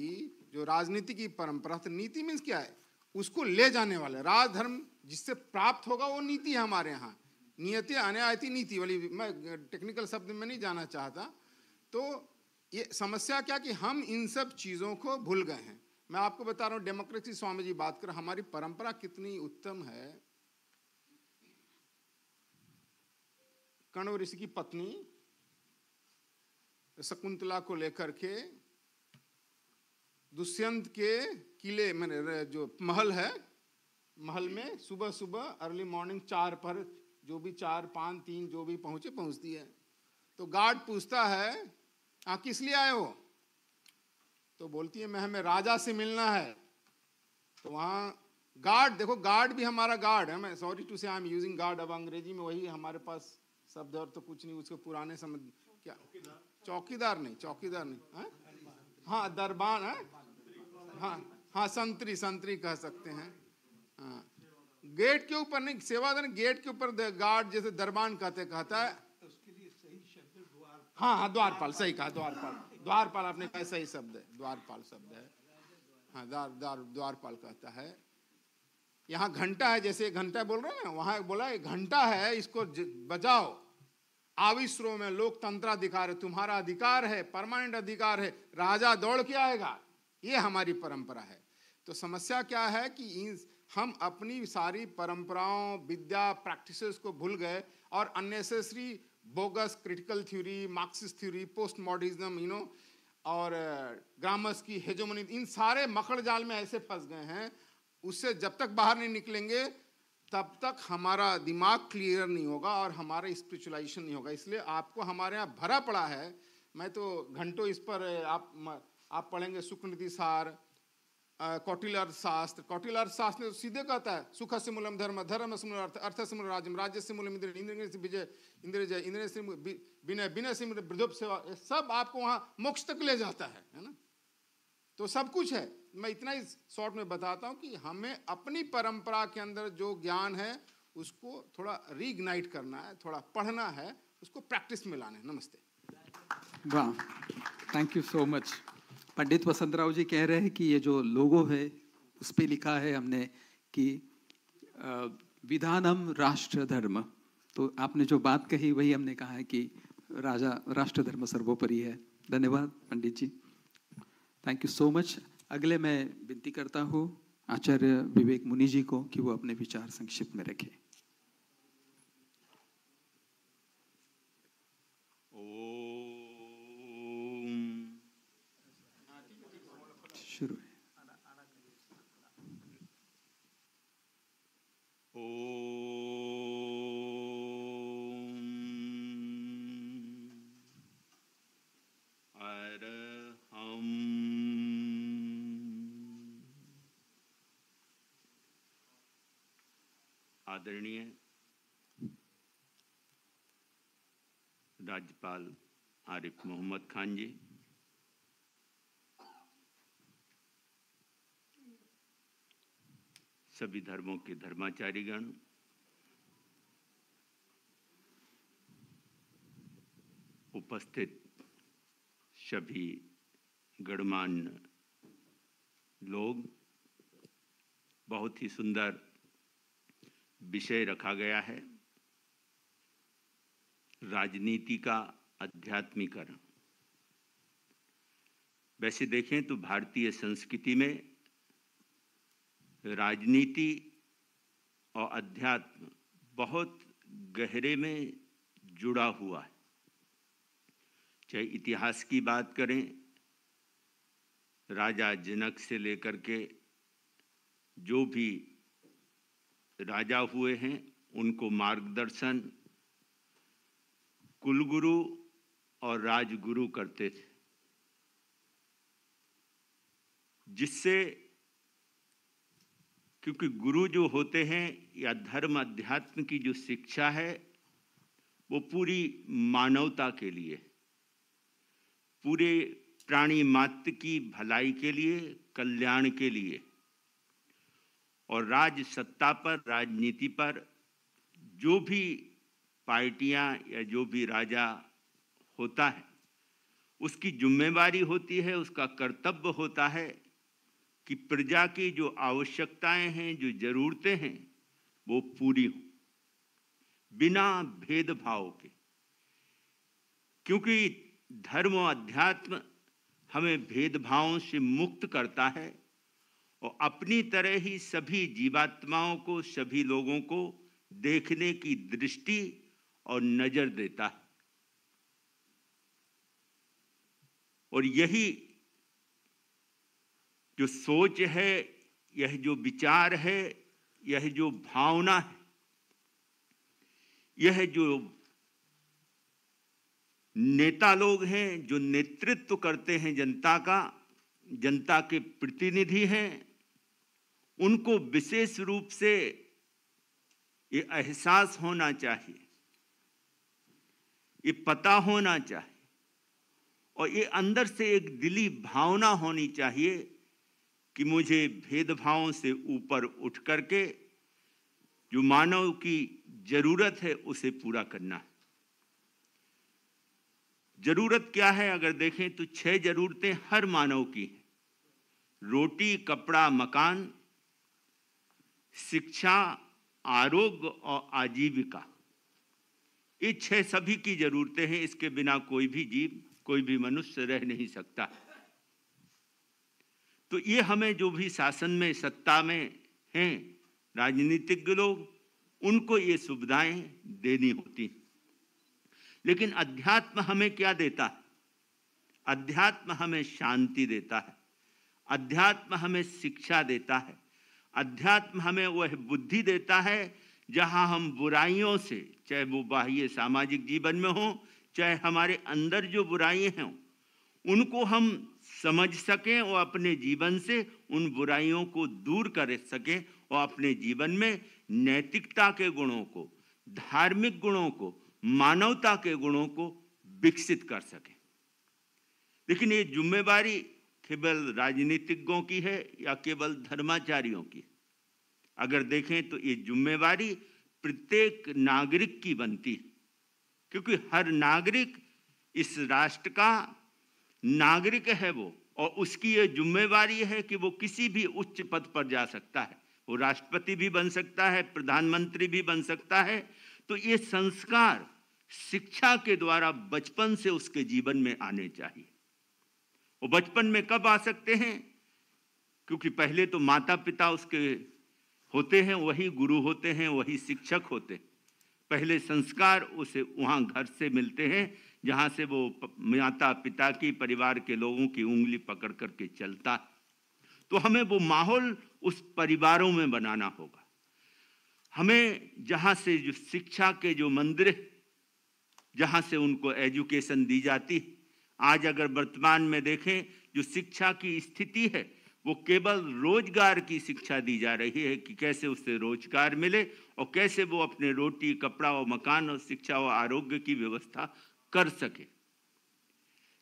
जो राजनीति की परंपरा थी, नीति मीन्स क्या है, उसको ले जाने वाले राजधर्म जिससे प्राप्त होगा वो नीति है हमारे यहाँ। नियति अनायति नीति वाली, मैं टेक्निकल शब्द में नहीं जाना चाहता। तो ये समस्या क्या कि हम इन सब चीज़ों को भूल गए हैं। मैं आपको बता रहा हूँ, डेमोक्रेसी स्वामी जी बात कर, हमारी परंपरा कितनी उत्तम है। कण्व ऋषि की पत्नी शकुंतला को लेकर के दुष्यंत के किले में जो महल है, महल में सुबह सुबह अर्ली मॉर्निंग 4 पर जो भी 4, 5, 3 जो भी पहुंचती है, तो गार्ड पूछता है किस लिए आए हो? तो बोलती है मैं हमें राजा से मिलना है। तो वहाँ गार्ड, देखो गार्ड भी हमारा गार्ड है, मैं सॉरी टू से आई एम यूजिंग गार्ड, अब अंग्रेजी में वही हमारे पास शब्द और तो कुछ नहीं, उसको पुराने समझ क्या चौकीदार नहीं है? हाँ दरबान है, हाँ संतरी कह सकते हैं। हाँ गेट के ऊपर नहीं, सेवादार गेट के ऊपर गार्ड जैसे दरबान कहता है। हाँ द्वारपाल, सही कहा, द्वारपाल आपने कहा, सही शब्द है, द्वारपाल शब्द है। हाँ द्वारपाल कहता है। यहाँ घंटा है, जैसे घंटा बोल रहे हैं ना, वहां बोला है घंटा है, इसको बजाओ। आविश्रों में लोकतंत्र अधिकार है, तुम्हारा अधिकार है, परमानेंट अधिकार है, राजा दौड़ के आएगा। ये हमारी परंपरा है। तो समस्या क्या है कि हम अपनी सारी परंपराओं, विद्या, प्रैक्टिसेस को भूल गए और unnecessary bogus critical theory, Marxist theory, post modernism, और ग्रामर्स की हेजोमनी, इन सारे मकड़ जाल में ऐसे फंस गए हैं। उससे जब तक बाहर नहीं निकलेंगे तब तक हमारा दिमाग क्लियर नहीं होगा और हमारा स्पिरिचुअलाइजेशन नहीं होगा। इसलिए आपको हमारे यहाँ भरा पड़ा है। मैं तो घंटों इस पर आप पढ़ेंगे सुकृति सार, कौटिल्य अर्थशास्त्र। कौटिल्य अर्थशास्त्र ने तो सीधे कहता है सुख से मूलम धर्म, धर्म से मूलम अर्थ, अर्थ से मूलम राज्यम, राज्य से मूलम इंद्रिय, इंद्रिय से विजय, इंद्रिय जय, इंद्रिय से विनय, विनय से वृद्धोप सेवा। सब आपको वहाँ मोक्ष तक ले जाता है ना। तो सब कुछ है। मैं इतना ही शॉर्ट में बताता हूँ कि हमें अपनी परंपरा के अंदर जो ज्ञान है उसको थोड़ा रीइग्नाइट करना है, थोड़ा पढ़ना है, उसको प्रैक्टिस में लाना है। नमस्ते। वाह, थैंक यू सो मच। पंडित वसंतराव जी कह रहे हैं कि ये जो लोगो है उस पे लिखा है हमने कि विधानम राष्ट्र धर्म। तो आपने जो बात कही वही हमने कहा है कि राष्ट्र धर्म सर्वोपरि है। धन्यवाद पंडित जी, थैंक यू सो मच। अगले मैं विनती करता हूँ आचार्य विवेक मुनि जी को कि वो अपने विचार संक्षिप्त में रखें। शुरू है। आदरणीय राज्यपाल आरिफ मोहम्मद खान जी, सभी धर्मों के धर्माचार्यगण, उपस्थित सभी गणमान्य लोग, बहुत ही सुंदर विषय रखा गया है, राजनीति का अध्यात्मीकरण। वैसे देखें तो भारतीय संस्कृति में राजनीति और अध्यात्म बहुत गहरे में जुड़ा हुआ है। चाहे इतिहास की बात करें, राजा जनक से लेकर के जो भी राजा हुए हैं उनको मार्गदर्शन कुलगुरु और राजगुरु करते थे, जिससे क्योंकि गुरु जो होते हैं या धर्म अध्यात्म की जो शिक्षा है वो पूरी मानवता के लिए, पूरे प्राणी मात्र की भलाई के लिए, कल्याण के लिए, और राज सत्ता पर, राजनीति पर जो भी पार्टियां या जो भी राजा होता है उसकी जिम्मेवारी होती है, उसका कर्तव्य होता है कि प्रजा की जो आवश्यकताएं हैं, जो जरूरतें हैं, वो पूरी हों बिना भेदभाव के। क्योंकि धर्म और अध्यात्म हमें भेदभावों से मुक्त करता है और अपनी तरह ही सभी जीवात्माओं को, सभी लोगों को देखने की दृष्टि और नजर देता है। और यही जो सोच है, यह जो विचार है, यह जो भावना है, यह जो नेता लोग हैं जो नेतृत्व करते हैं जनता का, जनता के प्रतिनिधि हैं, उनको विशेष रूप से ये एहसास होना चाहिए, ये पता होना चाहिए और ये अंदर से एक दिली भावना होनी चाहिए कि मुझे भेदभावों से ऊपर उठ करके जो मानव की जरूरत है उसे पूरा करना है। जरूरत क्या है? अगर देखें तो 6 जरूरतें हर मानव की हैं। रोटी, कपड़ा, मकान, शिक्षा, आरोग्य और आजीविका, ये 6 सभी की जरूरतें हैं। इसके बिना कोई भी जीव, कोई भी मनुष्य रह नहीं सकता। तो ये हमें जो भी शासन में, सत्ता में हैं राजनीतिज्ञ लोग, उनको ये सुविधाएं देनी होती। लेकिन अध्यात्म हमें क्या देता है? अध्यात्म हमें शांति देता है, अध्यात्म हमें शिक्षा देता है, अध्यात्म हमें वह बुद्धि देता है जहां हम बुराइयों से, चाहे वो बाह्य सामाजिक जीवन में हो, चाहे हमारे अंदर जो बुराइयां हैं उनको हम समझ सकें और अपने जीवन से उन बुराइयों को दूर कर सकें और अपने जीवन में नैतिकता के गुणों को, धार्मिक गुणों को, मानवता के गुणों को विकसित कर सकें। लेकिन ये जिम्मेवारी केवल राजनीतिज्ञों की है या केवल धर्माचार्यों की? अगर देखें तो ये जिम्मेवारी प्रत्येक नागरिक की बनती है, क्योंकि हर नागरिक इस राष्ट्र का नागरिक है वो, और उसकी ये जिम्मेवारी है कि वो किसी भी उच्च पद पर जा सकता है। वो राष्ट्रपति भी बन सकता है, प्रधानमंत्री भी बन सकता है। तो ये संस्कार शिक्षा के द्वारा बचपन से उसके जीवन में आने चाहिए। वो बचपन में कब आ सकते हैं? क्योंकि पहले तो माता पिता उसके होते हैं, वही गुरु होते हैं, वही शिक्षक होते हैं। पहले संस्कार उसे वहाँ घर से मिलते हैं जहाँ से वो माता पिता की, परिवार के लोगों की उंगली पकड़ करके चलता। तो हमें वो माहौल उस परिवारों में बनाना होगा। हमें जहाँ से जो शिक्षा के जो मंदिर, जहाँ से उनको एजुकेशन दी जाती, आज अगर वर्तमान में देखें जो शिक्षा की स्थिति है, वो केवल रोजगार की शिक्षा दी जा रही है कि कैसे उससे रोजगार मिले और कैसे वो अपने रोटी, कपड़ा और मकान और शिक्षा और आरोग्य की व्यवस्था कर सके।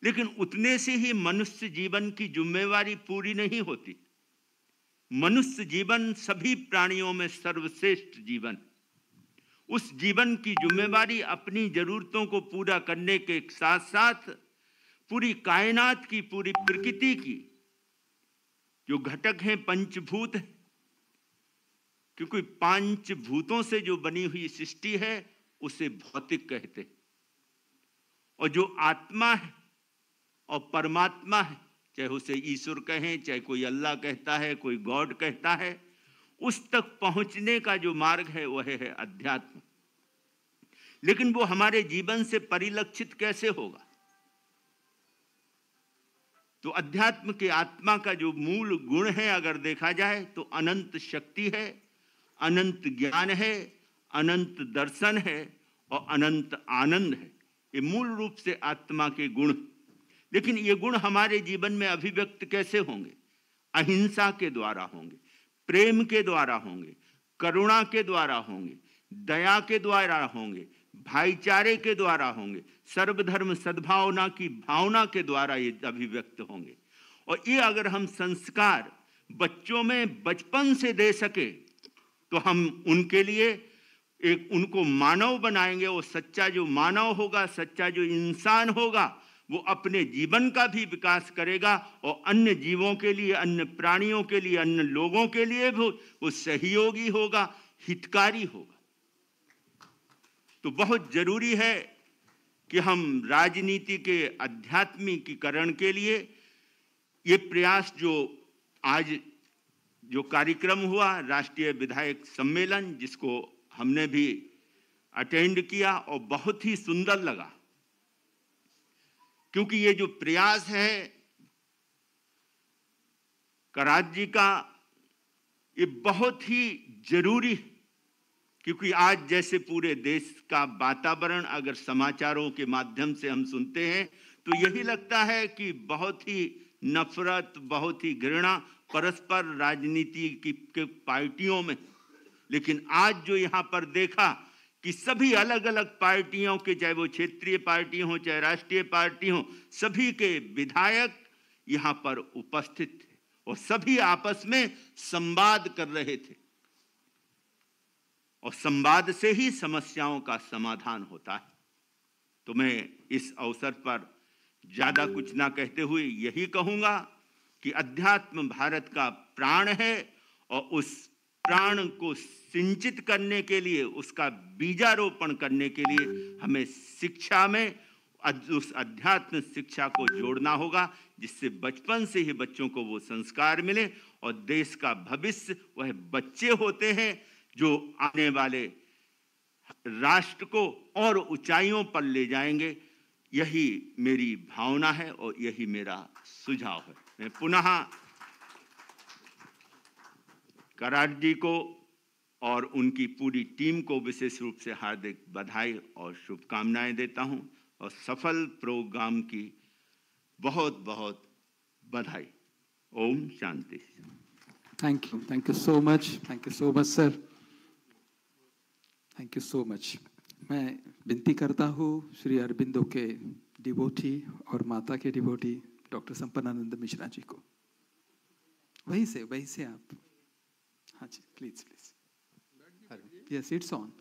लेकिन उतने से ही मनुष्य जीवन की जिम्मेवारी पूरी नहीं होती। मनुष्य जीवन सभी प्राणियों में सर्वश्रेष्ठ जीवन। उस जीवन की जिम्मेवारी अपनी जरूरतों को पूरा करने के साथ साथ पूरी कायनात की, पूरी प्रकृति की जो घटक हैं, पंचभूत, क्योंकि पंचभूतों से जो बनी हुई सृष्टि है उसे भौतिक कहते हैं। और जो आत्मा है और परमात्मा है, चाहे उसे ईश्वर कहें, चाहे कोई अल्लाह कहता है, कोई गॉड कहता है, उस तक पहुंचने का जो मार्ग है वह है अध्यात्म। लेकिन वो हमारे जीवन से परिलक्षित कैसे होगा? तो अध्यात्म के आत्मा का जो मूल गुण है अगर देखा जाए तो अनंत शक्ति है, अनंत ज्ञान है, अनंत दर्शन है और अनंत आनंद है। ये मूल रूप से आत्मा के गुण। लेकिन ये गुण हमारे जीवन में अभिव्यक्त कैसे होंगे? अहिंसा के द्वारा होंगे, प्रेम के द्वारा होंगे, करुणा के द्वारा होंगे, दया के द्वारा होंगे, भाईचारे के द्वारा होंगे, सर्वधर्म सद्भावना की भावना के द्वारा ये अभिव्यक्त होंगे। और ये अगर हम संस्कार बच्चों में बचपन से दे सके तो हम उनके लिए एक उनको मानव बनाएंगे। वो सच्चा जो मानव होगा, सच्चा जो इंसान होगा, वो अपने जीवन का भी विकास करेगा और अन्य जीवों के लिए, अन्य प्राणियों के लिए, अन्य लोगों के लिए भी वो सहयोगी होगा, हितकारी होगा। तो बहुत जरूरी है कि हम राजनीति के आध्यात्मिकीकरण के लिए ये प्रयास, जो आज जो कार्यक्रम हुआ राष्ट्रीय विधायक सम्मेलन, जिसको हमने भी अटेंड किया और बहुत ही सुंदर लगा, क्योंकि ये जो प्रयास है करात जी का, ये बहुत ही जरूरी है। क्योंकि आज जैसे पूरे देश का वातावरण अगर समाचारों के माध्यम से हम सुनते हैं तो यही लगता है कि बहुत ही नफरत, बहुत ही घृणा परस्पर राजनीति की पार्टियों में। लेकिन आज जो यहाँ पर देखा कि सभी अलग अलग पार्टियों के, चाहे वो क्षेत्रीय पार्टी हो चाहे राष्ट्रीय पार्टी हो, सभी के विधायक यहाँ पर उपस्थित थे और सभी आपस में संवाद कर रहे थे। और संवाद से ही समस्याओं का समाधान होता है। तो मैं इस अवसर पर ज्यादा कुछ ना कहते हुए यही कहूंगा कि अध्यात्म भारत का प्राण है और उस प्राण को सिंचित करने के लिए, उसका बीजारोपण करने के लिए हमें शिक्षा में उस अध्यात्म शिक्षा को जोड़ना होगा, जिससे बचपन से ही बच्चों को वो संस्कार मिले। और देश का भविष्य वह बच्चे होते हैं जो आने वाले राष्ट्र को और ऊंचाइयों पर ले जाएंगे। यही मेरी भावना है और यही मेरा सुझाव है। मैं पुनः कराड जी को और उनकी पूरी टीम को विशेष रूप से हार्दिक बधाई और शुभकामनाएं देता हूं और सफल प्रोग्राम की बहुत बहुत बधाई। ओम शांति। Thank you so much sir, thank you so much. मैं विनती करता हूँ श्री अरबिंदो के डिवोटी और माता के डिवोटी डॉक्टर संपन्नानंद मिश्रा जी को, वहीं से आप, हाँ जी प्लीज यस इट्स ऑन।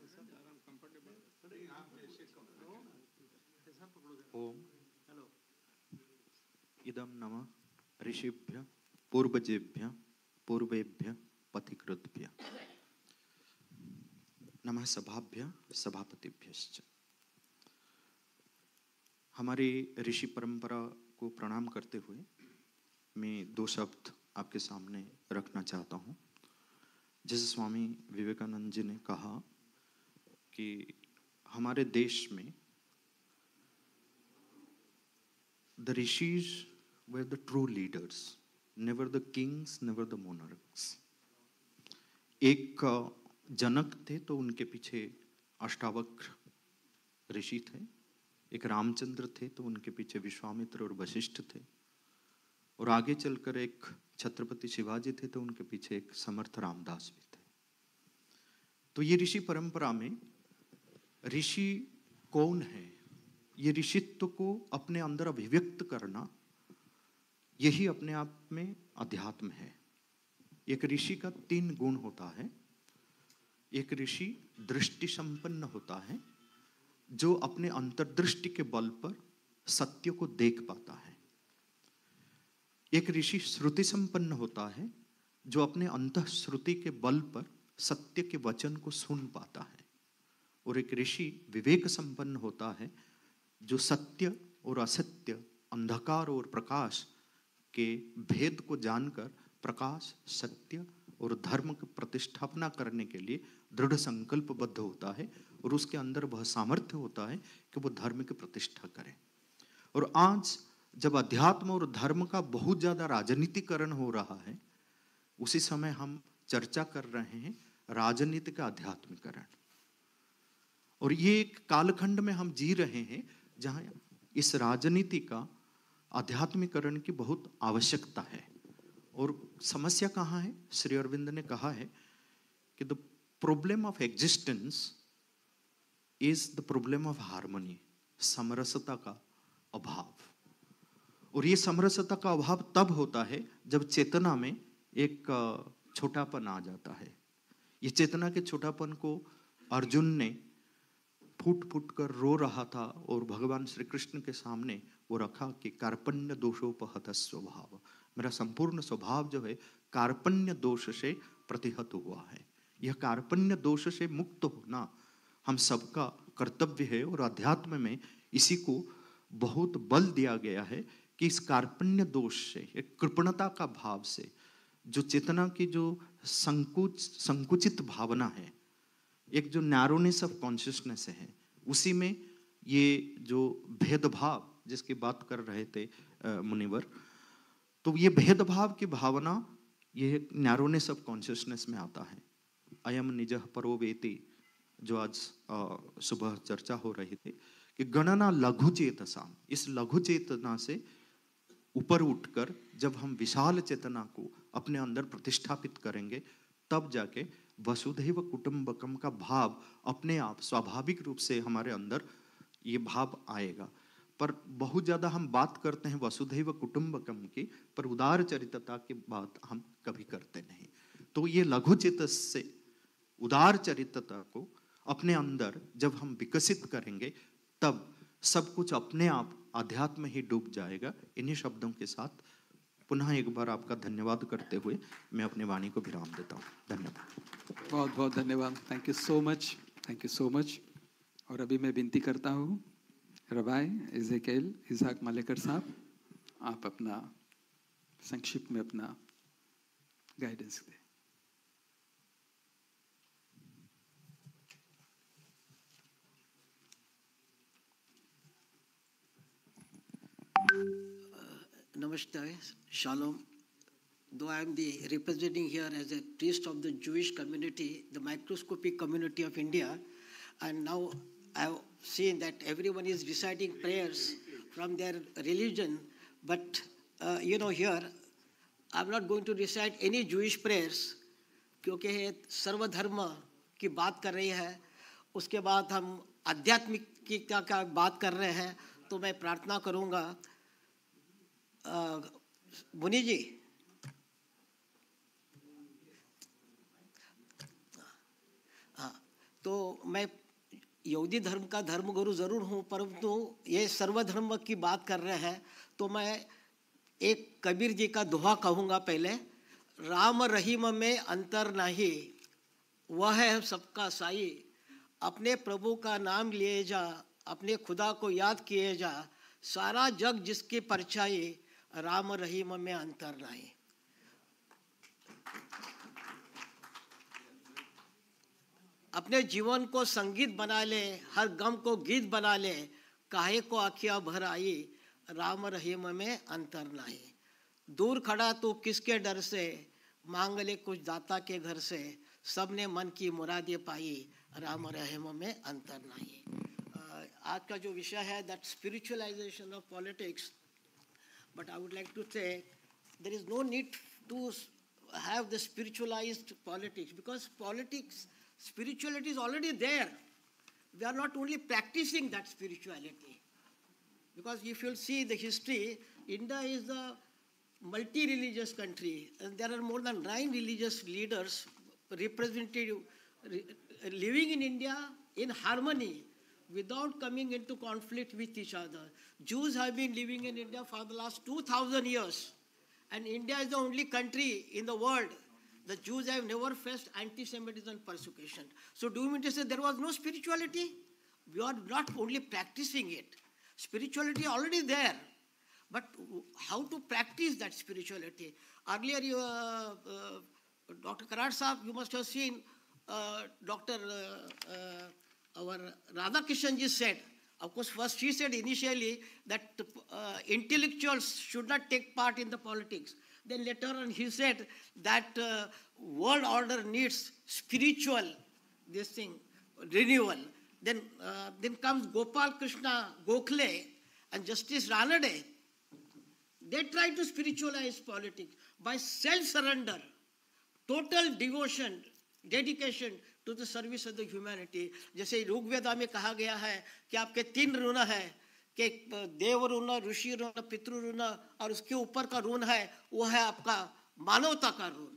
ओम इदं नमः ऋषिभ्य पूर्वजेभ्य पूर्वेभ्य पथिकृतभ्य नमः सभाभ्य सभापतिभ्यश्च। हमारी ऋषि परंपरा को प्रणाम करते हुए मैं दो शब्द आपके सामने रखना चाहता हूँ। जैसे स्वामी विवेकानंद जी ने कहा कि हमारे देश में the rishis were the true leaders, never the kings, never the monarchs. एक जनक थे तो उनके पीछे अष्टावक्र ऋषि थे, एक रामचंद्र थे तो उनके पीछे विश्वामित्र और वशिष्ठ थे, और आगे चलकर एक छत्रपति शिवाजी थे तो उनके पीछे एक समर्थ रामदास भी थे। तो ये ऋषि परंपरा में ऋषि कौन है, ये ऋषित्व को अपने अंदर अभिव्यक्त करना, यही अपने आप में अध्यात्म है। एक ऋषि का 3 गुण होता है। एक ऋषि दृष्टि संपन्न होता है, जो अपने अंतर्दृष्टि के बल पर सत्य को देख पाता है। एक ऋषि श्रुति संपन्न होता है, जो अपने अंतःश्रुति के बल पर सत्य के वचन को सुन पाता है। और एक ऋषि विवेक संपन्न होता है, जो सत्य और असत्य, अंधकार और प्रकाश के भेद को जानकर प्रकाश, सत्य और धर्म की प्रतिष्ठापना करने के लिए दृढ़ संकल्पबद्ध होता है, और उसके अंदर वह सामर्थ्य होता है कि वह धर्म की प्रतिष्ठा करे। और आज जब अध्यात्म और धर्म का बहुत ज्यादा राजनीतिकरण हो रहा है, उसी समय हम चर्चा कर रहे हैं राजनीति का आध्यात्मिकरण। और ये एक कालखंड में हम जी रहे हैं जहां इस राजनीति का आध्यात्मिकरण की बहुत आवश्यकता है। और समस्या कहाँ है? श्री अरविंद ने कहा है कि the problem of existence is the problem of harmony, समरसता का अभाव। और ये समरसता का अभाव तब होता है जब चेतना में एक छोटापन आ जाता है। ये चेतना के छोटापन को अर्जुन ने फूट फूट कर रो रहा था, और भगवान श्री कृष्ण के सामने वो रखा कि कार्पण्य दोषोपहत स्वभाव, मेरा संपूर्ण स्वभाव जो है कार्पण्य दोष से प्रतिहत हुआ है। यह कार्पण्य दोष से मुक्त होना हम सबका कर्तव्य है। और अध्यात्म में इसी को बहुत बल दिया गया है कि इस कार्पण्य दोष से, एक कृपणता का भाव से, जो चेतना की जो संकुचित भावना है, एक जो नैरोनेस ऑफ कॉन्शियसनेस है, उसी में ये जो भेदभाव जिसकी बात कर रहे थे मुनिवर, तो ये भेदभाव की भावना ये नैरोनेस ऑफ कॉन्शियसनेस में आता है। अयम निजः परो वेति, जो आज सुबह चर्चा हो रही थी कि गणना लघु चेतसाम, इस लघु चेतना से ऊपर उठकर जब हम विशाल चेतना को अपने अंदर प्रतिष्ठापित करेंगे, तब जाके वसुधैव कुटुंबकम का भाव अपने आप स्वाभाविक रूप से हमारे अंदर ये भाव आएगा। पर बहुत ज्यादा हम बात करते हैं वसुधैव कुटुंबकम की, पर उदार चरित्रता की बात हम कभी करते नहीं। तो ये लघु चेतस से उदार चरित्रता को अपने अंदर जब हम विकसित करेंगे, तब सब कुछ अपने आप अध्यात्म ही डूब जाएगा। इन्हीं शब्दों के साथ पुनः एक बार आपका धन्यवाद करते हुए मैं अपनी वाणी को विराम देता हूँ। धन्यवाद। बहुत बहुत धन्यवाद। Thank you so much, thank you so much. और अभी मैं विनती करता हूँ रबाई इज़ेकेल इसाक मालेकर साहब, आप अपना संक्षिप्त में अपना गाइडेंस दें। Namaste, Shalom. Though I am representing here as a priest of the Jewish community, the microscopic community of India, and now I have seen that everyone is reciting prayers from their religion, but here I am not going to recite any Jewish prayers, क्योंकि सर्वधर्म की बात कर रही है, उसके बाद हम आध्यात्मिकता का बात कर रहे हैं, तो मैं प्रार्थना करूँगा मुनि जी, हाँ, तो मैं यहूदी धर्म का धर्मगुरु जरूर हूँ, परंतु ये सर्वधर्म की बात कर रहे हैं, तो मैं एक कबीर जी का दोहा कहूँगा पहले। राम रहीम में अंतर नहीं, वह है सबका साई, अपने प्रभु का नाम लिए जा, अपने खुदा को याद किए जा, सारा जग जिसकी परछाई, राम रहीम में अंतर नहीं। अपने जीवन को संगीत बना ले, हर गम को गीत बना ले, काहे को आँखियाँ भर आई, राम रहीम में अंतर नहीं। दूर खड़ा तो किसके डर से, मांग ले कुछ दाता के घर से, सबने मन की मुरादें पाई, राम रहीम में अंतर नहीं। आज का जो विषय है that spiritualization of politics, but I would like to say there is no need to have the spiritualized politics, because politics, spirituality is already there. We are not only practicing that spirituality, because if you see the history, India is a multi-religious country, and there are more than 9 religious leaders representative living in India in harmony, without coming into conflict with each other. Jews have been living in India for the last 2,000 years, and India is the only country in the world the Jews have never faced anti-Semitism and persecution. So do you mean to say there was no spirituality? We are not only practicing it. Spirituality already there, but how to practice that spirituality? Earlier, Dr. Karar Saab, you must have seen Dr. Our Radhakishan ji said, of course, first she said initially that intellectuals should not take part in the politics. Then later on he said that world order needs spiritual renewal. Then comes Gopal Krishna Gokhale and Justice Ranade. They try to spiritualize politics by self-surrender, total devotion, dedication to the service of the humanity. जैसे ऋग्वेदा में कहा गया है कि आपके 3 ऋण है, कि देव ऋण, ऋषि ऋण, पितृ ऋण, और उसके ऊपर का ऋण है वो है आपका मानवता का ऋण।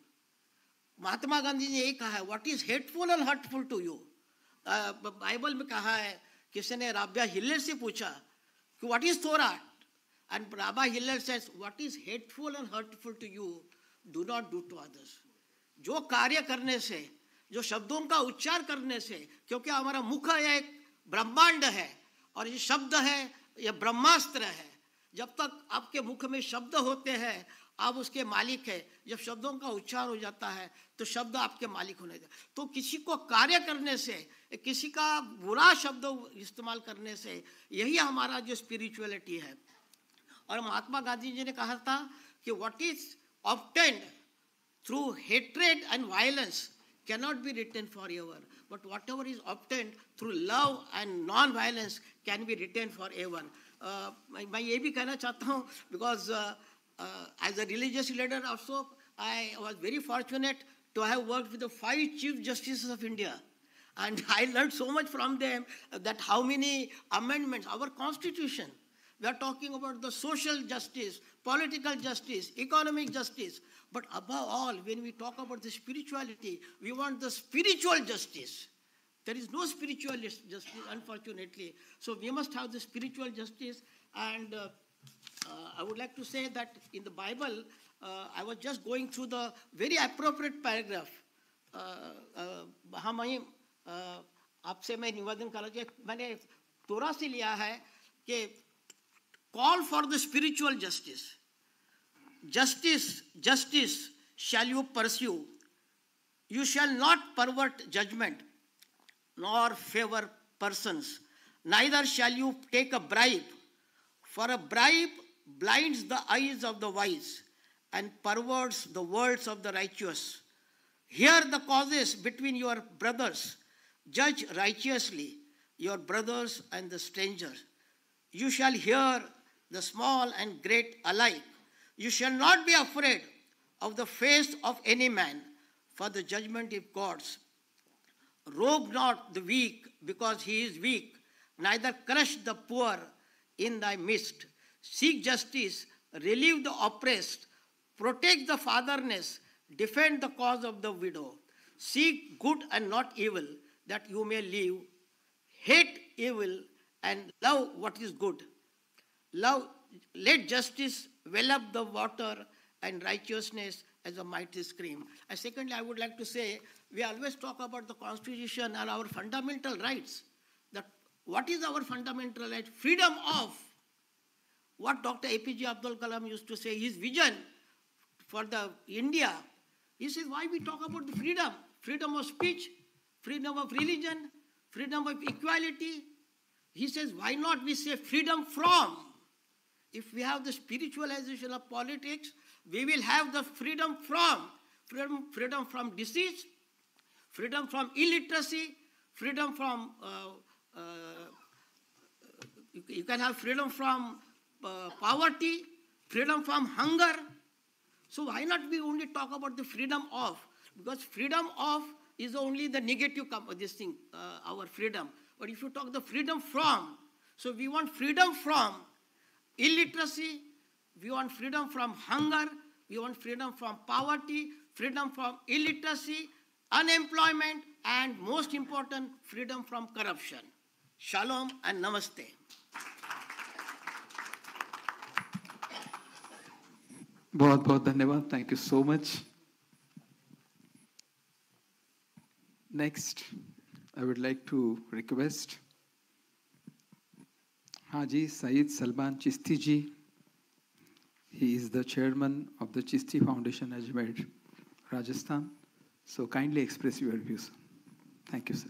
महात्मा गांधी ने यही कहा है, what is hateful and hurtful to you. Bible में कहा है, किसी ने राब्या हिल्लर से पूछा कि what is Torah, and rabbi Hillel says what is hateful and hurtful to you, do not do to others. जो कार्य करने से, जो शब्दों का उच्चार करने से, क्योंकि हमारा मुख एक ब्रह्मांड है और ये शब्द है, ये ब्रह्मास्त्र है। जब तक आपके मुख में शब्द होते हैं आप उसके मालिक है, जब शब्दों का उच्चार हो जाता है तो शब्द आपके मालिक होने देते। तो किसी को कार्य करने से, किसी का बुरा शब्द इस्तेमाल करने से, यही हमारा जो स्पिरिचुअलिटी है। और महात्मा गांधी जी ने कहा था कि what is obtained through hatred and violence cannot be written forever, but whatever is obtained through love and non-violence can be written forever. मैं ये भी कहना चाहता हूँ, because as a religious leader also, I was very fortunate to have worked with the 5 Chief Justices of India, and I learned so much from them that how many amendments, our constitution, we are talking about the social justice, political justice, economic justice, but above all, when we talk about the spirituality, we want the spiritual justice. There is no spiritual justice, unfortunately. So we must have the spiritual justice. And I would like to say that in the Bible, I was just going through the very appropriate paragraph. हाँ मैं आपसे मैं निवेदन कर रहा हूँ मैंने तोरा से लिया है कि call for the spiritual justice. Justice shall you pursue. You shall not pervert judgment, nor favor persons. Neither shall you take a bribe, for a bribe blinds the eyes of the wise and perverts the words of the righteous. Hear the causes between your brothers. Judge righteously your brothers and the strangers. You shall hear the small and great alike. You shall not be afraid of the face of any man, for the judgment is God's. Robe not the weak because he is weak, neither crush the poor in thy midst. Seek justice, relieve the oppressed, protect the fatherless, defend the cause of the widow. Seek good and not evil, that you may live. Hate evil and love what is good. Let justice well up the water and righteousness as a mighty stream. And secondly, I would like to say, we always talk about the Constitution and our fundamental rights. That what is our fundamental right? Freedom of what Dr. APJ Abdul Kalam used to say, his vision for the India. He says, why we talk about the freedom? Freedom of speech, freedom of religion, freedom of equality. He says, why not we say freedom from? If we have the spiritualization of politics, we will have the freedom from disease, freedom from illiteracy, freedom from, you can have freedom from poverty, freedom from hunger. So why not we only talk about the freedom of? Because freedom of is only the negative this thing, our freedom. But if you talk the freedom from, so we want freedom from illiteracy, we want freedom from hunger, we want freedom from poverty, freedom from illiteracy, unemployment, and most important, freedom from corruption. Shalom and namaste. बहुत बहुत धन्यवाद. Thank you so much. Next, I would like to request Haji Saeed Salman Chisti ji. He is the chairman of the Chisti Foundation, Ajmer, Rajasthan. So kindly express your views. Thank you, sir.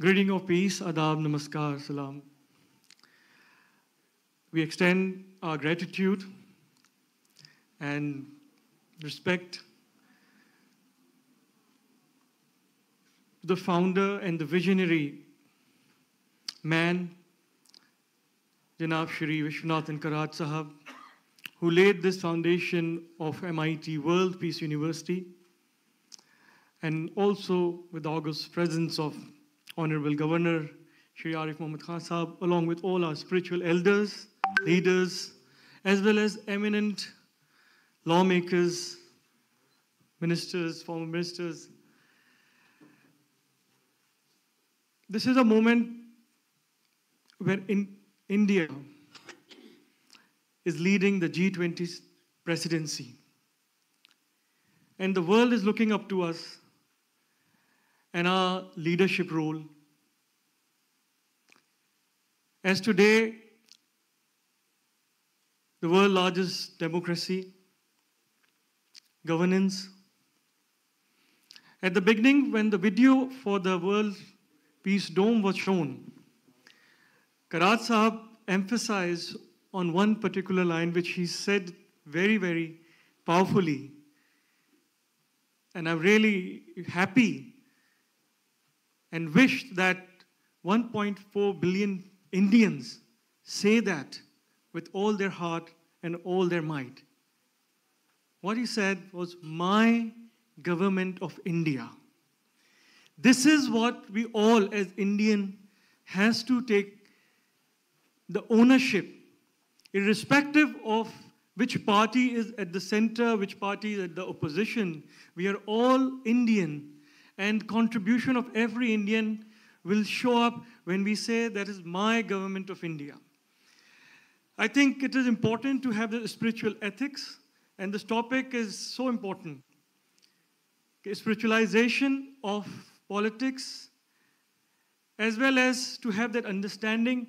Greeting of peace, adab, namaskar, salam. We extend our gratitude and respect to the founder and the visionary man, Janab Shri Vishwashanti Karat Sahab, who laid this foundation of MIT World Peace University, and also with the august presence of Honorable Governor Shri Arif Mohammad Khan Sahab, along with all our spiritual elders, leaders, as well as eminent lawmakers, ministers, former ministers. This is a moment where India is leading the G20 presidency. And the world is looking up to us and our leadership role. As today, the world's largest democracy, governance. At the beginning, when the video for the World Peace Dome was shown, Karat Sahab emphasized on one particular line which he said very, very powerfully. And I'm really happy and wish that 1.4 billion Indians say that with all their heart and all their might. What he said was, my government of India. This is what we all as Indian has to take the ownership, irrespective of which party is at the center, which party is at the opposition. We are all Indian, and contribution of every Indian will show up when we say that is my government of India. I think it is important to have the spiritual ethics, and this topic is so important. Spiritualization of politics, as well as to have that understanding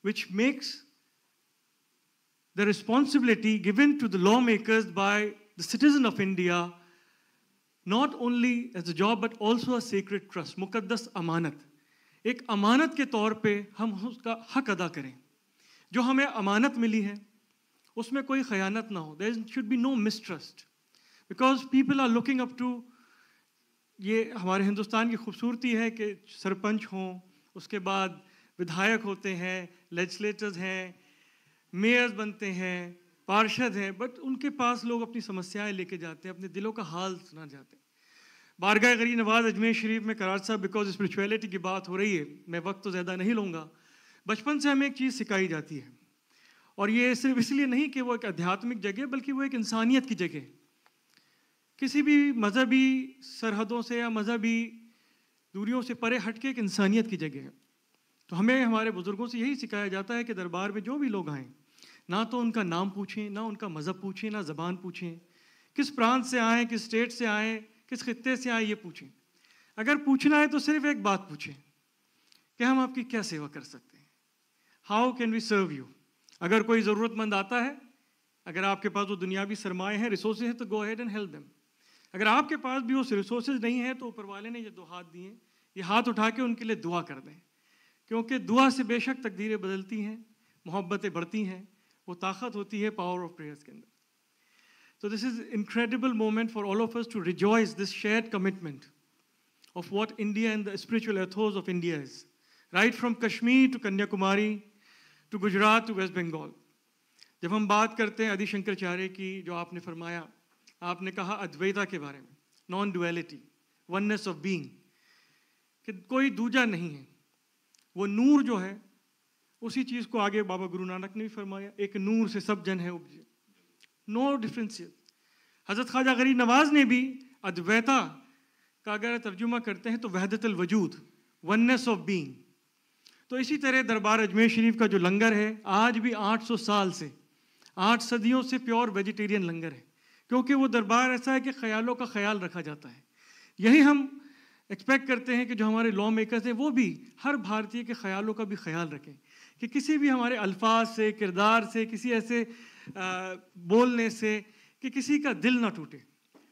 which makes the responsibility given to the lawmakers by the citizen of India not only as a job but also a sacred trust, मुकद्दस अमानत. एक अमानत के तौर पे हम उसका हक अदा करें. जो हमें अमानत मिली है उसमें कोई खयानत ना हो. There should be no mistrust, because people are looking up to. ये हमारे हिंदुस्तान की खूबसूरती है कि सरपंच हों, उसके बाद विधायक होते हैं, लेजिस्लेटर्स हैं, मेयर्स बनते हैं, पार्षद हैं, बट उनके पास लोग अपनी समस्याएं लेके जाते हैं, अपने दिलों का हाल सुना जाते हैं. बारगाह गरीब नवाज अजमेर शरीफ में करार साहब, बिकॉज स्पिरिचुअलिटी की बात हो रही है, मैं वक्त तो ज़्यादा नहीं लूँगा. बचपन से हमें एक चीज़ सिखाई जाती है, और ये सिर्फ इसलिए नहीं कि वो एक आध्यात्मिक जगह, बल्कि वो एक इंसानियत की जगह. किसी भी मजहबी सरहदों से या मजहबी दूरियों से परे हट के एक इंसानियत की जगह है. तो हमें हमारे बुजुर्गों से यही सिखाया जाता है कि दरबार में जो भी लोग आएँ, ना तो उनका नाम पूछें, ना उनका मज़हब पूछें, ना ज़बान पूछें, किस प्रांत से आएँ, किस स्टेट से आएँ, किस खित्ते से आएँ, ये पूछें. अगर पूछना है तो सिर्फ एक बात पूछें कि हम आपकी क्या सेवा कर सकते हैं. How can we serve you. अगर कोई ज़रूरतमंद आता है, अगर आपके पास वो दुनियावी सरमाए हैं, रिसोर्सेज हैं, तो go ahead and help them. अगर आपके पास भी वो रिसोर्सेज नहीं है तो ऊपर वाले ने ये दो हाथ दिए, ये हाथ उठा के उनके लिए दुआ कर दें, क्योंकि दुआ से बेशक तकदीरें बदलती हैं, मोहब्बतें बढ़ती हैं, वो ताकत होती है पावर ऑफ प्रेयर्स के अंदर. So this is incredible moment for all of us to rejoice this shared commitment of what India and the spiritual ethos of India is, right from Kashmir to Kanyakumari to Gujarat to West Bengal. जब हम बात करते हैं आदि शंकराचार्य की, जो आपने फरमाया, आपने कहा अद्वैता के बारे में, non duality, oneness of being, कि कोई दूजा नहीं है. वो नूर जो है, उसी चीज़ को आगे बाबा गुरु नानक ने भी फरमाया, एक नूर से सब जन है उपजे. No differentiate. हज़रत ख्वाजा गरीब नवाज ने भी अद्वैता का अगर तर्जुमा करते हैं तो वहदतुल वजूद, वननेस ऑफ बीइंग. तो इसी तरह दरबार अजमेर शरीफ का जो लंगर है, आज भी 800 साल से, 8 सदियों से प्योर वेजिटेरियन लंगर है, क्योंकि वो दरबार ऐसा है कि ख्यालों का ख्याल रखा जाता है. यही हम एक्सपेक्ट करते हैं कि जो हमारे लॉ मेकर्स हैं वो भी हर भारतीय के ख्यालों का भी ख्याल रखें, कि किसी भी हमारे अल्फाज से, किरदार से, किसी ऐसे बोलने से कि किसी का दिल ना टूटे,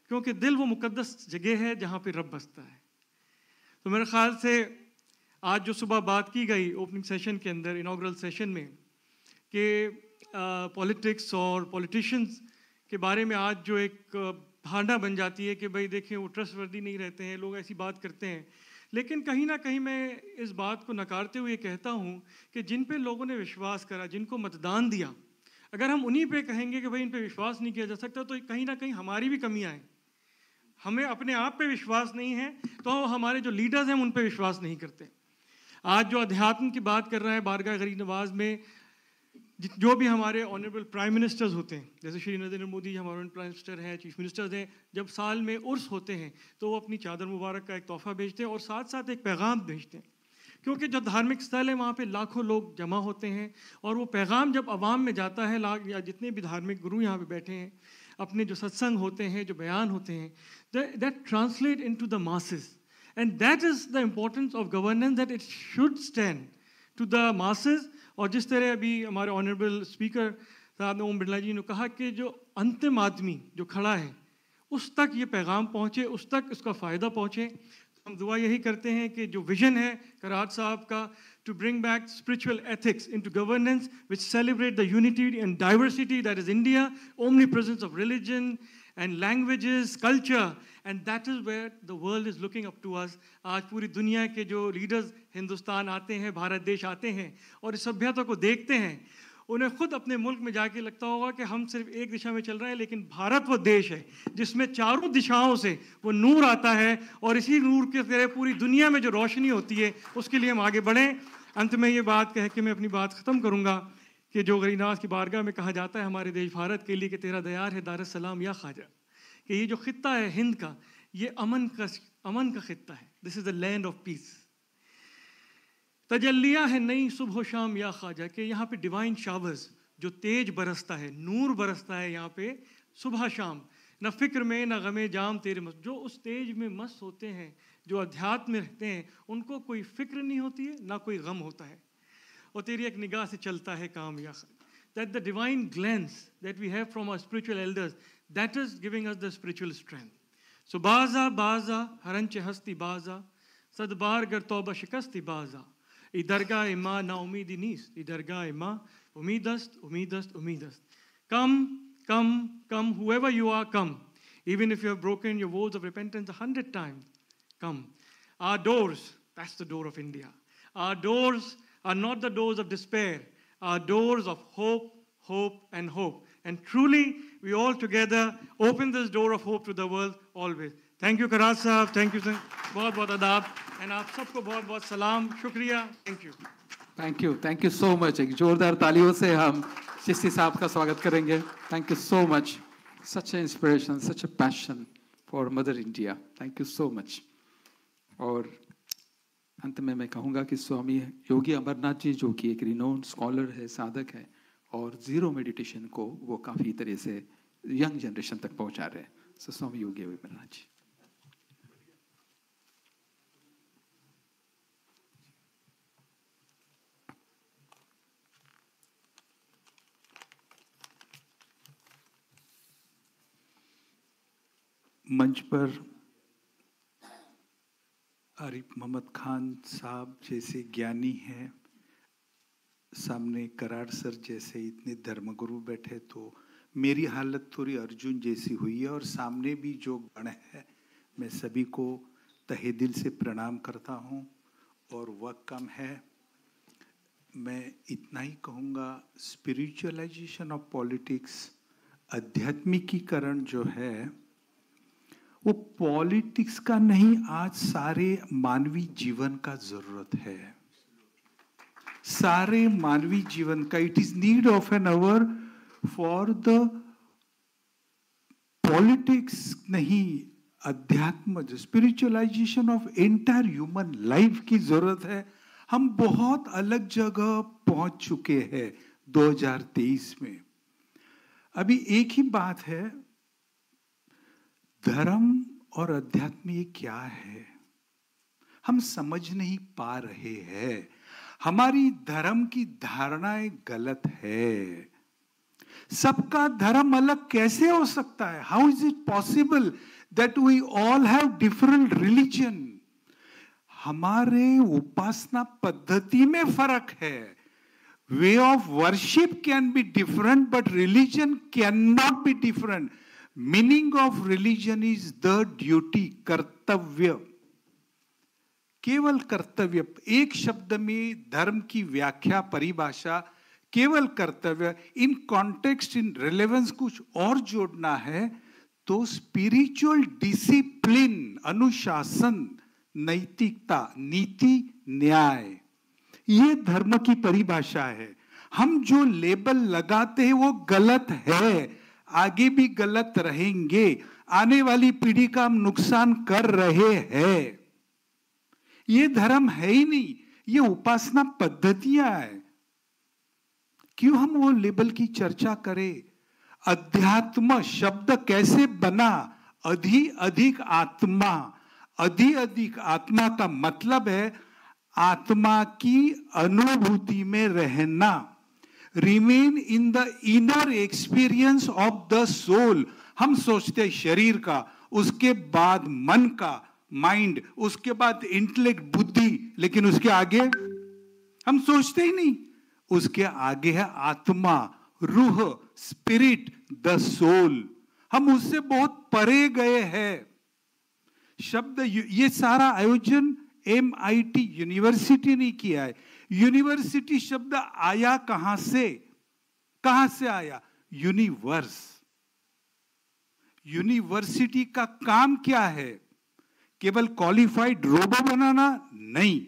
क्योंकि दिल वो मुकद्दस जगह है जहाँ पे रब बसता है. तो मेरे ख्याल से आज जो सुबह बात की गई ओपनिंग सेशन के अंदर, इनॉग्रल सेशन में, कि पॉलिटिक्स और पॉलिटिशियंस के बारे में आज जो एक धारणा बन जाती है कि भाई देखिए वो ट्रस्टवर्दी नहीं रहते हैं, लोग ऐसी बात करते हैं. लेकिन कहीं ना कहीं मैं इस बात को नकारते हुए कहता हूँ कि जिन पे लोगों ने विश्वास करा, जिनको मतदान दिया, अगर हम उन्हीं पे कहेंगे कि भाई इन पे विश्वास नहीं किया जा सकता, तो कहीं ना कहीं हमारी भी कमियाँ हैं. हमें अपने आप पे विश्वास नहीं है तो हमारे जो लीडर्स हैं उन पे विश्वास नहीं करते. आज जो अध्यात्म की बात कर रहा है बारगाह गरीब नवाज में, जो भी हमारे ऑनरेबल प्राइम मिनिस्टर्स होते हैं, जैसे श्री नरेंद्र मोदी हमारे प्राइम मिनिस्टर हैं, चीफ मिनिस्टर्स हैं, जब साल में उर्स होते हैं तो वो अपनी चादर मुबारक का एक तोहफा भेजते हैं और साथ साथ एक पैगाम भेजते हैं, क्योंकि जो धार्मिक स्थल है वहाँ पे लाखों लोग जमा होते हैं, और वो पैगाम जब आवाम में जाता है, या जितने भी धार्मिक गुरु यहाँ पे बैठे हैं, अपने जो सत्संग होते हैं, जो बयान होते हैं, that translate into the masses, and that is the importance of governance, that it should stand to the masses. और जिस तरह अभी हमारे ऑनरेबल स्पीकर साहब ने, ओम बिरला जी ने कहा कि जो अंतिम आदमी जो खड़ा है उस तक ये पैगाम पहुँचे, उस तक इसका फ़ायदा पहुँचे. हम दुआ यही करते हैं कि जो विजन है करात साहब का, to bring back spiritual ethics into governance which celebrate the unity and diversity that is India, omnipresence of religion and languages, culture, and that is where the world is looking up to us. आज पूरी दुनिया के जो लीडर्स हिंदुस्तान आते हैं, भारत देश आते हैं और इस सभ्यता को देखते हैं, उन्हें खुद अपने मुल्क में जाके लगता होगा कि हम सिर्फ एक दिशा में चल रहे हैं, लेकिन भारत वो देश है जिसमें चारों दिशाओं से वो नूर आता है, और इसी नूर के तरह पूरी दुनिया में जो रोशनी होती है उसके लिए हम आगे बढ़ें. अंत में ये बात कह के मैं अपनी बात ख़त्म करूँगा कि जो गरीनाज की बारगाह में कहा जाता है हमारे देश भारत के लिए कि तेरा दयार है दारुस सलाम या ख्वाजा, कि ये जो खित्ता है हिंद का, ये अमन का अमन का खित्ता है. This is the land of peace. तजल्लियाँ है नई सुबह शाम या ख्वाजा के यहाँ पे डिवाइन शावर्स जो तेज बरसता है, नूर बरसता है यहाँ पे सुबह शाम. न फिक्र में न गमे जाम तेरे मस्त. जो उस तेज में मस्त होते हैं, जो अध्यात्म में रहते हैं, उनको कोई फिक्र नहीं होती है, ना कोई गम होता है. और तेरी एक निगाह से चलता है काम या Khwaja. That the divine glance that we have from our spiritual elders, that is giving us the spiritual strength. So baza baza haranche hasti baza sadbar gar tauba shikasti baza idarga ima na umidi nis idarga ima umidast umidast umidast. Come, whoever you are, come. Even if you have broken your vows of repentance 100 times, come. Our doors, that's the door of India. Our doors are not the doors of despair. Our doors of hope, hope, and hope. And truly, we all together open this door of hope to the world always. Thank you, Karat Sahab. Thank you, sir. बहुत adab. And आप सबको बहुत सलाम, शुक्रिया. Thank you. Thank you so much. एक जोरदार तालियों से हम चिश्ती साहब का स्वागत करेंगे. Thank you so much. Such an inspiration, such a passion for Mother India. Thank you so much. और अंत में मैं कहूँगा कि स्वामी योगी अमरनाथ जी जो कि एक रिनोन्ड स्कॉलर है, साधक है, और जीरो मेडिटेशन को वो काफ़ी तरह से यंग जनरेशन तक पहुँचा रहे हैं. सो स्वामी योगी अमरनाथ जी. मंच पर आरिफ मोहम्मद खान साहब जैसे ज्ञानी हैं, सामने करार सर जैसे इतने धर्मगुरु बैठे, तो मेरी हालत थोड़ी अर्जुन जैसी हुई है. और सामने भी जो गण है, मैं सभी को तहे दिल से प्रणाम करता हूँ. और वक्त कम है, मैं इतना ही कहूँगा, स्पिरिचुअलाइजेशन ऑफ पॉलिटिक्स, आध्यात्मिकीकरण जो है वो पॉलिटिक्स का नहीं, आज सारे मानवीय जीवन का जरूरत है. सारे मानवीय जीवन का it is need of an hour for the politics नहीं, अध्यात्म spiritualisation of entire human life की जरूरत है. हम बहुत अलग जगह पहुंच चुके हैं 2023 में. अभी एक ही बात है, धर्म और अध्यात्म ये क्या है हम समझ नहीं पा रहे हैं. हमारी धर्म की धारणाएं गलत है. सबका धर्म अलग कैसे हो सकता है? How is it possible that we all have different religion? हमारे उपासना पद्धति में फर्क है. Way of worship can be different but religion can not be different. Meaning of religion is the duty, कर्तव्य, केवल कर्तव्य. एक शब्द में धर्म की व्याख्या, परिभाषा केवल कर्तव्य. इन कॉन्टेक्स्ट, इन रिलेवेंस कुछ और जोड़ना है तो स्पिरिचुअल डिसिप्लिन, अनुशासन, नैतिकता, नीति, न्याय, ये धर्म की परिभाषा है. हम जो लेबल लगाते हैं वो गलत है, आगे भी गलत रहेंगे. आने वाली पीढ़ी का हम नुकसान कर रहे हैं. ये धर्म है ही नहीं, ये उपासना पद्धतियां हैं. क्यों हम वो लेबल की चर्चा करें? अध्यात्म शब्द कैसे बना? अधिक आत्मा. अधिक आत्मा का मतलब है आत्मा की अनुभूति में रहना. Remain in the inner experience of the soul. हम सोचते हैं शरीर का, उसके बाद मन का, माइंड, उसके बाद इंटेलेक्ट, बुद्धि, लेकिन उसके आगे हम सोचते ही नहीं. उसके आगे है आत्मा, रूह, स्पिरिट, द सोल. हम उससे बहुत परे गए हैं. शब्द, ये सारा आयोजन MIT यूनिवर्सिटी ने किया है. यूनिवर्सिटी शब्द आया कहां से? कहां से आया? यूनिवर्स. यूनिवर्सिटी का काम क्या है? केवल क्वालिफाइड रोबो बनाना नहीं.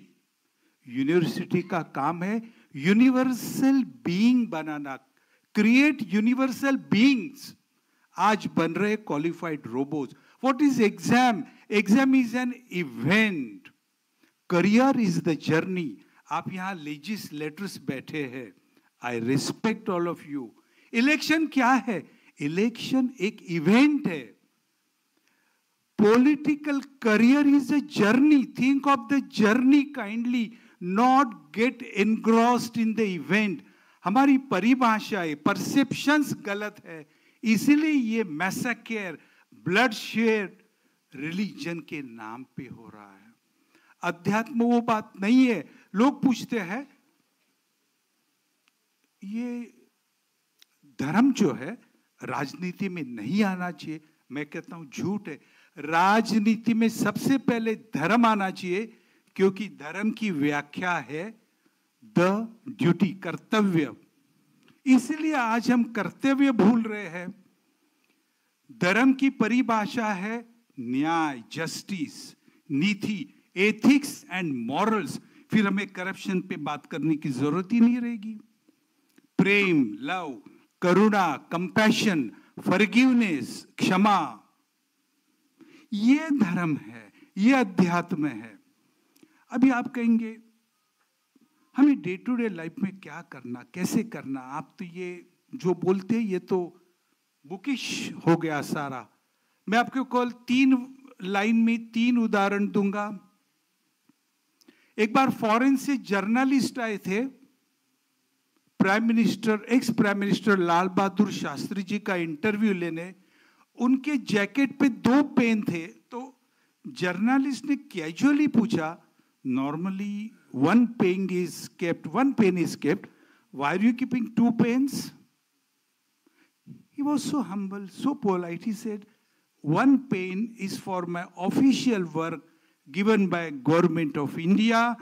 यूनिवर्सिटी का काम है यूनिवर्सल बीइंग बनाना, क्रिएट यूनिवर्सल बीइंग्स. आज बन रहे qualified robots. What is exam? Exam is an event. Career is the journey. आप यहाँ legislators बैठे हैं. I respect all of you. Election क्या है? Election एक event है. Political career is a journey. Think of the journey kindly, not get engrossed in the event. हमारी परिभाषाएं, perceptions गलत है. इसीलिए ये मैसेकर, ब्लडशेड रिलीजन के नाम पे हो रहा है. अध्यात्म वो बात नहीं है. लोग पूछते हैं ये धर्म जो है राजनीति में नहीं आना चाहिए. मैं कहता हूं झूठ है. राजनीति में सबसे पहले धर्म आना चाहिए, क्योंकि धर्म की व्याख्या है द ड्यूटी, कर्तव्य. इसलिए आज हम कर्तव्य भूल रहे हैं. धर्म की परिभाषा है न्याय, जस्टिस, नीति, एथिक्स एंड मॉरल्स. फिर हमें करप्शन पे बात करने की जरूरत ही नहीं रहेगी. प्रेम, लव, करुणा, कंपैशन, फॉरगिवनेस, क्षमा, ये धर्म है, ये अध्यात्म है. अभी आप कहेंगे हमें डे टू डे लाइफ में क्या करना, कैसे करना. आप तो ये जो बोलते हैं ये तो बुकिश हो गया सारा. मैं आपको कल 3 लाइन में 3 उदाहरण दूंगा. एक बार फॉरेन से जर्नलिस्ट आए थे. Prime minister, ex prime minister Lal Bahadur Shastri ji का इंटरव्यू लेने. उनके जैकेट पे 2 पेन थे. तो जर्नलिस्ट ने कैजुअली पूछा, normally 1 pen is kept, why are you keeping 2 pens? He was so humble, so polite. He said, 1 pen is for my official work given by government of India.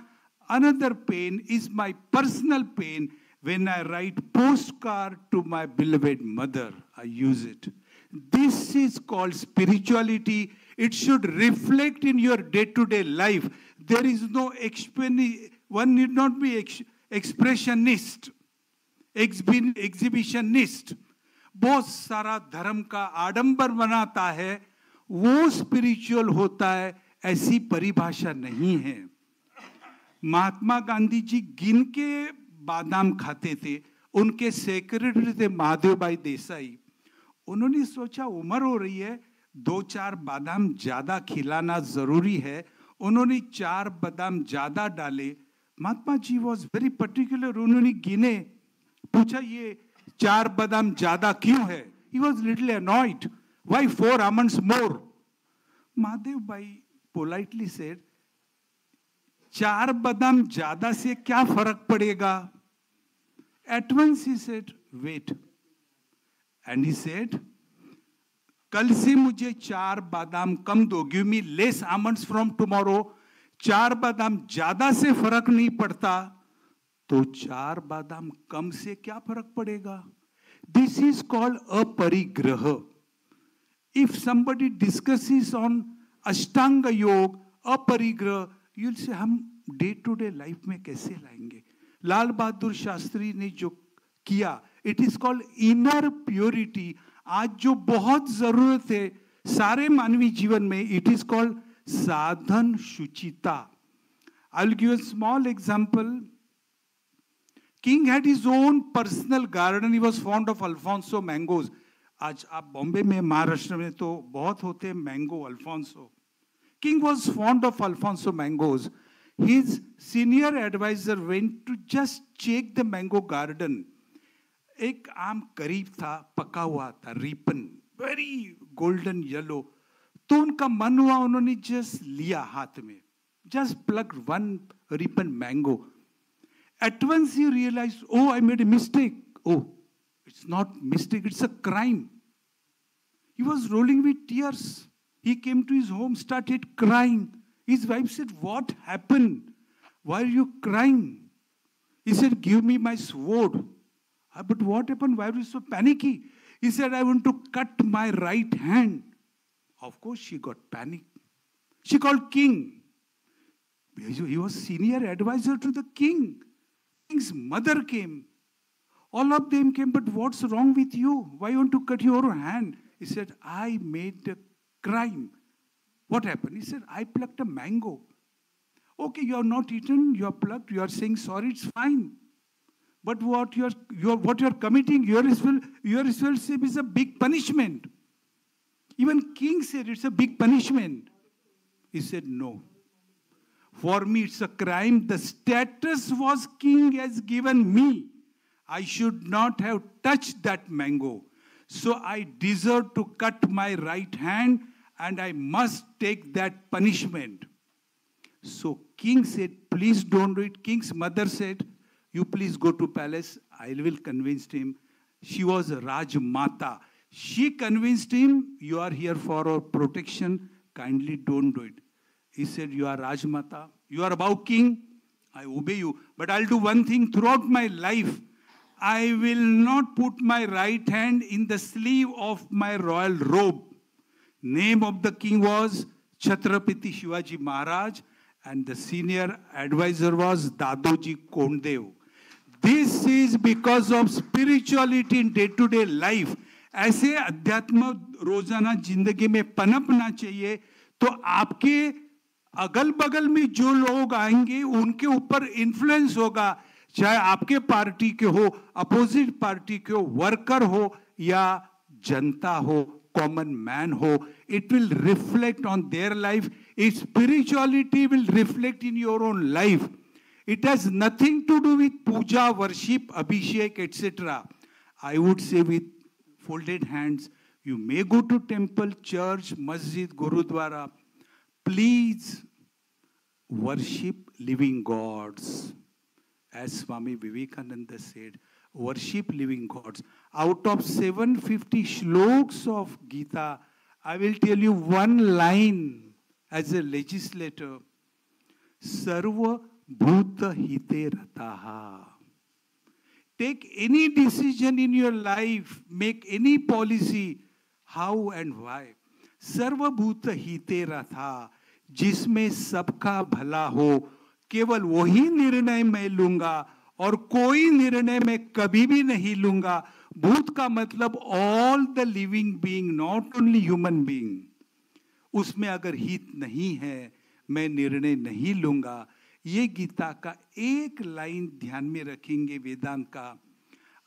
Another pen is my personal pen. When I write postcard to my beloved mother, I use it. This is called spirituality. It should reflect in your day-to-day life. There is no one need not be expressionist, exhibitionist. बहुत सारा धर्म का आडंबर बनाता है, वो स्पिरिचुअल होता है, ऐसी परिभाषा नहीं है. महात्मा गांधी जी गिन के बादाम खाते थे. उनके सेक्रेटरी थे महादेव भाई देसाई. उन्होंने सोचा उम्र हो रही है, 2-4 बादाम ज्यादा खिलाना जरूरी है. उन्होंने 4 बादाम ज्यादा डाले. Mahatma ji was very particular. उन्होंने गिने, पूछा ये 4 बादाम ज्यादा क्यों है? He was little annoyed. Why 4 almonds more? Mahadev भाई politely said, 4 बादाम ज्यादा से क्या फर्क पड़ेगा? At once he said, wait. And he said, कल से मुझे 4 बादाम कम दो. Give me less almonds from tomorrow. 4 बादाम ज्यादा से फर्क नहीं पड़ता, तो 4 बादाम कम से क्या फर्क पड़ेगा? This is called अपरिग्रह. If somebody discusses on अष्टांग योग, अपरिग्रह, you'll say हम डे टू डे लाइफ में कैसे लाएंगे? लाल बहादुर शास्त्री ने जो किया, it is called inner purity. आज जो बहुत जरूरत है सारे मानवीय जीवन में, इट इज कॉल्ड साधन शुचिता. I will give a small example. King had his own personal garden. He was fond of Alfonso mangoes. आज आप बॉम्बे में, महाराष्ट्र में तो बहुत होते हैं mango, Alfonso. King was fond of Alfonso mangoes. His senior advisor went to just check the mango garden. एक आम करीब था, पका हुआ था, रिपन, very golden yellow. तो उनका मन हुआ, उन्होंने just लिया हाथ में, just plucked 1 ripen mango. At once he realized, oh, I made a mistake. Oh, it's not mistake, it's a crime. He was rolling with tears. He came to his home, started crying. His wife said, what happened? Why are you crying? He said, give me my sword. But what happened? Why are you so panicky? He said, I want to cut my right hand. Of course, she got panic. She called king. He was senior advisor to the king. King's mother came. All of them came, but what's wrong with you? Why you want to cut your hand? He said, I made a crime. What happened? He said, I plucked a mango. Okay, you have not eaten, you are plucked, you are saying sorry, it's fine. But what you are committing yourself is a big punishment. Even king said it's a big punishment. He said, no. For me, it's a crime. The status was king has given me. I should not have touched that mango. So I deserve to cut my right hand and I must take that punishment. So king said, please don't do it. King's mother said, you please go to palace. I will convince him. She was a Rajmata. She convinced him, you are here for our protection. Kindly don't do it. He said, you are Rajmata. You are above king. I obey you. But I'll do one thing throughout my life. I will not put my right hand in the sleeve of my royal robe. Name of the king was Chhatrapati Shivaji Maharaj. And the senior advisor was Dadoji Kondev. This is because of spirituality in day-to-day life. ऐसे अध्यात्म रोजाना जिंदगी में पनपना चाहिए तो आपके अगल बगल में जो लोग आएंगे उनके ऊपर इन्फ्लुएंस होगा, चाहे आपके पार्टी के हो, अपोजिट पार्टी के हो, वर्कर हो या जनता हो, कॉमन मैन हो. It will reflect on their life. Its spirituality will reflect in your own life. It has nothing to do with puja, worship, abhishek, etc. I would say with folded hands, you may go to temple, church, masjid, gurudwara. Please worship living gods. As Swami Vivekananda said, worship living gods. Out of 750 shloks of Gita, I will tell you one line as a legislator. Sarva bhuta hite rataha. Take any decision in your life, make any policy, how and why. Sarva bhuta hite ratha. जिसमें सबका भला हो, केवल वही निर्णय मैं लूंगा और कोई निर्णय मैं कभी भी नहीं लूंगा. भूत का मतलब all the living being, not only human being. उसमें अगर हित नहीं है, मैं निर्णय नहीं लूंगा. ये गीता का एक लाइन ध्यान में रखेंगे वेदांत का,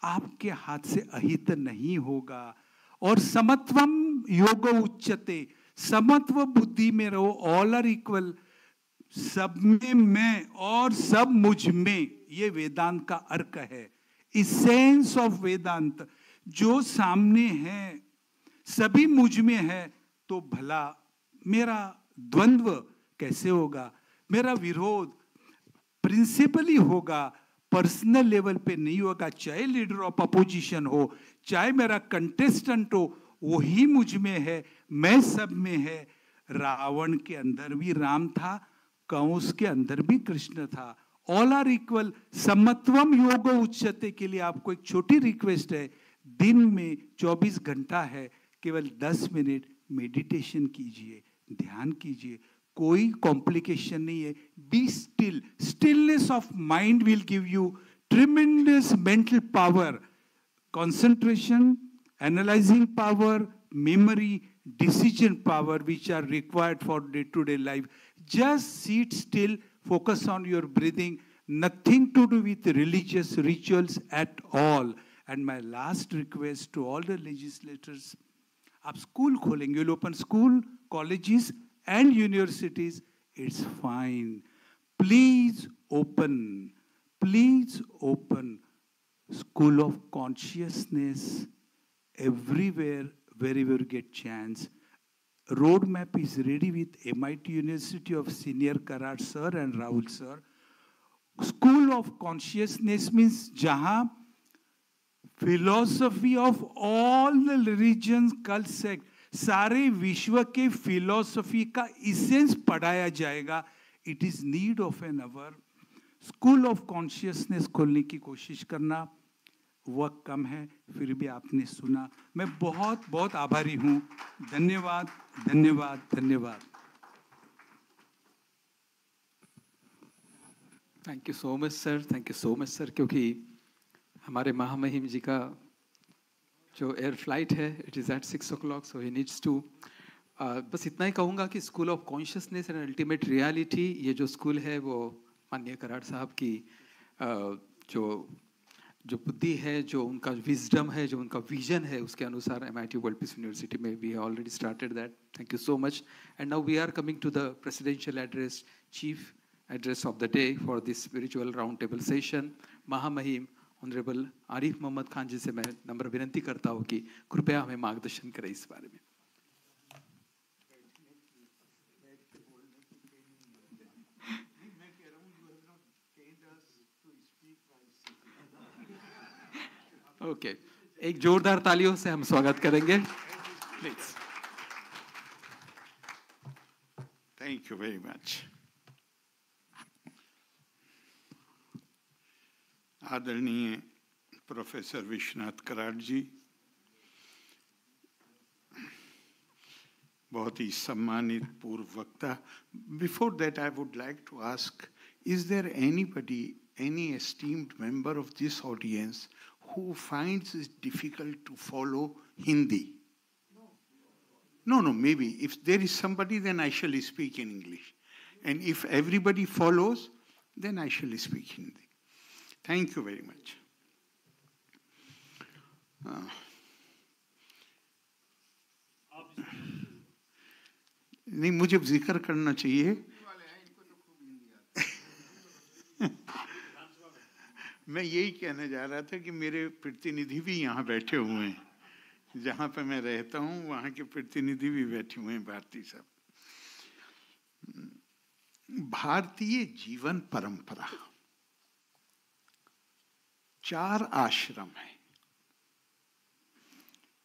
आपके हाथ से अहित नहीं होगा. और समत्वम योग उच्चते, समत्व बुद्धि में रहो. ऑल आर इक्वल, सब में मैं और सब मुझ में. ये वेदांत का अर्थ है, इसेंस ऑफ वेदांत. जो सामने है सभी मुझ में है, तो भला मेरा द्वंद्व कैसे होगा, मेरा विरोध प्रिंसिपली होगा, पर्सनल लेवल पे नहीं होगा. चाहे लीडर ऑफ अपोजिशन हो, चाहे मेरा कंटेस्टेंट हो, वही मुझ में है, मैं सब में है. रावण के अंदर भी राम था, कंस के अंदर भी कृष्ण था. All are equal. समत्वम योग उच्चते के लिए आपको एक छोटी रिक्वेस्ट है. दिन में 24 घंटा है, केवल 10 मिनट मेडिटेशन कीजिए, ध्यान कीजिए. कोई कॉम्प्लिकेशन नहीं है. Be still. Stillness of mind will give you tremendous mental power, concentration, analyzing power, memory, decision power, which are required for day-to-day life. Just sit still, focus on your breathing, nothing to do with religious rituals at all. And my last request to all the legislators, आप स्कूल खोलेंगे, you'll open school, colleges and universities, it's fine. Please open school of consciousness everywhere, wherever you get chance. Roadmap is ready with MIT University of Senior Karat sir and Rahul sir. School of consciousness means जहाँ philosophy of all the religions, cult sect, सारे विश्व के philosophy का essence पढ़ाया जाएगा. It is need of an hour. School of consciousness खोलने की कोशिश करना. वक्त कम है, फिर भी आपने सुना. मैं बहुत बहुत आभारी हूँ. धन्यवाद, धन्यवाद, धन्यवाद. Thank you so much sir, thank you so much sir. क्योंकि हमारे महामहिम जी का जो एयर फ्लाइट है, it is at 6 o'clock, so he needs to बस इतना ही कहूँगा कि school of consciousness and ultimate reality, ये जो स्कूल है वो माननीय कराड़ साहब की जो बुद्धि है, जो उनका विजडम है, जो उनका विजन है, उसके अनुसार MIT वर्ल्ड पीस यूनिवर्सिटी में we already started that. Thank you so much. And now we are coming to the presidential address, chief address of the day for this spiritual round table session. महामहिम ऑनरेबल आरिफ मोहम्मद खान जी से मैं नम्र विनंती करता हूँ कि कृपया हमें मार्गदर्शन करें इस बारे में. ओके, एक जोरदार तालियों से हम स्वागत करेंगे. Please. Thank you very much. आदरणीय प्रोफेसर विश्वनाथ कराड़ जी, बहुत ही सम्मानित पूर्व वक्ता. Before that I would like to ask, is there anybody, any esteemed member of this audience who finds it difficult to follow Hindi? No, maybe. If there is somebody, then I shall speak in English. And if everybody follows, then I shall speak Hindi. Thank you very much. नहीं, मुझे जिक्र करना चाहिए. मैं यही कहने जा रहा था कि मेरे प्रतिनिधि भी यहाँ बैठे हुए हैं. जहाँ पे मैं रहता हूँ वहाँ के प्रतिनिधि भी बैठे हुए हैं, भारती साहब. भारतीय जीवन परंपरा 4 आश्रम है.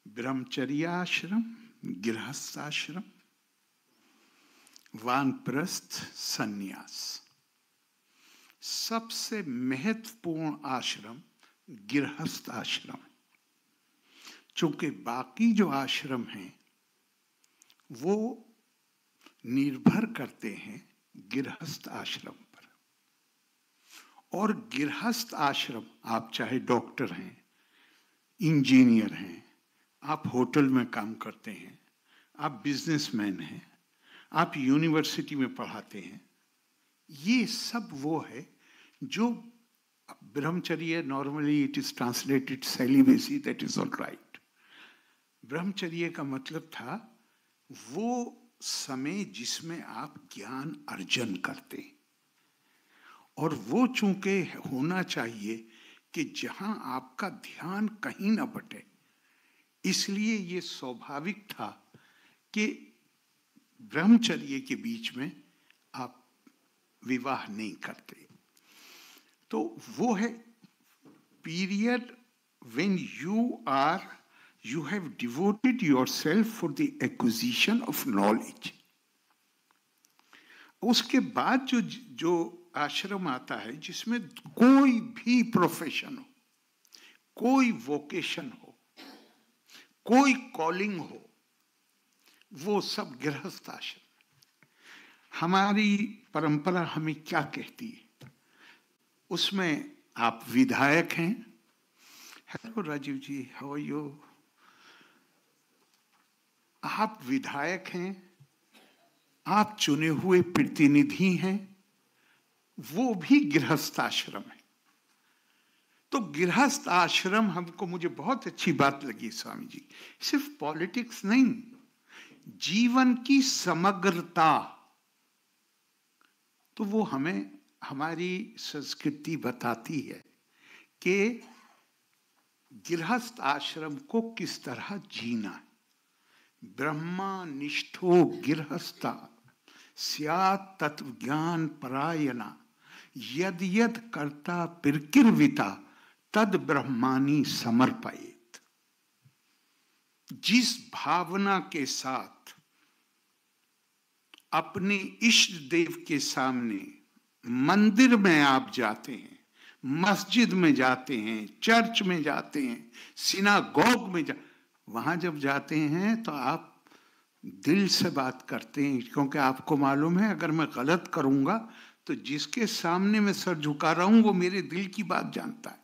ब्रह्मचर्य आश्रम, गृहस्थ आश्रम, वानप्रस्थ, सन्यास. सबसे महत्वपूर्ण आश्रम गृहस्थ आश्रम. चूंकि बाकी जो आश्रम हैं वो निर्भर करते हैं गृहस्थ आश्रम पर. और गृहस्थ आश्रम, आप चाहे डॉक्टर हैं, इंजीनियर हैं, आप होटल में काम करते हैं, आप बिजनेसमैन हैं, आप यूनिवर्सिटी में पढ़ाते हैं, ये सब वो है जो ब्रह्मचर्य, normally it is translated celibacy, that is all right. ब्रह्मचर्य का मतलब था वो समय जिसमें आप ज्ञान अर्जन करते, और वो चूंकि होना चाहिए कि जहां आपका ध्यान कहीं ना बटे, इसलिए ये स्वाभाविक था कि ब्रह्मचर्य के बीच में आप विवाह नहीं करते. तो वो है period when you have devoted yourself for the acquisition of knowledge. उसके बाद जो आश्रम आता है जिसमें कोई भी प्रोफेशन हो, कोई वोकेशन हो, कोई कॉलिंग हो, वो सब गृहस्थ आश्रम. हमारी परंपरा हमें क्या कहती है? उसमें आप विधायक हैं. Hello Rajiv ji, how are you? आप विधायक हैं, आप चुने हुए प्रतिनिधि हैं, वो भी गृहस्थ आश्रम है. तो गृहस्थ आश्रम हमको, मुझे बहुत अच्छी बात लगी स्वामी जी, सिर्फ पॉलिटिक्स नहीं, जीवन की समग्रता. तो वो हमें हमारी संस्कृति बताती है कि गृहस्थ आश्रम को किस तरह जीना है. ब्रह्मा निष्ठो गृहस्था स्यात् तत्व ज्ञान परायणा यद यद कर्ता प्रकिर्विता तद ब्रह्मानी समर्पयेत. जिस भावना के साथ अपने इष्ट देव के सामने मंदिर में आप जाते हैं, मस्जिद में जाते हैं, चर्च में जाते हैं, सिनागोग में वहां जब जाते हैं तो आप दिल से बात करते हैं, क्योंकि आपको मालूम है अगर मैं गलत करूंगा तो जिसके सामने मैं सर झुका रहा हूं वो मेरे दिल की बात जानता है.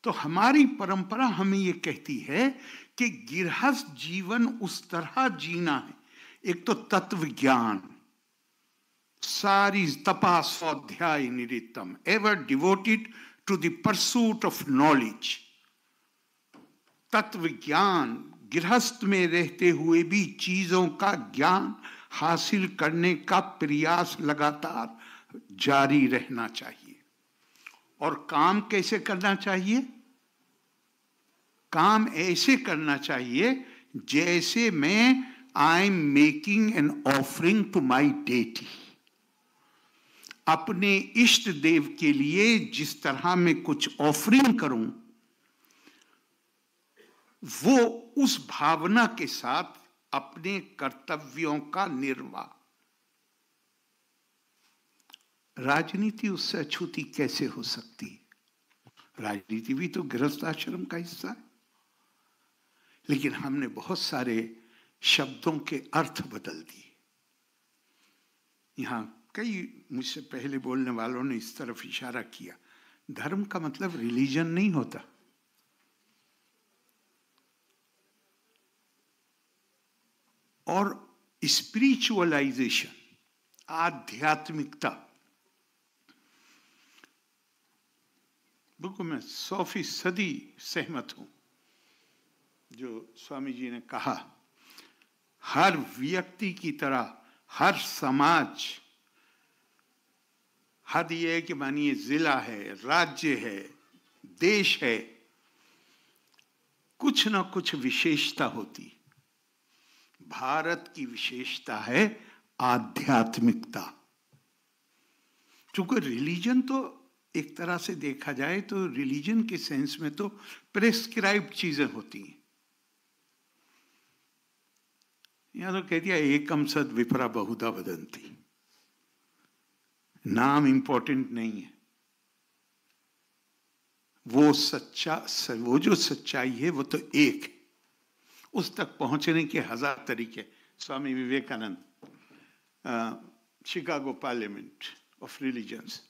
तो हमारी परंपरा हमें ये कहती है कि गृहस्थ जीवन उस तरह जीना है, एक तो तत्व ज्ञान, सारी तपा स्वाध्याय निरितम, ever devoted to the pursuit of knowledge. तत्व ज्ञान, गृहस्थ में रहते हुए भी चीजों का ज्ञान हासिल करने का प्रयास लगातार जारी रहना चाहिए। और काम कैसे करना चाहिए? काम ऐसे करना चाहिए जैसे मैं I am making an offering to my deity. अपने इष्ट देव के लिए जिस तरह मैं कुछ ऑफरिंग करूं, वो उस भावना के साथ अपने कर्तव्यों का निर्वाह। राजनीति उससे अछूती कैसे हो सकती? राजनीति भी तो गृहस्थ आश्रम का हिस्सा है। लेकिन हमने बहुत सारे शब्दों के अर्थ बदल दिए। यहां कई मुझसे पहले बोलने वालों ने इस तरफ इशारा किया, धर्म का मतलब रिलीजन नहीं होता। और स्पिरिचुअलाइजेशन, आध्यात्मिकता, बिल्कुल मैं 100% सहमत हूं जो स्वामी जी ने कहा। हर व्यक्ति की तरह हर समाज, हद ये है कि मानिए जिला है, राज्य है, देश है, कुछ ना कुछ विशेषता होती। भारत की विशेषता है आध्यात्मिकता। चूंकि रिलीजन तो एक तरह से देखा जाए तो रिलीजन के सेंस में तो प्रेस्क्राइब्ड चीजें होती हैं। यहां तो कह दिया एकम सद विपरा बहुधा वदंती, नाम इंपॉर्टेंट नहीं है, वो जो सच्चाई है वो तो एक है। उस तक पहुंचने के 1000 तरीके। Swami Vivekananda, Chicago parliament of religions,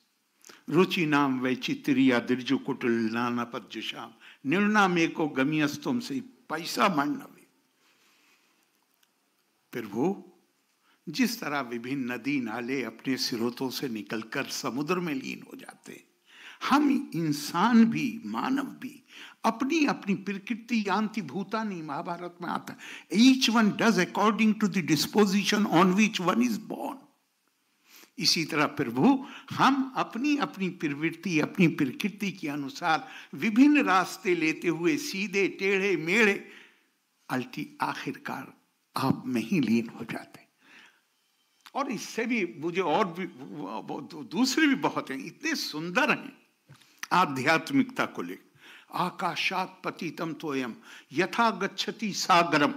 रुचि नाम वैचित्रिया दिर्जु कुटुल नाना पद्युषाम निर्णाम एको गमियस्तुम से पैसा मांडवे। फिर वो जिस तरह विभिन्न नदी नाले अपने स्रोतों से निकलकर समुद्र में लीन हो जाते हैं, हम इंसान भी, मानव भी अपनी अपनी प्रकृति यान्ति भूतानि, महाभारत में आता है, each one does according to the disposition on which one is born. इसी तरह प्रभु हम अपनी अपनी प्रवृत्ति, अपनी प्रकृति के अनुसार विभिन्न रास्ते लेते हुए सीधे टेढ़े मेढ़े आखिरकार आप में ही लीन हो जाते। और इससे भी मुझे और भी दूसरे भी बहुत हैं, इतने सुंदर हैं आध्यात्मिकता को लेकर। आकाशात पतितम तोयम यथा गच्छति सागरम,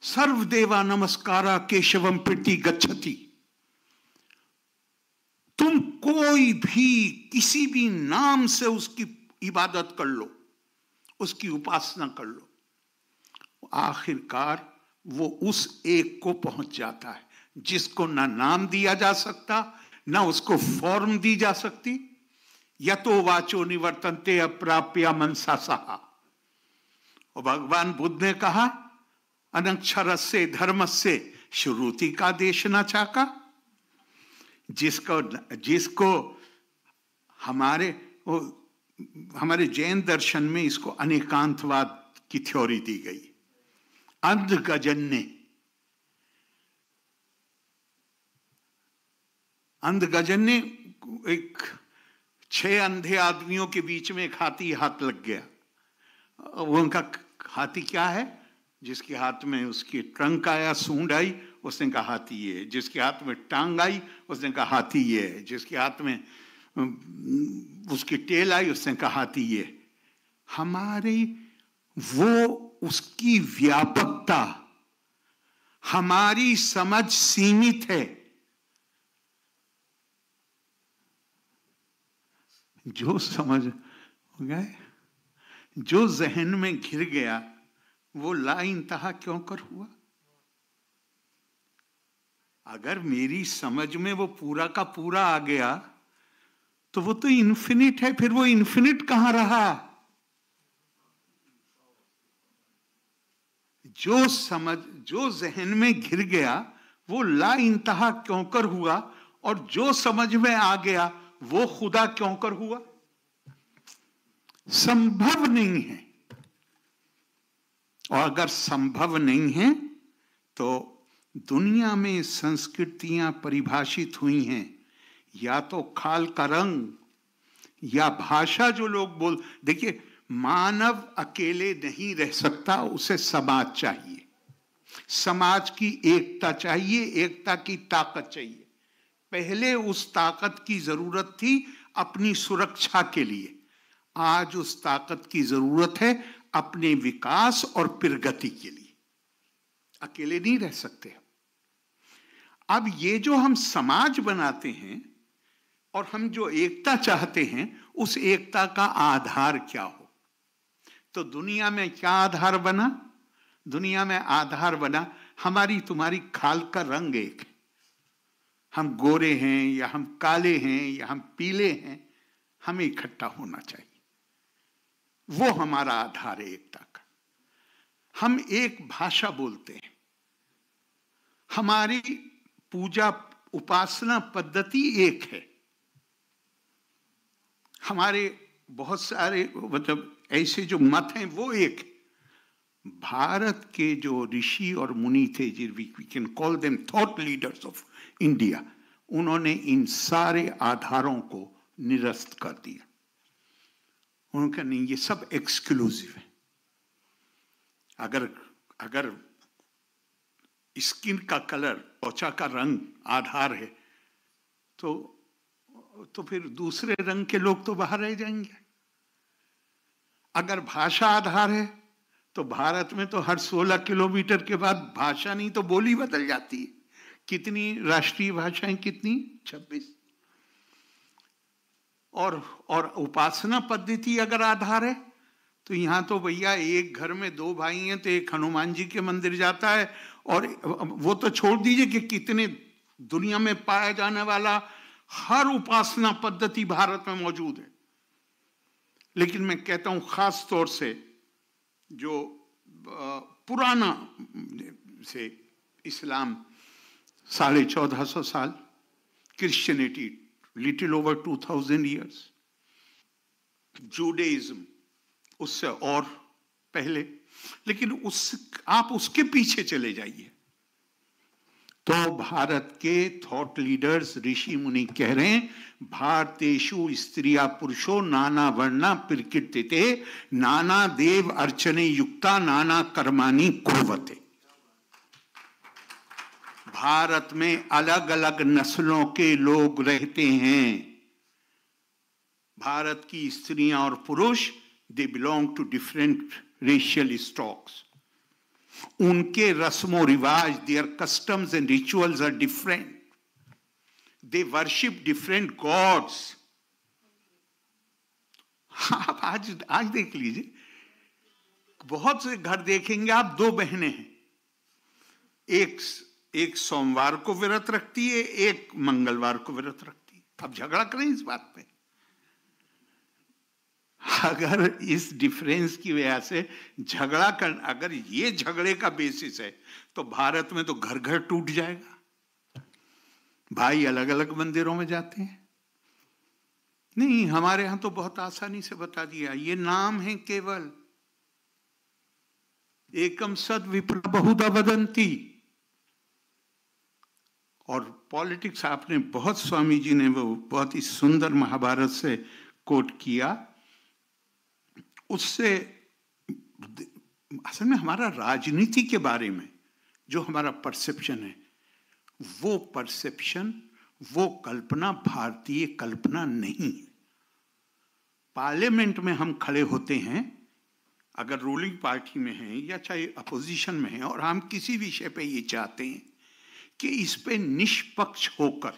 सर्वदेवा नमस्कारा केशवम प्रीति गच्छति। तुम कोई भी किसी भी नाम से उसकी इबादत कर लो, उसकी उपासना कर लो, आखिरकार वो उस एक को पहुंच जाता है जिसको ना नाम दिया जा सकता, ना उसको फॉर्म दी जा सकती। यतो वाचो निवर्तन्ते अप्राप्य मनसा सहा। और भगवान बुद्ध ने कहा अनक्षरस्य धर्मस्य श्रुति का देश न चाका। जिसको हमारे जैन दर्शन में इसको अनेकांतवाद की थ्योरी दी गई। अंधगजन ने एक 6 अंधे आदमियों के बीच में एक हाथी हाथ लग गया। वो उनका हाथी क्या है? जिसके हाथ में उसकी ट्रंक आया, सूंड आई, उसने कहा हाथी ये है। जिसके हाथ में टांग आई उसने कहा हाथी ये है। जिसके हाथ में उसकी टेल आई उसने कहा हाथी ये। हमारी वो उसकी व्यापकता, हमारी समझ सीमित है। जो समझ हो गए, जो जहन में घिर गया वो ला इंतहा क्यों कर हुआ। अगर मेरी समझ में वो पूरा का पूरा आ गया तो वो तो इन्फिनिट है, फिर वो इन्फिनिट कहां रहा। जो जहन में घिर गया वो ला इंतहा क्यों कर हुआ, और जो समझ में आ गया वो खुदा क्यों कर हुआ? संभव नहीं है। और अगर संभव नहीं है तो दुनिया में संस्कृतियां परिभाषित हुई हैं या तो खाल का रंग या भाषा। जो लोग देखिए, मानव अकेले नहीं रह सकता, उसे समाज चाहिए, समाज की एकता चाहिए, एकता की ताकत चाहिए। पहले उस ताकत की जरूरत थी अपनी सुरक्षा के लिए, आज उस ताकत की जरूरत है अपने विकास और प्रगति के लिए। अकेले नहीं रह सकते। अब ये जो हम समाज बनाते हैं और हम जो एकता चाहते हैं, उस एकता का आधार क्या हो? तो दुनिया में क्या आधार बना? दुनिया में आधार बना हमारी तुम्हारी खाल का रंग एक है। हम गोरे हैं या हम काले हैं या हम पीले हैं, हमें इकट्ठा होना चाहिए। वो हमारा आधार है एकता का। हम एक भाषा बोलते हैं, हमारी पूजा उपासना पद्धति एक है, हमारे बहुत सारे मतलब ऐसे जो मत हैं वो एक है। भारत के जो ऋषि और मुनि थे, we can call them thought leaders of India, उन्होंने इन सारे आधारों को निरस्त कर दिया। उन्होंने कहा नहीं, ये सब एक्सक्लूसिव है। अगर स्किन का कलर, त्वचा का रंग आधार है तो फिर दूसरे रंग के लोग तो बाहर रह जाएंगे। अगर भाषा आधार है तो भारत में तो हर 16 किलोमीटर के बाद भाषा नहीं तो बोली बदल जाती है। कितनी राष्ट्रीय भाषाएं? कितनी? 26। और उपासना पद्धति अगर आधार है तो यहां तो भैया एक घर में 2 भाई हैं तो एक हनुमान जी के मंदिर जाता है, और वो तो छोड़ दीजिए कि कितने दुनिया में पाया जाने वाला हर उपासना पद्धति भारत में मौजूद है। लेकिन मैं कहता हूं खास तौर से जो पुराना से इस्लाम 1450 साल, Christianity little over 2000 years, Judaism उससे और पहले, लेकिन आप उसके पीछे चले जाइए तो भारत के थॉट लीडर्स ऋषि मुनि कह रहे हैं, भारतेषु स्त्रिया पुरुषो नाना वर्णा प्रकृतिते नाना देव अर्चने युक्ता नाना कर्माणि कुर्वते। भारत में अलग अलग नस्लों के लोग रहते हैं। भारत की स्त्रियां और पुरुष, they belong to different racial stocks. उनके रस्मों रिवाज, their customs and rituals are different. They worship different gods. आप आज देख लीजिए, बहुत से घर देखेंगे आप, 2 बहनें हैं, एक सोमवार को व्रत रखती है, एक मंगलवार को व्रत रखती है। अब झगड़ा करें इस बात पे? अगर इस डिफरेंस की वजह से झगड़ा कर, अगर ये झगड़े का बेसिस है तो भारत में तो घर घर टूट जाएगा। भाई अलग अलग मंदिरों में जाते हैं। नहीं, हमारे यहां तो बहुत आसानी से बता दिया, ये नाम है केवल, एकम सद विप्र बहुधा वदंती। और पॉलिटिक्स आपने बहुत, स्वामी जी ने वो बहुत ही सुंदर महाभारत से कोट किया। उससे असल में हमारा राजनीति के बारे में जो हमारा परसेप्शन है, वो परसेप्शन, वो कल्पना भारतीय कल्पना नहीं है। पार्लियामेंट में हम खड़े होते हैं, अगर रूलिंग पार्टी में हैं या चाहे अपोजिशन में हैं, और हम किसी विषय पे ये चाहते हैं कि इस पे निष्पक्ष होकर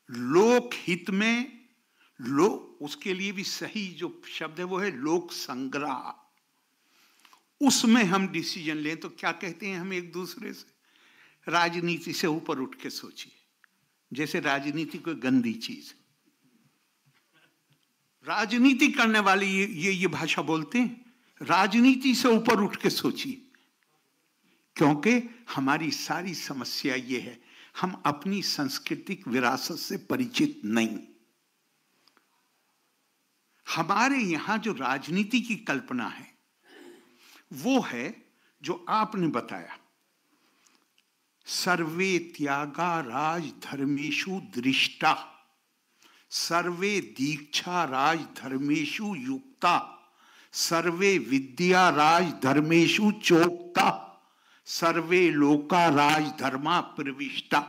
लोक हित में, उसके लिए भी सही जो शब्द है वो है लोक संग्रह, उसमें हम डिसीजन लें। तो क्या कहते हैं हम एक दूसरे से? राजनीति से ऊपर उठ के सोचिए, जैसे राजनीति कोई गंदी चीज है। राजनीति करने वाले ये भाषा बोलते हैं, राजनीति से ऊपर उठ के सोचिए, क्योंकि हमारी सारी समस्या ये है, हम अपनी सांस्कृतिक विरासत से परिचित नहीं। हमारे यहां जो राजनीति की कल्पना है वो है जो आपने बताया, सर्वे त्यागा राज धर्मेषु दृष्टा, सर्वे दीक्षा राज धर्मेषु युक्ता, सर्वे विद्या राज धर्मेषु चोक्ता, सर्वे लोका राज धर्मा प्रविष्टा।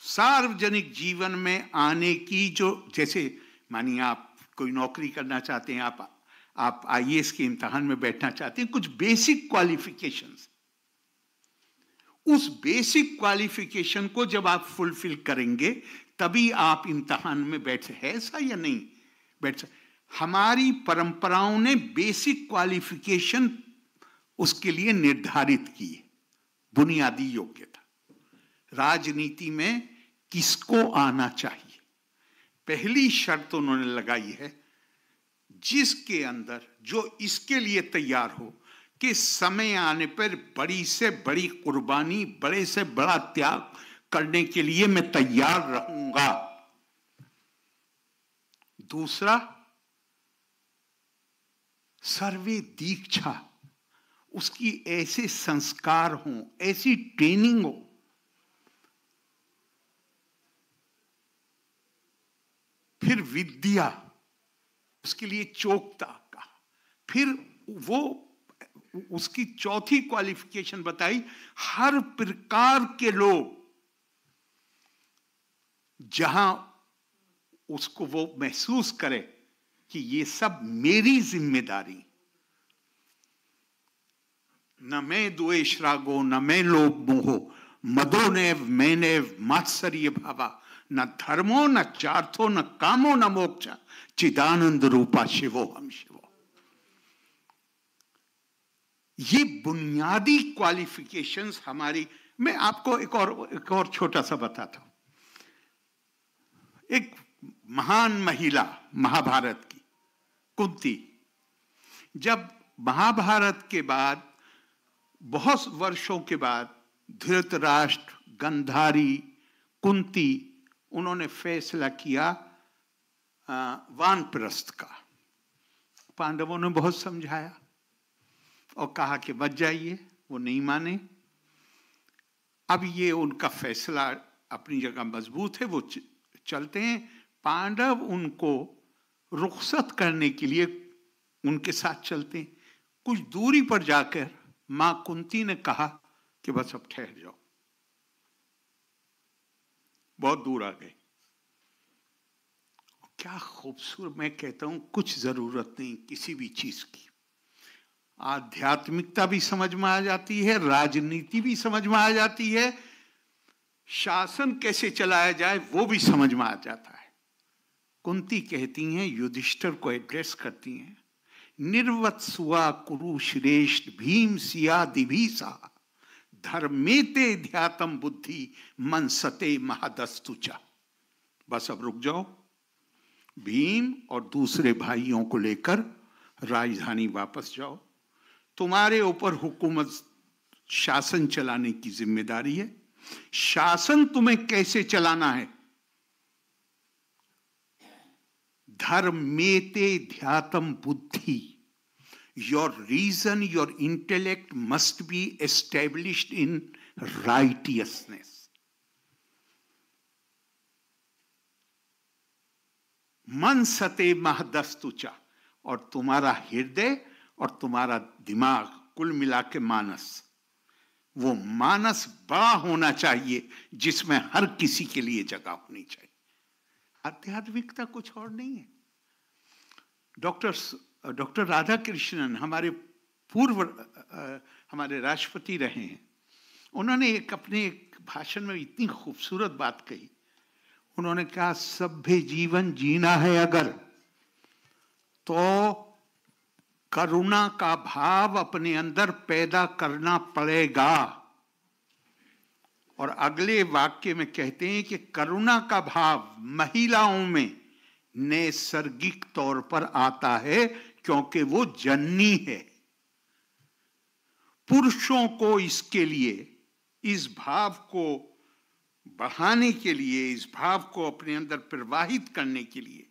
सार्वजनिक जीवन में आने की जो, जैसे मानिए आप कोई नौकरी करना चाहते हैं, आप आईएएस के इम्तिहान में बैठना चाहते हैं, कुछ बेसिक क्वालिफिकेशंस, उस बेसिक क्वालिफिकेशन को जब आप फुलफिल करेंगे तभी आप इम्तिहान में बैठ, है ऐसा या नहीं बैठ। हमारी परंपराओं ने बेसिक क्वालिफिकेशन उसके लिए निर्धारित की है, बुनियादी योग्यता। राजनीति में किसको आना चाहिए, पहली शर्त उन्होंने लगाई है, जिसके अंदर जो इसके लिए तैयार हो कि समय आने पर बड़ी से बड़ी कुर्बानी, बड़े से बड़ा त्याग करने के लिए मैं तैयार रहूंगा। दूसरा, सर्वे दीक्षा, उसकी ऐसे संस्कार हों, ऐसी ट्रेनिंग हो, फिर विद्या, उसके लिए चोकता का, फिर वो उसकी चौथी क्वालिफिकेशन बताई, हर प्रकार के लोग जहां उसको वो महसूस करे कि ये सब मेरी जिम्मेदारी, न मैं द्वेष रागो न मैं लोभ मोहो, मदो नैव मैनैव मात्सर्य भावा, न धर्मो न चार्थो न कामो न मोक्ष, चिदानंद रूपा शिवो हम शिवो। ये बुनियादी क्वालिफिकेशंस हमारी। मैं आपको एक और छोटा सा बताता हूं। एक महान महिला महाभारत की कुंती, जब महाभारत के बाद बहुत वर्षों के बाद धृतराष्ट्र, गंधारी, कुंती, उन्होंने फैसला किया वानप्रस्थ का। पांडवों ने बहुत समझाया और कहा कि बच जाइए, वो नहीं माने। अब ये उनका फैसला अपनी जगह मजबूत है, वो चलते हैं। पांडव उनको रुखसत करने के लिए उनके साथ चलते हैं। कुछ दूरी पर जाकर मां कुंती ने कहा कि बस अब ठहर जाओ, बहुत दूर आ गए। क्या खूबसूरत, मैं कहता हूं कुछ जरूरत नहीं किसी भी चीज की। आध्यात्मिकता भी समझ में आ जाती है, राजनीति भी समझ में आ जाती है, शासन कैसे चलाया जाए वो भी समझ में आ जाता है। कुंती कहती हैं, युधिष्ठिर को एड्रेस करती हैं, निर्वत्सुआ कुरु श्रेष्ठ भीम सिया दिभीसा, धर्मेते ध्यातम बुद्धि मन सते महदस्तुचा। बस अब रुक जाओ, भीम और दूसरे भाइयों को लेकर राजधानी वापस जाओ। तुम्हारे ऊपर हुकूमत, शासन चलाने की जिम्मेदारी है। शासन तुम्हें कैसे चलाना है? धर्मेते ध्यातम बुद्धि, your reason, your intellect must be established in righteousness. मन सते महदस्तुचा, और तुम्हारा हृदय और तुम्हारा दिमाग, कुल मिला के मानस, वो मानस बड़ा होना चाहिए जिसमें हर किसी के लिए जगह होनी चाहिए। आध्यात्मिकता कुछ और नहीं है। डॉक्टर राधाकृष्णन हमारे पूर्व हमारे राष्ट्रपति रहे हैं। उन्होंने अपने एक भाषण में इतनी खूबसूरत बात कही। उन्होंने कहा, सभ्य जीवन जीना है अगर तो करुणा का भाव अपने अंदर पैदा करना पड़ेगा। और अगले वाक्य में कहते हैं कि करुणा का भाव महिलाओं में नैसर्गिक तौर पर आता है क्योंकि वो जननी है। पुरुषों को इसके लिए, इस भाव को बढ़ाने के लिए, इस भाव को अपने अंदर प्रवाहित करने के लिए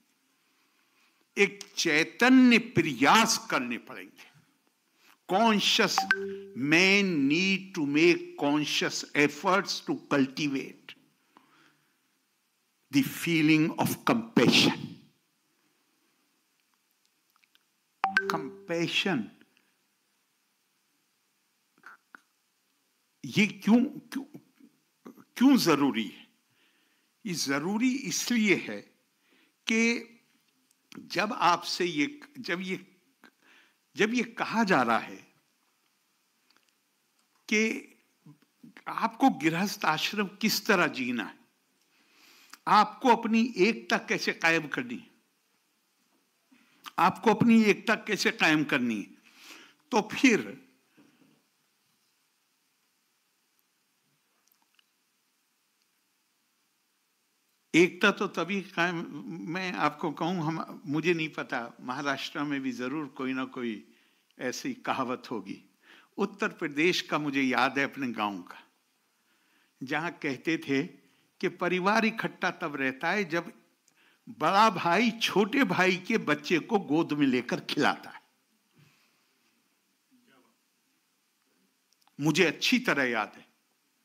एक चैतन्य प्रयास करने पड़ेंगे। Conscious men need to make conscious efforts to cultivate the feeling of compassion. Compassion, ये क्यों जरूरी है? ये जरूरी इसलिए है कि जब आपसे जब ये कहा जा रहा है कि आपको गृहस्थ आश्रम किस तरह जीना है, आपको अपनी एकता कैसे कायम करनी है, आपको अपनी एकता कैसे कायम करनी है, तो फिर एकता तो तभी कायम, मैं आपको कहूं, मुझे नहीं पता, महाराष्ट्र में भी जरूर कोई ना कोई ऐसी कहावत होगी। उत्तर प्रदेश का मुझे याद है अपने गांव का, जहां कहते थे कि परिवार इकट्ठा तब रहता है जब बड़ा भाई छोटे भाई के बच्चे को गोद में लेकर खिलाता है। मुझे अच्छी तरह याद है,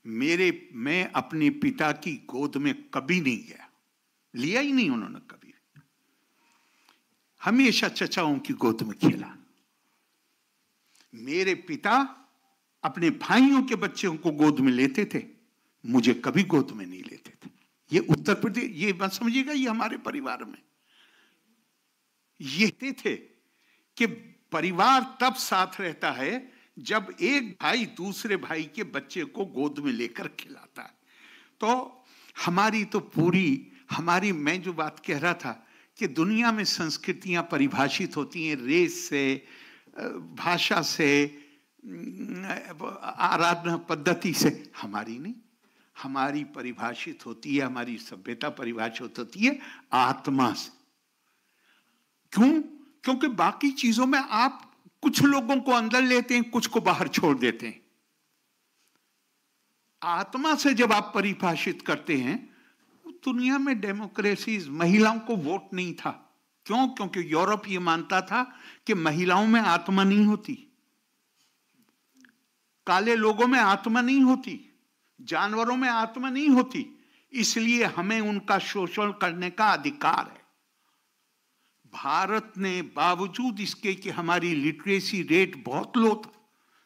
मैं अपने पिता की गोद में कभी नहीं गया, लिया ही नहीं उन्होंने कभी, हमेशा चचाओं की गोद में खेला। मेरे पिता अपने भाइयों के बच्चों को गोद में लेते थे, मुझे कभी गोद में नहीं लेते थे। ये उत्तर प्रदेश, ये बात समझिएगा, ये हमारे परिवार में ये थे कि परिवार तब साथ रहता है जब एक भाई दूसरे भाई के बच्चे को गोद में लेकर खिलाता है। तो मैं जो बात कह रहा था कि दुनिया में संस्कृतियां परिभाषित होती हैं रेस से, भाषा से, आराधना पद्धति से, हमारी नहीं। हमारी परिभाषित होती है, हमारी सभ्यता परिभाषित होती है आत्मा से। क्यों? क्योंकि बाकी चीजों में आप कुछ लोगों को अंदर लेते हैं, कुछ को बाहर छोड़ देते हैं। आत्मा से जब आप परिभाषित करते हैं, दुनिया में डेमोक्रेसी, महिलाओं को वोट नहीं था। क्यों? क्योंकि यूरोप ये मानता था कि महिलाओं में आत्मा नहीं होती, काले लोगों में आत्मा नहीं होती, जानवरों में आत्मा नहीं होती, इसलिए हमें उनका शोषण करने का अधिकार है। भारत ने बावजूद इसके कि हमारी लिटरेसी रेट बहुत लो था,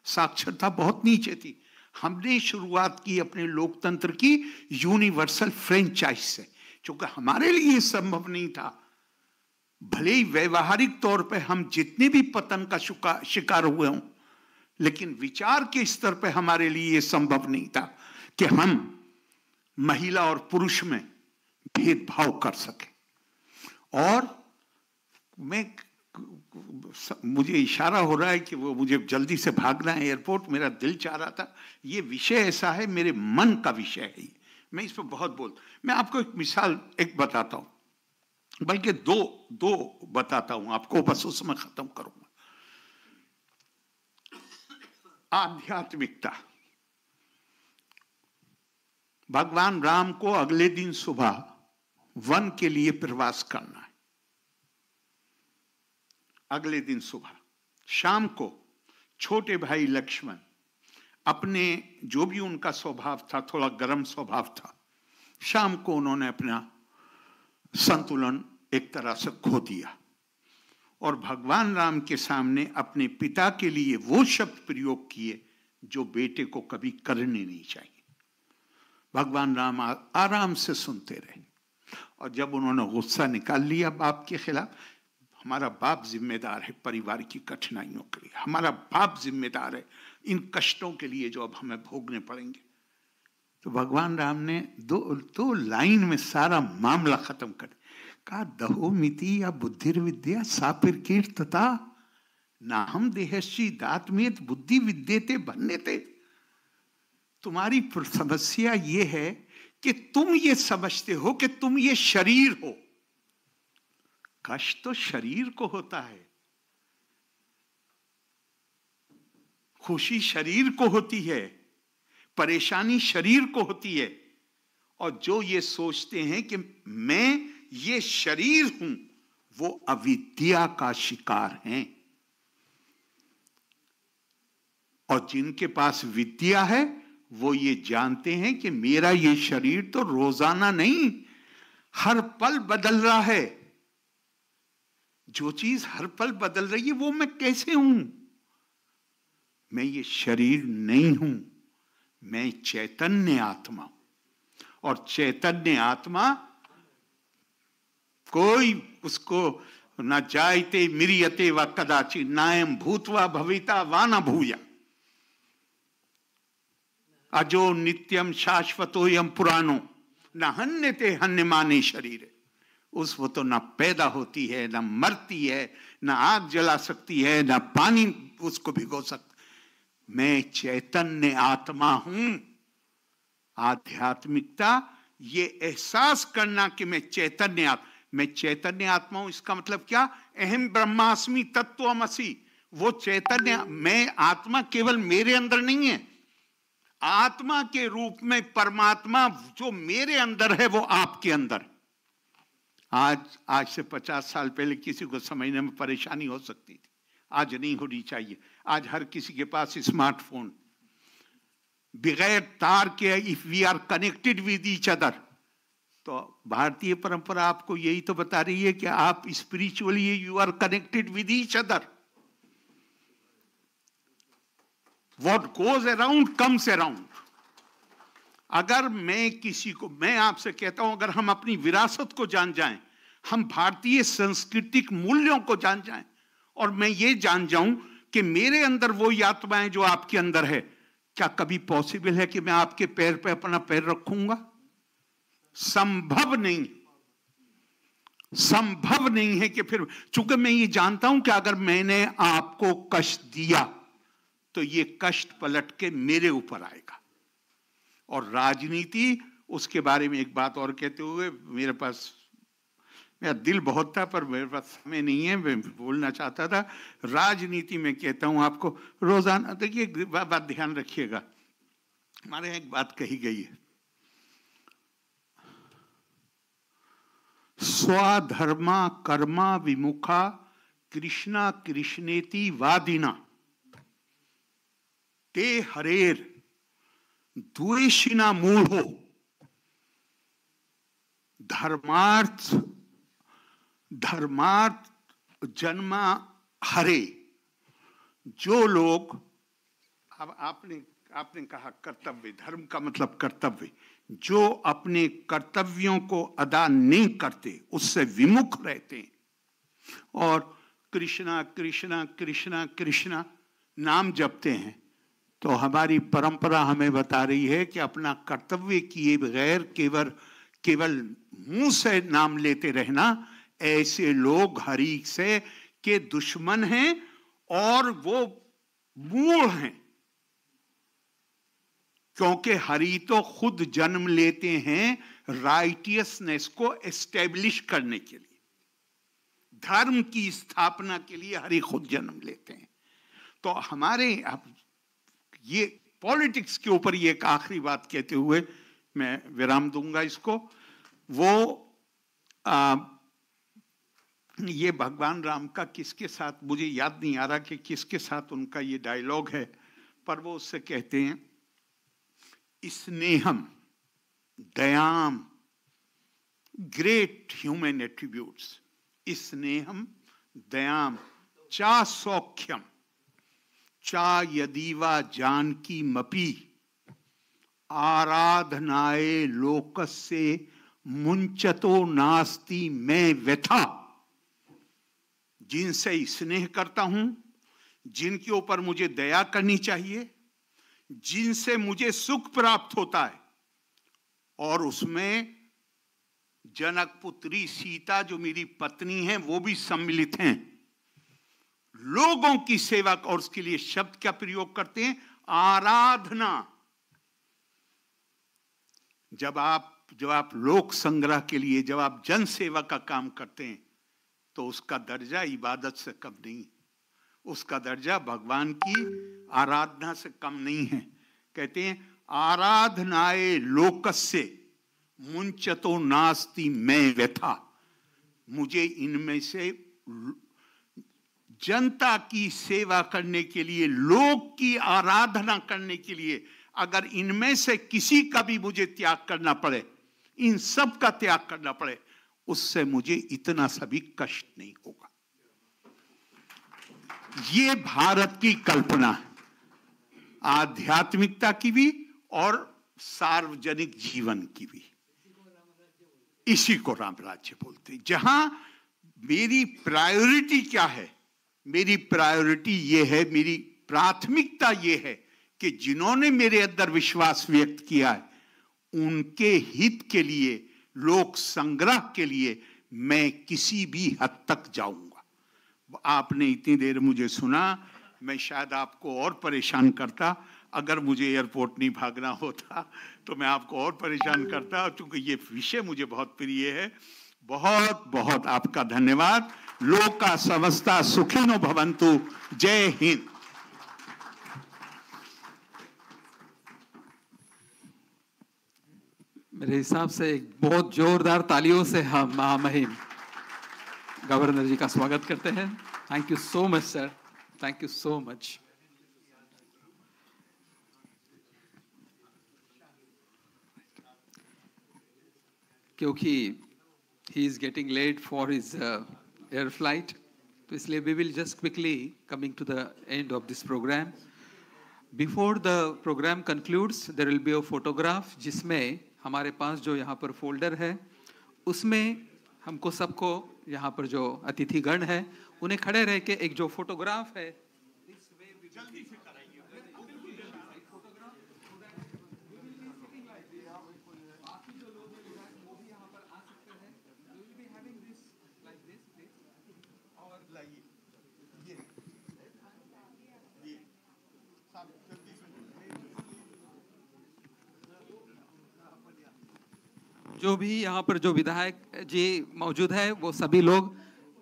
साक्षरता बहुत नीचे थी, हमने शुरुआत की अपने लोकतंत्र की यूनिवर्सल फ्रेंचाइज से, क्योंकि हमारे लिए संभव नहीं था। भले ही व्यवहारिक तौर पे हम जितने भी पतन का शिकार हुए हों, लेकिन विचार के स्तर पे हमारे लिए यह संभव नहीं था कि हम महिला और पुरुष में भेदभाव कर सके। और मुझे इशारा हो रहा है कि वो मुझे जल्दी से भागना है एयरपोर्ट, मेरा दिल चाह रहा था। ये विषय ऐसा है, मेरे मन का विषय है, मैं इस पर बहुत मैं आपको एक मिसाल बताता हूं, बल्कि दो बताता हूं आपको, बस उसमें खत्म करूंगा। आध्यात्मिकता। भगवान राम को अगले दिन सुबह वन के लिए प्रवास करना है। अगले दिन सुबह, शाम को छोटे भाई लक्ष्मण अपने, जो भी उनका स्वभाव था, थोड़ा गर्म स्वभाव था, शाम को उन्होंने अपना संतुलन एक तरह से खो दिया और भगवान राम के सामने अपने पिता के लिए वो शब्द प्रयोग किए जो बेटे को कभी करने नहीं चाहिए। भगवान राम आराम से सुनते रहे और जब उन्होंने गुस्सा निकाल लिया बाप के खिलाफ, हमारा बाप जिम्मेदार है परिवार की कठिनाइयों के लिए, हमारा बाप जिम्मेदार है इन कष्टों के लिए जो अब हमें भोगने पड़ेंगे, तो भगवान राम ने दो लाइन में सारा मामला खत्म कर कहा, दहो मिति या बुद्धिर्विद्या सापिर कीर्तता ना हम देहश्ची दात्मेत बुद्धि विद्यते बनने थे। तुम्हारी समस्या ये है कि तुम ये समझते हो कि तुम ये शरीर हो। कष्ट तो शरीर को होता है, खुशी शरीर को होती है, परेशानी शरीर को होती है। और जो ये सोचते हैं कि मैं ये शरीर हूं, वो अविद्या का शिकार हैं। और जिनके पास विद्या है वो ये जानते हैं कि मेरा ये शरीर तो रोजाना नहीं, हर पल बदल रहा है। जो चीज हर पल बदल रही है वो मैं कैसे हूं? मैं ये शरीर नहीं हूं, मैं चैतन्य आत्मा हूं। और चैतन्य आत्मा कोई उसको न जायते मिरियते व कदाचि नायम भूतवा भविता वा न भूया अजो नित्यम शाश्वतोयम पुराणो न हन्यते हन्यमाने शरीर। उस वो तो ना पैदा होती है, ना मरती है, ना आग जला सकती है, ना पानी उसको भिगो सकता। मैं चैतन्य आत्मा हूं। आध्यात्मिकता ये एहसास करना कि मैं चैतन्य आत्मा हूं। इसका मतलब क्या? अहम ब्रह्मास्मि तत्त्वमसि। वो चैतन्य, मैं आत्मा केवल मेरे अंदर नहीं है। आत्मा के रूप में परमात्मा जो मेरे अंदर है वो आपके अंदर। आज से 50 साल पहले किसी को समझने में परेशानी हो सकती थी, आज नहीं होनी चाहिए। आज हर किसी के पास स्मार्टफोन, बगैर तार के if we are connected with each other. तो भारतीय परंपरा आपको यही तो बता रही है कि आप spiritually you are connected with each other. What goes around comes around। अगर मैं आपसे कहता हूं, अगर हम अपनी विरासत को जान जाएं, हम भारतीय सांस्कृतिक मूल्यों को जान जाएं, और मैं ये जान जाऊं कि मेरे अंदर वो आत्मा है जो आपके अंदर है, क्या कभी पॉसिबल है कि मैं आपके पैर पे अपना पैर रखूंगा? संभव नहीं, संभव नहीं है। कि फिर चूंकि मैं ये जानता हूं कि अगर मैंने आपको कष्ट दिया तो ये कष्ट पलट के मेरे ऊपर आएगा। और राजनीति, उसके बारे में एक बात और कहते हुए, मेरा दिल बहुत था पर मेरे पास समय नहीं है, मैं बोलना चाहता था। राजनीति में कहता हूं आपको रोजाना, देखिए बात ध्यान रखिएगा, हमारे यहाँ एक बात कही गई है, स्वधर्मा कर्मा विमुखा कृष्णा कृष्णेति वादिना ते हरेर द्वेषिना मूढ़ो। धर्मार्थ जन्मा हरे। जो लोग, अब आपने कहा कर्तव्य, धर्म का मतलब कर्तव्य, जो अपने कर्तव्यों को अदा नहीं करते उससे विमुख रहते हैं और कृष्णा कृष्णा कृष्णा कृष्णा नाम जपते हैं, तो हमारी परंपरा हमें बता रही है कि अपना कर्तव्य किए बगैर केवल मुंह से नाम लेते रहना, ऐसे लोग हरि से के दुश्मन हैं और वो मूढ़ हैं। क्योंकि हरि तो खुद जन्म लेते हैं राइटियसनेस को एस्टेब्लिश करने के लिए, धर्म की स्थापना के लिए हरि खुद जन्म लेते हैं। तो हमारे ये पॉलिटिक्स के ऊपर ये एक आखिरी बात कहते हुए मैं विराम दूंगा इसको। वो ये भगवान राम का किसके साथ, मुझे याद नहीं आ रहा कि किसके साथ उनका ये डायलॉग है, पर वो उससे कहते हैं स्नेहम दयाम, ग्रेट ह्यूमन एट्रीब्यूट्स, स्नेहम दयाम चा सौख्यम चा यदीवा जानकी मपी आराधनाए लोकस्य मुंचतो नास्ति मैं व्यथा। जिनसे स्नेह करता हूं, जिनके ऊपर मुझे दया करनी चाहिए, जिनसे मुझे सुख प्राप्त होता है, और उसमें जनक पुत्री सीता जो मेरी पत्नी है वो भी सम्मिलित हैं। लोगों की सेवा, और उसके लिए शब्द क्या प्रयोग करते हैं? आराधना। जब आप लोक संग्रह के लिए, जब आप जन सेवा का काम करते हैं, तो उसका दर्जा इबादत से कम नहीं, उसका दर्जा भगवान की आराधना से कम नहीं है। कहते हैं आराधनाए लोकस्य मुंचतो नास्ति मैं व्यथा। मुझे इनमें से जनता की सेवा करने के लिए, लोक की आराधना करने के लिए, अगर इनमें से किसी का भी मुझे त्याग करना पड़े, इन सब का त्याग करना पड़े, उससे मुझे इतना सा भी कष्ट नहीं होगा। ये भारत की कल्पना है, आध्यात्मिकता की भी और सार्वजनिक जीवन की भी। इसी को राम राज्य बोलते हैं। जहां मेरी प्रायोरिटी क्या है, मेरी प्रायोरिटी ये है, मेरी प्राथमिकता ये है कि जिन्होंने मेरे अंदर विश्वास व्यक्त किया है, उनके हित के लिए, लोक संग्रह के लिए मैं किसी भी हद तक जाऊंगा। आपने इतनी देर मुझे सुना, मैं शायद आपको और परेशान करता। अगर मुझे एयरपोर्ट नहीं भागना होता तो मैं आपको और परेशान करता, क्योंकि ये विषय मुझे बहुत प्रिय है। बहुत बहुत आपका धन्यवाद। लोका समस्ता सुखिनो भवन्तु। जय हिंद। मेरे हिसाब से एक बहुत जोरदार तालियों से हम महामहिम गवर्नर जी का स्वागत करते हैं। Thank you so much sir, thank you so much. क्योंकि he is getting late for his air flight, तो इसलिए we will just quickly coming to the end of this program. Before the program concludes, there will be a photograph जिसमें हमारे पास जो यहाँ पर फोल्डर है, उसमें हमको सबको यहाँ पर जो अतिथिगण है उन्हें खड़े रह के एक जो फोटोग्राफ है जो भी यहाँ पर जो विधायक जी मौजूद है वो सभी लोग,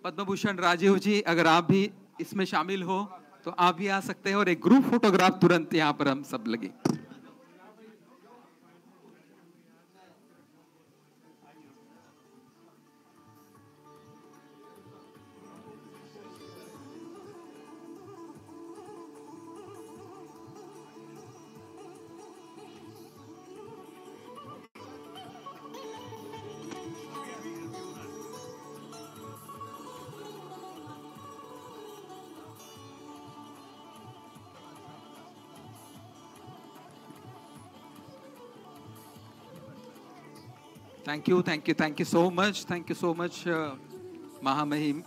पद्म भूषण राजीव जी अगर आप भी इसमें शामिल हो तो आप भी आ सकते हैं और एक ग्रुप फोटोग्राफ तुरंत यहाँ पर हम सब लगे। Thank you so much. Thank you so much, Mahamahim,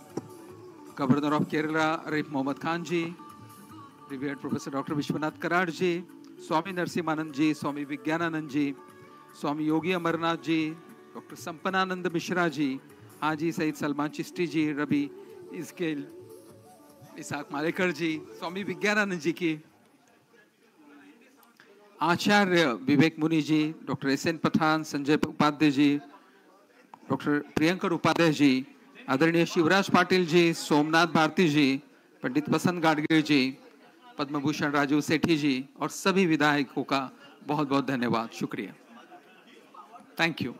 Governor of Kerala, Arif Mohammad Khan ji, revered Professor Dr. Vishwanath Karad ji, Swami Narsimanand ji, Swami Vigyananand ji, Swami Yogi Amarnath ji, Dr. Sampananand Mishra ji, Haji Said Salman Chishti ji, Rabi Iskel Isaac Malekar ji, Swami Vigyananand ji की Acharya Vivek Muni ji, doctor S N Pathan, Sanjay Upadhyay ji, doctor Priyankar Upadhyay ji, आदरणीय शिवराज पाटिल जी, सोमनाथ भारती जी, पंडित बसंत गाडगिल जी, पद्म भूषण राजीव सेठी जी और सभी विधायकों का बहुत बहुत धन्यवाद, शुक्रिया। Thank you.